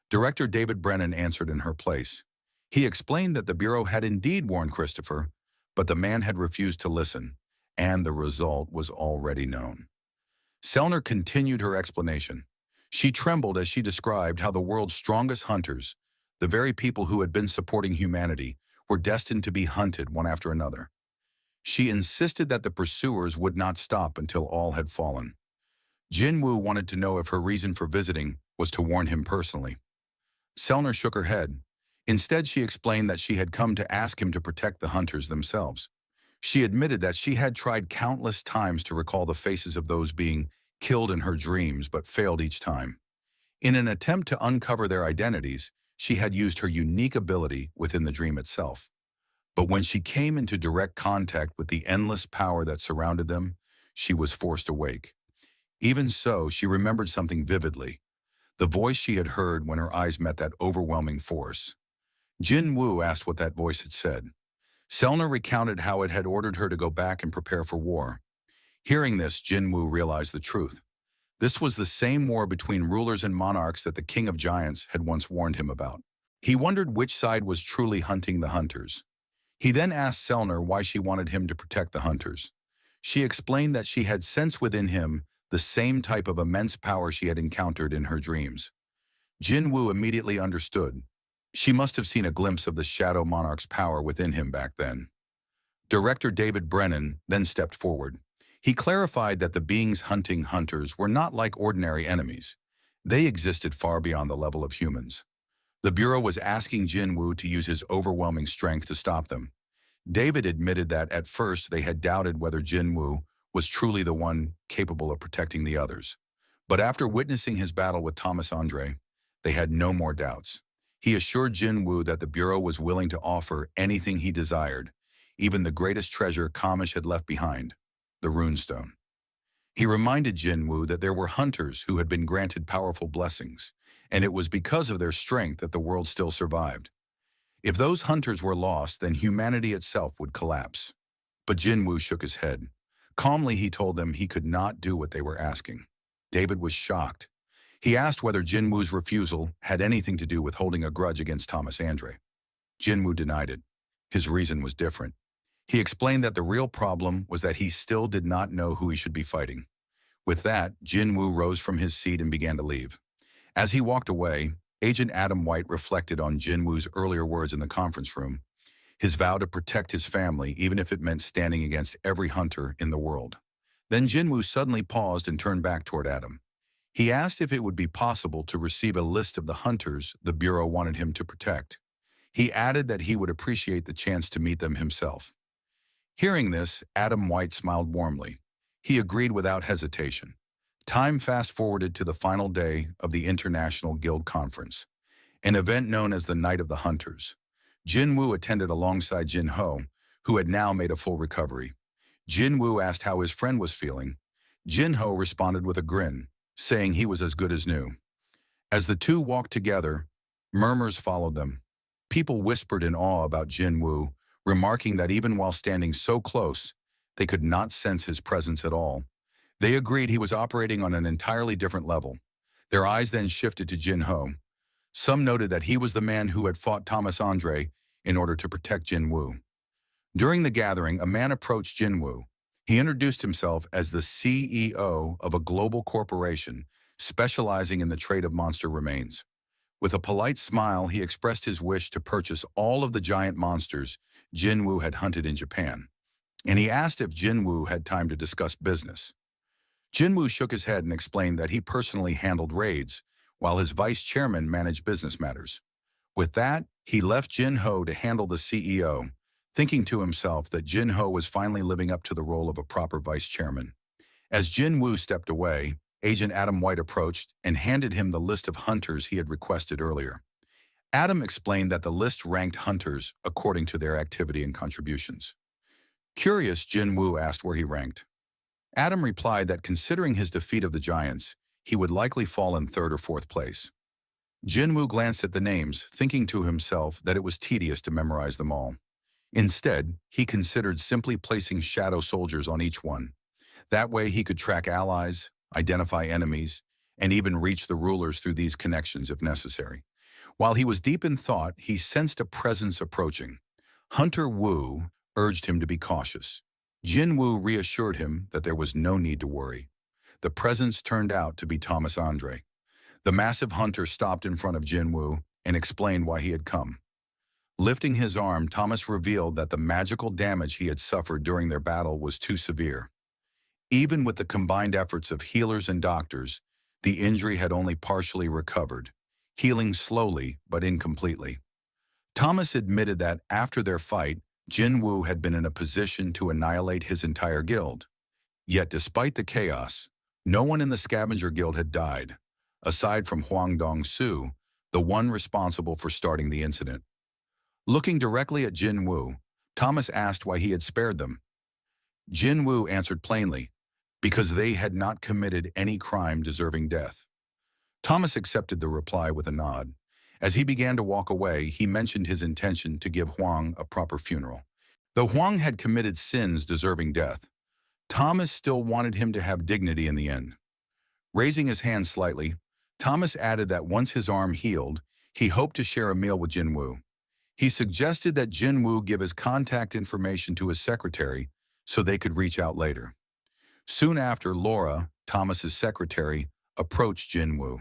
Director David Brennan answered in her place. He explained that the Bureau had indeed warned Christopher, but the man had refused to listen, and the result was already known. Sellner continued her explanation. She trembled as she described how the world's strongest hunters, the very people who had been supporting humanity, were destined to be hunted one after another. She insisted that the pursuers would not stop until all had fallen. Jin Woo wanted to know if her reason for visiting was to warn him personally. Sellner shook her head. Instead, she explained that she had come to ask him to protect the hunters themselves. She admitted that she had tried countless times to recall the faces of those being killed in her dreams but failed each time. In an attempt to uncover their identities, she had used her unique ability within the dream itself. But when she came into direct contact with the endless power that surrounded them, she was forced awake. Even so, she remembered something vividly, the voice she had heard when her eyes met that overwhelming force. Jin Woo asked what that voice had said. Sellner recounted how it had ordered her to go back and prepare for war. Hearing this, Jin Woo realized the truth. This was the same war between rulers and monarchs that the King of Giants had once warned him about. He wondered which side was truly hunting the hunters. He then asked Sellner why she wanted him to protect the hunters. She explained that she had sensed within him the same type of immense power she had encountered in her dreams. Jin Woo immediately understood. She must have seen a glimpse of the Shadow Monarch's power within him back then. Director David Brennan then stepped forward. He clarified that the beings hunting hunters were not like ordinary enemies. They existed far beyond the level of humans. The Bureau was asking Jin Woo to use his overwhelming strength to stop them. David admitted that at first they had doubted whether Jin Woo was truly the one capable of protecting the others. But after witnessing his battle with Thomas Andre, they had no more doubts. He assured Jin Woo that the Bureau was willing to offer anything he desired, even the greatest treasure Kamish had left behind, the runestone. He reminded Jin Woo that there were hunters who had been granted powerful blessings, and it was because of their strength that the world still survived. If those hunters were lost, then humanity itself would collapse. But Jin Woo shook his head. Calmly, he told them he could not do what they were asking. David was shocked. He asked whether Jin Woo's refusal had anything to do with holding a grudge against Thomas Andre. Jin Woo denied it. His reason was different. He explained that the real problem was that he still did not know who he should be fighting. With that, Jin Woo rose from his seat and began to leave. As he walked away, Agent Adam White reflected on Jin Woo's earlier words in the conference room, his vow to protect his family even if it meant standing against every hunter in the world. Then Jin Woo suddenly paused and turned back toward Adam. He asked if it would be possible to receive a list of the hunters the Bureau wanted him to protect. He added that he would appreciate the chance to meet them himself. Hearing this, Adam White smiled warmly. He agreed without hesitation. Time fast-forwarded to the final day of the International Guild Conference, an event known as the Night of the Hunters. Jin Woo attended alongside Jin Ho, who had now made a full recovery. Jin Woo asked how his friend was feeling. Jin Ho responded with a grin, saying he was as good as new. As the two walked together, murmurs followed them. People whispered in awe about Jin Woo, remarking that even while standing so close, they could not sense his presence at all. They agreed he was operating on an entirely different level. Their eyes then shifted to Jin Ho. Some noted that he was the man who had fought Thomas Andre in order to protect Jin Woo. During the gathering, a man approached Jin Woo. He introduced himself as the CEO of a global corporation specializing in the trade of monster remains. With a polite smile, he expressed his wish to purchase all of the giant monsters Jin Woo had hunted in Japan, and he asked if Jin Woo had time to discuss business. Jin Woo shook his head and explained that he personally handled raids, while his vice chairman managed business matters. With that, he left Jin Ho to handle the CEO, thinking to himself that Jin Ho was finally living up to the role of a proper vice chairman. As Jin Woo stepped away, Agent Adam White approached and handed him the list of hunters he had requested earlier. Adam explained that the list ranked hunters according to their activity and contributions. Curious, Jin Woo asked where he ranked. Adam replied that considering his defeat of the giants, he would likely fall in third or fourth place. Jin Woo glanced at the names, thinking to himself that it was tedious to memorize them all. Instead, he considered simply placing shadow soldiers on each one. That way he could track allies, identify enemies, and even reach the rulers through these connections if necessary. While he was deep in thought, he sensed a presence approaching. Hunter Wu urged him to be cautious. Jin Woo reassured him that there was no need to worry. The presence turned out to be Thomas Andre. The massive hunter stopped in front of Jin Woo and explained why he had come. Lifting his arm, Thomas revealed that the magical damage he had suffered during their battle was too severe. Even with the combined efforts of healers and doctors, the injury had only partially recovered, healing slowly but incompletely. Thomas admitted that after their fight, Jin Woo had been in a position to annihilate his entire guild. Yet despite the chaos, no one in the Scavenger Guild had died, aside from Huang Dong-su, the one responsible for starting the incident. Looking directly at Jin Woo, Thomas asked why he had spared them. Jin Woo answered plainly, because they had not committed any crime deserving death. Thomas accepted the reply with a nod. As he began to walk away, he mentioned his intention to give Huang a proper funeral. Though Huang had committed sins deserving death, Thomas still wanted him to have dignity in the end. Raising his hand slightly, Thomas added that once his arm healed, he hoped to share a meal with Jin Woo. He suggested that Jin Woo give his contact information to his secretary so they could reach out later. Soon after, Laura, Thomas's secretary, approached Jin Woo.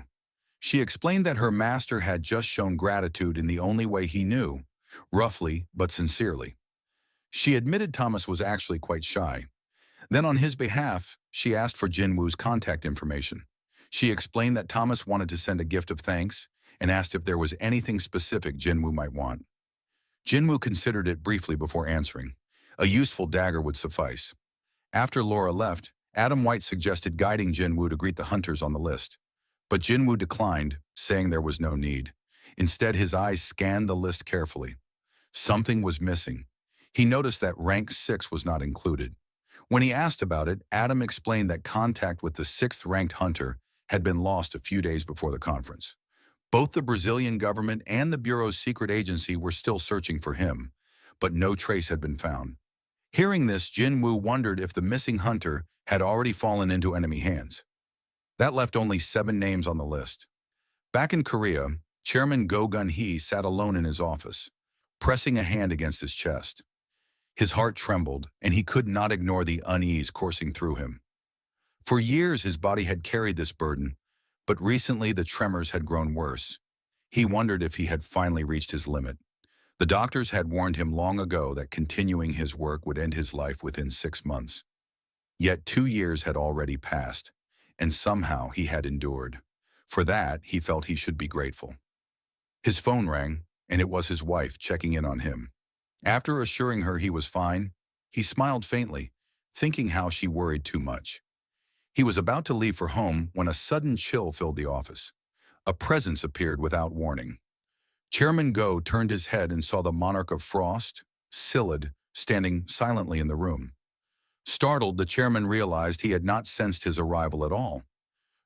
She explained that her master had just shown gratitude in the only way he knew, roughly but sincerely. She admitted Thomas was actually quite shy. Then on his behalf, she asked for Jin Woo's contact information. She explained that Thomas wanted to send a gift of thanks and asked if there was anything specific Jin Woo might want. Jin Woo considered it briefly before answering. A useful dagger would suffice. After Laura left, Adam White suggested guiding Jin Woo to greet the hunters on the list. But Jin Woo declined, saying there was no need. Instead, his eyes scanned the list carefully. Something was missing. He noticed that rank 6 was not included. When he asked about it, Adam explained that contact with the 6th-ranked hunter had been lost a few days before the conference. Both the Brazilian government and the Bureau's secret agency were still searching for him, but no trace had been found. Hearing this, Jin Woo wondered if the missing hunter had already fallen into enemy hands. That left only 7 names on the list. Back in Korea, Chairman Go Gun-hee sat alone in his office, pressing a hand against his chest. His heart trembled, and he could not ignore the unease coursing through him. For years, his body had carried this burden, but recently the tremors had grown worse. He wondered if he had finally reached his limit. The doctors had warned him long ago that continuing his work would end his life within 6 months. Yet 2 years had already passed, and somehow he had endured. For that, he felt he should be grateful. His phone rang, and it was his wife checking in on him. After assuring her he was fine, he smiled faintly, thinking how she worried too much. He was about to leave for home when a sudden chill filled the office. A presence appeared without warning. Chairman Go turned his head and saw the monarch of frost, Silid, standing silently in the room. Startled, the chairman realized he had not sensed his arrival at all.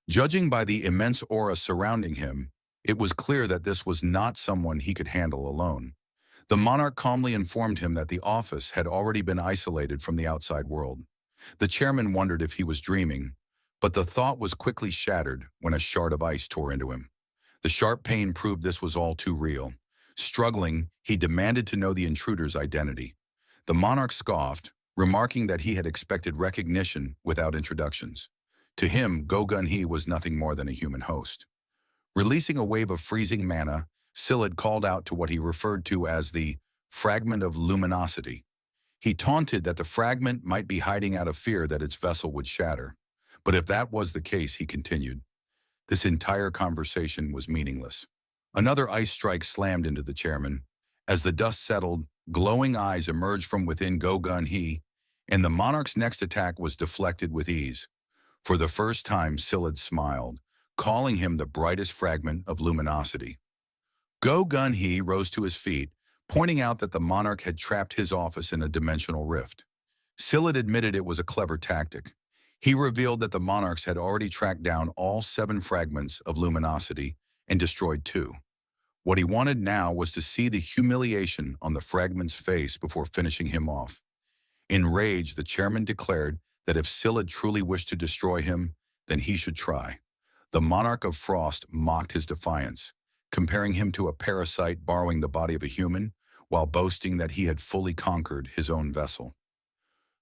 Judging by the immense aura surrounding him, it was clear that this was not someone he could handle alone. The monarch calmly informed him that the office had already been isolated from the outside world. The chairman wondered if he was dreaming, but the thought was quickly shattered when a shard of ice tore into him. The sharp pain proved this was all too real. Struggling, he demanded to know the intruder's identity. The monarch scoffed, remarking that he had expected recognition without introductions. To him, Go-Gun-Hee was nothing more than a human host. Releasing a wave of freezing mana, Silid called out to what he referred to as the fragment of luminosity. He taunted that the fragment might be hiding out of fear that its vessel would shatter. But if that was the case, he continued, this entire conversation was meaningless. Another ice strike slammed into the chairman. As the dust settled, glowing eyes emerged from within Go-Gun-Hee, and the monarch's next attack was deflected with ease. For the first time, Silid smiled, calling him the brightest fragment of luminosity. Go-Gun-Hee rose to his feet, pointing out that the monarch had trapped his office in a dimensional rift. Silid admitted it was a clever tactic. He revealed that the monarchs had already tracked down all 7 fragments of luminosity and destroyed 2. What he wanted now was to see the humiliation on the fragment's face before finishing him off. Enraged, the chairman declared that if Silid truly wished to destroy him, then he should try. The monarch of frost mocked his defiance, comparing him to a parasite borrowing the body of a human, while boasting that he had fully conquered his own vessel.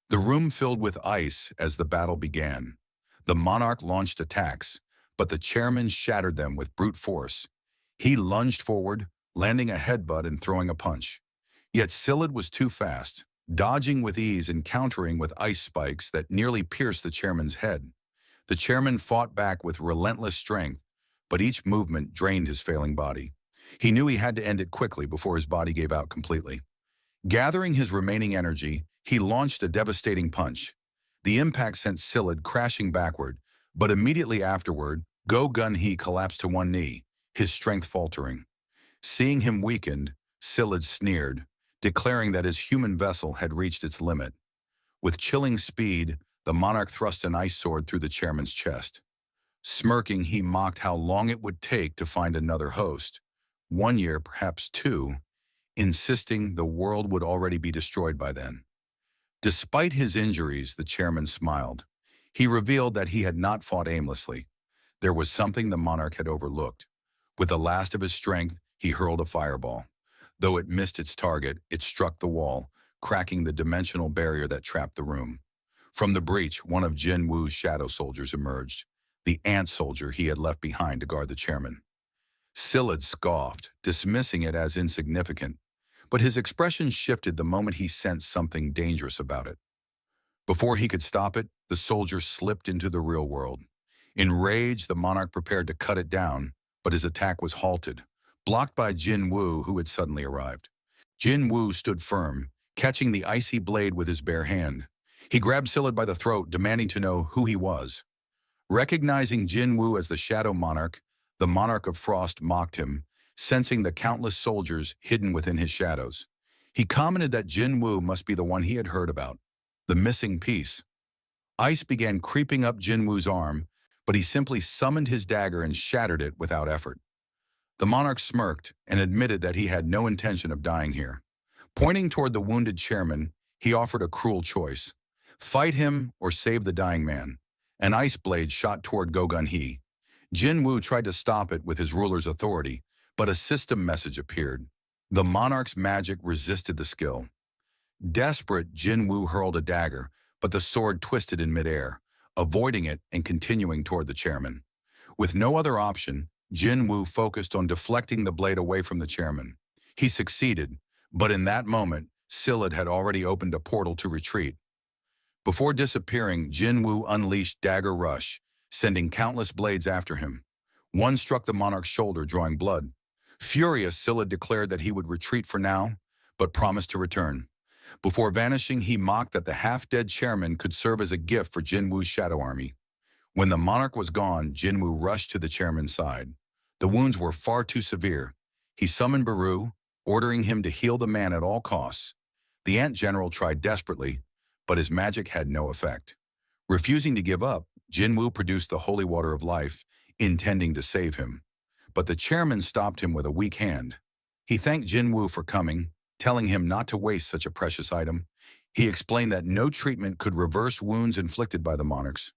The room filled with ice as the battle began. The monarch launched attacks, but the chairman shattered them with brute force. He lunged forward, landing a headbutt and throwing a punch. Yet Silid was too fast, dodging with ease and countering with ice spikes that nearly pierced the chairman's head. The chairman fought back with relentless strength, but each movement drained his failing body. He knew he had to end it quickly before his body gave out completely. Gathering his remaining energy, he launched a devastating punch. The impact sent Silid crashing backward, but immediately afterward, Go-Gun-Hee collapsed to one knee, his strength faltering. Seeing him weakened, Silid sneered, declaring that his human vessel had reached its limit. With chilling speed, the monarch thrust an ice sword through the chairman's chest. Smirking, he mocked how long it would take to find another host. 1 year, perhaps 2, insisting the world would already be destroyed by then. Despite his injuries, the chairman smiled. He revealed that he had not fought aimlessly. There was something the monarch had overlooked. With the last of his strength, he hurled a fireball. Though it missed its target, it struck the wall, cracking the dimensional barrier that trapped the room. From the breach, one of Jin Woo's shadow soldiers emerged, the ant soldier he had left behind to guard the chairman. Silid scoffed, dismissing it as insignificant, but his expression shifted the moment he sensed something dangerous about it. Before he could stop it, the soldier slipped into the real world. Enraged, the monarch prepared to cut it down, but his attack was halted, blocked by Jin Woo, who had suddenly arrived. Jin Woo stood firm, catching the icy blade with his bare hand. He grabbed Silid by the throat, demanding to know who he was. Recognizing Jin Woo as the Shadow Monarch, the Monarch of Frost mocked him, sensing the countless soldiers hidden within his shadows. He commented that Jin Woo must be the one he had heard about, the missing piece. Ice began creeping up Jin Woo's arm, but he simply summoned his dagger and shattered it without effort. The monarch smirked and admitted that he had no intention of dying here. Pointing toward the wounded chairman, he offered a cruel choice. Fight him or save the dying man. An ice blade shot toward Go-Gun-Hee. Jin Woo tried to stop it with his ruler's authority, but a system message appeared. The monarch's magic resisted the skill. Desperate, Jin Woo hurled a dagger, but the sword twisted in midair, avoiding it and continuing toward the chairman. With no other option, Jin Woo focused on deflecting the blade away from the chairman. He succeeded, but in that moment, Silid had already opened a portal to retreat. Before disappearing, Jin Woo unleashed Dagger Rush, sending countless blades after him. One struck the monarch's shoulder, drawing blood. Furious, Scylla declared that he would retreat for now, but promised to return. Before vanishing, he mocked that the half-dead chairman could serve as a gift for Jinwu's shadow army. When the monarch was gone, Jinwu rushed to the chairman's side. The wounds were far too severe. He summoned Baru, ordering him to heal the man at all costs. The ant general tried desperately, but his magic had no effect. Refusing to give up, Jinwu produced the holy water of life, intending to save him. But the chairman stopped him with a weak hand. He thanked Jinwu for coming, telling him not to waste such a precious item. He explained that no treatment could reverse wounds inflicted by the monarchs.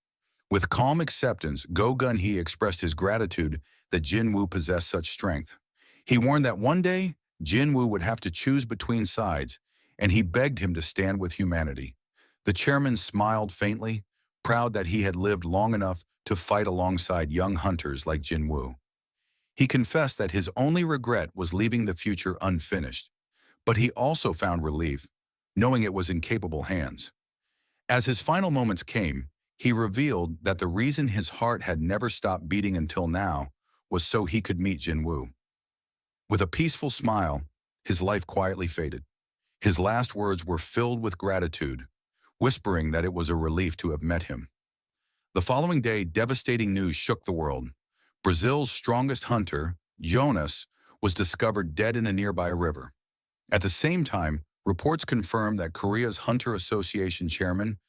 With calm acceptance, Go Gun-hee expressed his gratitude that Jinwu possessed such strength. He warned that one day, Jinwu would have to choose between sides, and he begged him to stand with humanity. The chairman smiled faintly, proud that he had lived long enough to fight alongside young hunters like Jinwu. He confessed that his only regret was leaving the future unfinished, but he also found relief, knowing it was in capable hands. As his final moments came, he revealed that the reason his heart had never stopped beating until now was so he could meet Jinwu. With a peaceful smile, his life quietly faded. His last words were filled with gratitude, whispering that it was a relief to have met him. The following day, devastating news shook the world. Brazil's strongest hunter, Jonas, was discovered dead in a nearby river. At the same time, reports confirmed that Korea's Hunter Association chairman,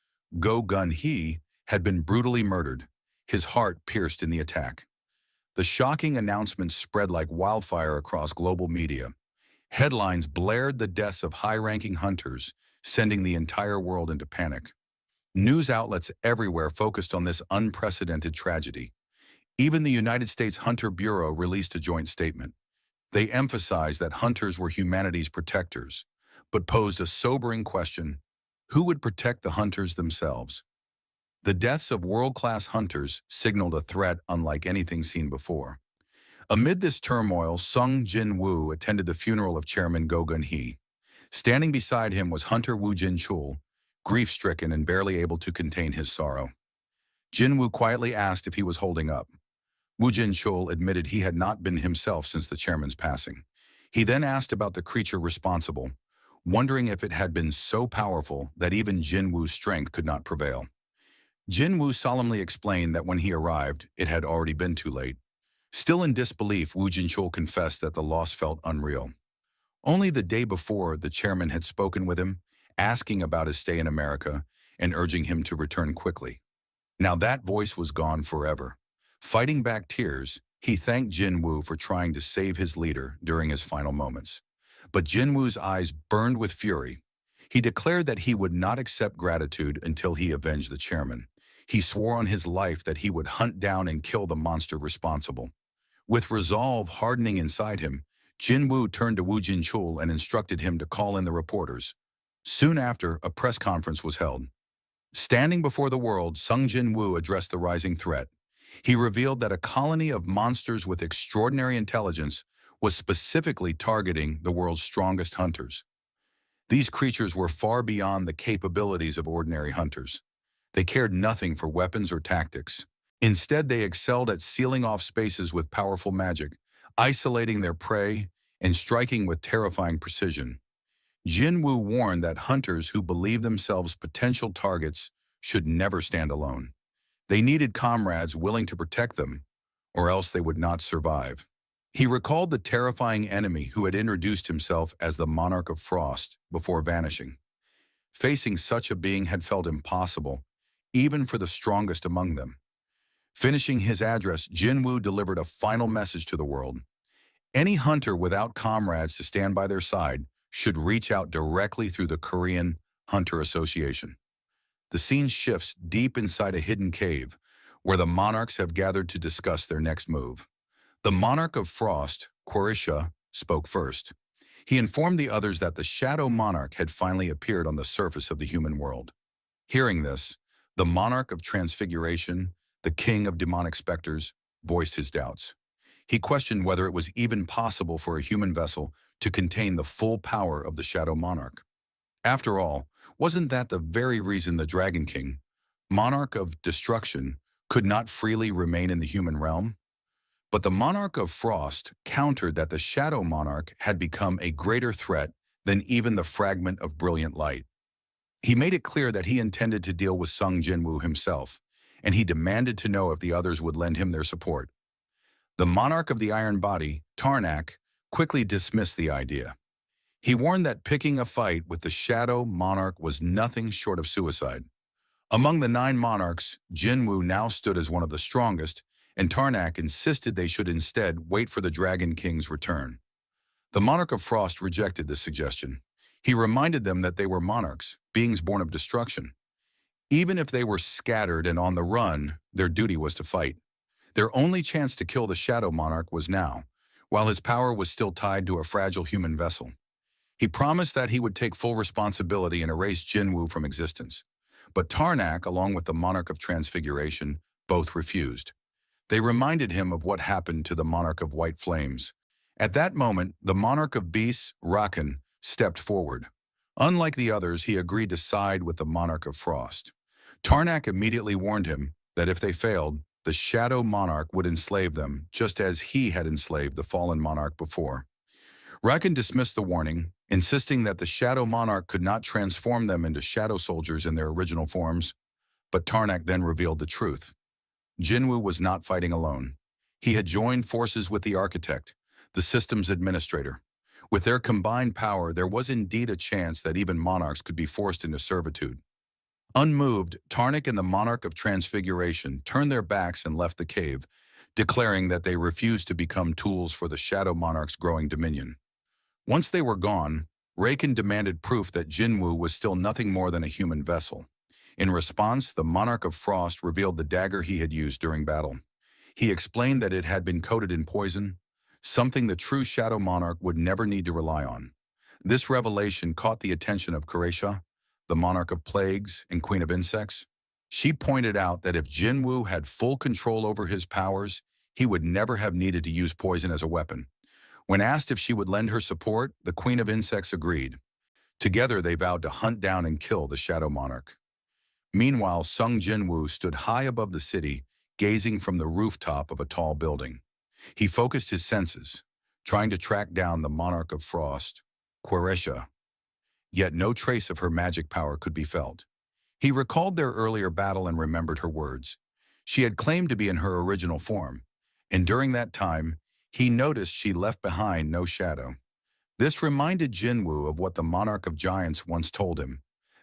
Go Gun-hee, had been brutally murdered, his heart pierced in the attack. The shocking announcement spread like wildfire across global media. Headlines blared the deaths of high-ranking hunters, sending the entire world into panic. News outlets everywhere focused on this unprecedented tragedy. Even the United States Hunter Bureau released a joint statement. They emphasized that hunters were humanity's protectors, but posed a sobering question: who would protect the hunters themselves? The deaths of world-class hunters signaled a threat unlike anything seen before. Amid this turmoil, Sung Jin-woo attended the funeral of Chairman Go Gun-hee. Standing beside him was Hunter Woo Jin-chul, grief-stricken and barely able to contain his sorrow. Jin-woo quietly asked if he was holding up. Woo Jin-chul admitted he had not been himself since the chairman's passing. He then asked about the creature responsible, wondering if it had been so powerful that even Jin-woo's strength could not prevail. Jin-woo solemnly explained that when he arrived, it had already been too late. Still in disbelief, Woo Jin-chul confessed that the loss felt unreal. Only the day before, the chairman had spoken with him, asking about his stay in America and urging him to return quickly. Now that voice was gone forever. Fighting back tears, he thanked Jin-woo for trying to save his leader during his final moments. But Jin-woo's eyes burned with fury. He declared that he would not accept gratitude until he avenged the chairman. He swore on his life that he would hunt down and kill the monster responsible. With resolve hardening inside him, Jin-woo turned to Woo Jin-chul and instructed him to call in the reporters. Soon after, a press conference was held. Standing before the world, Sung Jin-woo addressed the rising threat. He revealed that a colony of monsters with extraordinary intelligence was specifically targeting the world's strongest hunters. These creatures were far beyond the capabilities of ordinary hunters. They cared nothing for weapons or tactics. Instead, they excelled at sealing off spaces with powerful magic, isolating their prey, and striking with terrifying precision. Jin-woo warned that hunters who believed themselves potential targets should never stand alone. They needed comrades willing to protect them, or else they would not survive. He recalled the terrifying enemy who had introduced himself as the Monarch of Frost before vanishing. Facing such a being had felt impossible, even for the strongest among them. Finishing his address, Jin-woo delivered a final message to the world. Any hunter without comrades to stand by their side should reach out directly through the Korean Hunter Association. The scene shifts deep inside a hidden cave, where the monarchs have gathered to discuss their next move. The Monarch of Frost, Quarisha, spoke first. He informed the others that the Shadow Monarch had finally appeared on the surface of the human world. Hearing this, the Monarch of Transfiguration, the King of Demonic Specters, voiced his doubts. He questioned whether it was even possible for a human vessel to contain the full power of the Shadow Monarch. After all, wasn't that the very reason the Dragon King, Monarch of Destruction, could not freely remain in the human realm. But the Monarch of Frost countered that the Shadow Monarch had become a greater threat than even the fragment of brilliant light. He made it clear that he intended to deal with Sung Jinwoo himself, and he demanded to know if the others would lend him their support. The Monarch of the Iron Body, Tarnak, quickly dismissed the idea. He warned that picking a fight with the Shadow Monarch was nothing short of suicide. Among the 9 monarchs, Jinwoo now stood as one of the strongest, and Tarnak insisted they should instead wait for the Dragon King's return. The Monarch of Frost rejected this suggestion. He reminded them that they were monarchs, beings born of destruction. Even if they were scattered and on the run, their duty was to fight. Their only chance to kill the Shadow Monarch was now, while his power was still tied to a fragile human vessel. He promised that he would take full responsibility and erase Jinwoo from existence. But Tarnak, along with the Monarch of Transfiguration, both refused. They reminded him of what happened to the Monarch of White Flames. At that moment, the Monarch of Beasts, Rakan, stepped forward. Unlike the others, he agreed to side with the Monarch of Frost. Tarnak immediately warned him that if they failed, the Shadow Monarch would enslave them, just as he had enslaved the fallen monarch before. Rakan dismissed the warning, insisting that the Shadow Monarch could not transform them into shadow soldiers in their original forms, but Tarnak then revealed the truth. Jinwoo was not fighting alone. He had joined forces with the Architect, the system's administrator. With their combined power, there was indeed a chance that even monarchs could be forced into servitude. Unmoved, Tarnak and the Monarch of Transfiguration turned their backs and left the cave, declaring that they refused to become tools for the Shadow Monarch's growing dominion. Once they were gone, Rakan demanded proof that Jinwoo was still nothing more than a human vessel. In response, the Monarch of Frost revealed the dagger he had used during battle. He explained that it had been coated in poison, something the true Shadow Monarch would never need to rely on. This revelation caught the attention of Kureisha, the Monarch of Plagues and Queen of Insects. She pointed out that if Jinwoo had full control over his powers, he would never have needed to use poison as a weapon. When asked if she would lend her support, the Queen of Insects agreed. Together, they vowed to hunt down and kill the Shadow Monarch. Meanwhile, Sung Jinwoo stood high above the city, gazing from the rooftop of a tall building. He focused his senses, trying to track down the Monarch of Frost, Kureisha. Yet no trace of her magic power could be felt. He recalled their earlier battle and remembered her words. She had claimed to be in her original form, and during that time, he noticed she left behind no shadow. This reminded Jinwoo of what the Monarch of Giants once told him,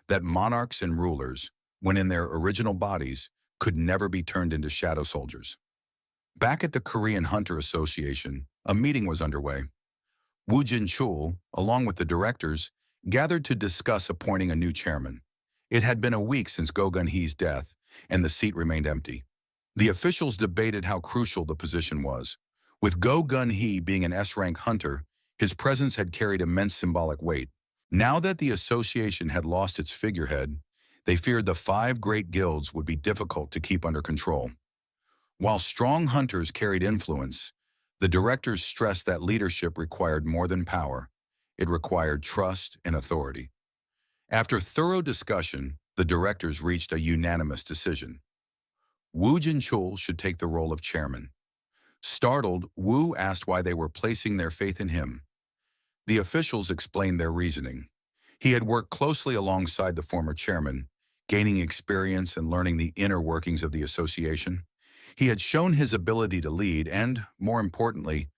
that monarchs and rulers, when in their original bodies, could never be turned into shadow soldiers. Back at the Korean Hunter Association, a meeting was underway. Woo Jin-chul, along with the directors, gathered to discuss appointing a new chairman. It had been a week since Go Gun-hee's death, and the seat remained empty. The officials debated how crucial the position was. With Go Gun-hee being an S-rank hunter, his presence had carried immense symbolic weight. Now that the association had lost its figurehead, they feared the 5 great guilds would be difficult to keep under control. While strong hunters carried influence, the directors stressed that leadership required more than power. It required trust and authority. After thorough discussion, the directors reached a unanimous decision. Woo Jin-chul should take the role of chairman. Startled, Woo asked why they were placing their faith in him. The officials explained their reasoning. He had worked closely alongside the former chairman, gaining experience and learning the inner workings of the association. He had shown his ability to lead and, more importantly,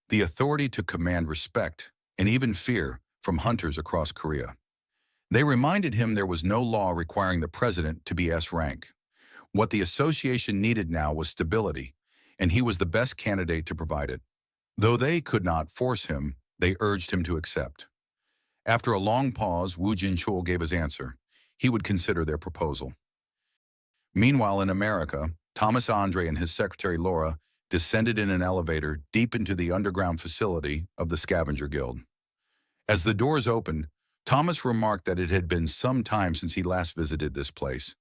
the authority to command respect and even fear from hunters across Korea. They reminded him there was no law requiring the president to be S-rank. What the association needed now was stability, and he was the best candidate to provide it. Though they could not force him, they urged him to accept. After a long pause, Woo Jin-chul gave his answer. He would consider their proposal. Meanwhile, in America, Thomas Andre and his secretary Laura descended in an elevator deep into the underground facility of the Scavenger Guild. As the doors opened, Thomas remarked that it had been some time since he last visited this place.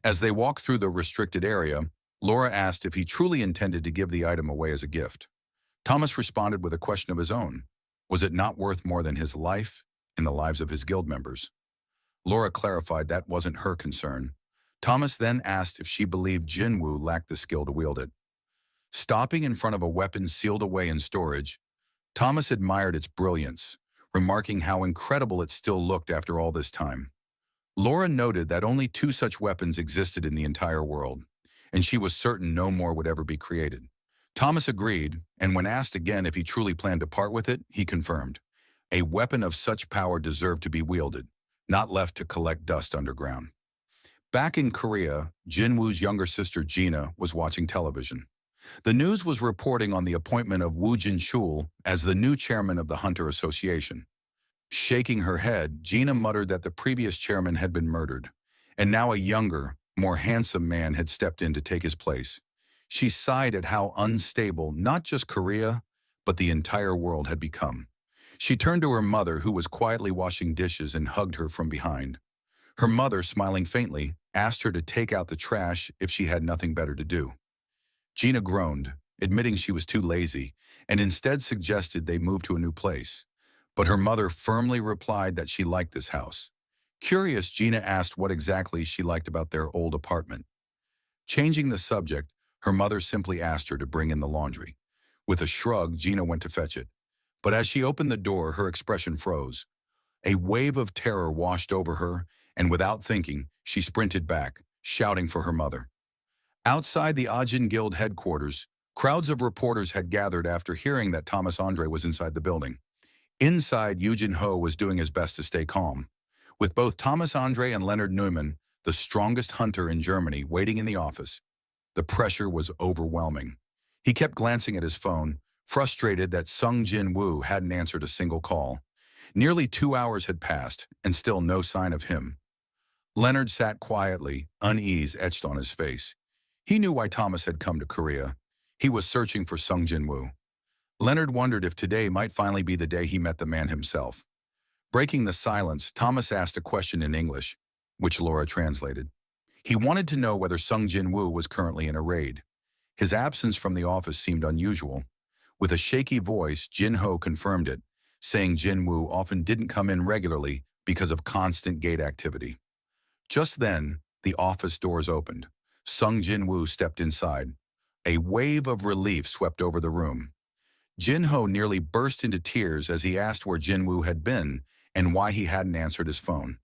As they walked through the restricted area, Laura asked if he truly intended to give the item away as a gift. Thomas responded with a question of his own. Was it not worth more than his life and the lives of his guild members? Laura clarified that wasn't her concern. Thomas then asked if she believed Jinwoo lacked the skill to wield it. Stopping in front of a weapon sealed away in storage, Thomas admired its brilliance, remarking how incredible it still looked after all this time. Laura noted that only two such weapons existed in the entire world, and she was certain no more would ever be created. Thomas agreed, and when asked again if he truly planned to part with it, he confirmed. A weapon of such power deserved to be wielded, not left to collect dust underground. Back in Korea, Jinwoo's younger sister Gina was watching television. The news was reporting on the appointment of Woo Jin-chul as the new chairman of the Hunter Association. Shaking her head, Gina muttered that the previous chairman had been murdered, and now a younger, more handsome man had stepped in to take his place. She sighed at how unstable not just Korea, but the entire world had become. She turned to her mother, who was quietly washing dishes, and hugged her from behind. Her mother, smiling faintly, asked her to take out the trash if she had nothing better to do. Gina groaned, admitting she was too lazy, and instead suggested they move to a new place. But her mother firmly replied that she liked this house. Curious, Gina asked what exactly she liked about their old apartment. Changing the subject, her mother simply asked her to bring in the laundry. With a shrug, Gina went to fetch it. But as she opened the door, her expression froze. A wave of terror washed over her, and without thinking, she sprinted back, shouting for her mother. Outside the Ajin Guild headquarters, crowds of reporters had gathered after hearing that Thomas Andre was inside the building. Inside, Eugene Ho was doing his best to stay calm. With both Thomas Andre and Leonard Neumann, the strongest hunter in Germany, waiting in the office, the pressure was overwhelming. He kept glancing at his phone, frustrated that Sung Jin Woo hadn't answered a single call. Nearly 2 hours had passed, and still no sign of him. Leonard sat quietly, unease etched on his face. He knew why Thomas had come to Korea. He was searching for Sung Jin Woo. Leonard wondered if today might finally be the day he met the man himself. Breaking the silence, Thomas asked a question in English, which Laura translated. He wanted to know whether Sung Jin Woo was currently in a raid. His absence from the office seemed unusual. With a shaky voice, Jin Ho confirmed it, saying Jin Woo often didn't come in regularly because of constant gate activity. Just then, the office doors opened. Sung Jin Woo stepped inside. A wave of relief swept over the room. Jin Ho nearly burst into tears as he asked where Jin Woo had been and why he hadn't answered his phone.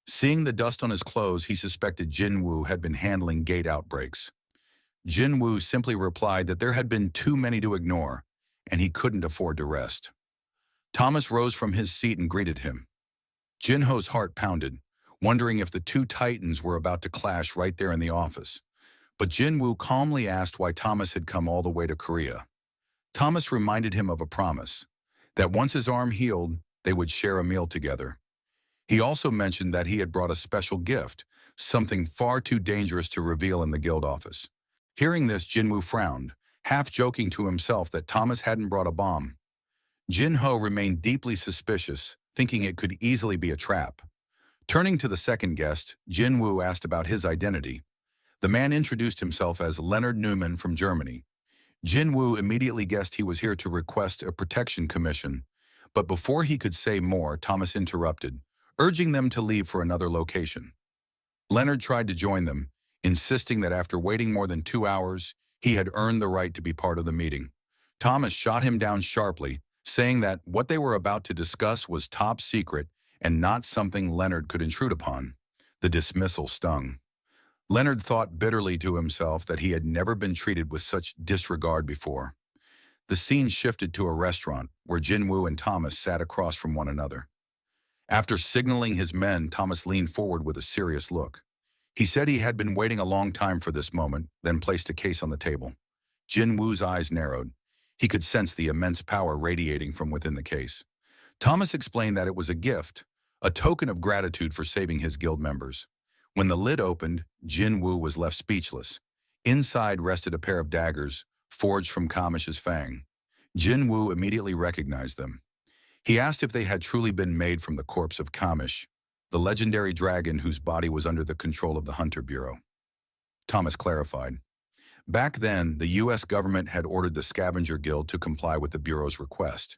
Seeing the dust on his clothes, he suspected Jin Woo had been handling gate outbreaks. Jin Woo simply replied that there had been too many to ignore, and he couldn't afford to rest. Thomas rose from his seat and greeted him. Jin Ho's heart pounded, wondering if the two titans were about to clash right there in the office. But Jin Woo calmly asked why Thomas had come all the way to Korea. Thomas reminded him of a promise, that once his arm healed, they would share a meal together. He also mentioned that he had brought a special gift, something far too dangerous to reveal in the guild office. Hearing this, Jin Woo frowned, half joking to himself that Thomas hadn't brought a bomb. Jin Ho remained deeply suspicious, thinking it could easily be a trap. Turning to the second guest, Jin Woo asked about his identity. The man introduced himself as Leonard Neumann from Germany. Jin Woo immediately guessed he was here to request a protection commission, but before he could say more, Thomas interrupted, urging them to leave for another location. Leonard tried to join them, insisting that after waiting more than 2 hours, he had earned the right to be part of the meeting. Thomas shot him down sharply, saying that what they were about to discuss was top secret and not something Leonard could intrude upon. The dismissal stung. Leonard thought bitterly to himself that he had never been treated with such disregard before. The scene shifted to a restaurant where Jin Woo and Thomas sat across from one another. After signaling his men, Thomas leaned forward with a serious look. He said he had been waiting a long time for this moment, then placed a case on the table. Jin Woo's eyes narrowed. He could sense the immense power radiating from within the case. Thomas explained that it was a gift, a token of gratitude for saving his guild members. When the lid opened, Jin Woo was left speechless. Inside rested a pair of daggers, forged from Kamish's fang. Jin Woo immediately recognized them. He asked if they had truly been made from the corpse of Kamish, the legendary dragon whose body was under the control of the Hunter Bureau. Thomas clarified. Back then, the U.S. government had ordered the Scavenger Guild to comply with the Bureau's request.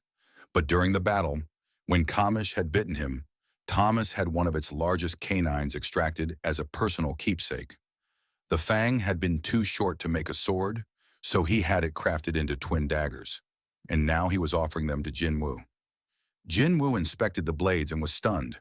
But during the battle, when Kamish had bitten him, Thomas had one of its largest canines extracted as a personal keepsake. The fang had been too short to make a sword, so he had it crafted into twin daggers. And now he was offering them to Jinwoo. Jinwoo inspected the blades and was stunned.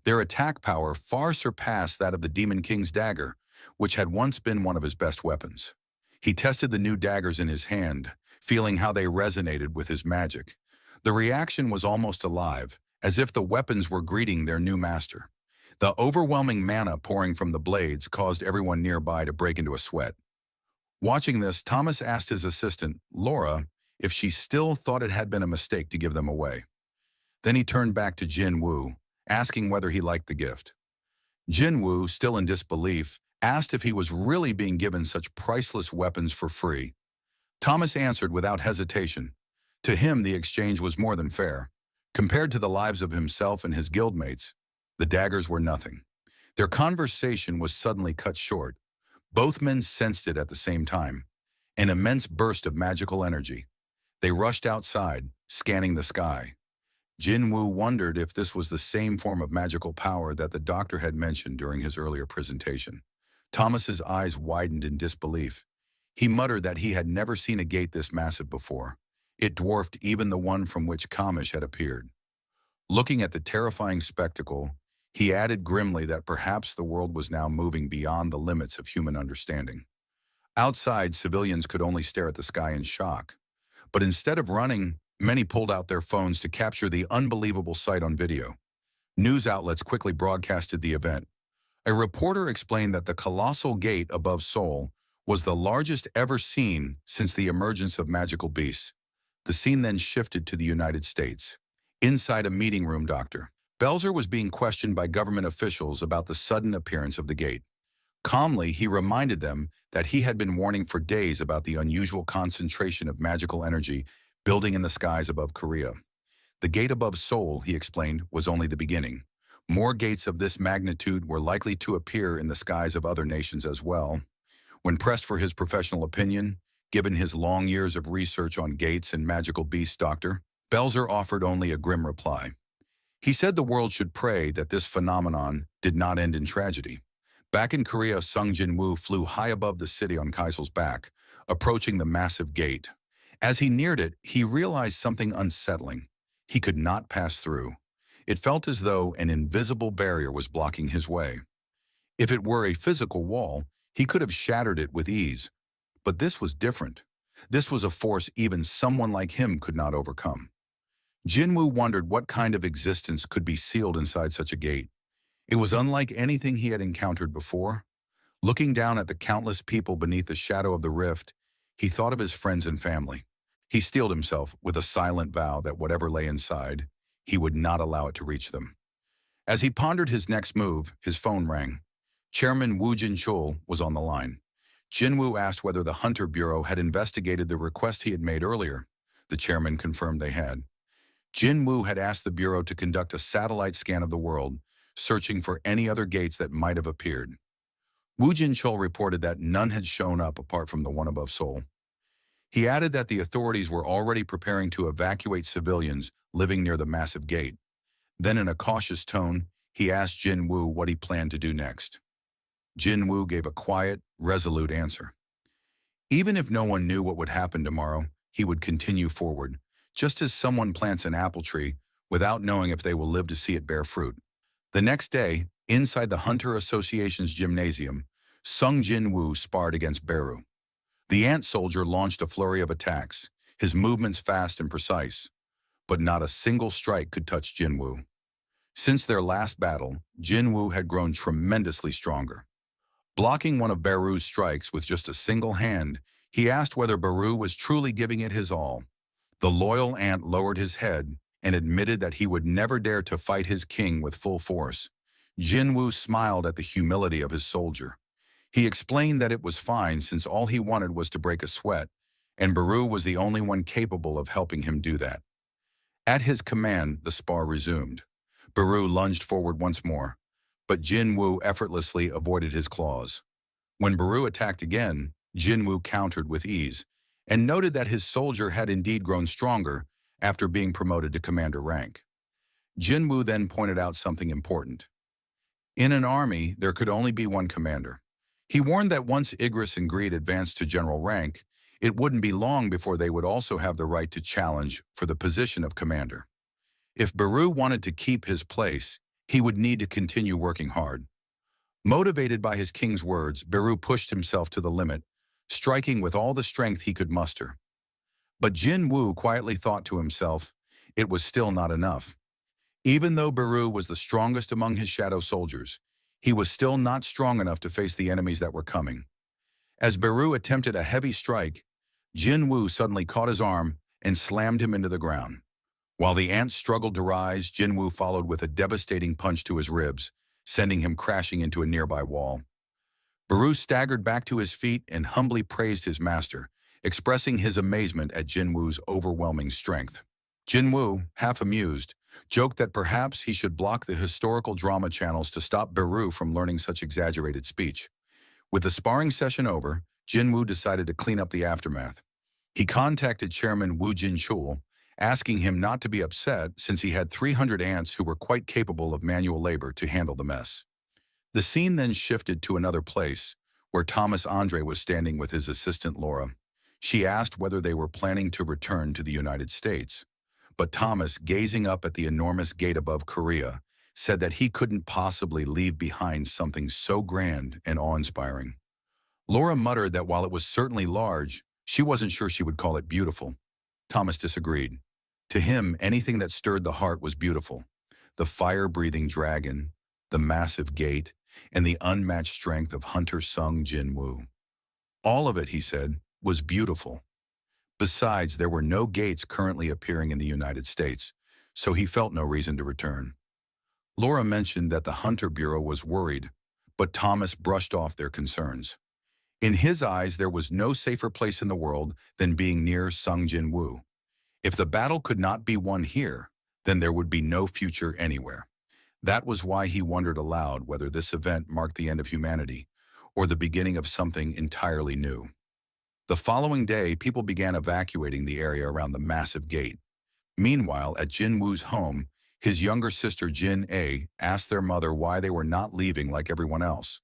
Their attack power far surpassed that of the Demon King's dagger, which had once been one of his best weapons. He tested the new daggers in his hand, feeling how they resonated with his magic. The reaction was almost alive, as if the weapons were greeting their new master. The overwhelming mana pouring from the blades caused everyone nearby to break into a sweat. Watching this, Thomas asked his assistant, Laura, if she still thought it had been a mistake to give them away. Then he turned back to Jin Woo, asking whether he liked the gift. Jin Woo, still in disbelief, asked if he was really being given such priceless weapons for free. Thomas answered without hesitation. To him, the exchange was more than fair. Compared to the lives of himself and his guildmates, the daggers were nothing. Their conversation was suddenly cut short. Both men sensed it at the same time, an immense burst of magical energy. They rushed outside, scanning the sky. Jin Woo wondered if this was the same form of magical power that the doctor had mentioned during his earlier presentation. Thomas's eyes widened in disbelief. He muttered that he had never seen a gate this massive before. It dwarfed even the one from which Kamish had appeared. Looking at the terrifying spectacle, he added grimly that perhaps the world was now moving beyond the limits of human understanding. Outside, civilians could only stare at the sky in shock. But instead of running, many pulled out their phones to capture the unbelievable sight on video. News outlets quickly broadcasted the event. A reporter explained that the colossal gate above Seoul was the largest ever seen since the emergence of magical beasts. The scene then shifted to the United States. Inside a meeting room, Dr. Belzer was being questioned by government officials about the sudden appearance of the gate. Calmly, he reminded them that he had been warning for days about the unusual concentration of magical energy building in the skies above Korea. The gate above Seoul, he explained, was only the beginning. More gates of this magnitude were likely to appear in the skies of other nations as well. When pressed for his professional opinion, given his long years of research on gates and magical beasts, Dr. Belzer offered only a grim reply. He said the world should pray that this phenomenon did not end in tragedy. Back in Korea, Sung Jin-woo flew high above the city on Kaisel's back, approaching the massive gate. As he neared it, he realized something unsettling. He could not pass through. It felt as though an invisible barrier was blocking his way. If it were a physical wall, he could have shattered it with ease. But this was different. This was a force even someone like him could not overcome. Jinwoo wondered what kind of existence could be sealed inside such a gate. It was unlike anything he had encountered before. Looking down at the countless people beneath the shadow of the rift, he thought of his friends and family. He steeled himself with a silent vow that whatever lay inside, he would not allow it to reach them. As he pondered his next move, his phone rang. Chairman Woo Jin-chul was on the line. Jinwoo asked whether the Hunter Bureau had investigated the request he had made earlier. The chairman confirmed they had. Jinwoo had asked the Bureau to conduct a satellite scan of the world, searching for any other gates that might have appeared. Woo Jin-chul reported that none had shown up apart from the one above Seoul. He added that the authorities were already preparing to evacuate civilians living near the massive gate. Then in a cautious tone, he asked Jinwoo what he planned to do next. Jinwoo gave a quiet, resolute answer. Even if no one knew what would happen tomorrow, he would continue forward, just as someone plants an apple tree without knowing if they will live to see it bear fruit. The next day, inside the Hunter Association's gymnasium, Sung Jin-woo sparred against Beru. The ant soldier launched a flurry of attacks, his movements fast and precise, but not a single strike could touch Jinwoo. Since their last battle, Jinwoo had grown tremendously stronger. Blocking one of Beru's strikes with just a single hand, he asked whether Beru was truly giving it his all. The loyal ant lowered his head and admitted that he would never dare to fight his king with full force. Jinwoo smiled at the humility of his soldier. He explained that it was fine since all he wanted was to break a sweat, and Beru was the only one capable of helping him do that. At his command, the spar resumed. Beru lunged forward once more, but Jinwoo effortlessly avoided his claws. When Beru attacked again, Jinwoo countered with ease, and noted that his soldier had indeed grown stronger after being promoted to commander rank. Jinwu then pointed out something important. In an army, there could only be one commander. He warned that once Igris and Greed advanced to general rank, it wouldn't be long before they would also have the right to challenge for the position of commander. If Baru wanted to keep his place, he would need to continue working hard. Motivated by his king's words, Baru pushed himself to the limit, striking with all the strength he could muster. But Jin Wu quietly thought to himself, it was still not enough. Even though Baru was the strongest among his shadow soldiers, he was still not strong enough to face the enemies that were coming. As Baru attempted a heavy strike, Jin Wu suddenly caught his arm and slammed him into the ground. While the ant struggled to rise, Jin Wu followed with a devastating punch to his ribs, sending him crashing into a nearby wall. Baru staggered back to his feet and humbly praised his master, expressing his amazement at Jin Wu's overwhelming strength. Jin Wu, half amused, joked that perhaps he should block the historical drama channels to stop Baru from learning such exaggerated speech. With the sparring session over, Jin Wu decided to clean up the aftermath. He contacted Chairman Wu Jinchul, asking him not to be upset since he had 300 ants who were quite capable of manual labor to handle the mess. The scene then shifted to another place, where Thomas Andre was standing with his assistant Laura. She asked whether they were planning to return to the United States. But Thomas, gazing up at the enormous gate above Korea, said that he couldn't possibly leave behind something so grand and awe-inspiring. Laura muttered that while it was certainly large, she wasn't sure she would call it beautiful. Thomas disagreed. To him, anything that stirred the heart was beautiful. The fire-breathing dragon, the massive gate, and the unmatched strength of Hunter Sung Jin Woo. All of it, he said, was beautiful. Besides, there were no gates currently appearing in the United States, so he felt no reason to return. Laura mentioned that the Hunter Bureau was worried, but Thomas brushed off their concerns. In his eyes, there was no safer place in the world than being near Sung Jin Woo. If the battle could not be won here, then there would be no future anywhere. That was why he wondered aloud whether this event marked the end of humanity or the beginning of something entirely new. The following day, people began evacuating the area around the massive gate. Meanwhile, at Jin Woo's home, his younger sister Jin A asked their mother why they were not leaving like everyone else.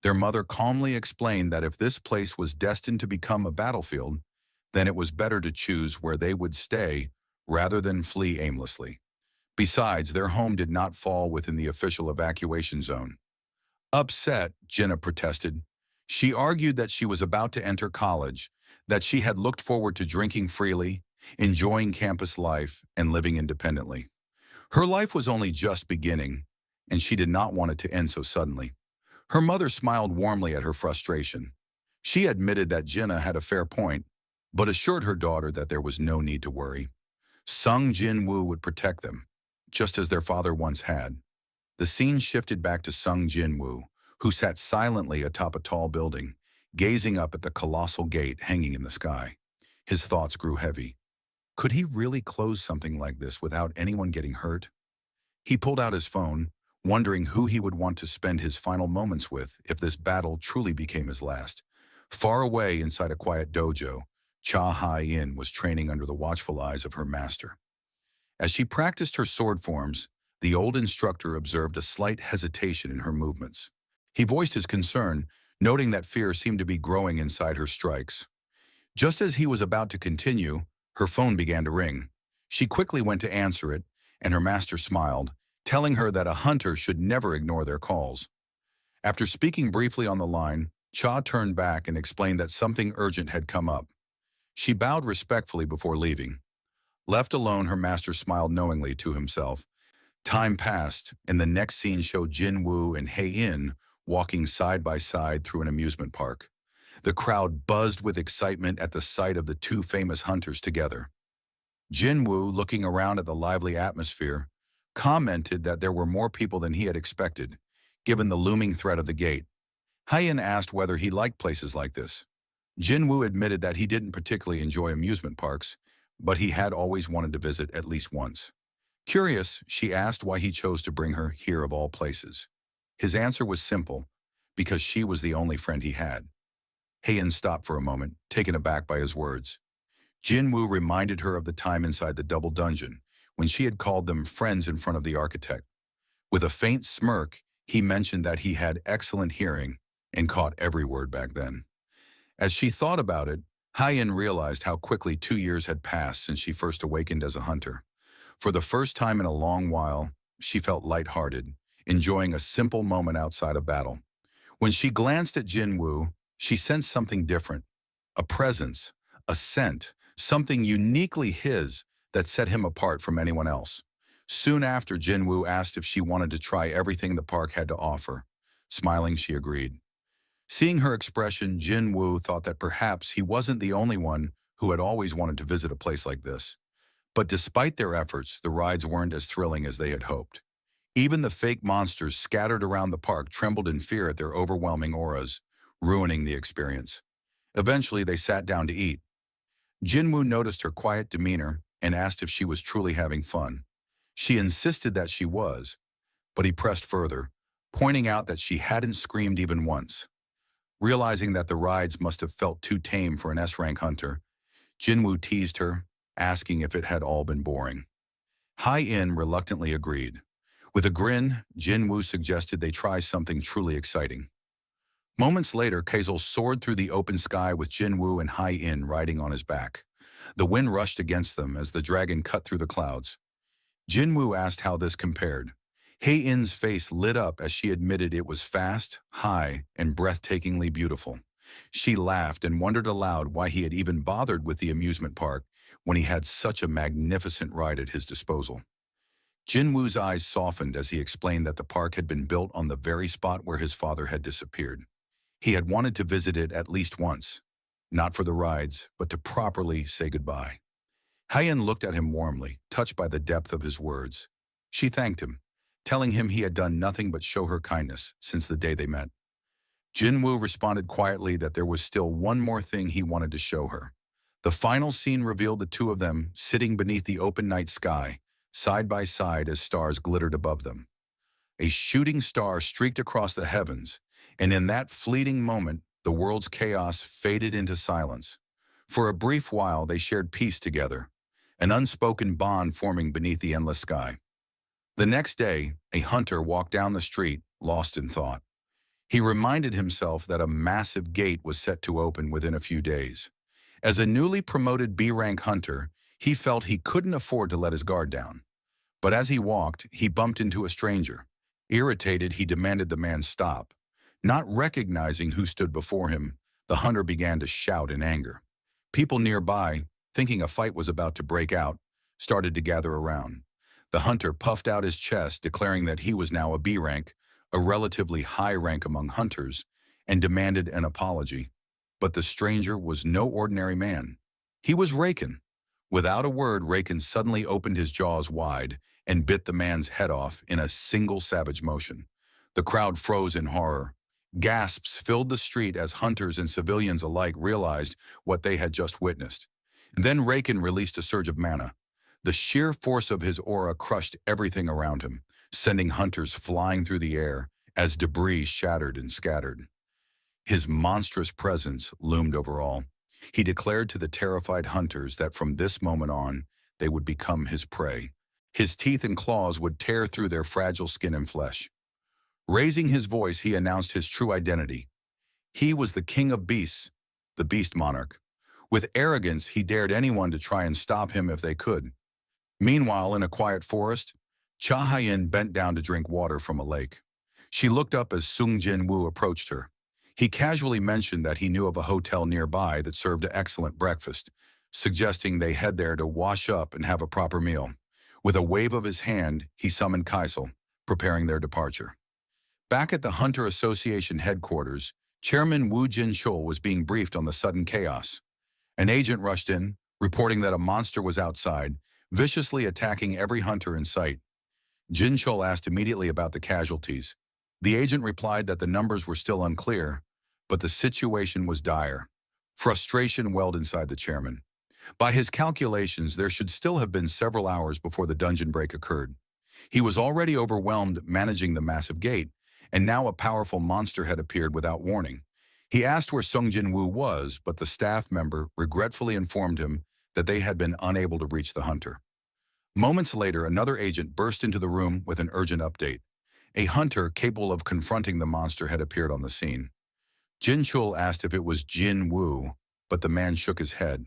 Their mother calmly explained that if this place was destined to become a battlefield, then it was better to choose where they would stay rather than flee aimlessly. Besides, their home did not fall within the official evacuation zone. Upset, Jenna protested. She argued that she was about to enter college, that she had looked forward to drinking freely, enjoying campus life, and living independently. Her life was only just beginning, and she did not want it to end so suddenly. Her mother smiled warmly at her frustration. She admitted that Jenna had a fair point, but assured her daughter that there was no need to worry. Sung Jin Woo would protect them, just as their father once had. The scene shifted back to Sung Jin Woo, who sat silently atop a tall building, gazing up at the colossal gate hanging in the sky. His thoughts grew heavy. Could he really close something like this without anyone getting hurt? He pulled out his phone, wondering who he would want to spend his final moments with if this battle truly became his last. Far away inside a quiet dojo, Cha Hai-in was training under the watchful eyes of her master. As she practiced her sword forms, the old instructor observed a slight hesitation in her movements. He voiced his concern, noting that fear seemed to be growing inside her strikes. Just as he was about to continue, her phone began to ring. She quickly went to answer it, and her master smiled, telling her that a hunter should never ignore their calls. After speaking briefly on the line, Cha turned back and explained that something urgent had come up. She bowed respectfully before leaving. Left alone, her master smiled knowingly to himself. Time passed, and the next scene showed Jin Woo and Hei-in walking side by side through an amusement park. The crowd buzzed with excitement at the sight of the two famous hunters together. Jin Woo, looking around at the lively atmosphere, commented that there were more people than he had expected, given the looming threat of the gate. Hei-in asked whether he liked places like this. Jin Woo admitted that he didn't particularly enjoy amusement parks, but he had always wanted to visit at least once. Curious, she asked why he chose to bring her here of all places. His answer was simple, because she was the only friend he had. Hei-in stopped for a moment, taken aback by his words. Jin Woo reminded her of the time inside the double dungeon, when she had called them friends in front of the architect. With a faint smirk, he mentioned that he had excellent hearing and caught every word back then. As she thought about it, Hyen realized how quickly 2 years had passed since she first awakened as a hunter. For the first time in a long while, she felt lighthearted, enjoying a simple moment outside of battle. When she glanced at Jinwoo, she sensed something different, a presence, a scent, something uniquely his that set him apart from anyone else. Soon after, Jinwoo asked if she wanted to try everything the park had to offer. Smiling, she agreed. Seeing her expression, Jinwoo thought that perhaps he wasn't the only one who had always wanted to visit a place like this. But despite their efforts, the rides weren't as thrilling as they had hoped. Even the fake monsters scattered around the park trembled in fear at their overwhelming auras, ruining the experience. Eventually, they sat down to eat. Jinwoo noticed her quiet demeanor and asked if she was truly having fun. She insisted that she was, but he pressed further, pointing out that she hadn't screamed even once. Realizing that the rides must have felt too tame for an S-rank hunter, Jinwoo teased her, asking if it had all been boring. Hyen reluctantly agreed. With a grin, Jinwoo suggested they try something truly exciting. Moments later, Kazel soared through the open sky with Jinwoo and Hyen riding on his back. The wind rushed against them as the dragon cut through the clouds. Jinwoo asked how this compared. Hyen's face lit up as she admitted it was fast, high, and breathtakingly beautiful. She laughed and wondered aloud why he had even bothered with the amusement park when he had such a magnificent ride at his disposal. Jinwoo's eyes softened as he explained that the park had been built on the very spot where his father had disappeared. He had wanted to visit it at least once, not for the rides, but to properly say goodbye. Hyen looked at him warmly, touched by the depth of his words. She thanked him, telling him he had done nothing but show her kindness since the day they met. Jinwoo responded quietly that there was still one more thing he wanted to show her. The final scene revealed the two of them sitting beneath the open night sky, side by side as stars glittered above them. A shooting star streaked across the heavens, and in that fleeting moment, the world's chaos faded into silence. For a brief while, they shared peace together, an unspoken bond forming beneath the endless sky. The next day, a hunter walked down the street, lost in thought. He reminded himself that a massive gate was set to open within a few days. As a newly promoted B-rank hunter, he felt he couldn't afford to let his guard down. But as he walked, he bumped into a stranger. Irritated, he demanded the man stop. Not recognizing who stood before him, the hunter began to shout in anger. People nearby, thinking a fight was about to break out, started to gather around. The hunter puffed out his chest, declaring that he was now a B rank, a relatively high rank among hunters, and demanded an apology. But the stranger was no ordinary man. He was Raken. Without a word, Raken suddenly opened his jaws wide and bit the man's head off in a single savage motion. The crowd froze in horror. Gasps filled the street as hunters and civilians alike realized what they had just witnessed. Then Raken released a surge of mana. The sheer force of his aura crushed everything around him, sending hunters flying through the air as debris shattered and scattered. His monstrous presence loomed over all. He declared to the terrified hunters that from this moment on, they would become his prey. His teeth and claws would tear through their fragile skin and flesh. Raising his voice, he announced his true identity. He was the king of beasts, the beast monarch. With arrogance, he dared anyone to try and stop him if they could. Meanwhile, in a quiet forest, Cha Hyen bent down to drink water from a lake. She looked up as Sung Jin-woo approached her. He casually mentioned that he knew of a hotel nearby that served an excellent breakfast, suggesting they head there to wash up and have a proper meal. With a wave of his hand, he summoned Kaisel, preparing their departure. Back at the Hunter Association headquarters, Chairman Woo Jin-chul was being briefed on the sudden chaos. An agent rushed in, reporting that a monster was outside, viciously attacking every hunter in sight. Jin-chul asked immediately about the casualties. The agent replied that the numbers were still unclear, but the situation was dire. Frustration welled inside the chairman. By his calculations, there should still have been several hours before the dungeon break occurred. He was already overwhelmed managing the massive gate, and now a powerful monster had appeared without warning. He asked where Sung Jin-woo was, but the staff member regretfully informed him that they had been unable to reach the hunter. Moments later, another agent burst into the room with an urgent update. A hunter capable of confronting the monster had appeared on the scene. Jin Chul asked if it was Jin Wu, but the man shook his head.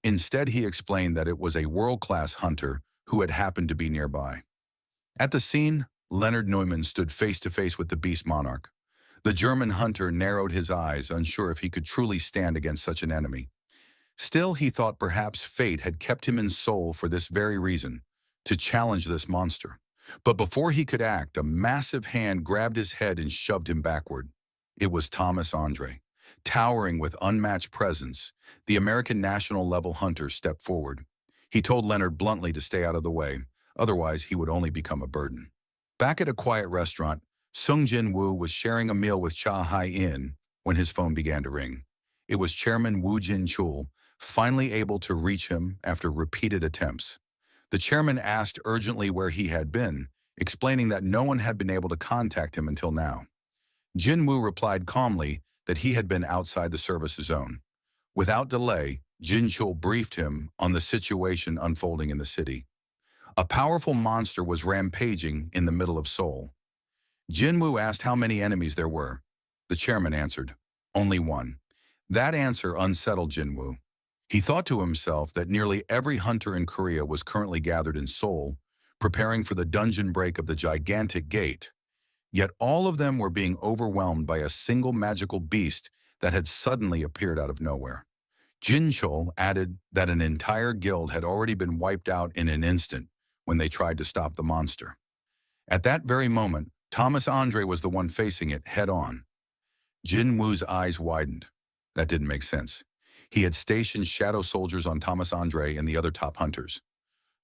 Instead, he explained that it was a world-class hunter who had happened to be nearby. At the scene, Leonard Neumann stood face-to-face with the beast monarch. The German hunter narrowed his eyes, unsure if he could truly stand against such an enemy. Still, he thought perhaps fate had kept him in Seoul for this very reason, to challenge this monster. But before he could act, a massive hand grabbed his head and shoved him backward. It was Thomas Andre. Towering with unmatched presence, the American national-level hunter stepped forward. He told Leonard bluntly to stay out of the way, otherwise he would only become a burden. Back at a quiet restaurant, Sung Jin Woo was sharing a meal with Cha Hai-in when his phone began to ring. It was Chairman Woo Jin-chul, finally able to reach him after repeated attempts. The chairman asked urgently where he had been, explaining that no one had been able to contact him until now. Jin Woo replied calmly that he had been outside the service zone. Without delay, Jin Chul briefed him on the situation unfolding in the city. A powerful monster was rampaging in the middle of Seoul. Jin Woo asked how many enemies there were. The chairman answered, "Only one." That answer unsettled Jin Woo. He thought to himself that nearly every hunter in Korea was currently gathered in Seoul, preparing for the dungeon break of the gigantic gate. Yet all of them were being overwhelmed by a single magical beast that had suddenly appeared out of nowhere. Jin Chul added that an entire guild had already been wiped out in an instant when they tried to stop the monster. At that very moment, Thomas Andre was the one facing it head-on. Jin Woo's eyes widened. That didn't make sense. He had stationed shadow soldiers on Thomas Andre and the other top hunters.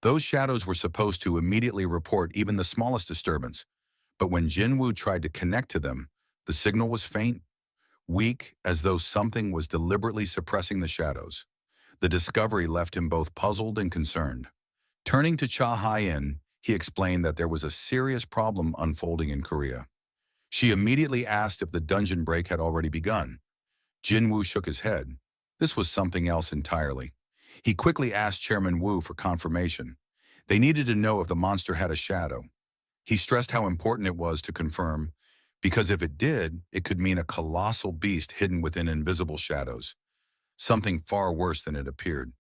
Those shadows were supposed to immediately report even the smallest disturbance, but when Jin Woo tried to connect to them, the signal was faint, weak, as though something was deliberately suppressing the shadows. The discovery left him both puzzled and concerned. Turning to Cha Hai-in, he explained that there was a serious problem unfolding in Korea. She immediately asked if the dungeon break had already begun. Jin Woo shook his head. This was something else entirely. He quickly asked Chairman Woo for confirmation. They needed to know if the monster had a shadow. He stressed how important it was to confirm, because if it did, it could mean a colossal beast hidden within invisible shadows, something far worse than it appeared.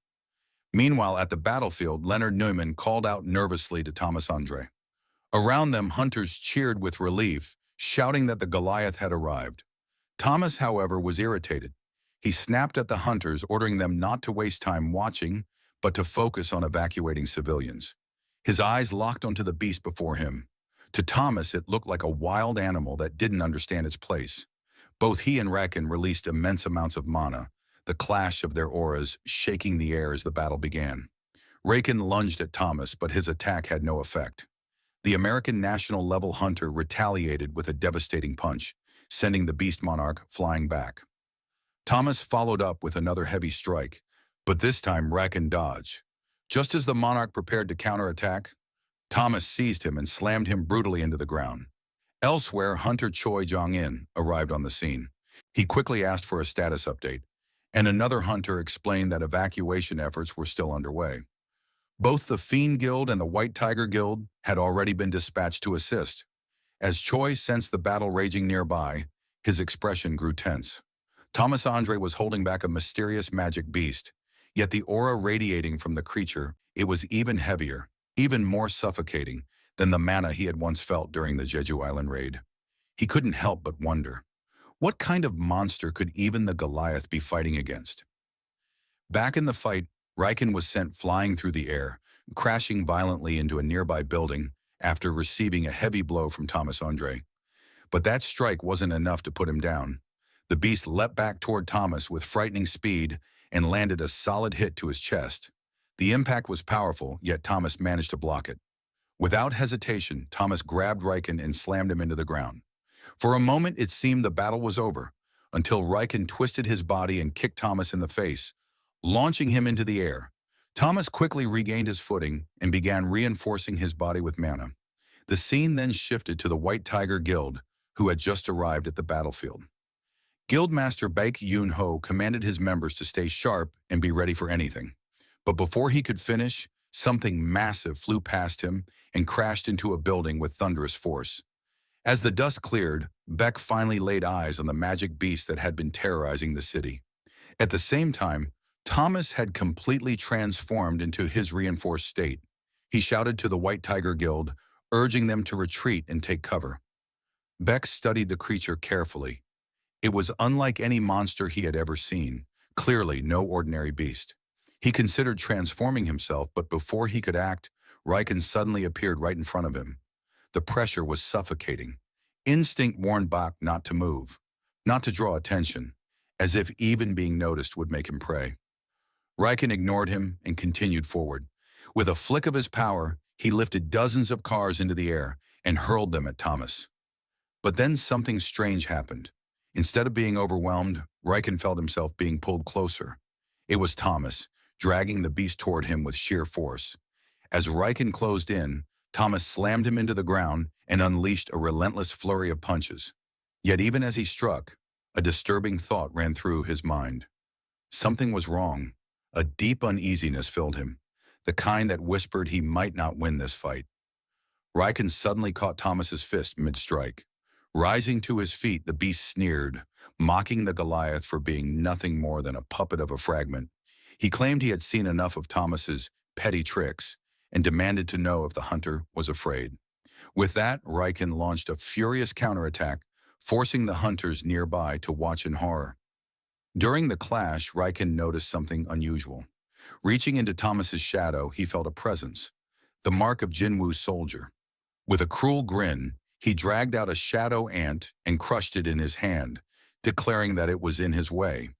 Meanwhile, at the battlefield, Leonard Neumann called out nervously to Thomas Andre. Around them, hunters cheered with relief, shouting that the Goliath had arrived. Thomas, however, was irritated. He snapped at the hunters, ordering them not to waste time watching, but to focus on evacuating civilians. His eyes locked onto the beast before him. To Thomas, it looked like a wild animal that didn't understand its place. Both he and Rakan released immense amounts of mana, the clash of their auras shaking the air as the battle began. Rakan lunged at Thomas, but his attack had no effect. The American national-level hunter retaliated with a devastating punch, sending the beast monarch flying back. Thomas followed up with another heavy strike, but this time Rakan dodged. Just as the monarch prepared to counterattack, Thomas seized him and slammed him brutally into the ground. Elsewhere, Hunter Choi Jong-in arrived on the scene. He quickly asked for a status update, and another hunter explained that evacuation efforts were still underway. Both the Fiend Guild and the White Tiger Guild had already been dispatched to assist. As Choi sensed the battle raging nearby, his expression grew tense. Thomas Andre was holding back a mysterious magic beast, yet the aura radiating from the creature, it was even heavier, even more suffocating than the mana he had once felt during the Jeju Island raid. He couldn't help but wonder, what kind of monster could even the Goliath be fighting against? Back in the fight, Rakan was sent flying through the air, crashing violently into a nearby building after receiving a heavy blow from Thomas Andre. But that strike wasn't enough to put him down. The beast leapt back toward Thomas with frightening speed and landed a solid hit to his chest. The impact was powerful, yet Thomas managed to block it. Without hesitation, Thomas grabbed Rakan and slammed him into the ground. For a moment, it seemed the battle was over, until Rakan twisted his body and kicked Thomas in the face, launching him into the air. Thomas quickly regained his footing and began reinforcing his body with mana. The scene then shifted to the White Tiger Guild, who had just arrived at the battlefield. Guildmaster Baek Yoon-ho commanded his members to stay sharp and be ready for anything. But before he could finish, Something massive flew past him and crashed into a building with thunderous force. As the dust cleared, Beck finally laid eyes on the magic beast that had been terrorizing the city. At the same time, Thomas had completely transformed into his reinforced state. He shouted to the White Tiger Guild, urging them to retreat and take cover. Beck studied the creature carefully. It was unlike any monster he had ever seen, clearly no ordinary beast. He considered transforming himself, but before he could act, Riken suddenly appeared right in front of him. The pressure was suffocating. Instinct warned Bach not to move, not to draw attention, as if even being noticed would make him pray. Riken ignored him and continued forward. With a flick of his power, he lifted dozens of cars into the air and hurled them at Thomas. But then something strange happened. Instead of being overwhelmed, Riken felt himself being pulled closer. It was Thomas, dragging the beast toward him with sheer force. As Riken closed in, Thomas slammed him into the ground and unleashed a relentless flurry of punches. Yet even as he struck, a disturbing thought ran through his mind. Something was wrong. A deep uneasiness filled him, the kind that whispered he might not win this fight. Riken suddenly caught Thomas's fist mid-strike. Rising to his feet, the beast sneered, mocking the Goliath for being nothing more than a puppet of a fragment. He claimed he had seen enough of Thomas's petty tricks and demanded to know if the hunter was afraid. With that, Riken launched a furious counterattack, forcing the hunters nearby to watch in horror. During the clash, Riken noticed something unusual. Reaching into Thomas's shadow, he felt a presence, the mark of Jinwoo's soldier. With a cruel grin, he dragged out a shadow ant and crushed it in his hand, declaring that it was in his way.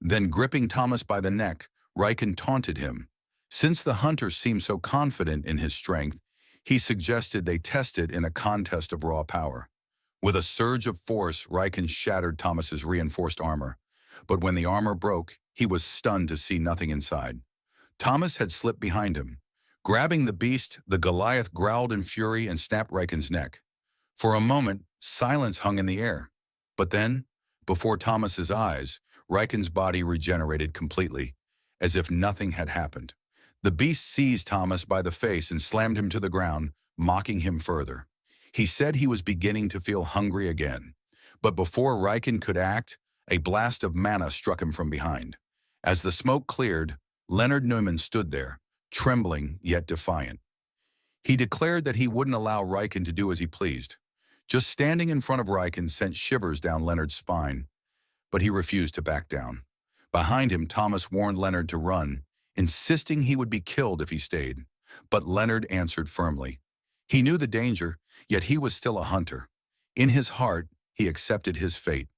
Then, gripping Thomas by the neck, Riken taunted him. Since the hunter seemed so confident in his strength, he suggested they test it in a contest of raw power. With a surge of force, Riken shattered Thomas's reinforced armor. But when the armor broke, he was stunned to see nothing inside. Thomas had slipped behind him. Grabbing the beast, the Goliath growled in fury and snapped Riken's neck. For a moment, silence hung in the air. But then, before Thomas's eyes, Riken's body regenerated completely, as if nothing had happened. The beast seized Thomas by the face and slammed him to the ground, mocking him further. He said he was beginning to feel hungry again. But before Riken could act, a blast of mana struck him from behind. As the smoke cleared, Leonard Neumann stood there, trembling yet defiant. He declared that he wouldn't allow Riken to do as he pleased. Just standing in front of Riken sent shivers down Leonard's spine, but he refused to back down. Behind him, Thomas warned Leonard to run, insisting he would be killed if he stayed. But Leonard answered firmly. He knew the danger, yet he was still a hunter. In his heart, he accepted his fate.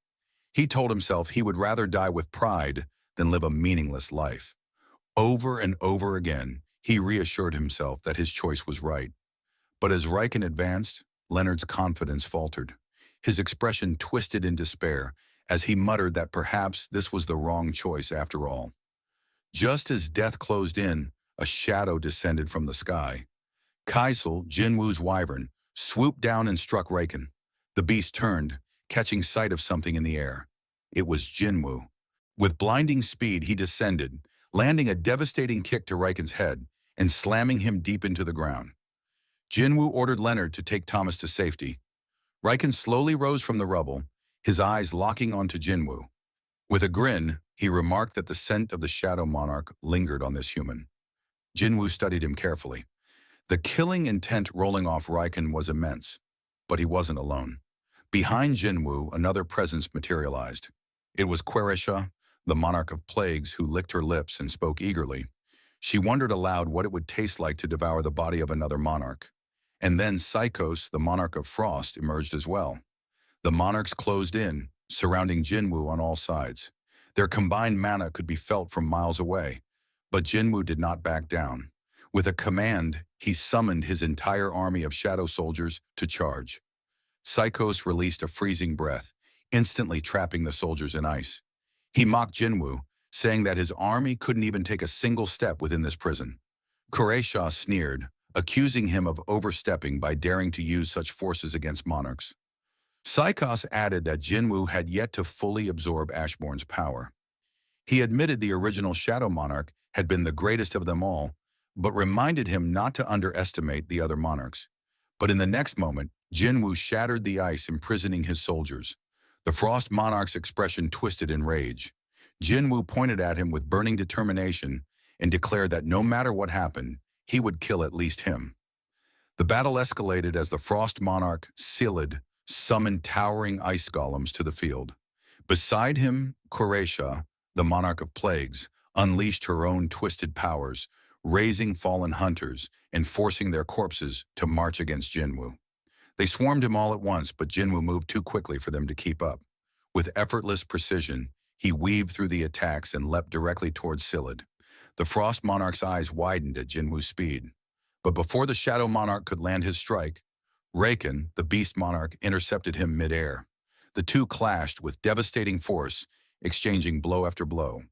He told himself he would rather die with pride than live a meaningless life. Over and over again, he reassured himself that his choice was right. But as Riken advanced, Leonard's confidence faltered. His expression twisted in despair as he muttered that perhaps this was the wrong choice after all. Just as death closed in, a shadow descended from the sky. Kaisel, Jinwoo's wyvern, swooped down and struck Riken. The beast turned, catching sight of something in the air. It was Jinwoo. With blinding speed, he descended, landing a devastating kick to Riken's head and slamming him deep into the ground. Jinwoo ordered Leonard to take Thomas to safety. Riken slowly rose from the rubble, his eyes locking onto Jinwoo. With a grin, he remarked that the scent of the Shadow Monarch lingered on this human. Jinwoo studied him carefully. The killing intent rolling off Riken was immense, but he wasn't alone. Behind Jinwoo, another presence materialized. It was Queresha, the monarch of plagues, who licked her lips and spoke eagerly. She wondered aloud what it would taste like to devour the body of another monarch. And then Psychos, the monarch of frost, emerged as well. The monarchs closed in, surrounding Jinwoo on all sides. Their combined mana could be felt from miles away, but Jinwoo did not back down. With a command, he summoned his entire army of shadow soldiers to charge. Psychos released a freezing breath, instantly trapping the soldiers in ice. He mocked Jinwoo, saying that his army couldn't even take a single step within this prison. Queresha sneered, accusing him of overstepping by daring to use such forces against monarchs. Psychos added that Jinwoo had yet to fully absorb Ashbourne's power. He admitted the original Shadow Monarch had been the greatest of them all, but reminded him not to underestimate the other monarchs. But in the next moment, Jinwu shattered the ice, imprisoning his soldiers. The Frost Monarch's expression twisted in rage. Jinwu pointed at him with burning determination and declared that no matter what happened, he would kill at least him. The battle escalated as the Frost Monarch, Silid, summoned towering ice golems to the field. Beside him, Quretia, the Monarch of Plagues, unleashed her own twisted powers, raising fallen hunters and forcing their corpses to march against Jinwu. They swarmed him all at once, but Jinwu moved too quickly for them to keep up. With effortless precision, he weaved through the attacks and leapt directly towards Silid. The Frost Monarch's eyes widened at Jinwu's speed. But before the Shadow Monarch could land his strike, Raken, the Beast Monarch, intercepted him mid-air. The two clashed with devastating force, exchanging blow after blow.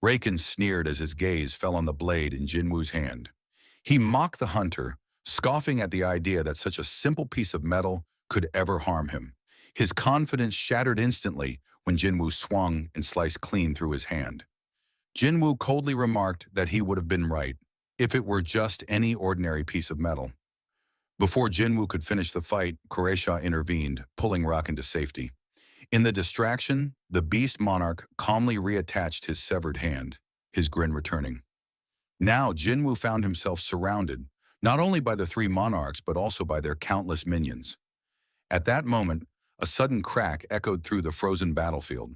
Raken sneered as his gaze fell on the blade in Jinwu's hand. He mocked the hunter, scoffing at the idea that such a simple piece of metal could ever harm him. His confidence shattered instantly when Jinwu swung and sliced clean through his hand. Jinwu coldly remarked that he would have been right if it were just any ordinary piece of metal. Before Jinwu could finish the fight, Quretia intervened, pulling Raken to safety. In the distraction, the Beast Monarch calmly reattached his severed hand, his grin returning. Now Jinwu found himself surrounded, not only by the three monarchs but also by their countless minions. At that moment, a sudden crack echoed through the frozen battlefield.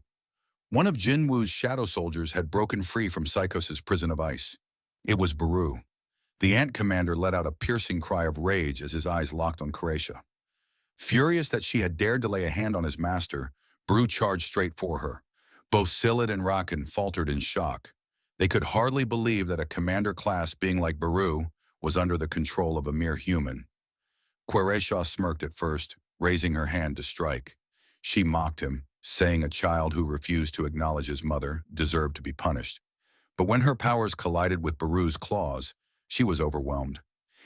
One of Jinwu's shadow soldiers had broken free from Psychos's prison of ice. It was Baru. The Ant Commander let out a piercing cry of rage as his eyes locked on Quretia. Furious that she had dared to lay a hand on his master, Baru charged straight for her. Both Silid and Raken faltered in shock. They could hardly believe that a commander-class being like Baru was under the control of a mere human. Quretia smirked at first, raising her hand to strike. She mocked him, saying a child who refused to acknowledge his mother deserved to be punished. But when her powers collided with Baru's claws, she was overwhelmed.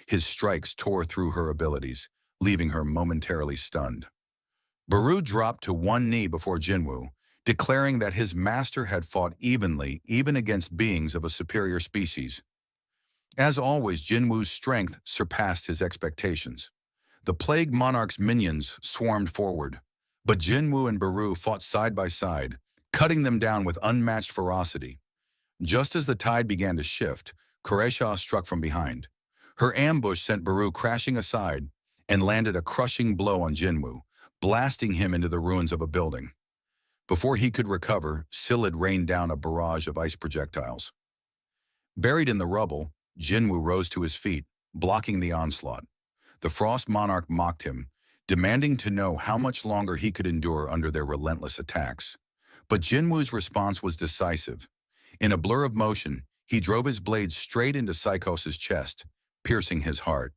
His strikes tore through her abilities, leaving her momentarily stunned. Baru dropped to one knee before Jinwu, declaring that his master had fought evenly even against beings of a superior species. As always, Jinwu's strength surpassed his expectations. The Plague Monarch's minions swarmed forward, but Jinwu and Baru fought side by side, cutting them down with unmatched ferocity. Just as the tide began to shift, Quretia struck from behind. Her ambush sent Baru crashing aside and landed a crushing blow on Jinwu, blasting him into the ruins of a building. Before he could recover, Silid rained down a barrage of ice projectiles. Buried in the rubble, Jinwu rose to his feet, blocking the onslaught. The Frost Monarch mocked him, demanding to know how much longer he could endure under their relentless attacks. But Jinwu's response was decisive. In a blur of motion, he drove his blade straight into Psychos's chest, piercing his heart.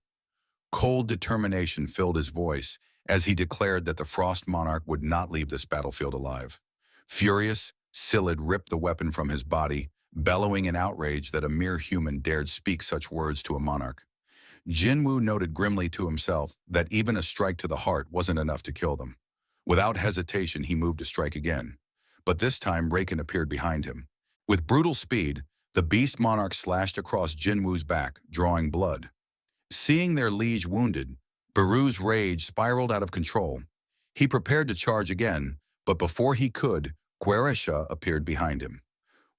Cold determination filled his voice as he declared that the Frost Monarch would not leave this battlefield alive. Furious, Silid ripped the weapon from his body, bellowing in outrage that a mere human dared speak such words to a monarch. Jinwu noted grimly to himself that even a strike to the heart wasn't enough to kill them. Without hesitation, he moved to strike again. But this time, Raken appeared behind him. With brutal speed, the Beast Monarch slashed across Jinwu's back, drawing blood. Seeing their liege wounded, Baru's rage spiraled out of control. He prepared to charge again, but before he could, Quretia appeared behind him.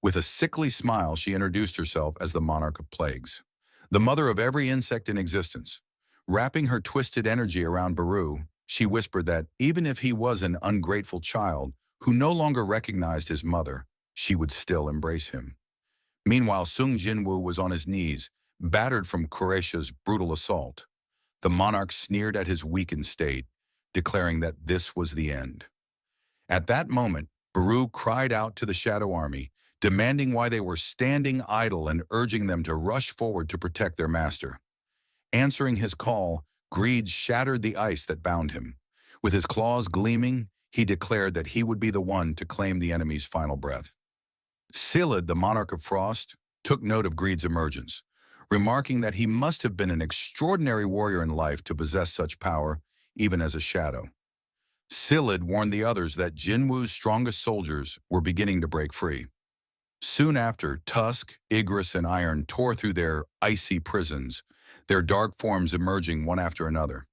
With a sickly smile, she introduced herself as the Monarch of Plagues, the mother of every insect in existence. Wrapping her twisted energy around Baru, she whispered that even if he was an ungrateful child who no longer recognized his mother, she would still embrace him. Meanwhile, Sung Jinwu was on his knees, battered from Queretia's brutal assault. The monarch sneered at his weakened state, declaring that this was the end. At that moment, Baru cried out to the Shadow Army, demanding why they were standing idle and urging them to rush forward to protect their master. Answering his call, Greed shattered the ice that bound him. With his claws gleaming, he declared that he would be the one to claim the enemy's final breath. Silid, the Monarch of Frost, took note of Greed's emergence, remarking that he must have been an extraordinary warrior in life to possess such power, even as a shadow. Silid warned the others that Jinwu's strongest soldiers were beginning to break free. Soon after, Tusk, Igris, and Iron tore through their icy prisons, their dark forms emerging one after another.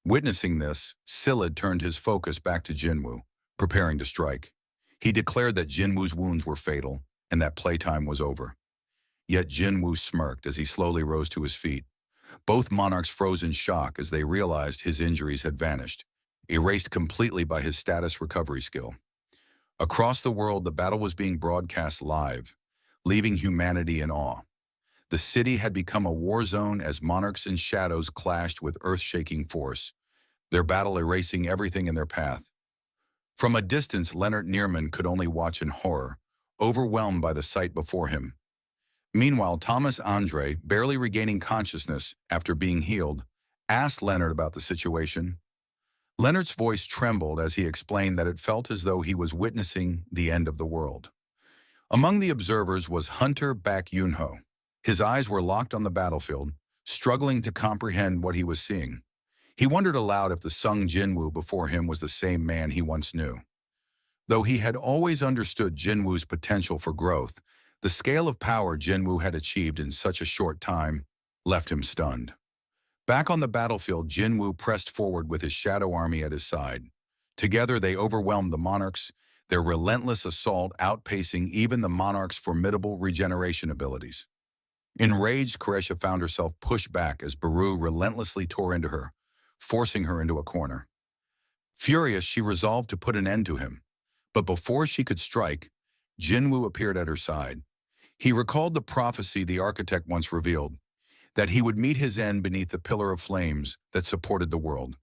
Witnessing this, Silid turned his focus back to Jinwu, preparing to strike. He declared that Jinwu's wounds were fatal and that playtime was over. Yet Jinwu smirked as he slowly rose to his feet. Both monarchs froze in shock as they realized his injuries had vanished, erased completely by his status recovery skill. Across the world, the battle was being broadcast live, leaving humanity in awe. The city had become a war zone as monarchs and shadows clashed with earth-shaking force, their battle erasing everything in their path. From a distance, Leonard Neerman could only watch in horror, overwhelmed by the sight before him. Meanwhile, Thomas Andre, barely regaining consciousness after being healed, asked Leonard about the situation. Leonard's voice trembled as he explained that it felt as though he was witnessing the end of the world. Among the observers was Hunter Bak Yunho. His eyes were locked on the battlefield, struggling to comprehend what he was seeing. He wondered aloud if the Sung Jinwu before him was the same man he once knew. Though he had always understood Jinwu's potential for growth, the scale of power Jinwu had achieved in such a short time left him stunned. Back on the battlefield, Jinwu pressed forward with his shadow army at his side. Together they overwhelmed the monarchs, their relentless assault outpacing even the monarch's formidable regeneration abilities. Enraged, Koresha found herself pushed back as Baru relentlessly tore into her, forcing her into a corner. Furious, she resolved to put an end to him. But before she could strike, Jinwu appeared at her side. He recalled the prophecy the architect once revealed, that he would meet his end beneath the pillar of flames that supported the world.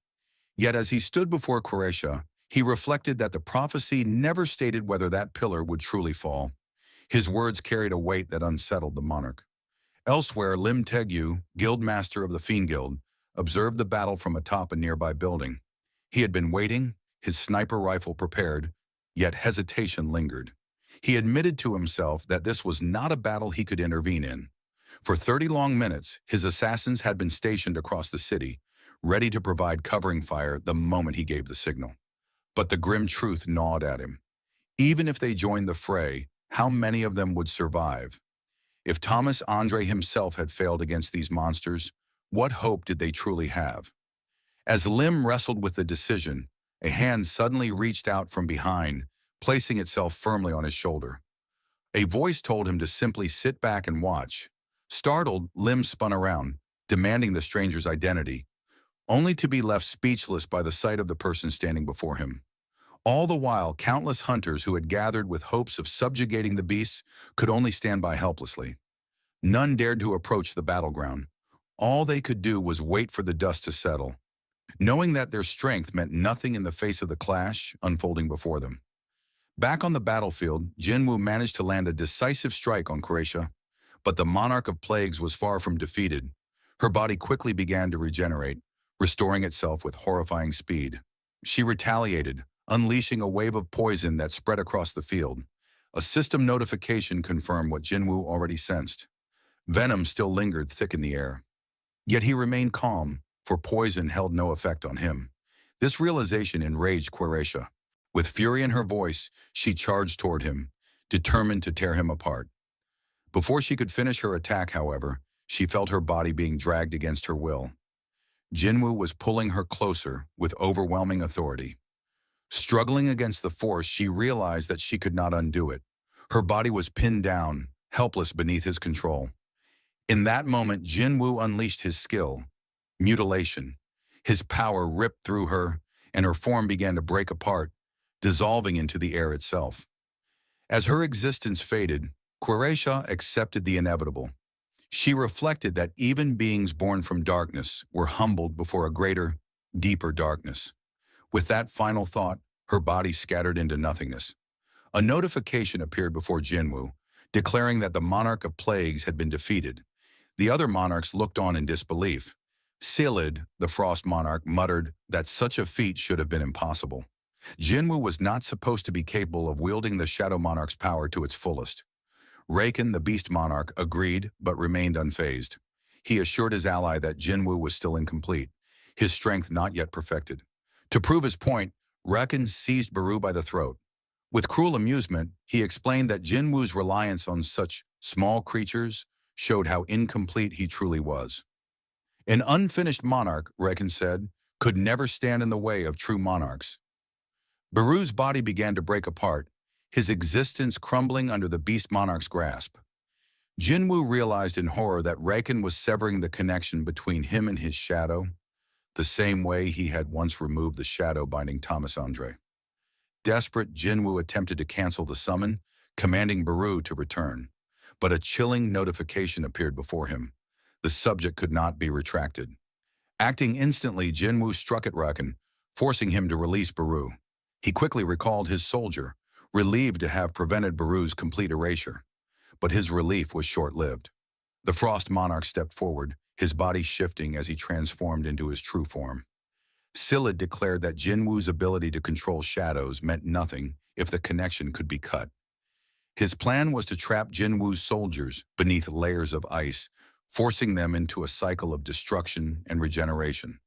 Yet as he stood before Koresha, he reflected that the prophecy never stated whether that pillar would truly fall. His words carried a weight that unsettled the monarch. Elsewhere, Lim Tegyu, guildmaster of the Fiend Guild, observed the battle from atop a nearby building. He had been waiting, his sniper rifle prepared, yet hesitation lingered. He admitted to himself that this was not a battle he could intervene in. For 30 long minutes, his assassins had been stationed across the city, ready to provide covering fire the moment he gave the signal. But the grim truth gnawed at him. Even if they joined the fray, how many of them would survive? If Thomas Andre himself had failed against these monsters, what hope did they truly have? As Lim wrestled with the decision, a hand suddenly reached out from behind, placing itself firmly on his shoulder. A voice told him to simply sit back and watch. Startled, Lim spun around, demanding the stranger's identity, only to be left speechless by the sight of the person standing before him. All the while, countless hunters who had gathered with hopes of subjugating the beasts could only stand by helplessly. None dared to approach the battleground. All they could do was wait for the dust to settle, knowing that their strength meant nothing in the face of the clash unfolding before them. Back on the battlefield, Jinwu managed to land a decisive strike on Koresha, but the Monarch of Plagues was far from defeated. Her body quickly began to regenerate, restoring itself with horrifying speed. She retaliated, unleashing a wave of poison that spread across the field. A system notification confirmed what Jinwu already sensed. Venom still lingered thick in the air. Yet he remained calm, for poison held no effect on him. This realization enraged Koresha. With fury in her voice, she charged toward him, determined to tear him apart. Before she could finish her attack, however, she felt her body being dragged against her will. Jinwu was pulling her closer with overwhelming authority. Struggling against the force, she realized that she could not undo it. Her body was pinned down, helpless beneath his control. In that moment, Jinwu unleashed his skill, mutilation. His power ripped through her, and her form began to break apart, dissolving into the air itself. As her existence faded, Koresha accepted the inevitable. She reflected that even beings born from darkness were humbled before a greater, deeper darkness. With that final thought, her body scattered into nothingness. A notification appeared before Jinwu, declaring that the Monarch of Plagues had been defeated. The other monarchs looked on in disbelief. Silid, the Frost Monarch, muttered that such a feat should have been impossible. Jinwu was not supposed to be capable of wielding the Shadow Monarch's power to its fullest. Raken, the Beast Monarch, agreed but remained unfazed. He assured his ally that Jinwu was still incomplete, his strength not yet perfected. To prove his point, Raken seized Baru by the throat. With cruel amusement, he explained that Jinwu's reliance on such small creatures showed how incomplete he truly was. An unfinished monarch, Reckon said, could never stand in the way of true monarchs. Baru's body began to break apart, his existence crumbling under the beast monarch's grasp. Jinwu realized in horror that Reckon was severing the connection between him and his shadow, the same way he had once removed the shadow binding Thomas Andre. Desperate, Jinwu attempted to cancel the summon, commanding Baru to return. But a chilling notification appeared before him. The subject could not be retracted. Acting instantly, Jinwu struck at Reckon, forcing him to release Baru. He quickly recalled his soldier, relieved to have prevented Baru's complete erasure. But his relief was short-lived. The Frost Monarch stepped forward, his body shifting as he transformed into his true form. Silid declared that Jinwu's ability to control shadows meant nothing if the connection could be cut. His plan was to trap Jinwu's soldiers beneath layers of ice, forcing them into a cycle of destruction and regeneration.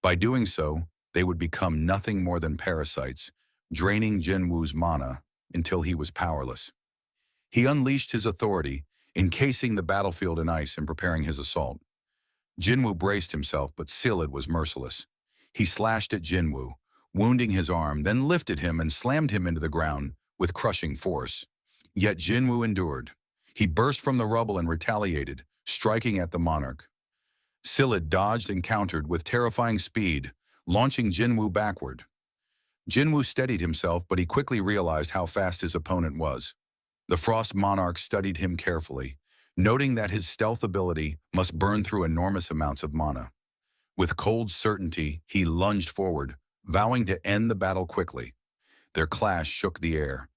By doing so, they would become nothing more than parasites, draining Jinwu's mana until he was powerless. He unleashed his authority, encasing the battlefield in ice and preparing his assault. Jinwu braced himself, but Silid was merciless. He slashed at Jinwu, wounding his arm, then lifted him and slammed him into the ground with crushing force. Yet Jinwu endured. He burst from the rubble and retaliated, striking at the monarch. Silid dodged and countered with terrifying speed, launching Jinwu backward. Jinwu steadied himself, but he quickly realized how fast his opponent was. The Frost Monarch studied him carefully, noting that his stealth ability must burn through enormous amounts of mana. With cold certainty, he lunged forward, vowing to end the battle quickly. Their clash shook the air.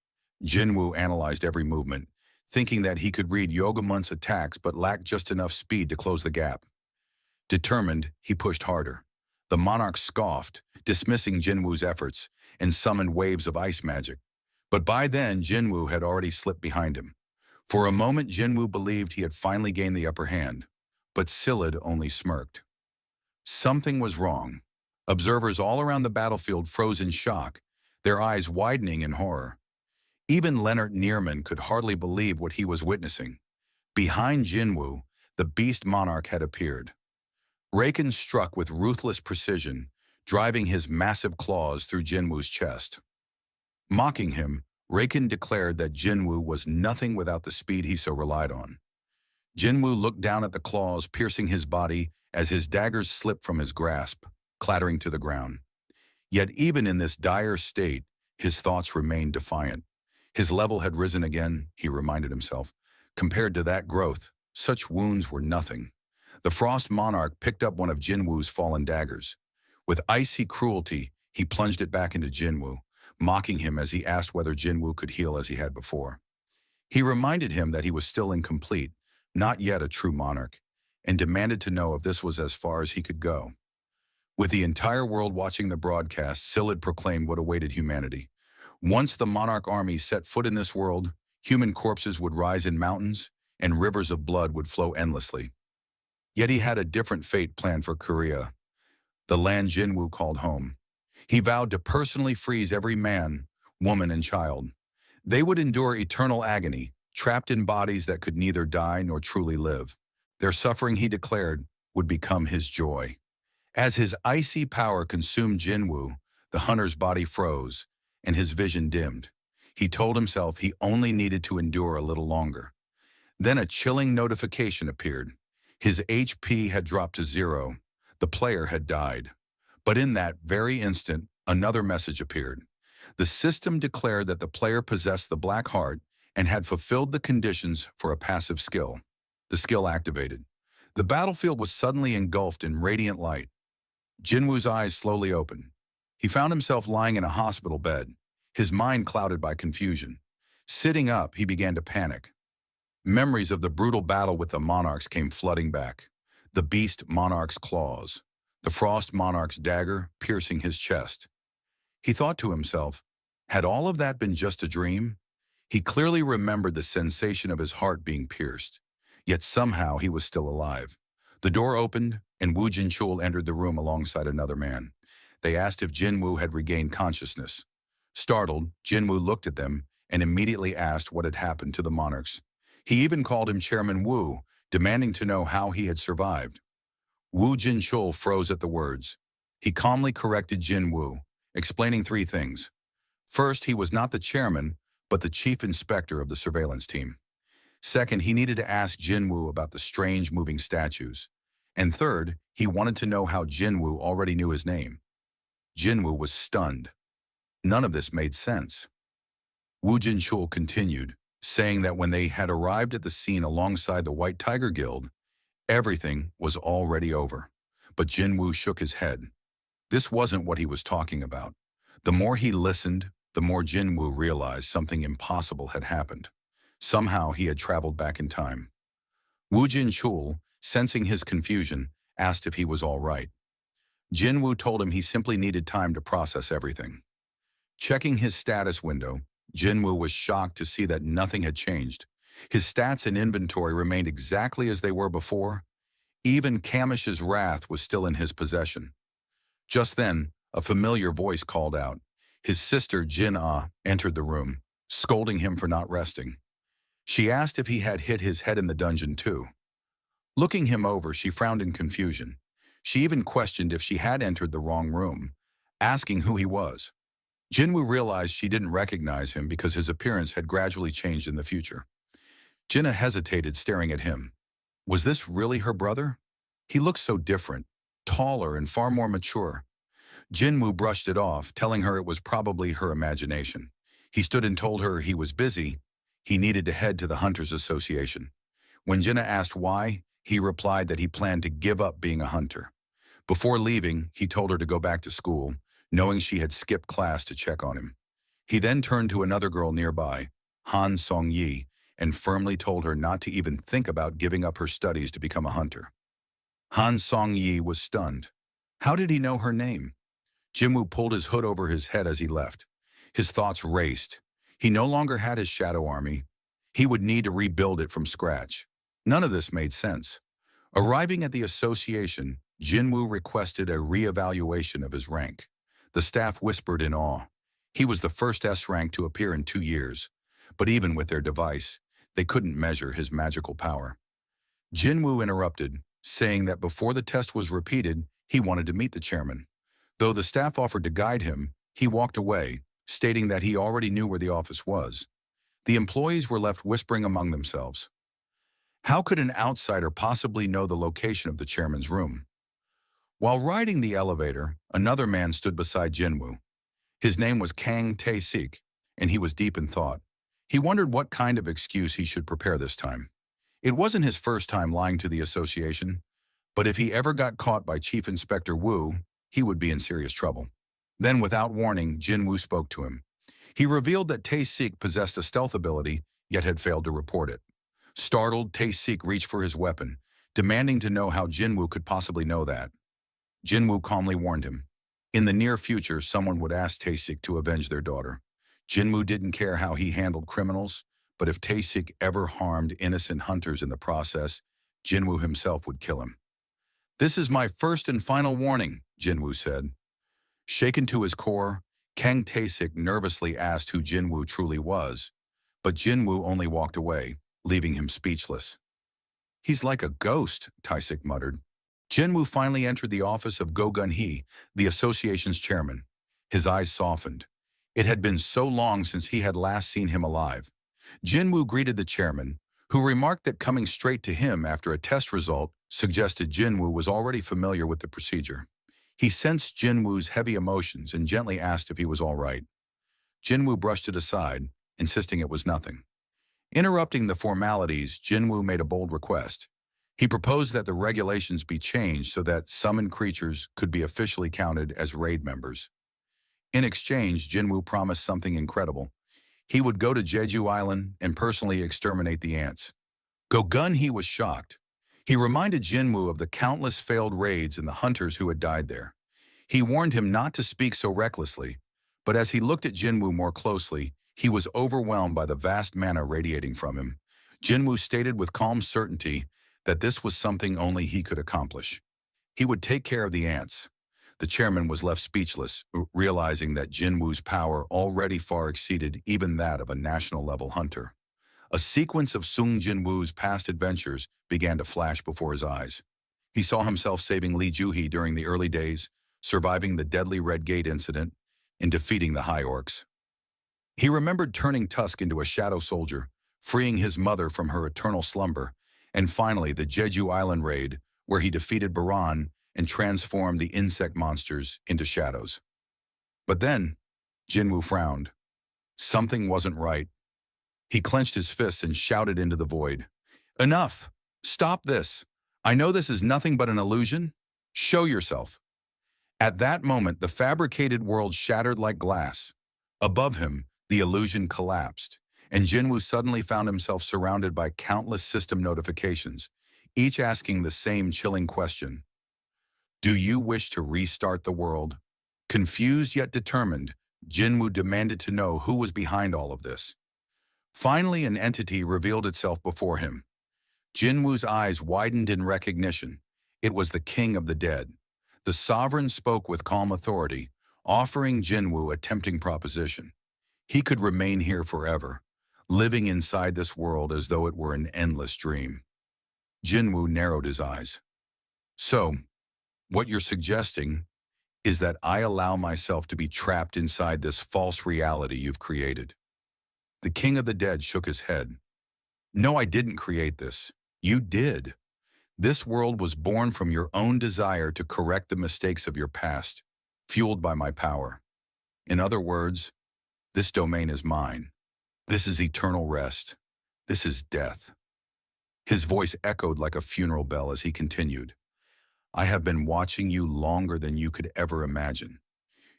Jinwu analyzed every movement, thinking that he could read Yogamun's attacks but lacked just enough speed to close the gap. Determined, he pushed harder. The monarch scoffed, dismissing Jinwu's efforts, and summoned waves of ice magic. But by then, Jinwu had already slipped behind him. For a moment, Jinwu believed he had finally gained the upper hand, but Silid only smirked. Something was wrong. Observers all around the battlefield froze in shock, their eyes widening in horror. Even Leonard Neerman could hardly believe what he was witnessing. Behind Jinwu, the beast monarch had appeared. Reckon struck with ruthless precision, driving his massive claws through Jinwu's chest. Mocking him, Reckon declared that Jinwu was nothing without the speed he so relied on. Jinwu looked down at the claws piercing his body as his daggers slipped from his grasp, clattering to the ground. Yet even in this dire state, his thoughts remained defiant. His level had risen again, he reminded himself. Compared to that growth, such wounds were nothing. The Frost Monarch picked up one of Jinwu's fallen daggers. With icy cruelty, he plunged it back into Jinwu, mocking him as he asked whether Jinwu could heal as he had before. He reminded him that he was still incomplete, not yet a true monarch, and demanded to know if this was as far as he could go. With the entire world watching the broadcast, Silid proclaimed what awaited humanity. Once the monarch army set foot in this world, human corpses would rise in mountains, and rivers of blood would flow endlessly. Yet he had a different fate planned for Korea, the land Jinwu called home. He vowed to personally freeze every man, woman, and child. They would endure eternal agony, trapped in bodies that could neither die nor truly live. Their suffering, he declared, would become his joy. As his icy power consumed Jinwu, the hunter's body froze, and his vision dimmed. He told himself he only needed to endure a little longer. Then a chilling notification appeared. His HP had dropped to 0. The player had died. But in that very instant, another message appeared. The system declared that the player possessed the Black Heart and had fulfilled the conditions for a passive skill. The skill activated. The battlefield was suddenly engulfed in radiant light. Jinwu's eyes slowly opened. He found himself lying in a hospital bed, his mind clouded by confusion. Sitting up, he began to panic. Memories of the brutal battle with the monarchs came flooding back. The beast monarch's claws, the Frost Monarch's dagger piercing his chest. He thought to himself, had all of that been just a dream? He clearly remembered the sensation of his heart being pierced. Yet somehow he was still alive. The door opened, and Wu Jinchul entered the room alongside another man. They asked if Jinwu had regained consciousness. Startled, Jinwoo looked at them and immediately asked what had happened to the monarchs. He even called him Chairman Wu, demanding to know how he had survived. Wu Jinchul froze at the words. He calmly corrected Jin Wu, explaining three things. First, he was not the chairman, but the chief inspector of the surveillance team. Second, he needed to ask Jinwoo about the strange moving statues. And third, he wanted to know how Jinwoo already knew his name. Jinwoo was stunned. None of this made sense. Wu Jinchul continued, saying that when they had arrived at the scene alongside the White Tiger Guild, everything was already over. But Jinwoo shook his head. This wasn't what he was talking about. The more he listened, the more Jinwoo realized something impossible had happened. Somehow he had traveled back in time. Wu Jinchul, sensing his confusion, asked if he was all right. Jinwoo told him he simply needed time to process everything. Checking his status window, Jinwoo was shocked to see that nothing had changed. His stats and inventory remained exactly as they were before. Even Kamish's wrath was still in his possession. Just then, a familiar voice called out. His sister, Jin-Ah, entered the room, scolding him for not resting. She asked if he had hit his head in the dungeon too. Looking him over, she frowned in confusion. She even questioned if she had entered the wrong room, asking who he was. Jinwoo realized she didn't recognize him because his appearance had gradually changed in the future. Jinna hesitated, staring at him. Was this really her brother? He looked so different, taller and far more mature. Jinwoo brushed it off, telling her it was probably her imagination. He stood and told her he was busy. He needed to head to the Hunters Association. When Jinna asked why, he replied that he planned to give up being a hunter. Before leaving, he told her to go back to school, knowing she had skipped class to check on him. He then turned to another girl nearby, Han Song-yi, and firmly told her not to even think about giving up her studies to become a hunter. Han Song-yi was stunned. How did he know her name? Jinwoo pulled his hood over his head as he left. His thoughts raced. He no longer had his shadow army. He would need to rebuild it from scratch. None of this made sense. Arriving at the association, Jinwoo requested a re-evaluation of his rank. The staff whispered in awe. He was the first S rank to appear in 2 years, but even with their device, they couldn't measure his magical power. Jinwoo interrupted, saying that before the test was repeated, he wanted to meet the chairman. Though the staff offered to guide him, he walked away, stating that he already knew where the office was. The employees were left whispering among themselves. How could an outsider possibly know the location of the chairman's room? While riding the elevator, another man stood beside Jinwoo. His name was Kang Tae-sik, and he was deep in thought. He wondered what kind of excuse he should prepare this time. It wasn't his first time lying to the association, but if he ever got caught by Chief Inspector Wu, he would be in serious trouble. Then, without warning, Jinwoo spoke to him. He revealed that Tae-sik possessed a stealth ability, yet had failed to report it. Startled, Tae-sik reached for his weapon, demanding to know how Jinwoo could possibly know that. Jinwoo calmly warned him. In the near future, someone would ask Tae-sik to avenge their daughter. Jinwoo didn't care how he handled criminals, but if Tae-sik ever harmed innocent hunters in the process, Jinwoo himself would kill him. "This is my first and final warning," Jinwoo said. Shaken to his core, Kang Tae-sik nervously asked who Jinwoo truly was, but Jinwoo only walked away, leaving him speechless. "He's like a ghost," Tae-sik muttered. Jinwoo finally entered the office of Go Gun-hee, the association's chairman. His eyes softened. It had been so long since he had last seen him alive. Jinwoo greeted the chairman, who remarked that coming straight to him after a test result suggested Jinwoo was already familiar with the procedure. He sensed Jinwoo's heavy emotions and gently asked if he was all right. Jinwoo brushed it aside, insisting it was nothing. Interrupting the formalities, Jinwoo made a bold request. He proposed that the regulations be changed so that summoned creatures could be officially counted as raid members. In exchange, Jinwoo promised something incredible. He would go to Jeju Island and personally exterminate the ants. Go Gun-hee was shocked. He reminded Jinwoo of the countless failed raids and the hunters who had died there. He warned him not to speak so recklessly, but as he looked at Jinwoo more closely, he was overwhelmed by the vast mana radiating from him. Jinwoo stated with calm certainty that this was something only he could accomplish. He would take care of the ants. The chairman was left speechless, realizing that Jinwu's power already far exceeded even that of a national-level hunter. A sequence of Sung Jinwu's past adventures began to flash before his eyes. He saw himself saving Li Juhi during the early days, surviving the deadly Red Gate incident, and defeating the High Orcs. He remembered turning Tusk into a shadow soldier, freeing his mother from her eternal slumber, and finally the Jeju Island raid, where he defeated Baran and transformed the insect monsters into shadows. But then, Jinwu frowned. Something wasn't right. He clenched his fists and shouted into the void. "Enough! Stop this! I know this is nothing but an illusion. Show yourself." At that moment, the fabricated world shattered like glass. Above him, the illusion collapsed, and Jinwu suddenly found himself surrounded by countless system notifications, each asking the same chilling question. Do you wish to restart the world? Confused yet determined, Jinwu demanded to know who was behind all of this. Finally, an entity revealed itself before him. Jinwu's eyes widened in recognition. It was the King of the Dead. The sovereign spoke with calm authority, offering Jinwu a tempting proposition. He could remain here forever, living inside this world as though it were an endless dream. Jinwu narrowed his eyes. So, what you're suggesting is that I allow myself to be trapped inside this false reality you've created. The King of the Dead shook his head. No, I didn't create this. You did. This world was born from your own desire to correct the mistakes of your past, fueled by my power. In other words, this domain is mine. This is eternal rest. This is death. His voice echoed like a funeral bell as he continued. I have been watching you longer than you could ever imagine.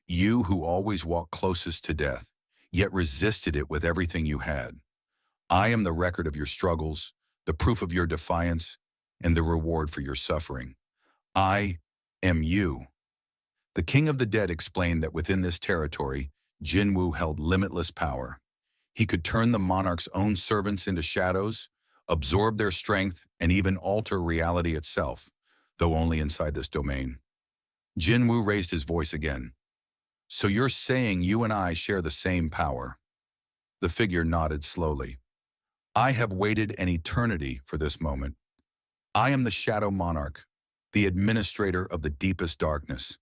You who always walked closest to death, yet resisted it with everything you had. I am the record of your struggles, the proof of your defiance, and the reward for your suffering. I am you. The King of the Dead explained that within this territory, Jinwu held limitless power. He could turn the monarch's own servants into shadows, absorb their strength, and even alter reality itself, though only inside this domain. Jinwu raised his voice again. So you're saying you and I share the same power? The figure nodded slowly. I have waited an eternity for this moment. I am the Shadow Monarch, the administrator of the deepest darkness.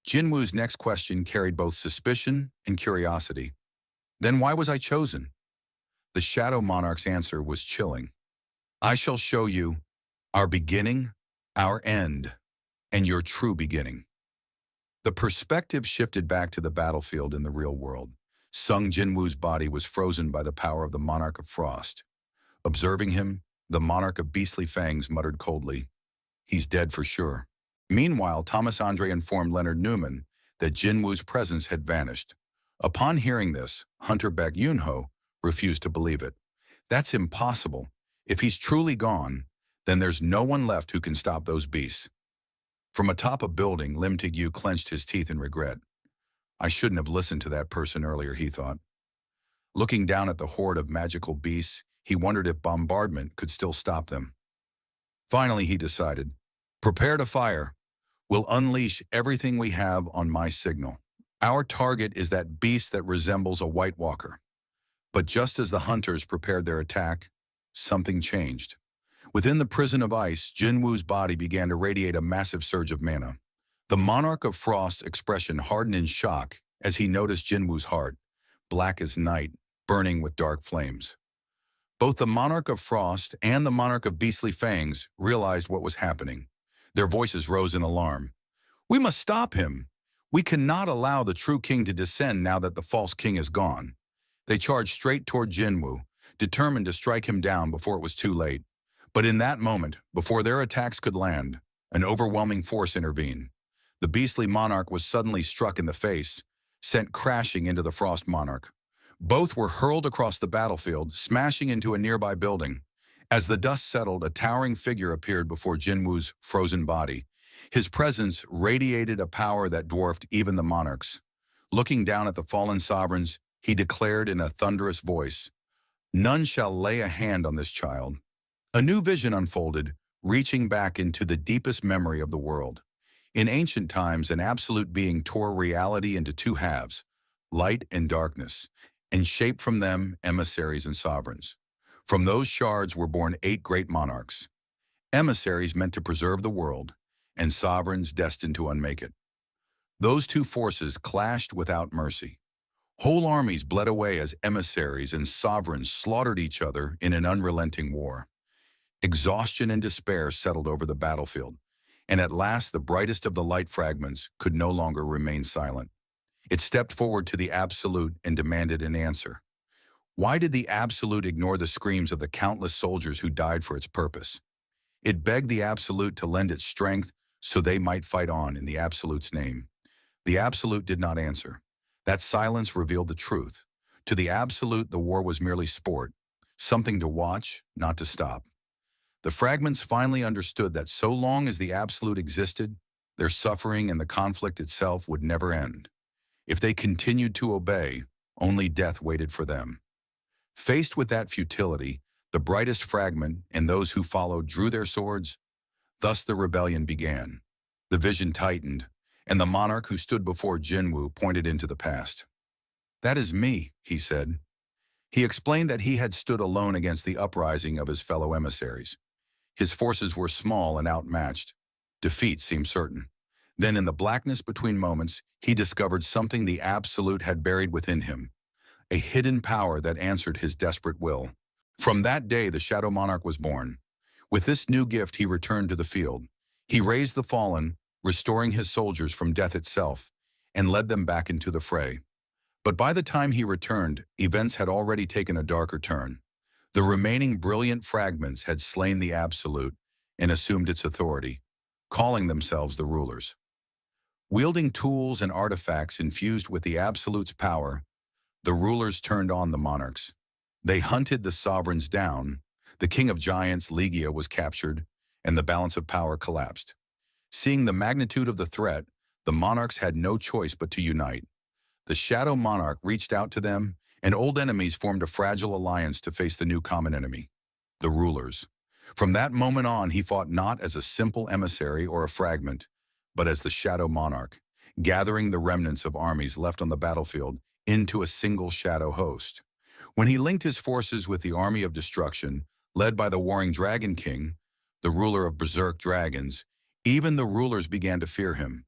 Jinwu's next question carried both suspicion and curiosity. Then why was I chosen? The Shadow Monarch's answer was chilling. I shall show you our beginning, our end, and your true beginning. The perspective shifted back to the battlefield in the real world. Sung Jinwu's body was frozen by the power of the Monarch of Frost. Observing him, the Monarch of Beastly Fangs muttered coldly, "He's dead for sure." Meanwhile, Thomas Andre informed Leonard Newman that Jinwu's presence had vanished. Upon hearing this, Hunter Baek Yunho refused to believe it. That's impossible. If he's truly gone, then there's no one left who can stop those beasts. From atop a building, Lim Tigyu clenched his teeth in regret. I shouldn't have listened to that person earlier, he thought. Looking down at the horde of magical beasts, he wondered if bombardment could still stop them. Finally, he decided, prepare to fire. We'll unleash everything we have on my signal. Our target is that beast that resembles a White Walker. But just as the hunters prepared their attack, something changed. Within the prison of ice, Jinwu's body began to radiate a massive surge of mana. The Monarch of Frost's expression hardened in shock as he noticed Jinwu's heart, black as night, burning with dark flames. Both the Monarch of Frost and the Monarch of Beastly Fangs realized what was happening. Their voices rose in alarm. We must stop him. We cannot allow the true king to descend now that the false king is gone. They charged straight toward Jinwu, determined to strike him down before it was too late. But in that moment, before their attacks could land, an overwhelming force intervened. The beastly monarch was suddenly struck in the face, sent crashing into the Frost Monarch. Both were hurled across the battlefield, smashing into a nearby building. As the dust settled, a towering figure appeared before Jinwu's frozen body. His presence radiated a power that dwarfed even the monarchs. Looking down at the fallen sovereigns, he declared in a thunderous voice, None shall lay a hand on this child. A new vision unfolded, reaching back into the deepest memory of the world. In ancient times, an absolute being tore reality into two halves, light and darkness, and shaped from them emissaries and sovereigns. From those shards were born 8 great monarchs, emissaries meant to preserve the world, and sovereigns destined to unmake it. Those two forces clashed without mercy. Whole armies bled away as emissaries and sovereigns slaughtered each other in an unrelenting war. Exhaustion and despair settled over the battlefield, and at last the brightest of the light fragments could no longer remain silent. It stepped forward to the Absolute and demanded an answer. Why did the Absolute ignore the screams of the countless soldiers who died for its purpose? It begged the Absolute to lend its strength so they might fight on in the Absolute's name. The Absolute did not answer. That silence revealed the truth. To the Absolute, the war was merely sport, something to watch, not to stop. The fragments finally understood that so long as the Absolute existed, their suffering and the conflict itself would never end. If they continued to obey, only death waited for them. Faced with that futility, the brightest fragment and those who followed drew their swords. Thus the rebellion began. The vision tightened, and the monarch who stood before Jinwu pointed into the past. "That is me," he said. He explained that he had stood alone against the uprising of his fellow emissaries. His forces were small and outmatched. Defeat seemed certain. Then in the blackness between moments, he discovered something the Absolute had buried within him, a hidden power that answered his desperate will. From that day, the Shadow Monarch was born. With this new gift, he returned to the field. He raised the fallen, restoring his soldiers from death itself, and led them back into the fray. But by the time he returned, events had already taken a darker turn. The remaining brilliant fragments had slain the Absolute and assumed its authority, calling themselves the rulers. Wielding tools and artifacts infused with the Absolute's power, the rulers turned on the monarchs. They hunted the sovereigns down, the king of giants, Ligia, was captured, and the balance of power collapsed. Seeing the magnitude of the threat, the monarchs had no choice but to unite. The Shadow Monarch reached out to them, and old enemies formed a fragile alliance to face the new common enemy, the rulers. From that moment on, he fought not as a simple emissary or a fragment, but as the Shadow Monarch, gathering the remnants of armies left on the battlefield into a single shadow host. When he linked his forces with the army of destruction, led by the warring Dragon King, the ruler of berserk dragons, even the rulers began to fear him.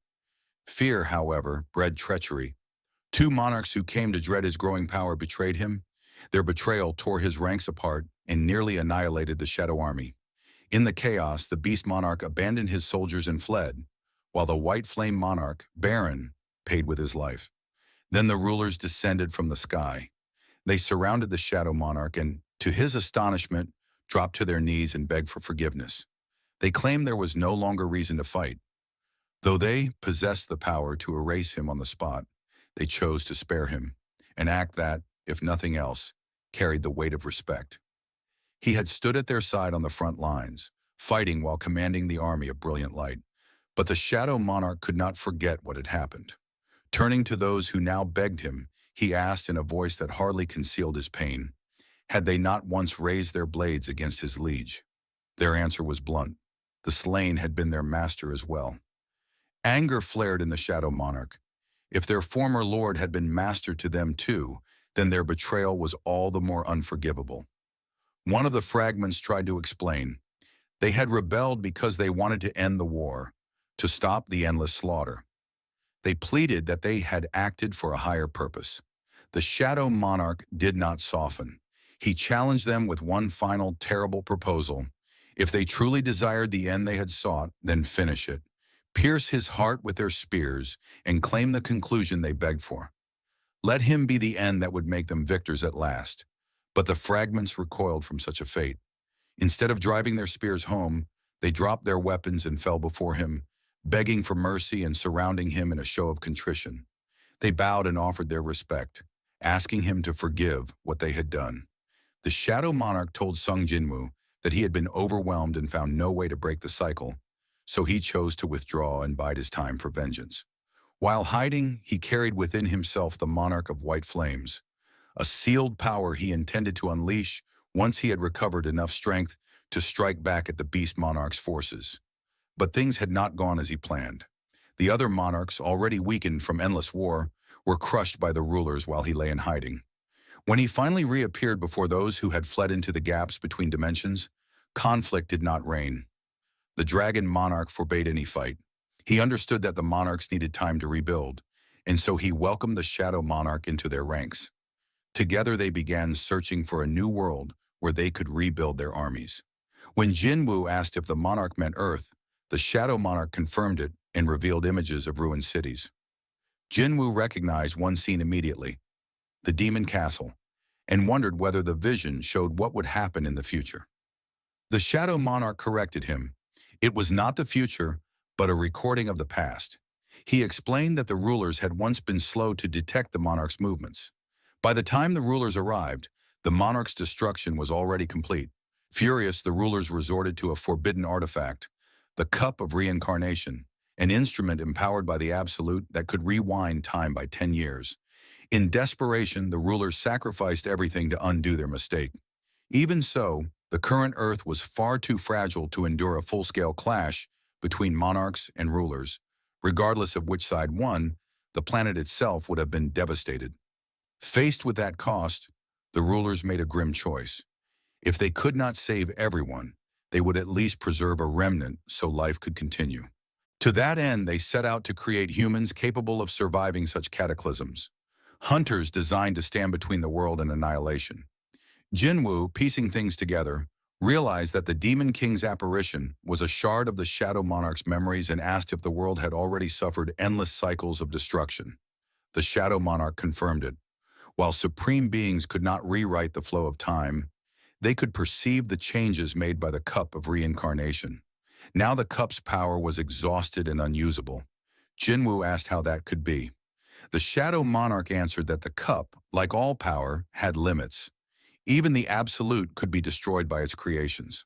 Fear, however, bred treachery. 2 monarchs who came to dread his growing power betrayed him. Their betrayal tore his ranks apart and nearly annihilated the Shadow Army. In the chaos, the Beast Monarch abandoned his soldiers and fled, while the White Flame Monarch, Baron, paid with his life. Then the rulers descended from the sky. They surrounded the Shadow Monarch and, to his astonishment, dropped to their knees and begged for forgiveness. They claimed there was no longer reason to fight. Though they possessed the power to erase him on the spot, they chose to spare him, an act that, if nothing else, carried the weight of respect. He had stood at their side on the front lines, fighting while commanding the army of brilliant light. But the Shadow Monarch could not forget what had happened. Turning to those who now begged him, he asked in a voice that hardly concealed his pain, had they not once raised their blades against his liege? Their answer was blunt. The slain had been their master as well. Anger flared in the Shadow Monarch. If their former lord had been master to them too, then their betrayal was all the more unforgivable. One of the fragments tried to explain. They had rebelled because they wanted to end the war, to stop the endless slaughter. They pleaded that they had acted for a higher purpose. The Shadow Monarch did not soften. He challenged them with one final terrible proposal. If they truly desired the end they had sought, then finish it. Pierce his heart with their spears and claim the conclusion they begged for. Let him be the end that would make them victors at last. But the fragments recoiled from such a fate. Instead of driving their spears home, they dropped their weapons and fell before him, begging for mercy and surrounding him in a show of contrition. They bowed and offered their respect, asking him to forgive what they had done. The Shadow Monarch told Sung Jinwoo that he had been overwhelmed and found no way to break the cycle, so he chose to withdraw and bide his time for vengeance. While hiding, he carried within himself the Monarch of White Flames, a sealed power he intended to unleash once he had recovered enough strength to strike back at the Beast Monarch's forces. But things had not gone as he planned. The other monarchs, already weakened from endless war, were crushed by the rulers while he lay in hiding. When he finally reappeared before those who had fled into the gaps between dimensions, conflict did not reign. The dragon monarch forbade any fight. He understood that the monarchs needed time to rebuild, and so he welcomed the shadow monarch into their ranks. Together they began searching for a new world where they could rebuild their armies. When Jinwu asked if the monarch meant Earth, the shadow monarch confirmed it and revealed images of ruined cities. Jinwu recognized one scene immediately, the demon castle, and wondered whether the vision showed what would happen in the future. The shadow monarch corrected him. It was not the future, but a recording of the past. He explained that the rulers had once been slow to detect the monarch's movements. By the time the rulers arrived, the monarch's destruction was already complete. Furious, the rulers resorted to a forbidden artifact, the Cup of Reincarnation, an instrument empowered by the Absolute that could rewind time by 10 years. In desperation, the rulers sacrificed everything to undo their mistake. Even so, the current Earth was far too fragile to endure a full-scale clash between monarchs and rulers. Regardless of which side won, the planet itself would have been devastated. Faced with that cost, the rulers made a grim choice. If they could not save everyone, they would at least preserve a remnant so life could continue. To that end, they set out to create humans capable of surviving such cataclysms. Hunters designed to stand between the world and annihilation. Jinwu, piecing things together, realized that the Demon King's apparition was a shard of the Shadow Monarch's memories and asked if the world had already suffered endless cycles of destruction. The Shadow Monarch confirmed it. While supreme beings could not rewrite the flow of time, they could perceive the changes made by the Cup of Reincarnation. Now the Cup's power was exhausted and unusable. Jinwu asked how that could be. The Shadow Monarch answered that the Cup, like all power, had limits. Even the Absolute could be destroyed by its creations.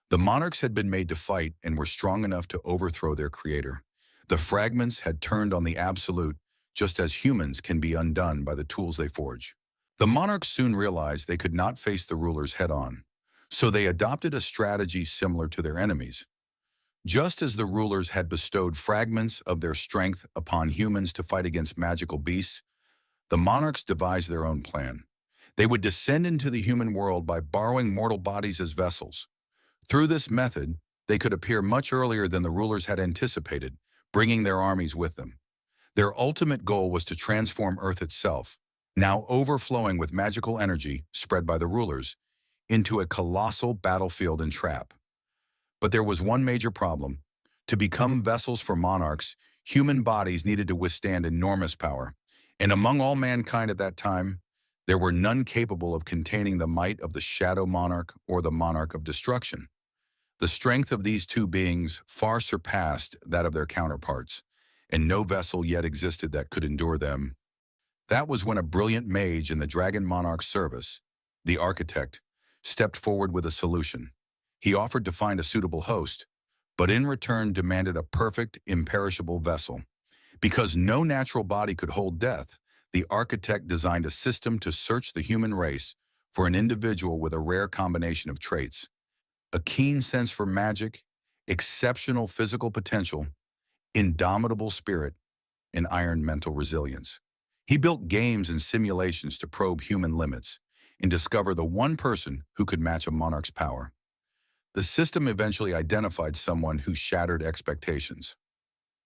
The monarchs had been made to fight and were strong enough to overthrow their creator. The fragments had turned on the Absolute, just as humans can be undone by the tools they forge. The monarchs soon realized they could not face the rulers head-on, so they adopted a strategy similar to their enemies. Just as the rulers had bestowed fragments of their strength upon humans to fight against magical beasts, the monarchs devised their own plan. They would descend into the human world by borrowing mortal bodies as vessels. Through this method, they could appear much earlier than the rulers had anticipated, bringing their armies with them. Their ultimate goal was to transform Earth itself, now overflowing with magical energy spread by the rulers, into a colossal battlefield and trap. But there was one major problem. To become vessels for monarchs, human bodies needed to withstand enormous power. And among all mankind at that time, there were none capable of containing the might of the Shadow Monarch or the Monarch of Destruction. The strength of these two beings far surpassed that of their counterparts, and no vessel yet existed that could endure them. That was when a brilliant mage in the Dragon Monarch's service, the Architect, stepped forward with a solution. He offered to find a suitable host, but in return demanded a perfect, imperishable vessel. Because no natural body could hold death, the Architect designed a system to search the human race for an individual with a rare combination of traits: a keen sense for magic, exceptional physical potential, indomitable spirit, and iron mental resilience. He built games and simulations to probe human limits and discover the one person who could match a monarch's power. The system eventually identified someone who shattered expectations: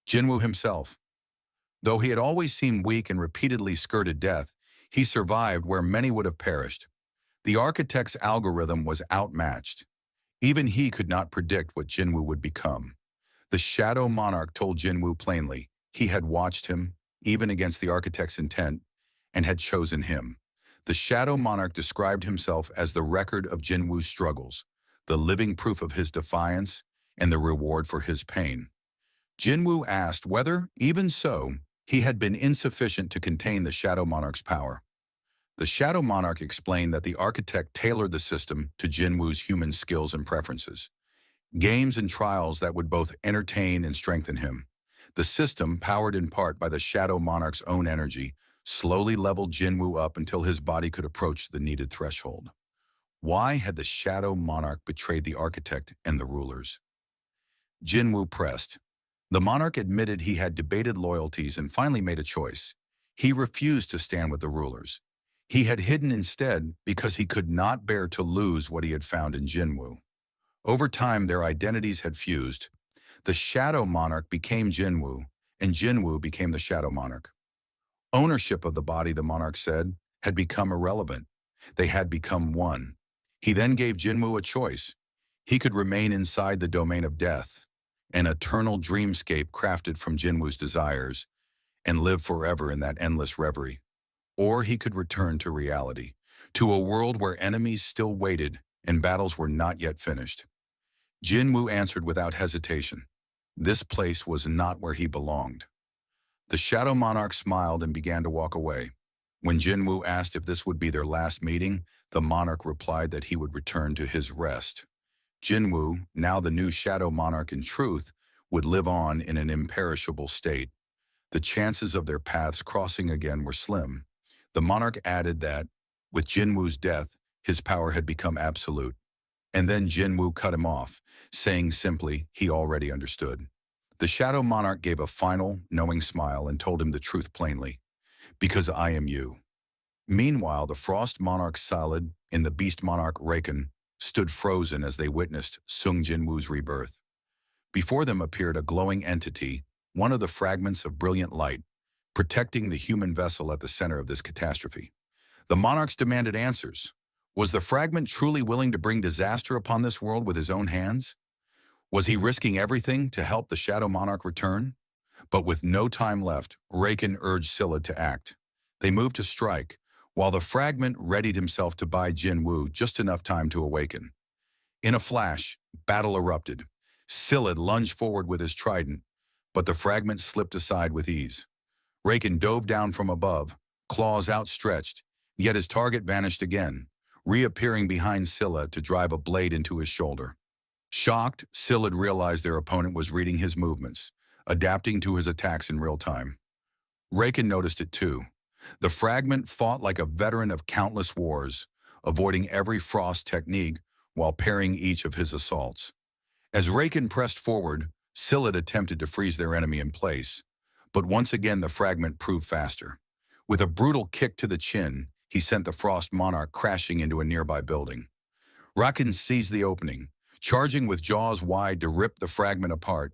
Jinwu himself. Though he had always seemed weak and repeatedly skirted death, he survived where many would have perished. The Architect's algorithm was outmatched. Even he could not predict what Jinwu would become. The Shadow Monarch told Jinwu plainly he had watched him, even against the Architect's intent, and had chosen him. The Shadow Monarch described himself as the record of Jinwu's struggles, the living proof of his defiance, and the reward for his pain. Jinwu asked whether, even so, he had been insufficient to contain the Shadow Monarch's power. The Shadow Monarch explained that the Architect tailored the system to Jinwu's human skills and preferences. Games and trials that would both entertain and strengthen him. The system, powered in part by the Shadow Monarch's own energy, slowly leveled Jinwu up until his body could approach the needed threshold. Why had the Shadow Monarch betrayed the Architect and the rulers? Jinwu pressed. The monarch admitted he had debated loyalties and finally made a choice. He refused to stand with the rulers. He had hidden instead because he could not bear to lose what he had found in Jinwu. Over time, their identities had fused. The Shadow Monarch became Jinwu, and Jinwu became the Shadow Monarch. Ownership of the body, the monarch said, had become irrelevant. They had become one. He then gave Jinwu a choice. He could remain inside the domain of death, an eternal dreamscape crafted from Jinwu's desires, and live forever in that endless reverie. Or he could return to reality, to a world where enemies still waited and battles were not yet finished. Jinwu answered without hesitation. This place was not where he belonged. The Shadow Monarch smiled and began to walk away. When Jinwu asked if this would be their last meeting, the monarch replied that he would return to his rest. Jinwu, now the new Shadow Monarch in truth, would live on in an imperishable state. The chances of their paths crossing again were slim. The monarch added that, with Jinwu's death, his power had become absolute. And then Jinwu cut him off, saying simply he already understood. The Shadow Monarch gave a final, knowing smile and told him the truth plainly. Because I am you. Meanwhile, the Frost Monarch Salad and the Beast Monarch Raken stood frozen as they witnessed Sung Jinwu's rebirth. Before them appeared a glowing entity, one of the fragments of brilliant light, protecting the human vessel at the center of this catastrophe. The monarchs demanded answers. Was the fragment truly willing to bring disaster upon this world with his own hands? Was he risking everything to help the Shadow Monarch return? But with no time left, Raken urged Scylla to act. They moved to strike, while the fragment readied himself to buy Jinwu just enough time to awaken. In a flash, battle erupted. Scylla lunged forward with his trident, but the fragment slipped aside with ease. Raken dove down from above, claws outstretched, yet his target vanished again, reappearing behind Scylla to drive a blade into his shoulder. Shocked, Scylla realized their opponent was reading his movements, adapting to his attacks in real time. Raken noticed it too. The fragment fought like a veteran of countless wars, avoiding every frost technique while parrying each of his assaults. As Raken pressed forward, Scylla attempted to freeze their enemy in place, but once again the fragment proved faster. With a brutal kick to the chin, he sent the Frost Monarch crashing into a nearby building. Raken seized the opening, charging with jaws wide to rip the fragment apart,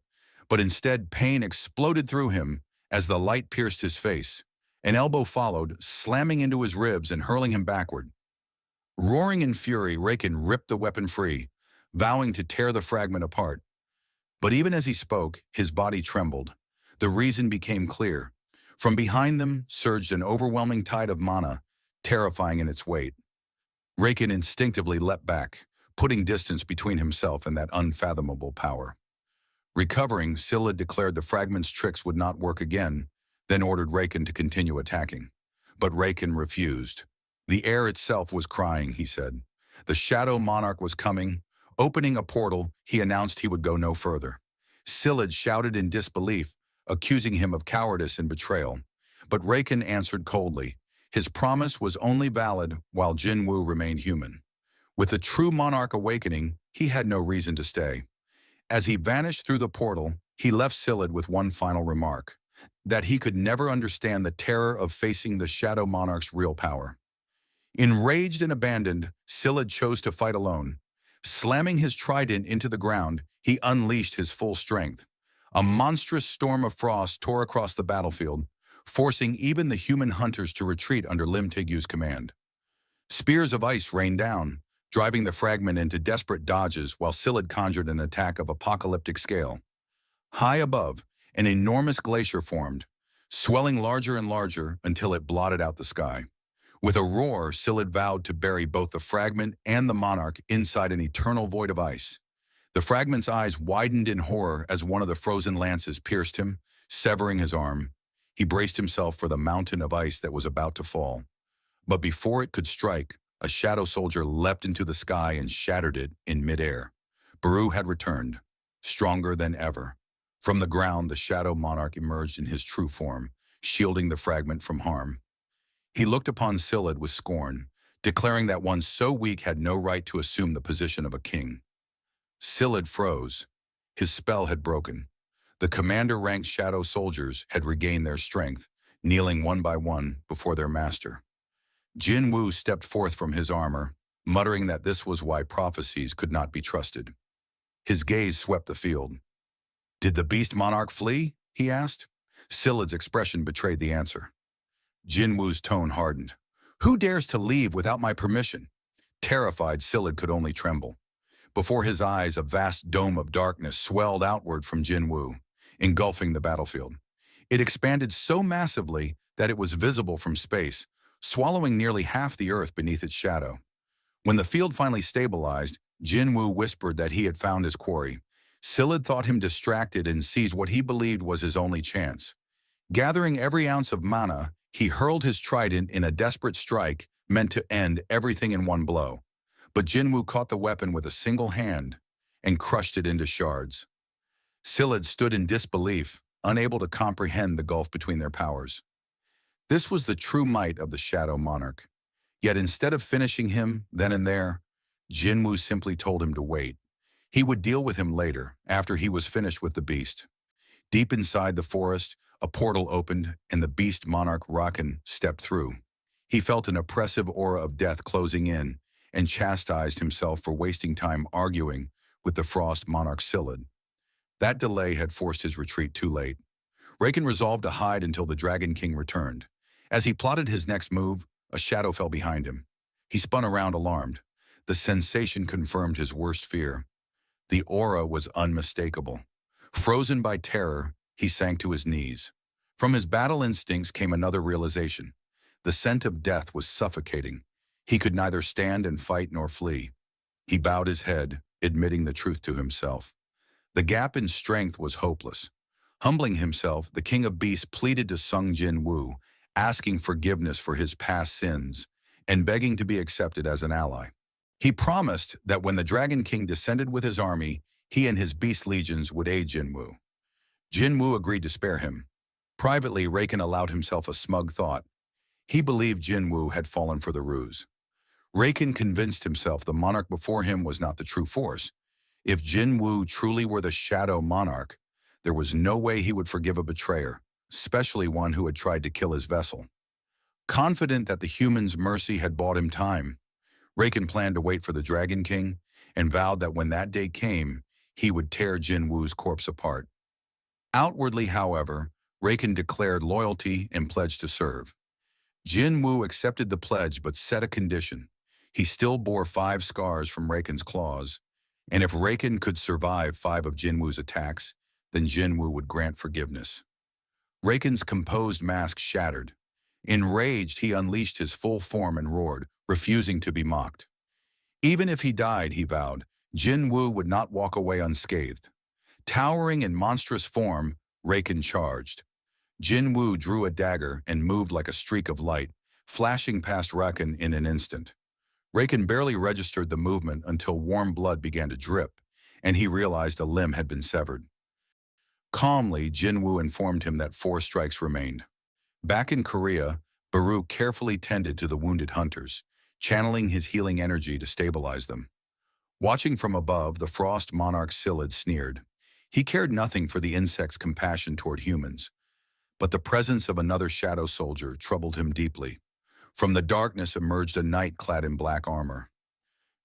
but instead pain exploded through him as the light pierced his face. An elbow followed, slamming into his ribs and hurling him backward. Roaring in fury, Raken ripped the weapon free, vowing to tear the fragment apart. But even as he spoke, his body trembled. The reason became clear. From behind them surged an overwhelming tide of mana, terrifying in its weight. Raken instinctively leapt back, putting distance between himself and that unfathomable power. Recovering, Scylla declared the fragment's tricks would not work again, then ordered Raken to continue attacking. But Raken refused. The air itself was crying, he said. The Shadow Monarch was coming. Opening a portal, he announced he would go no further. Scylla shouted in disbelief, accusing him of cowardice and betrayal. But Raken answered coldly. His promise was only valid while Jinwu remained human. With the true monarch awakening, he had no reason to stay. As he vanished through the portal, he left Scylla with one final remark, that he could never understand the terror of facing the Shadow Monarch's real power. Enraged and abandoned, Scylla chose to fight alone. Slamming his trident into the ground, he unleashed his full strength. A monstrous storm of frost tore across the battlefield, forcing even the human hunters to retreat under Limtigu's command. Spears of ice rained down, driving the fragment into desperate dodges while Scylla conjured an attack of apocalyptic scale. High above, an enormous glacier formed, swelling larger and larger until it blotted out the sky. With a roar, Scylla vowed to bury both the fragment and the monarch inside an eternal void of ice. The fragment's eyes widened in horror as one of the frozen lances pierced him, severing his arm. He braced himself for the mountain of ice that was about to fall. But before it could strike, a shadow soldier leapt into the sky and shattered it in midair. Baru had returned, stronger than ever. From the ground, the Shadow Monarch emerged in his true form, shielding the fragment from harm. He looked upon Scylla with scorn, declaring that one so weak had no right to assume the position of a king. Scylla froze. His spell had broken. The commander-ranked shadow soldiers had regained their strength, kneeling one by one before their master. Jin Wu stepped forth from his armor, muttering that this was why prophecies could not be trusted. His gaze swept the field. "Did the beast monarch flee?" he asked. Silid's expression betrayed the answer. Jin Wu's tone hardened. "Who dares to leave without my permission?" Terrified, Silid could only tremble. Before his eyes, a vast dome of darkness swelled outward from Jin Wu, engulfing the battlefield. It expanded so massively that it was visible from space, swallowing nearly half the earth beneath its shadow. When the field finally stabilized, Jin Wu whispered that he had found his quarry. Silid thought him distracted and seized what he believed was his only chance. Gathering every ounce of mana, he hurled his trident in a desperate strike meant to end everything in one blow. But Jin Wu caught the weapon with a single hand and crushed it into shards. Silid stood in disbelief, unable to comprehend the gulf between their powers. This was the true might of the Shadow Monarch. Yet instead of finishing him then and there, Jin Wu simply told him to wait. He would deal with him later, after he was finished with the beast. Deep inside the forest, a portal opened, and the beast monarch Rakan stepped through. He felt an oppressive aura of death closing in, and chastised himself for wasting time arguing with the frost monarch Silid. That delay had forced his retreat too late. Rakan resolved to hide until the Dragon King returned. As he plotted his next move, a shadow fell behind him. He spun around alarmed. The sensation confirmed his worst fear. The aura was unmistakable. Frozen by terror, he sank to his knees. From his battle instincts came another realization. The scent of death was suffocating. He could neither stand and fight nor flee. He bowed his head, admitting the truth to himself. The gap in strength was hopeless. Humbling himself, the King of Beasts pleaded to Sung Jin Wu, asking forgiveness for his past sins and begging to be accepted as an ally. He promised that when the Dragon King descended with his army, he and his beast legions would aid Jin Wu. Jin Wu agreed to spare him. Privately, Rakan allowed himself a smug thought. He believed Jin Wu had fallen for the ruse. Rakan convinced himself the monarch before him was not the true force. If Jin Wu truly were the Shadow Monarch, there was no way he would forgive a betrayer, especially one who had tried to kill his vessel. Confident that the human's mercy had bought him time, Rakan planned to wait for the Dragon King and vowed that when that day came, he would tear Jin Wu's corpse apart. Outwardly, however, Rakan declared loyalty and pledged to serve. Jin Wu accepted the pledge but set a condition. He still bore 5 scars from Rakan's claws, and if Rakan could survive 5 of Jin Wu's attacks, then Jin Wu would grant forgiveness. Rakan's composed mask shattered. Enraged, he unleashed his full form and roared, refusing to be mocked. Even if he died, he vowed, Jin Wu would not walk away unscathed. Towering in monstrous form, Rakan charged. Jin Wu drew a dagger and moved like a streak of light, flashing past Rakan in an instant. Rakan barely registered the movement until warm blood began to drip, and he realized a limb had been severed. Calmly, Jin Wu informed him that 4 strikes remained. Back in Korea, Baruch carefully tended to the wounded hunters, channeling his healing energy to stabilize them. Watching from above, the frost monarch Silid sneered. He cared nothing for the insect's compassion toward humans, but the presence of another shadow soldier troubled him deeply. From the darkness emerged a knight clad in black armor.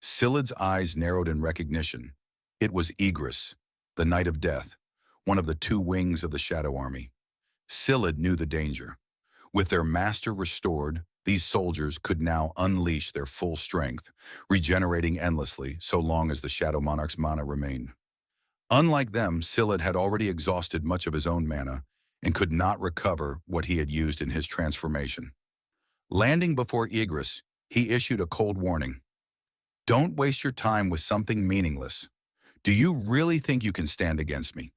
Silid's eyes narrowed in recognition. It was Igris, the Knight of Death, one of the 2 wings of the Shadow Army. Silid knew the danger. With their master restored, these soldiers could now unleash their full strength, regenerating endlessly so long as the Shadow Monarch's mana remained. Unlike them, Silid had already exhausted much of his own mana and could not recover what he had used in his transformation. Landing before Igris, he issued a cold warning. "Don't waste your time with something meaningless. Do you really think you can stand against me?"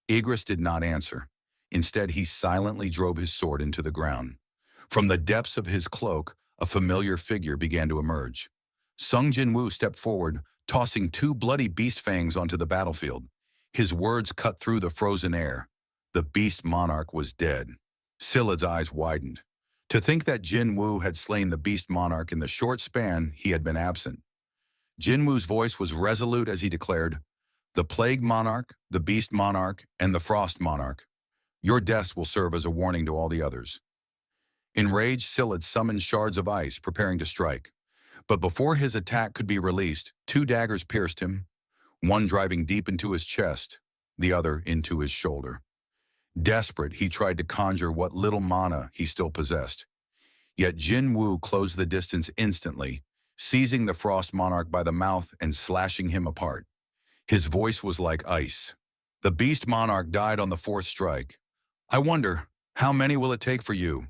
Igris did not answer. Instead, he silently drove his sword into the ground. From the depths of his cloak, a familiar figure began to emerge. Sung Jin Wu stepped forward, tossing 2 bloody beast fangs onto the battlefield. His words cut through the frozen air. The beast monarch was dead. Silid's eyes widened. To think that Jin Wu had slain the beast monarch in the short span he had been absent. Jin Wu's voice was resolute as he declared, The Plague Monarch, the Beast Monarch, and the Frost Monarch. Your deaths will serve as a warning to all the others. Enraged, Scyld summoned shards of ice, preparing to strike. But before his attack could be released, two daggers pierced him, one driving deep into his chest, the other into his shoulder. Desperate, he tried to conjure what little mana he still possessed. Yet Jin Wu closed the distance instantly, seizing the Frost Monarch by the mouth and slashing him apart. His voice was like ice. The Beast Monarch died on the fourth strike. I wonder, how many will it take for you?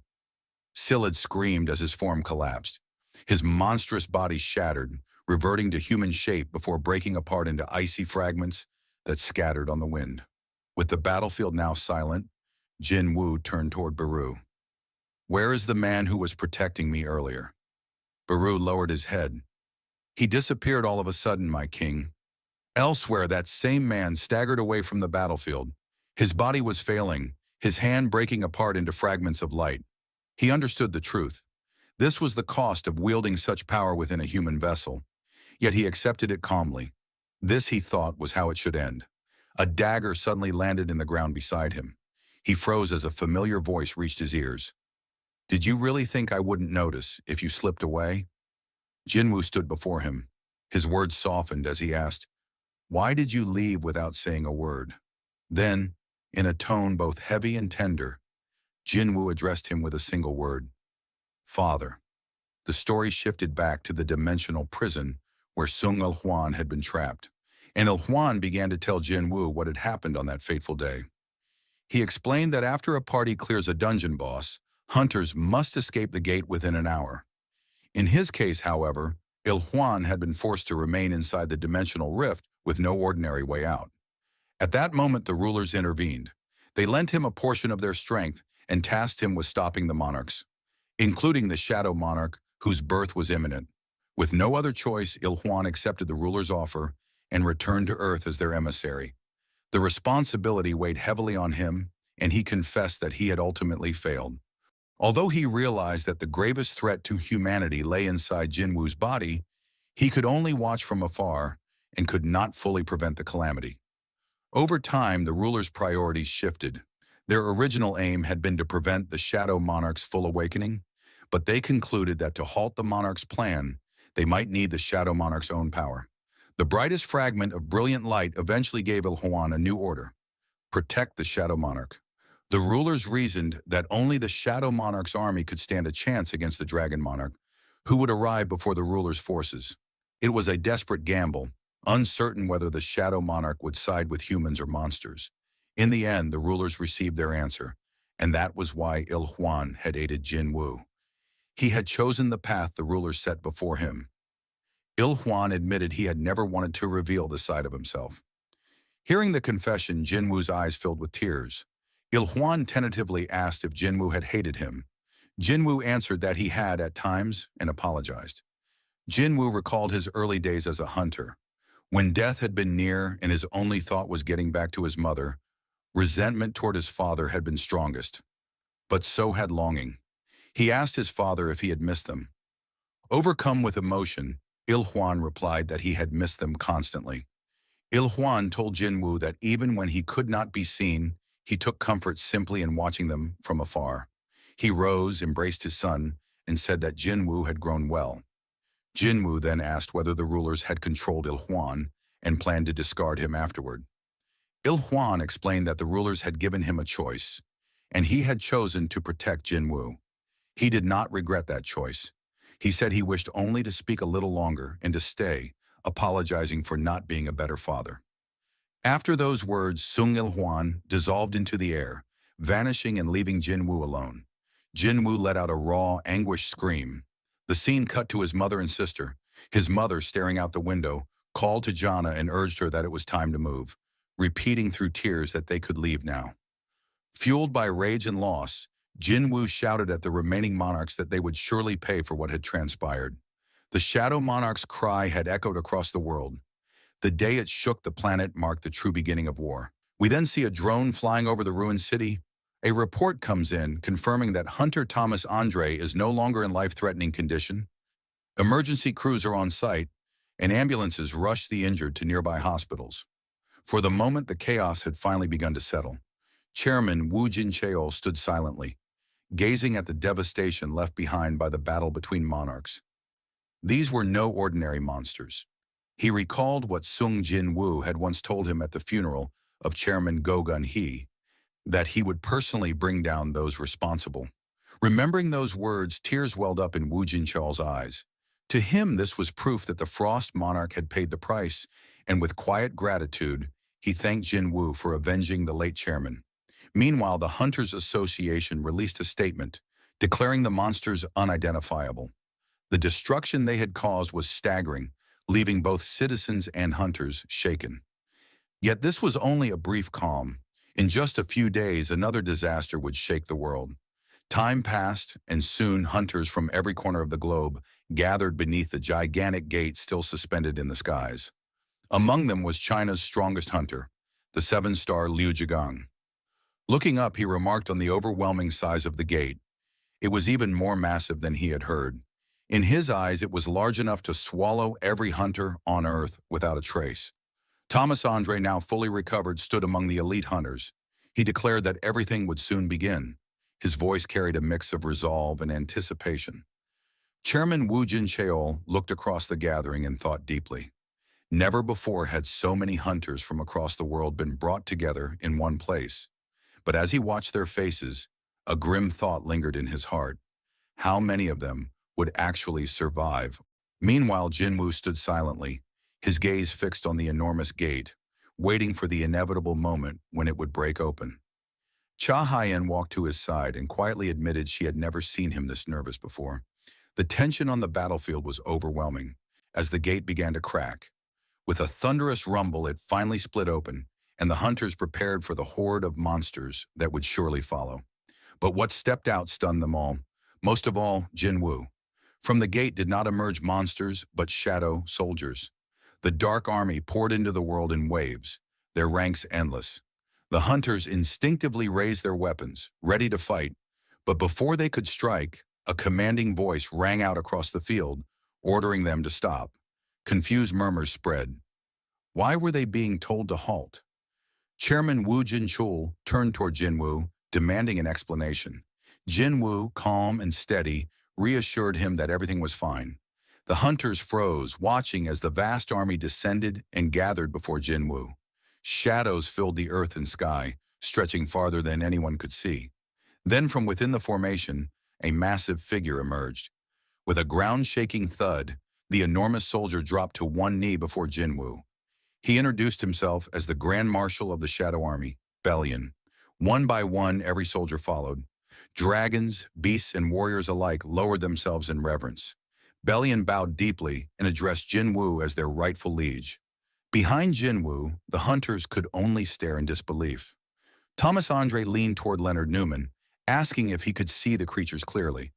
Scyld screamed as his form collapsed. His monstrous body shattered, reverting to human shape before breaking apart into icy fragments that scattered on the wind. With the battlefield now silent, Jin Wu turned toward Baru. Where is the man who was protecting me earlier? Baru lowered his head. He disappeared all of a sudden, my king. Elsewhere, that same man staggered away from the battlefield. His body was failing, his hand breaking apart into fragments of light. He understood the truth. This was the cost of wielding such power within a human vessel. Yet he accepted it calmly. This, he thought, was how it should end. A dagger suddenly landed in the ground beside him. He froze as a familiar voice reached his ears. Did you really think I wouldn't notice if you slipped away? Jinwu stood before him. His words softened as he asked, why did you leave without saying a word? Then, in a tone both heavy and tender, Jinwu addressed him with a single word. Father. The story shifted back to the dimensional prison where Sung Il-Huan had been trapped, and Il-Huan began to tell Jinwu what had happened on that fateful day. He explained that after a party clears a dungeon boss, hunters must escape the gate within an hour. In his case, however, Il-Huan had been forced to remain inside the dimensional rift with no ordinary way out. At that moment, the rulers intervened. They lent him a portion of their strength and tasked him with stopping the monarchs, including the Shadow Monarch, whose birth was imminent. With no other choice, Il-Huan accepted the ruler's offer and returned to Earth as their emissary. The responsibility weighed heavily on him, and he confessed that he had ultimately failed. Although he realized that the gravest threat to humanity lay inside Jinwu's body, he could only watch from afar and could not fully prevent the calamity. Over time, the ruler's priorities shifted. Their original aim had been to prevent the Shadow Monarch's full awakening, but they concluded that to halt the Monarch's plan, they might need the Shadow Monarch's own power. The brightest fragment of brilliant light eventually gave Il-Huan a new order: protect the Shadow Monarch. The rulers reasoned that only the Shadow Monarch's army could stand a chance against the Dragon Monarch, who would arrive before the ruler's forces. It was a desperate gamble, uncertain whether the Shadow Monarch would side with humans or monsters. In the end, the rulers received their answer, and that was why Il-Huan had aided Jinwu. He had chosen the path the rulers set before him. Il-Huan admitted he had never wanted to reveal this side of himself. Hearing the confession, Jinwu's eyes filled with tears. Il-Huan tentatively asked if Jinwu had hated him. Jinwu answered that he had at times and apologized. Jinwu recalled his early days as a hunter. When death had been near and his only thought was getting back to his mother, resentment toward his father had been strongest. But so had longing. He asked his father if he had missed them. Overcome with emotion, Il-Huan replied that he had missed them constantly. Il-Huan told Jinwu that even when he could not be seen, he took comfort simply in watching them from afar. He rose, embraced his son, and said that Jinwu had grown well. Jinwu then asked whether the rulers had controlled Il-Huan and planned to discard him afterward. Il-Huan explained that the rulers had given him a choice, and he had chosen to protect Jinwu. He did not regret that choice. He said he wished only to speak a little longer and to stay, apologizing for not being a better father. After those words, Sung Il-Huan dissolved into the air, vanishing and leaving Jinwu alone. Jinwu let out a raw, anguished scream. The scene cut to his mother and sister. His mother, staring out the window, called to Jana and urged her that it was time to move, repeating through tears that they could leave now. Fueled by rage and loss, Jinwu shouted at the remaining monarchs that they would surely pay for what had transpired. The Shadow Monarch's cry had echoed across the world. The day it shook the planet marked the true beginning of war. We then see a drone flying over the ruined city. A report comes in confirming that Hunter Thomas Andre is no longer in life-threatening condition. Emergency crews are on site, and ambulances rush the injured to nearby hospitals. For the moment, the chaos had finally begun to settle. Chairman Wu Jincheol stood silently, gazing at the devastation left behind by the battle between monarchs. These were no ordinary monsters. He recalled what Sung Jin Woo had once told him at the funeral of Chairman Go Gun Hee, that he would personally bring down those responsible. Remembering those words, tears welled up in Wu Jincheol's eyes. To him, this was proof that the Frost monarch had paid the price, and with quiet gratitude, he thanked Jin Wu for avenging the late chairman. Meanwhile, the Hunters Association released a statement, declaring the monsters unidentifiable. The destruction they had caused was staggering, leaving both citizens and hunters shaken. Yet this was only a brief calm. In just a few days, another disaster would shake the world. Time passed, and soon hunters from every corner of the globe gathered beneath the gigantic gate still suspended in the skies. Among them was China's strongest hunter, the seven-star Liu Zhigang. Looking up, he remarked on the overwhelming size of the gate. It was even more massive than he had heard. In his eyes, it was large enough to swallow every hunter on Earth without a trace. Thomas Andre, now fully recovered, stood among the elite hunters. He declared that everything would soon begin. His voice carried a mix of resolve and anticipation. Chairman Wu Jincheol looked across the gathering and thought deeply. Never before had so many hunters from across the world been brought together in one place. But as he watched their faces, a grim thought lingered in his heart. How many of them would actually survive? Meanwhile, Jin Wu stood silently, his gaze fixed on the enormous gate, waiting for the inevitable moment when it would break open. Cha Haiyan walked to his side and quietly admitted she had never seen him this nervous before. The tension on the battlefield was overwhelming as the gate began to crack. With a thunderous rumble, it finally split open, and the hunters prepared for the horde of monsters that would surely follow. But what stepped out stunned them all, most of all Jin Wu. From the gate did not emerge monsters, but shadow soldiers. The dark army poured into the world in waves, their ranks endless. The hunters instinctively raised their weapons, ready to fight, but before they could strike, a commanding voice rang out across the field, ordering them to stop. Confused murmurs spread. Why were they being told to halt? Chairman Wu Jincheol turned toward Jin Wu, demanding an explanation. Jin Wu, calm and steady, reassured him that everything was fine. The hunters froze, watching as the vast army descended and gathered before Jin Wu. Shadows filled the earth and sky, stretching farther than anyone could see. Then from within the formation, a massive figure emerged. With a ground-shaking thud, the enormous soldier dropped to one knee before Jin Wu. He introduced himself as the Grand Marshal of the Shadow Army, Bellion. One by one, every soldier followed. Dragons, beasts, and warriors alike lowered themselves in reverence. Bellion bowed deeply and addressed Jin Wu as their rightful liege. Behind Jin Wu, the hunters could only stare in disbelief. Thomas Andre leaned toward Leonard Newman, asking if he could see the creatures clearly.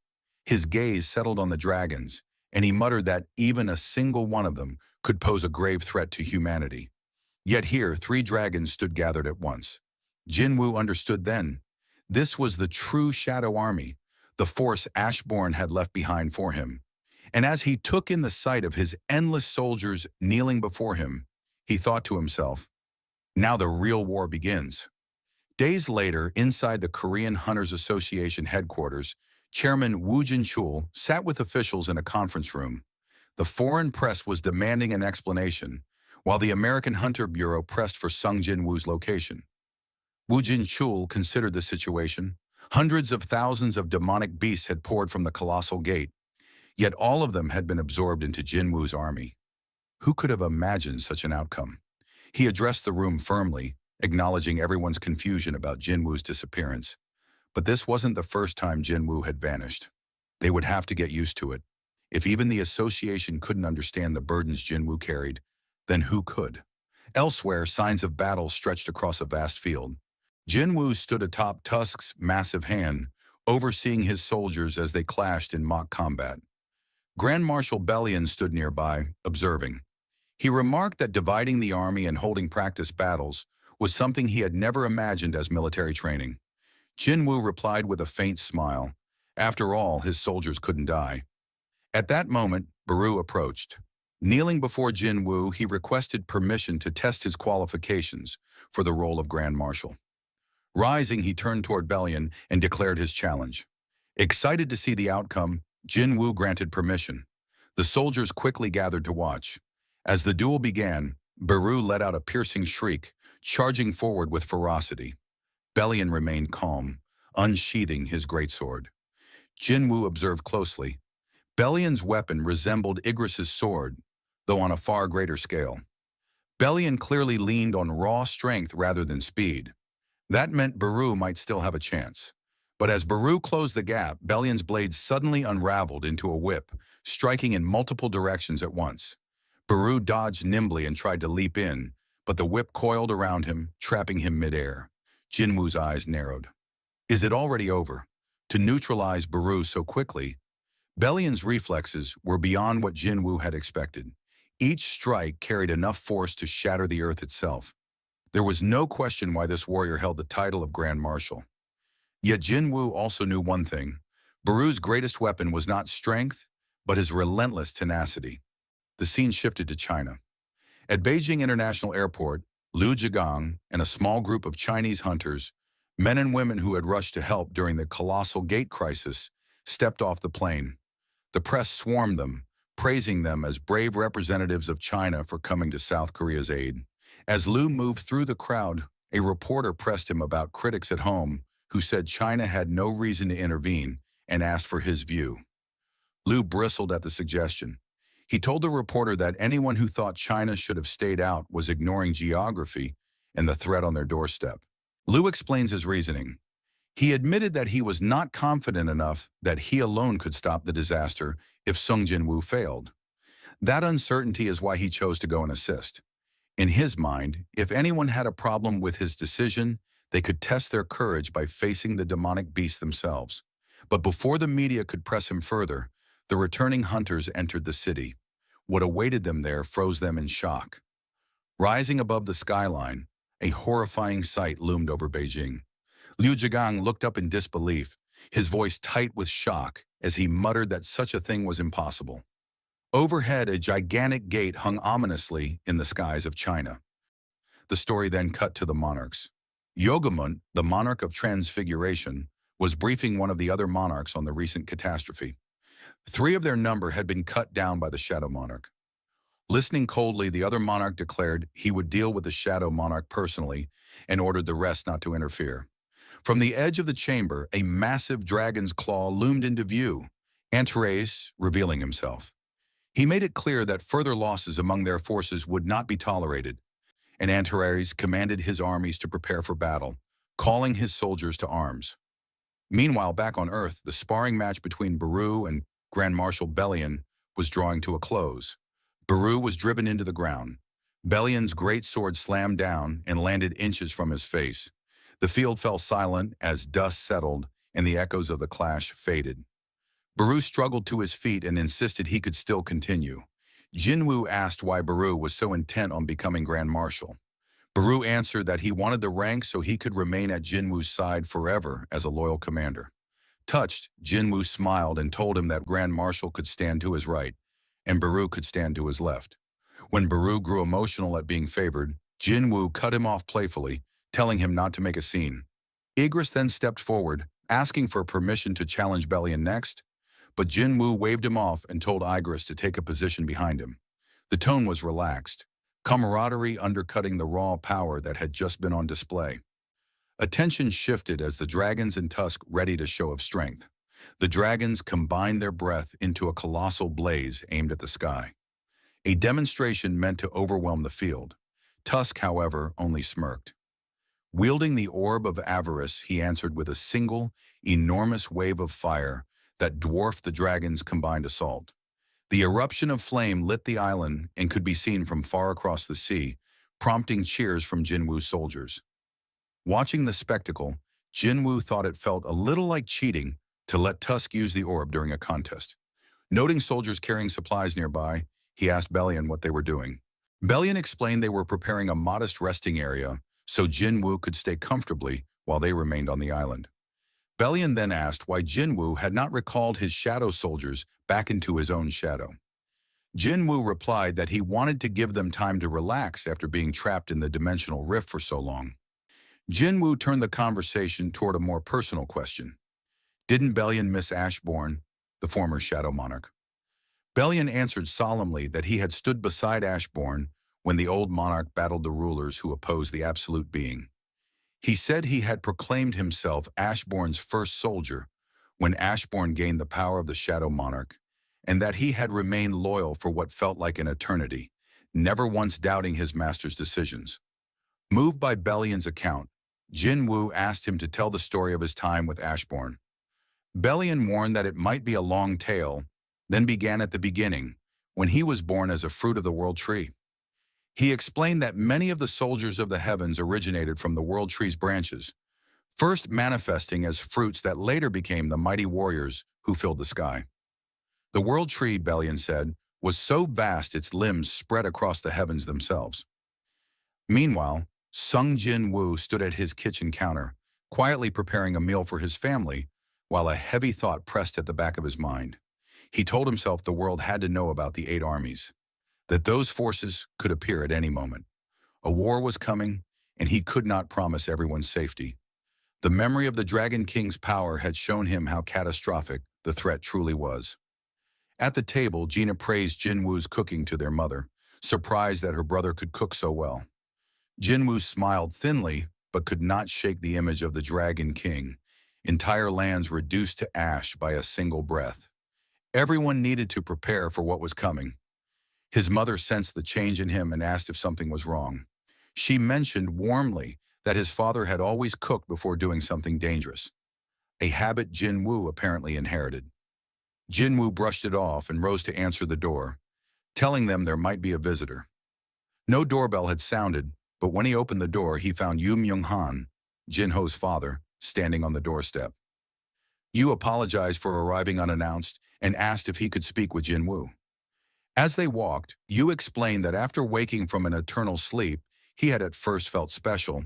His gaze settled on the dragons, and he muttered that even a single one of them could pose a grave threat to humanity. Yet here, 3 dragons stood gathered at once. Jin Wu understood then. This was the true Shadow Army, the force Ashbourne had left behind for him. And as he took in the sight of his endless soldiers kneeling before him, he thought to himself, now the real war begins. Days later, inside the Korean Hunters Association headquarters, Chairman Wu Jincheol sat with officials in a conference room. The foreign press was demanding an explanation, while the American Hunter Bureau pressed for Sung Jin Woo's location. Wu Jincheol considered the situation. Hundreds of thousands of demonic beasts had poured from the colossal gate, yet all of them had been absorbed into Jin Woo's army. Who could have imagined such an outcome? He addressed the room firmly, acknowledging everyone's confusion about Jin Woo's disappearance. But this wasn't the first time Jin Woo had vanished. They would have to get used to it. If even the association couldn't understand the burdens Jin Woo carried, then who could? Elsewhere, signs of battle stretched across a vast field. Jin Woo stood atop Tusk's massive hand, overseeing his soldiers as they clashed in mock combat. Grand Marshal Bellion stood nearby, observing. He remarked that dividing the army and holding practice battles was something he had never imagined as military training. Jin Woo replied with a faint smile. After all, his soldiers couldn't die. At that moment, Baru approached. Kneeling before Jin Woo, he requested permission to test his qualifications for the role of Grand Marshal. Rising, he turned toward Bellion and declared his challenge. Excited to see the outcome, Jin Woo granted permission. The soldiers quickly gathered to watch. As the duel began, Baru let out a piercing shriek, charging forward with ferocity. Bellion remained calm, unsheathing his greatsword. Jin Woo observed closely. Bellion's weapon resembled Igris's sword, though on a far greater scale. Bellion clearly leaned on raw strength rather than speed. That meant Baru might still have a chance. But as Baru closed the gap, Bellion's blade suddenly unraveled into a whip, striking in multiple directions at once. Baru dodged nimbly and tried to leap in, but the whip coiled around him, trapping him midair. Jinwoo's eyes narrowed. Is it already over? To neutralize Baru so quickly, Bellion's reflexes were beyond what Jinwoo had expected. Each strike carried enough force to shatter the earth itself. There was no question why this warrior held the title of Grand Marshal. Yet Jinwoo also knew one thing. Baru's greatest weapon was not strength, but his relentless tenacity. The scene shifted to China. At Beijing International Airport, Liu Zhigang and a small group of Chinese hunters, men and women who had rushed to help during the colossal gate crisis, stepped off the plane. The press swarmed them, praising them as brave representatives of China for coming to South Korea's aid. As Liu moved through the crowd, a reporter pressed him about critics at home who said China had no reason to intervene and asked for his view. Liu bristled at the suggestion. He told the reporter that anyone who thought China should have stayed out was ignoring geography and the threat on their doorstep. Liu explains his reasoning. He admitted that he was not confident enough that he alone could stop the disaster if Sung Jinwoo failed. That uncertainty is why he chose to go and assist. In his mind, if anyone had a problem with his decision, they could test their courage by facing the demonic beast themselves. But before the media could press him further, the returning hunters entered the city. What awaited them there froze them in shock. Rising above the skyline, a horrifying sight loomed over Beijing. Liu Zhigang looked up in disbelief, his voice tight with shock as he muttered that such a thing was impossible. Overhead, a gigantic gate hung ominously in the skies of China. The story then cut to the monarchs. Yogamont, the monarch of Transfiguration, was briefing one of the other monarchs on the recent catastrophe. 3 of their number had been cut down by the Shadow Monarch. Listening coldly, the other monarch declared he would deal with the Shadow Monarch personally and ordered the rest not to interfere. From the edge of the chamber, a massive dragon's claw loomed into view, Antares revealing himself. He made it clear that further losses among their forces would not be tolerated, and Antares commanded his armies to prepare for battle, calling his soldiers to arms. Meanwhile, back on Earth, the sparring match between Baru and Grand Marshal Bellion was drawing to a close. Baru was driven into the ground. Bellion's great sword slammed down and landed inches from his face. The field fell silent as dust settled and the echoes of the clash faded. Baru struggled to his feet and insisted he could still continue. Jinwoo asked why Baru was so intent on becoming Grand Marshal. Baru answered that he wanted the rank so he could remain at Jinwoo's side forever as a loyal commander. Touched, Jinwoo smiled and told him that Grand Marshal could stand to his right, and Baru could stand to his left. When Baru grew emotional at being favored, Jinwoo cut him off playfully, telling him not to make a scene. Igris then stepped forward, asking for permission to challenge Bellion next, but Jinwoo waved him off and told Igris to take a position behind him. The tone was relaxed, camaraderie undercutting the raw power that had just been on display. Attention shifted as the dragons in Tusk readied a show of strength. The dragons combined their breath into a colossal blaze aimed at the sky. A demonstration meant to overwhelm the field. Tusk, however, only smirked. Wielding the orb of avarice, he answered with a single, enormous wave of fire that dwarfed the dragon's combined assault. The eruption of flame lit the island and could be seen from far across the sea, prompting cheers from Jinwoo's soldiers. Watching the spectacle, Jinwoo thought it felt a little like cheating to let Tusk use the orb during a contest. Noting soldiers carrying supplies nearby, he asked Bellion what they were doing. Bellion explained they were preparing a modest resting area so Jinwoo could stay comfortably while they remained on the island. Bellion then asked why Jinwoo had not recalled his shadow soldiers back into his own shadow. Jinwu replied that he wanted to give them time to relax after being trapped in the dimensional rift for so long. Jinwu turned the conversation toward a more personal question. Didn't Bellion miss Ashbourne, the former Shadow Monarch? Bellion answered solemnly that he had stood beside Ashbourne when the old monarch battled the rulers who opposed the absolute being. He said he had proclaimed himself Ashbourne's first soldier when Ashbourne gained the power of the Shadow Monarch, and that he had remained loyal for what felt like an eternity, never once doubting his master's decisions. Moved by Bellion's account, Jin Wu asked him to tell the story of his time with Ashbourne. Bellion warned that it might be a long tale, then began at the beginning, when he was born as a fruit of the World Tree. He explained that many of the soldiers of the heavens originated from the World Tree's branches, first manifesting as fruits that later became the mighty warriors who filled the sky. The World Tree, Bellion said, was so vast its limbs spread across the heavens themselves. Meanwhile, Sung Jin Woo stood at his kitchen counter, quietly preparing a meal for his family, while a heavy thought pressed at the back of his mind. He told himself the world had to know about the 8 armies, that those forces could appear at any moment. A war was coming, and he could not promise everyone's safety. The memory of the Dragon King's power had shown him how catastrophic the threat truly was. At the table, Gina praised Jinwoo's cooking to their mother, surprised that her brother could cook so well. Jinwoo smiled thinly, but could not shake the image of the Dragon King, entire lands reduced to ash by a single breath. Everyone needed to prepare for what was coming. His mother sensed the change in him and asked if something was wrong. She mentioned warmly that his father had always cooked before doing something dangerous, a habit Jinwoo apparently inherited. Jinwoo brushed it off and rose to answer the door, telling them there might be a visitor. No doorbell had sounded, but when he opened the door, he found Yu Myung-han, Jinho's father, standing on the doorstep. Yu apologized for arriving unannounced and asked if he could speak with Jinwoo. As they walked, Yu explained that after waking from an eternal sleep, he had at first felt special,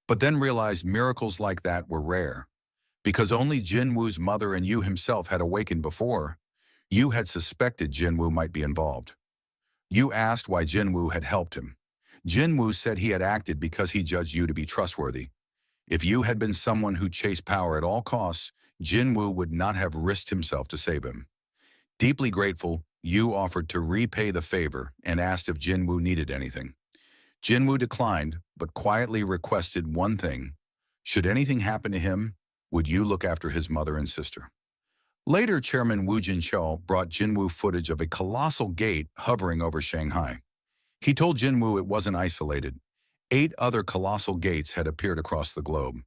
but then realized miracles like that were rare. Because only Jinwoo's mother and Yu himself had awakened before, Yu had suspected Jinwoo might be involved. Yu asked why Jinwoo had helped him. Jinwoo said he had acted because he judged Yu to be trustworthy. If Yu had been someone who chased power at all costs, Jinwoo would not have risked himself to save him. Deeply grateful, Yu offered to repay the favor and asked if Jinwoo needed anything. Jinwoo declined, but quietly requested one thing. Should anything happen to him, would Yu look after his mother and sister? Later, Chairman Wu Jinchou brought Jinwoo footage of a colossal gate hovering over Shanghai. He told Jinwoo it wasn't isolated. 8 other colossal gates had appeared across the globe.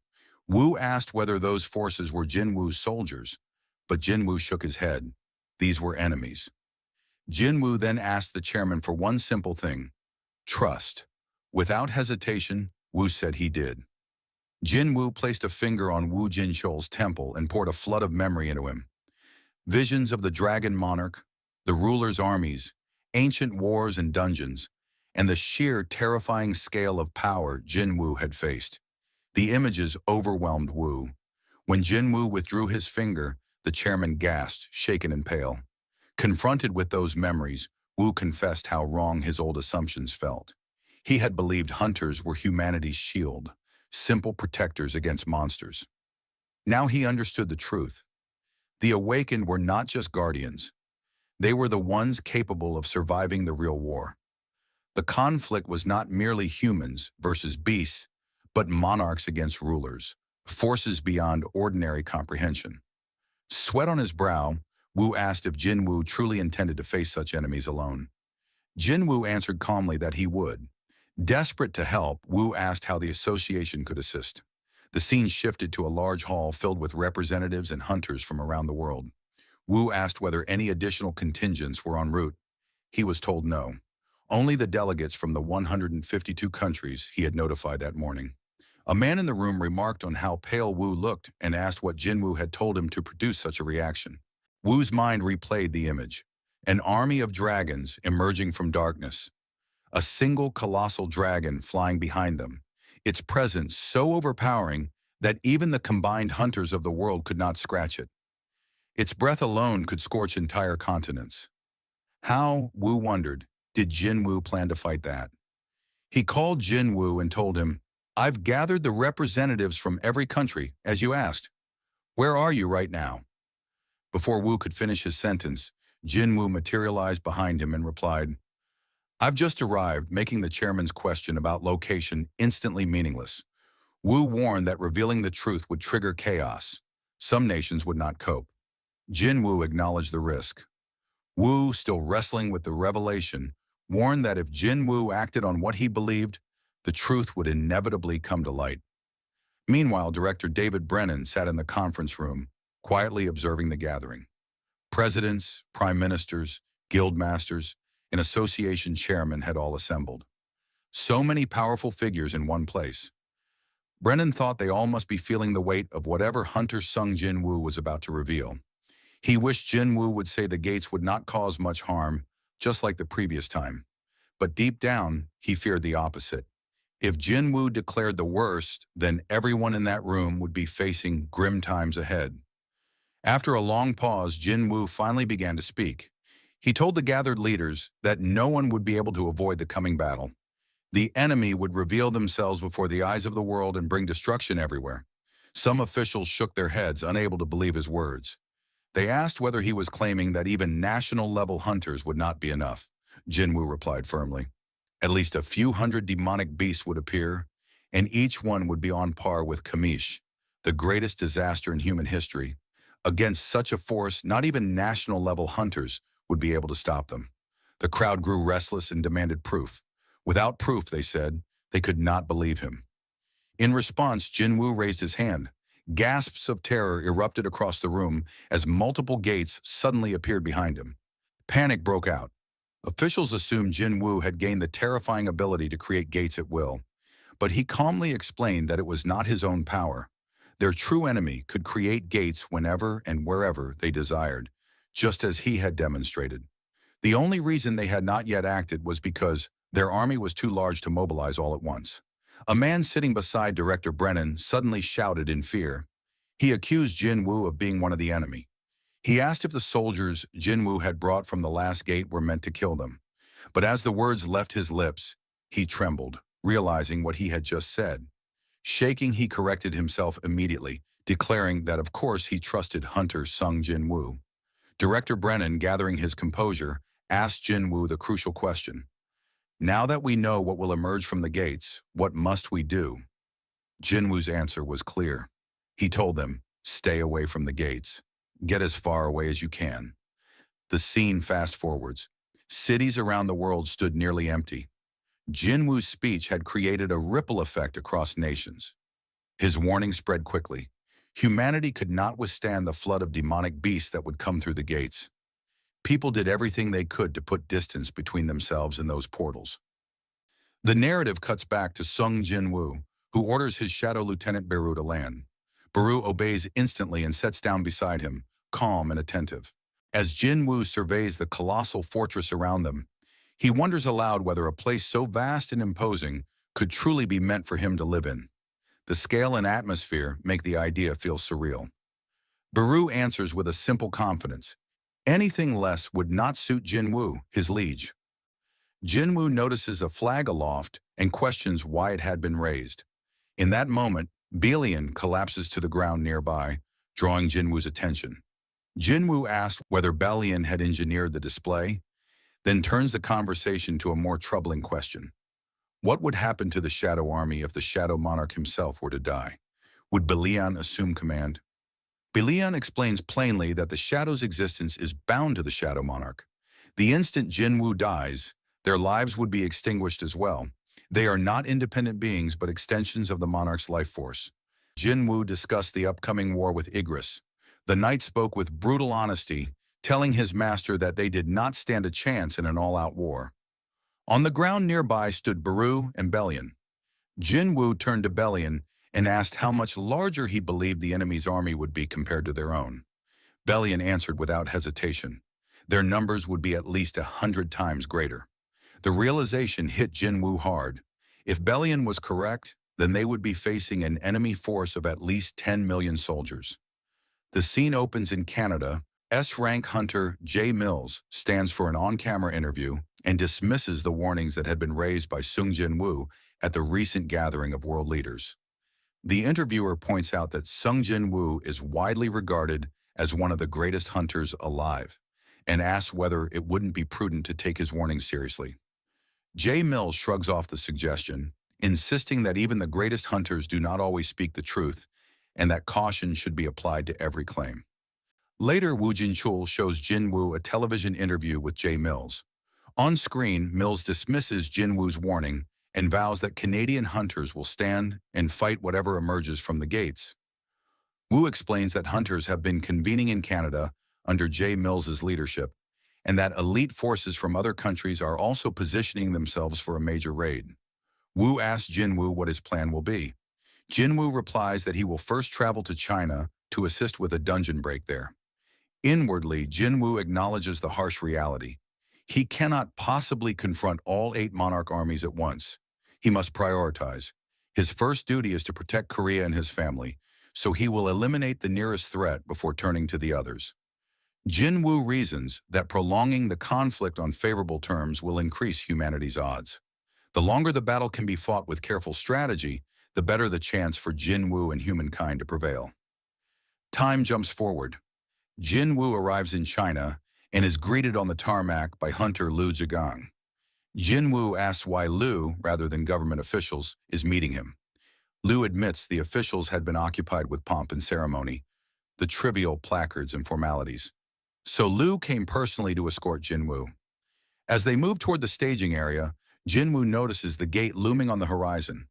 Wu asked whether those forces were Jinwoo's soldiers, but Jinwoo shook his head. These were enemies. Jinwoo then asked the chairman for one simple thing: trust. Without hesitation, Wu said he did. Jinwoo placed a finger on Wu Jinchou's temple and poured a flood of memory into him. Visions of the Dragon Monarch, the ruler's armies, ancient wars and dungeons, and the sheer terrifying scale of power Jinwoo had faced. The images overwhelmed Wu. When Jinwoo withdrew his finger, the chairman gasped, shaken and pale. Confronted with those memories, Wu confessed how wrong his old assumptions felt. He had believed hunters were humanity's shield, simple protectors against monsters. Now he understood the truth. The awakened were not just guardians. They were the ones capable of surviving the real war. The conflict was not merely humans versus beasts, but monarchs against rulers, forces beyond ordinary comprehension. Sweat on his brow, Wu asked if Jinwoo truly intended to face such enemies alone. Jinwoo answered calmly that he would. Desperate to help, Wu asked how the association could assist. The scene shifted to a large hall filled with representatives and hunters from around the world. Wu asked whether any additional contingents were en route. He was told no. Only the delegates from the 152 countries he had notified that morning. A man in the room remarked on how pale Wu looked and asked what Jinwoo had told him to produce such a reaction. Wu's mind replayed the image. An army of dragons emerging from darkness. A single colossal dragon flying behind them, its presence so overpowering that even the combined hunters of the world could not scratch it. Its breath alone could scorch entire continents. How, Wu wondered, did Jin Wu plan to fight that? He called Jin Wu and told him, "I've gathered the representatives from every country, as you asked. Where are you right now?" Before Wu could finish his sentence, Jin Wu materialized behind him and replied, "I've just arrived," making the chairman's question about location instantly meaningless. Wu warned that revealing the truth would trigger chaos. Some nations would not cope. Jin Wu acknowledged the risk. Wu, still wrestling with the revelation, warned that if Jin Wu acted on what he believed, the truth would inevitably come to light. Meanwhile, Director David Brennan sat in the conference room, quietly observing the gathering. Presidents, prime ministers, guild masters, and association chairmen had all assembled. So many powerful figures in one place. Brennan thought they all must be feeling the weight of whatever Hunter Sung Jin Wu was about to reveal. He wished Jin Wu would say the gates would not cause much harm, just like the previous time. But deep down, he feared the opposite. If Jin Wu declared the worst, then everyone in that room would be facing grim times ahead. After a long pause, Jin Wu finally began to speak. He told the gathered leaders that no one would be able to avoid the coming battle. The enemy would reveal themselves before the eyes of the world and bring destruction everywhere. Some officials shook their heads, unable to believe his words. They asked whether he was claiming that even national-level hunters would not be enough. Jin Wu replied firmly. At least a few hundred demonic beasts would appear, and each one would be on par with Kamish, the greatest disaster in human history. Against such a force, not even national-level hunters would be able to stop them. The crowd grew restless and demanded proof. Without proof, they said, they could not believe him. In response, Jin Wu raised his hand. Gasps of terror erupted across the room as multiple gates suddenly appeared behind him. Panic broke out. Officials assumed Jin Wu had gained the terrifying ability to create gates at will, but he calmly explained that it was not his own power. Their true enemy could create gates whenever and wherever they desired, just as he had demonstrated. The only reason they had not yet acted was because their army was too large to mobilize all at once. A man sitting beside Director Brennan suddenly shouted in fear. He accused Jin Wu of being one of the enemy. He asked if the soldiers Jin Wu had brought from the last gate were meant to kill them. But as the words left his lips, he trembled, realizing what he had just said. Shaking, he corrected himself immediately, declaring that of course he trusted Hunter Sung Jin Wu. Director Brennan, gathering his composure, asked Jin Wu the crucial question. "Now that we know what will emerge from the gates, what must we do?" Jin Wu's answer was clear. He told them, "Stay away from the gates. Get as far away as you can." The scene fast forwards. Cities around the world stood nearly empty. Jin Wu's speech had created a ripple effect across nations. His warning spread quickly. Humanity could not withstand the flood of demonic beasts that would come through the gates. People did everything they could to put distance between themselves and those portals. The narrative cuts back to Sung Jin Wu, who orders his shadow lieutenant Beru to land. Beru obeys instantly and sits down beside him, calm and attentive. As Jin Wu surveys the colossal fortress around them, he wonders aloud whether a place so vast and imposing could truly be meant for him to live in. The scale and atmosphere make the idea feel surreal. Beru answers with a simple confidence. Anything less would not suit Jin Wu, his liege. Jin Wu notices a flag aloft and questions why it had been raised. In that moment, Belian collapses to the ground nearby, drawing Jin Wu's attention. Jin Wu asks whether Belian had engineered the display, then turns the conversation to a more troubling question. What would happen to the Shadow Army if the Shadow Monarch himself were to die? Would Belian assume command? Belian explains plainly that the Shadow's existence is bound to the Shadow Monarch. The instant Jin Wu dies, their lives would be extinguished as well. They are not independent beings but extensions of the Monarch's life force. Jin Wu discussed the upcoming war with Igris. The knight spoke with brutal honesty, telling his master that they did not stand a chance in an all-out war. On the ground nearby stood Beru and Belian. Jin Wu turned to Belian and asked how much larger he believed the enemy's army would be compared to their own. Belian answered without hesitation. Their numbers would be at least 100 times greater. The realization hit Jin Wu hard. If Belian was correct, then they would be facing an enemy force of at least 10 million soldiers. The scene opens in Canada, S-rank hunter Jay Mills stands for an on-camera interview and dismisses the warnings that had been raised by Sung Jin-woo at the recent gathering of world leaders. The interviewer points out that Sung Jin-woo is widely regarded as one of the greatest hunters alive and asks whether it wouldn't be prudent to take his warnings seriously. Jay Mills shrugs off the suggestion, insisting that even the greatest hunters do not always speak the truth and that caution should be applied to every claim. Later, Woo Jin-chul shows Jin-woo a television interview with Jay Mills. On screen, Mills dismisses Jin-woo's warning and vows that Canadian hunters will stand and fight whatever emerges from the gates. Woo explains that hunters have been convening in Canada under Jay Mills's leadership, and that elite forces from other countries are also positioning themselves for a major raid. Woo asks Jin-woo what his plan will be. Jin-woo replies that he will first travel to China to assist with a dungeon break there. Inwardly, Jin-woo acknowledges the harsh reality. He cannot possibly confront all 8 monarch armies at once. He must prioritize. His first duty is to protect Korea and his family, so he will eliminate the nearest threat before turning to the others. Jin-woo reasons that prolonging the conflict on favorable terms will increase humanity's odds. The longer the battle can be fought with careful strategy, the better the chance for Jin-woo and humankind to prevail. Time jumps forward. Jin-woo arrives in China and is greeted on the tarmac by hunter Liu Zhigang. Jin-woo asks why Liu, rather than government officials, is meeting him. Liu admits the officials had been occupied with pomp and ceremony, the trivial placards and formalities. So Liu came personally to escort Jin-woo. As they move toward the staging area, Jin-woo notices the gate looming on the horizon.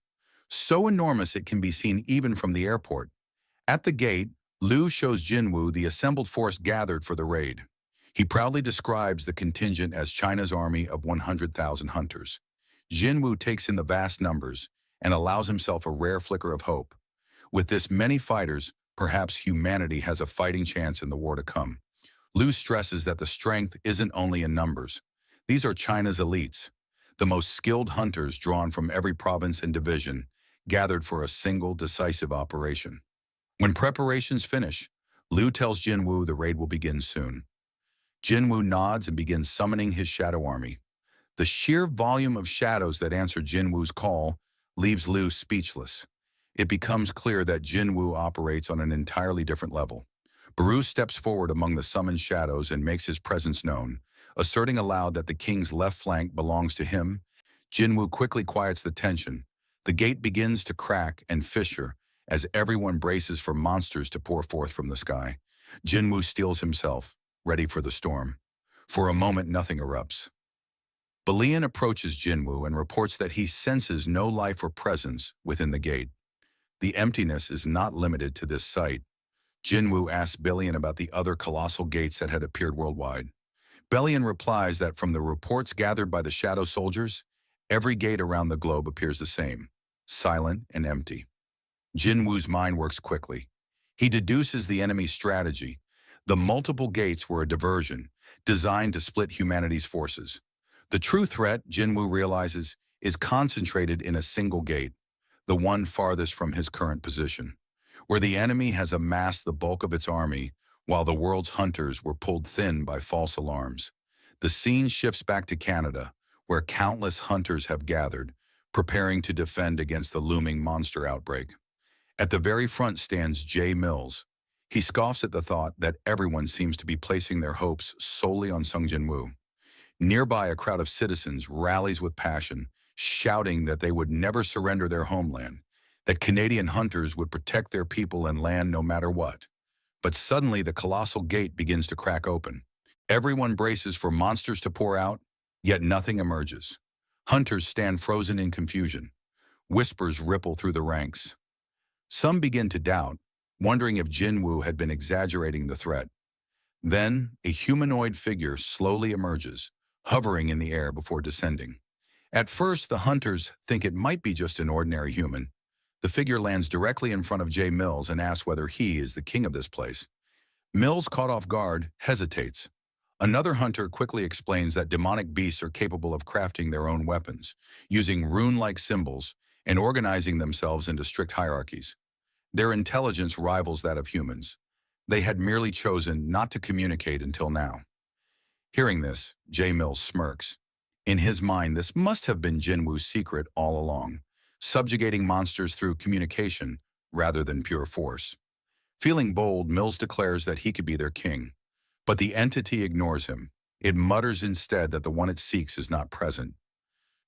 So enormous it can be seen even from the airport. At the gate, Liu shows Jin-woo the assembled force gathered for the raid. He proudly describes the contingent as China's army of 100,000 hunters. Jin-woo takes in the vast numbers and allows himself a rare flicker of hope. With this many fighters, perhaps humanity has a fighting chance in the war to come. Liu stresses that the strength isn't only in numbers. These are China's elites, the most skilled hunters drawn from every province and division, gathered for a single decisive operation. When preparations finish, Liu tells Jin-woo the raid will begin soon. Jin-woo nods and begins summoning his shadow army. The sheer volume of shadows that answer Jin-woo's call leaves Liu speechless. It becomes clear that Jin-woo operates on an entirely different level. Baru steps forward among the summoned shadows and makes his presence known, asserting aloud that the king's left flank belongs to him. Jin-woo quickly quiets the tension. The gate begins to crack and fissure as everyone braces for monsters to pour forth from the sky. Jin-woo steels himself, ready for the storm. For a moment, nothing erupts. Balian approaches Jin-woo and reports that he senses no life or presence within the gate. The emptiness is not limited to this site. Jin-woo asks Balian about the other colossal gates that had appeared worldwide. Balian replies that from the reports gathered by the shadow soldiers, every gate around the globe appears the same, silent and empty. Jin-woo's mind works quickly. He deduces the enemy's strategy. The multiple gates were a diversion, designed to split humanity's forces. The true threat, Jin-woo realizes, is concentrated in a single gate, the one farthest from his current position, where the enemy has amassed the bulk of its army, while the world's hunters were pulled thin by false alarms. The scene shifts back to Canada, where countless hunters have gathered, preparing to defend against the looming monster outbreak. At the very front stands Jay Mills. He scoffs at the thought that everyone seems to be placing their hopes solely on Sung Jin-woo. Nearby, a crowd of citizens rallies with passion, shouting that they would never surrender their homeland, that Canadian hunters would protect their people and land no matter what. But suddenly, the colossal gate begins to crack open. Everyone braces for monsters to pour out, yet nothing emerges. Hunters stand frozen in confusion. Whispers ripple through the ranks. Some begin to doubt, wondering if Jin-woo had been exaggerating the threat. Then, a humanoid figure slowly emerges, hovering in the air before descending. At first, the hunters think it might be just an ordinary human. The figure lands directly in front of Jay Mills and asks whether he is the king of this place. Mills, caught off guard, hesitates. Another hunter quickly explains that demonic beasts are capable of crafting their own weapons, using rune-like symbols, and organizing themselves into strict hierarchies. Their intelligence rivals that of humans. They had merely chosen not to communicate until now. Hearing this, J. Mills smirks. In his mind, this must have been Jinwoo's secret all along, subjugating monsters through communication rather than pure force. Feeling bold, Mills declares that he could be their king. But the entity ignores him. It mutters instead that the one it seeks is not present.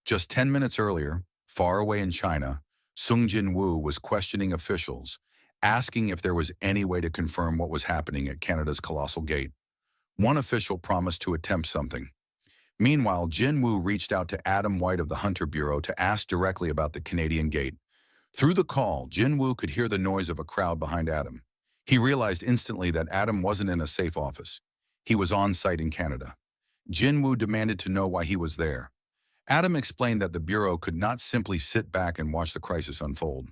Just 10 minutes earlier, far away in China, Sung Jin-woo was questioning officials, asking if there was any way to confirm what was happening at Canada's Colossal Gate. One official promised to attempt something. Meanwhile, Jin-woo reached out to Adam White of the Hunter Bureau to ask directly about the Canadian Gate. Through the call, Jin-woo could hear the noise of a crowd behind Adam. He realized instantly that Adam wasn't in a safe office. He was on site in Canada. Jin-woo demanded to know why he was there. Adam explained that the Bureau could not simply sit back and watch the crisis unfold.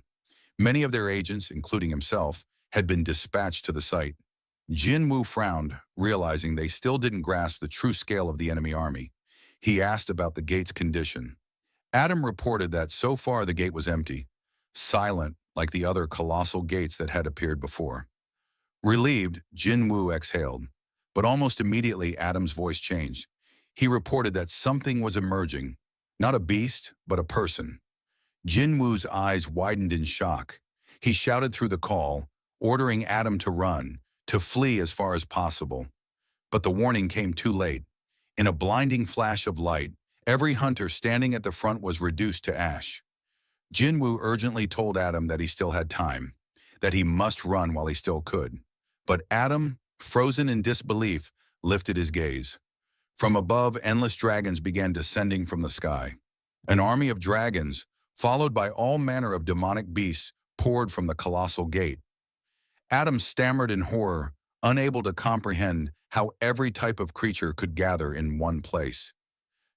Many of their agents, including himself, had been dispatched to the site. Jin-woo frowned, realizing they still didn't grasp the true scale of the enemy army. He asked about the gate's condition. Adam reported that so far the gate was empty, silent like the other colossal gates that had appeared before. Relieved, Jin-woo exhaled, but almost immediately Adam's voice changed. He reported that something was emerging, not a beast, but a person. Jin-woo's eyes widened in shock. He shouted through the call, ordering Adam to run, to flee as far as possible. But the warning came too late. In a blinding flash of light, every hunter standing at the front was reduced to ash. Jin-woo urgently told Adam that he still had time, that he must run while he still could. But Adam, frozen in disbelief, lifted his gaze. From above, endless dragons began descending from the sky. An army of dragons, followed by all manner of demonic beasts, poured from the colossal gate. Adam stammered in horror, unable to comprehend how every type of creature could gather in one place.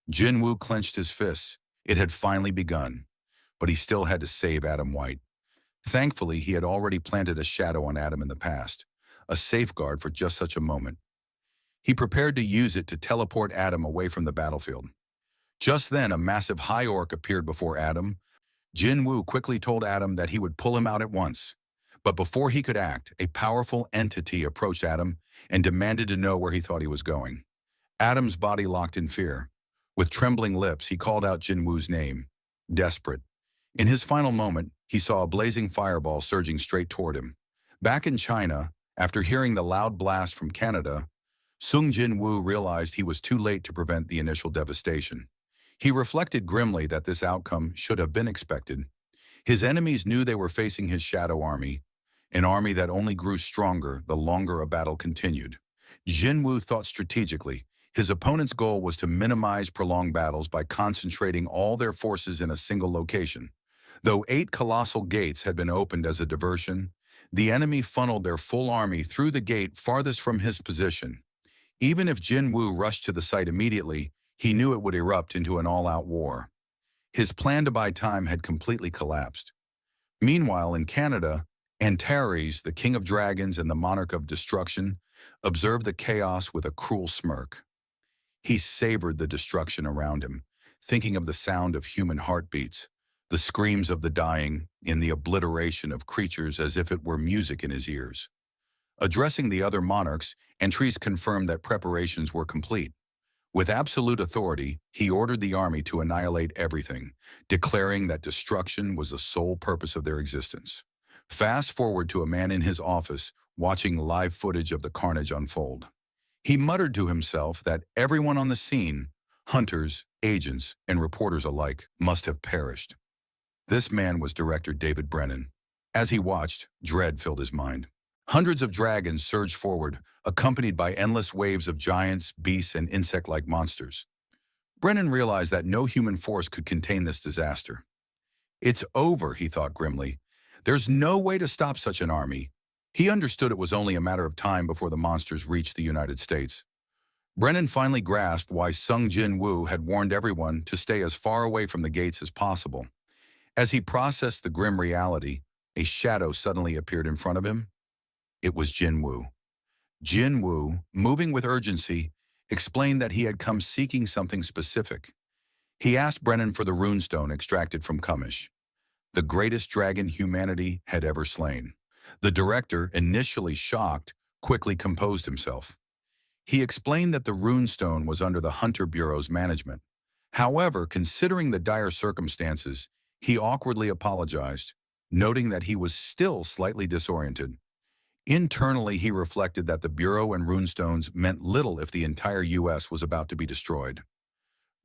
Jin-woo clenched his fists. It had finally begun, but he still had to save Adam White. Thankfully, he had already planted a shadow on Adam in the past, a safeguard for just such a moment. He prepared to use it to teleport Adam away from the battlefield. Just then, a massive high orc appeared before Adam. Jin-woo quickly told Adam that he would pull him out at once. But before he could act, a powerful entity approached Adam and demanded to know where he thought he was going. Adam's body locked in fear. With trembling lips, he called out Jin-woo's name, desperate. In his final moment, he saw a blazing fireball surging straight toward him. Back in China, after hearing the loud blast from Canada, Sung Jin-woo realized he was too late to prevent the initial devastation. He reflected grimly that this outcome should have been expected. His enemies knew they were facing his shadow army, an army that only grew stronger the longer a battle continued. Jin-woo thought strategically. His opponent's goal was to minimize prolonged battles by concentrating all their forces in a single location. Though 8 colossal gates had been opened as a diversion, the enemy funneled their full army through the gate farthest from his position. Even if Jin-woo rushed to the site immediately, he knew it would erupt into an all-out war. His plan to buy time had completely collapsed. Meanwhile, in Canada, Antares, the king of dragons and the monarch of destruction, observed the chaos with a cruel smirk. He savored the destruction around him, thinking of the sound of human heartbeats, the screams of the dying, and the obliteration of creatures as if it were music in his ears. Addressing the other monarchs, Antares confirmed that preparations were complete. With absolute authority, he ordered the army to annihilate everything, declaring that destruction was the sole purpose of their existence. Fast forward to a man in his office watching live footage of the carnage unfold. He muttered to himself that everyone on the scene, hunters, agents, and reporters alike, must have perished. This man was director David Brennan. As he watched, dread filled his mind. Hundreds of dragons surged forward, accompanied by endless waves of giants, beasts, and insect-like monsters. Brennan realized that no human force could contain this disaster. It's over, he thought grimly. There's no way to stop such an army. He understood it was only a matter of time before the monsters reached the United States. Brennan finally grasped why Sung Jin-woo had warned everyone to stay as far away from the gates as possible. As he processed the grim reality, a shadow suddenly appeared in front of him. It was Jin-woo. Jin-woo, moving with urgency, explained that he had come seeking something specific. He asked Brennan for the runestone extracted from Kumish, the greatest dragon humanity had ever slain. The director, initially shocked, quickly composed himself. He explained that the runestone was under the Hunter Bureau's management. However, considering the dire circumstances, he awkwardly apologized, noting that he was still slightly disoriented. Internally, he reflected that the Bureau and runestones meant little if the entire U.S. was about to be destroyed.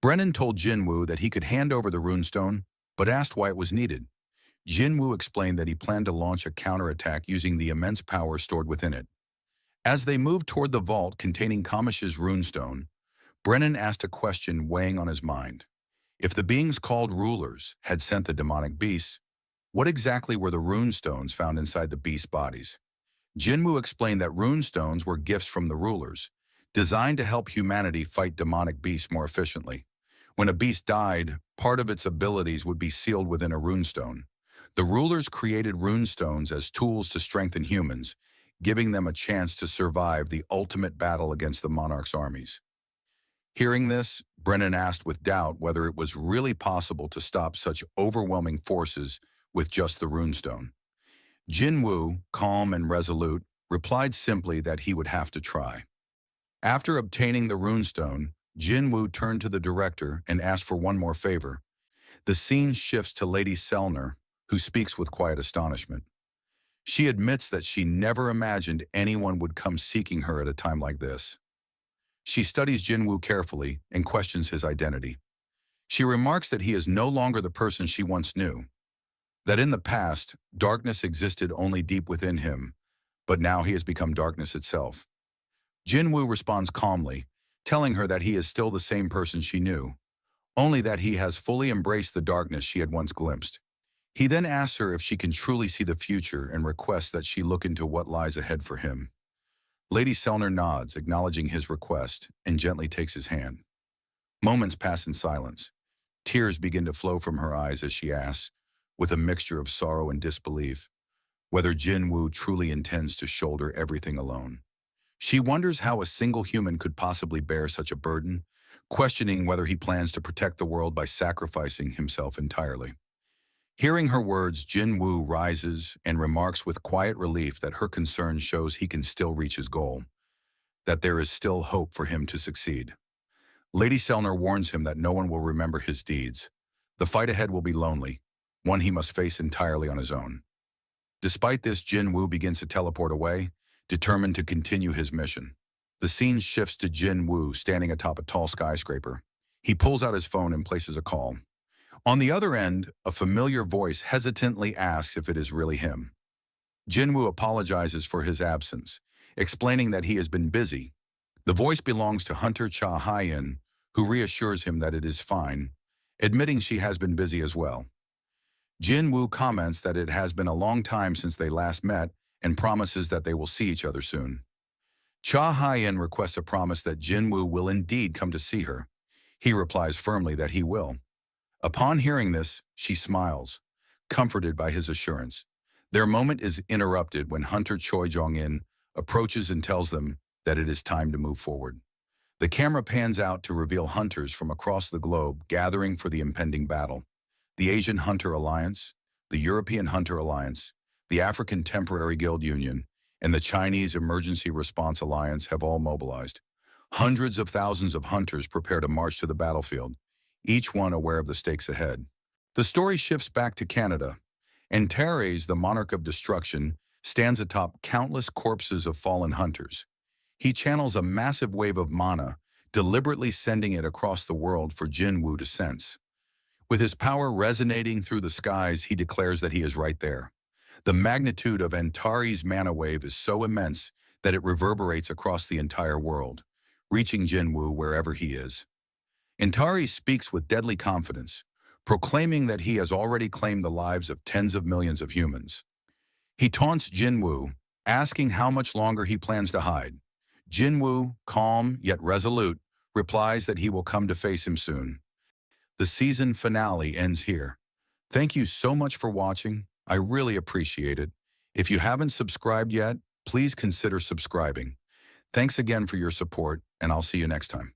Brennan told Jinwoo that he could hand over the runestone, but asked why it was needed. Jinwoo explained that he planned to launch a counterattack using the immense power stored within it. As they moved toward the vault containing Kamish's runestone, Brennan asked a question weighing on his mind. If the beings called rulers had sent the demonic beasts, what exactly were the runestones found inside the beasts' bodies? Jinwoo explained that runestones were gifts from the rulers, designed to help humanity fight demonic beasts more efficiently. When a beast died, part of its abilities would be sealed within a runestone. The rulers created runestones as tools to strengthen humans, giving them a chance to survive the ultimate battle against the monarch's armies. Hearing this, Brennan asked with doubt whether it was really possible to stop such overwhelming forces with just the runestone. Jinwoo, calm and resolute, replied simply that he would have to try. After obtaining the runestone, Jinwoo turned to the director and asked for one more favor. The scene shifts to Lady Selner, who speaks with quiet astonishment. She admits that she never imagined anyone would come seeking her at a time like this. She studies Jinwoo carefully and questions his identity. She remarks that he is no longer the person she once knew, that in the past, darkness existed only deep within him, but now he has become darkness itself. Jinwoo responds calmly, telling her that he is still the same person she knew, only that he has fully embraced the darkness she had once glimpsed. He then asks her if she can truly see the future and requests that she look into what lies ahead for him. Lady Selner nods, acknowledging his request, and gently takes his hand. Moments pass in silence. Tears begin to flow from her eyes as she asks, with a mixture of sorrow and disbelief, whether Jinwoo truly intends to shoulder everything alone. She wonders how a single human could possibly bear such a burden, questioning whether he plans to protect the world by sacrificing himself entirely. Hearing her words, Jinwoo rises and remarks with quiet relief that her concern shows he can still reach his goal, that there is still hope for him to succeed. Lady Selner warns him that no one will remember his deeds. The fight ahead will be lonely, one he must face entirely on his own. Despite this, Jinwoo begins to teleport away, determined to continue his mission. The scene shifts to Jinwoo standing atop a tall skyscraper. He pulls out his phone and places a call. On the other end, a familiar voice hesitantly asks if it is really him. Jinwoo apologizes for his absence, explaining that he has been busy. The voice belongs to Hunter Cha Hyen, who reassures him that it is fine, admitting she has been busy as well. Jinwoo comments that it has been a long time since they last met and promises that they will see each other soon. Cha Hyen requests a promise that Jinwoo will indeed come to see her. He replies firmly that he will. Upon hearing this, she smiles, comforted by his assurance. Their moment is interrupted when Hunter Choi Jong-in approaches and tells them that it is time to move forward. The camera pans out to reveal hunters from across the globe gathering for the impending battle. The Asian Hunter Alliance, the European Hunter Alliance, the African Temporary Guild Union, and the Chinese Emergency Response Alliance have all mobilized. Hundreds of thousands of hunters prepare to march to the battlefield, each one aware of the stakes ahead. The story shifts back to Canada. Antares, the monarch of destruction, stands atop countless corpses of fallen hunters. He channels a massive wave of mana, deliberately sending it across the world for Jinwoo to sense. With his power resonating through the skies, he declares that he is right there. The magnitude of Antares' mana wave is so immense that it reverberates across the entire world, reaching Jinwoo wherever he is. Antares speaks with deadly confidence, proclaiming that he has already claimed the lives of tens of millions of humans. He taunts Jinwoo, asking how much longer he plans to hide. Jinwoo, calm yet resolute, replies that he will come to face him soon. The season finale ends here. Thank you so much for watching. I really appreciate it. If you haven't subscribed yet, please consider subscribing. Thanks again for your support, and I'll see you next time.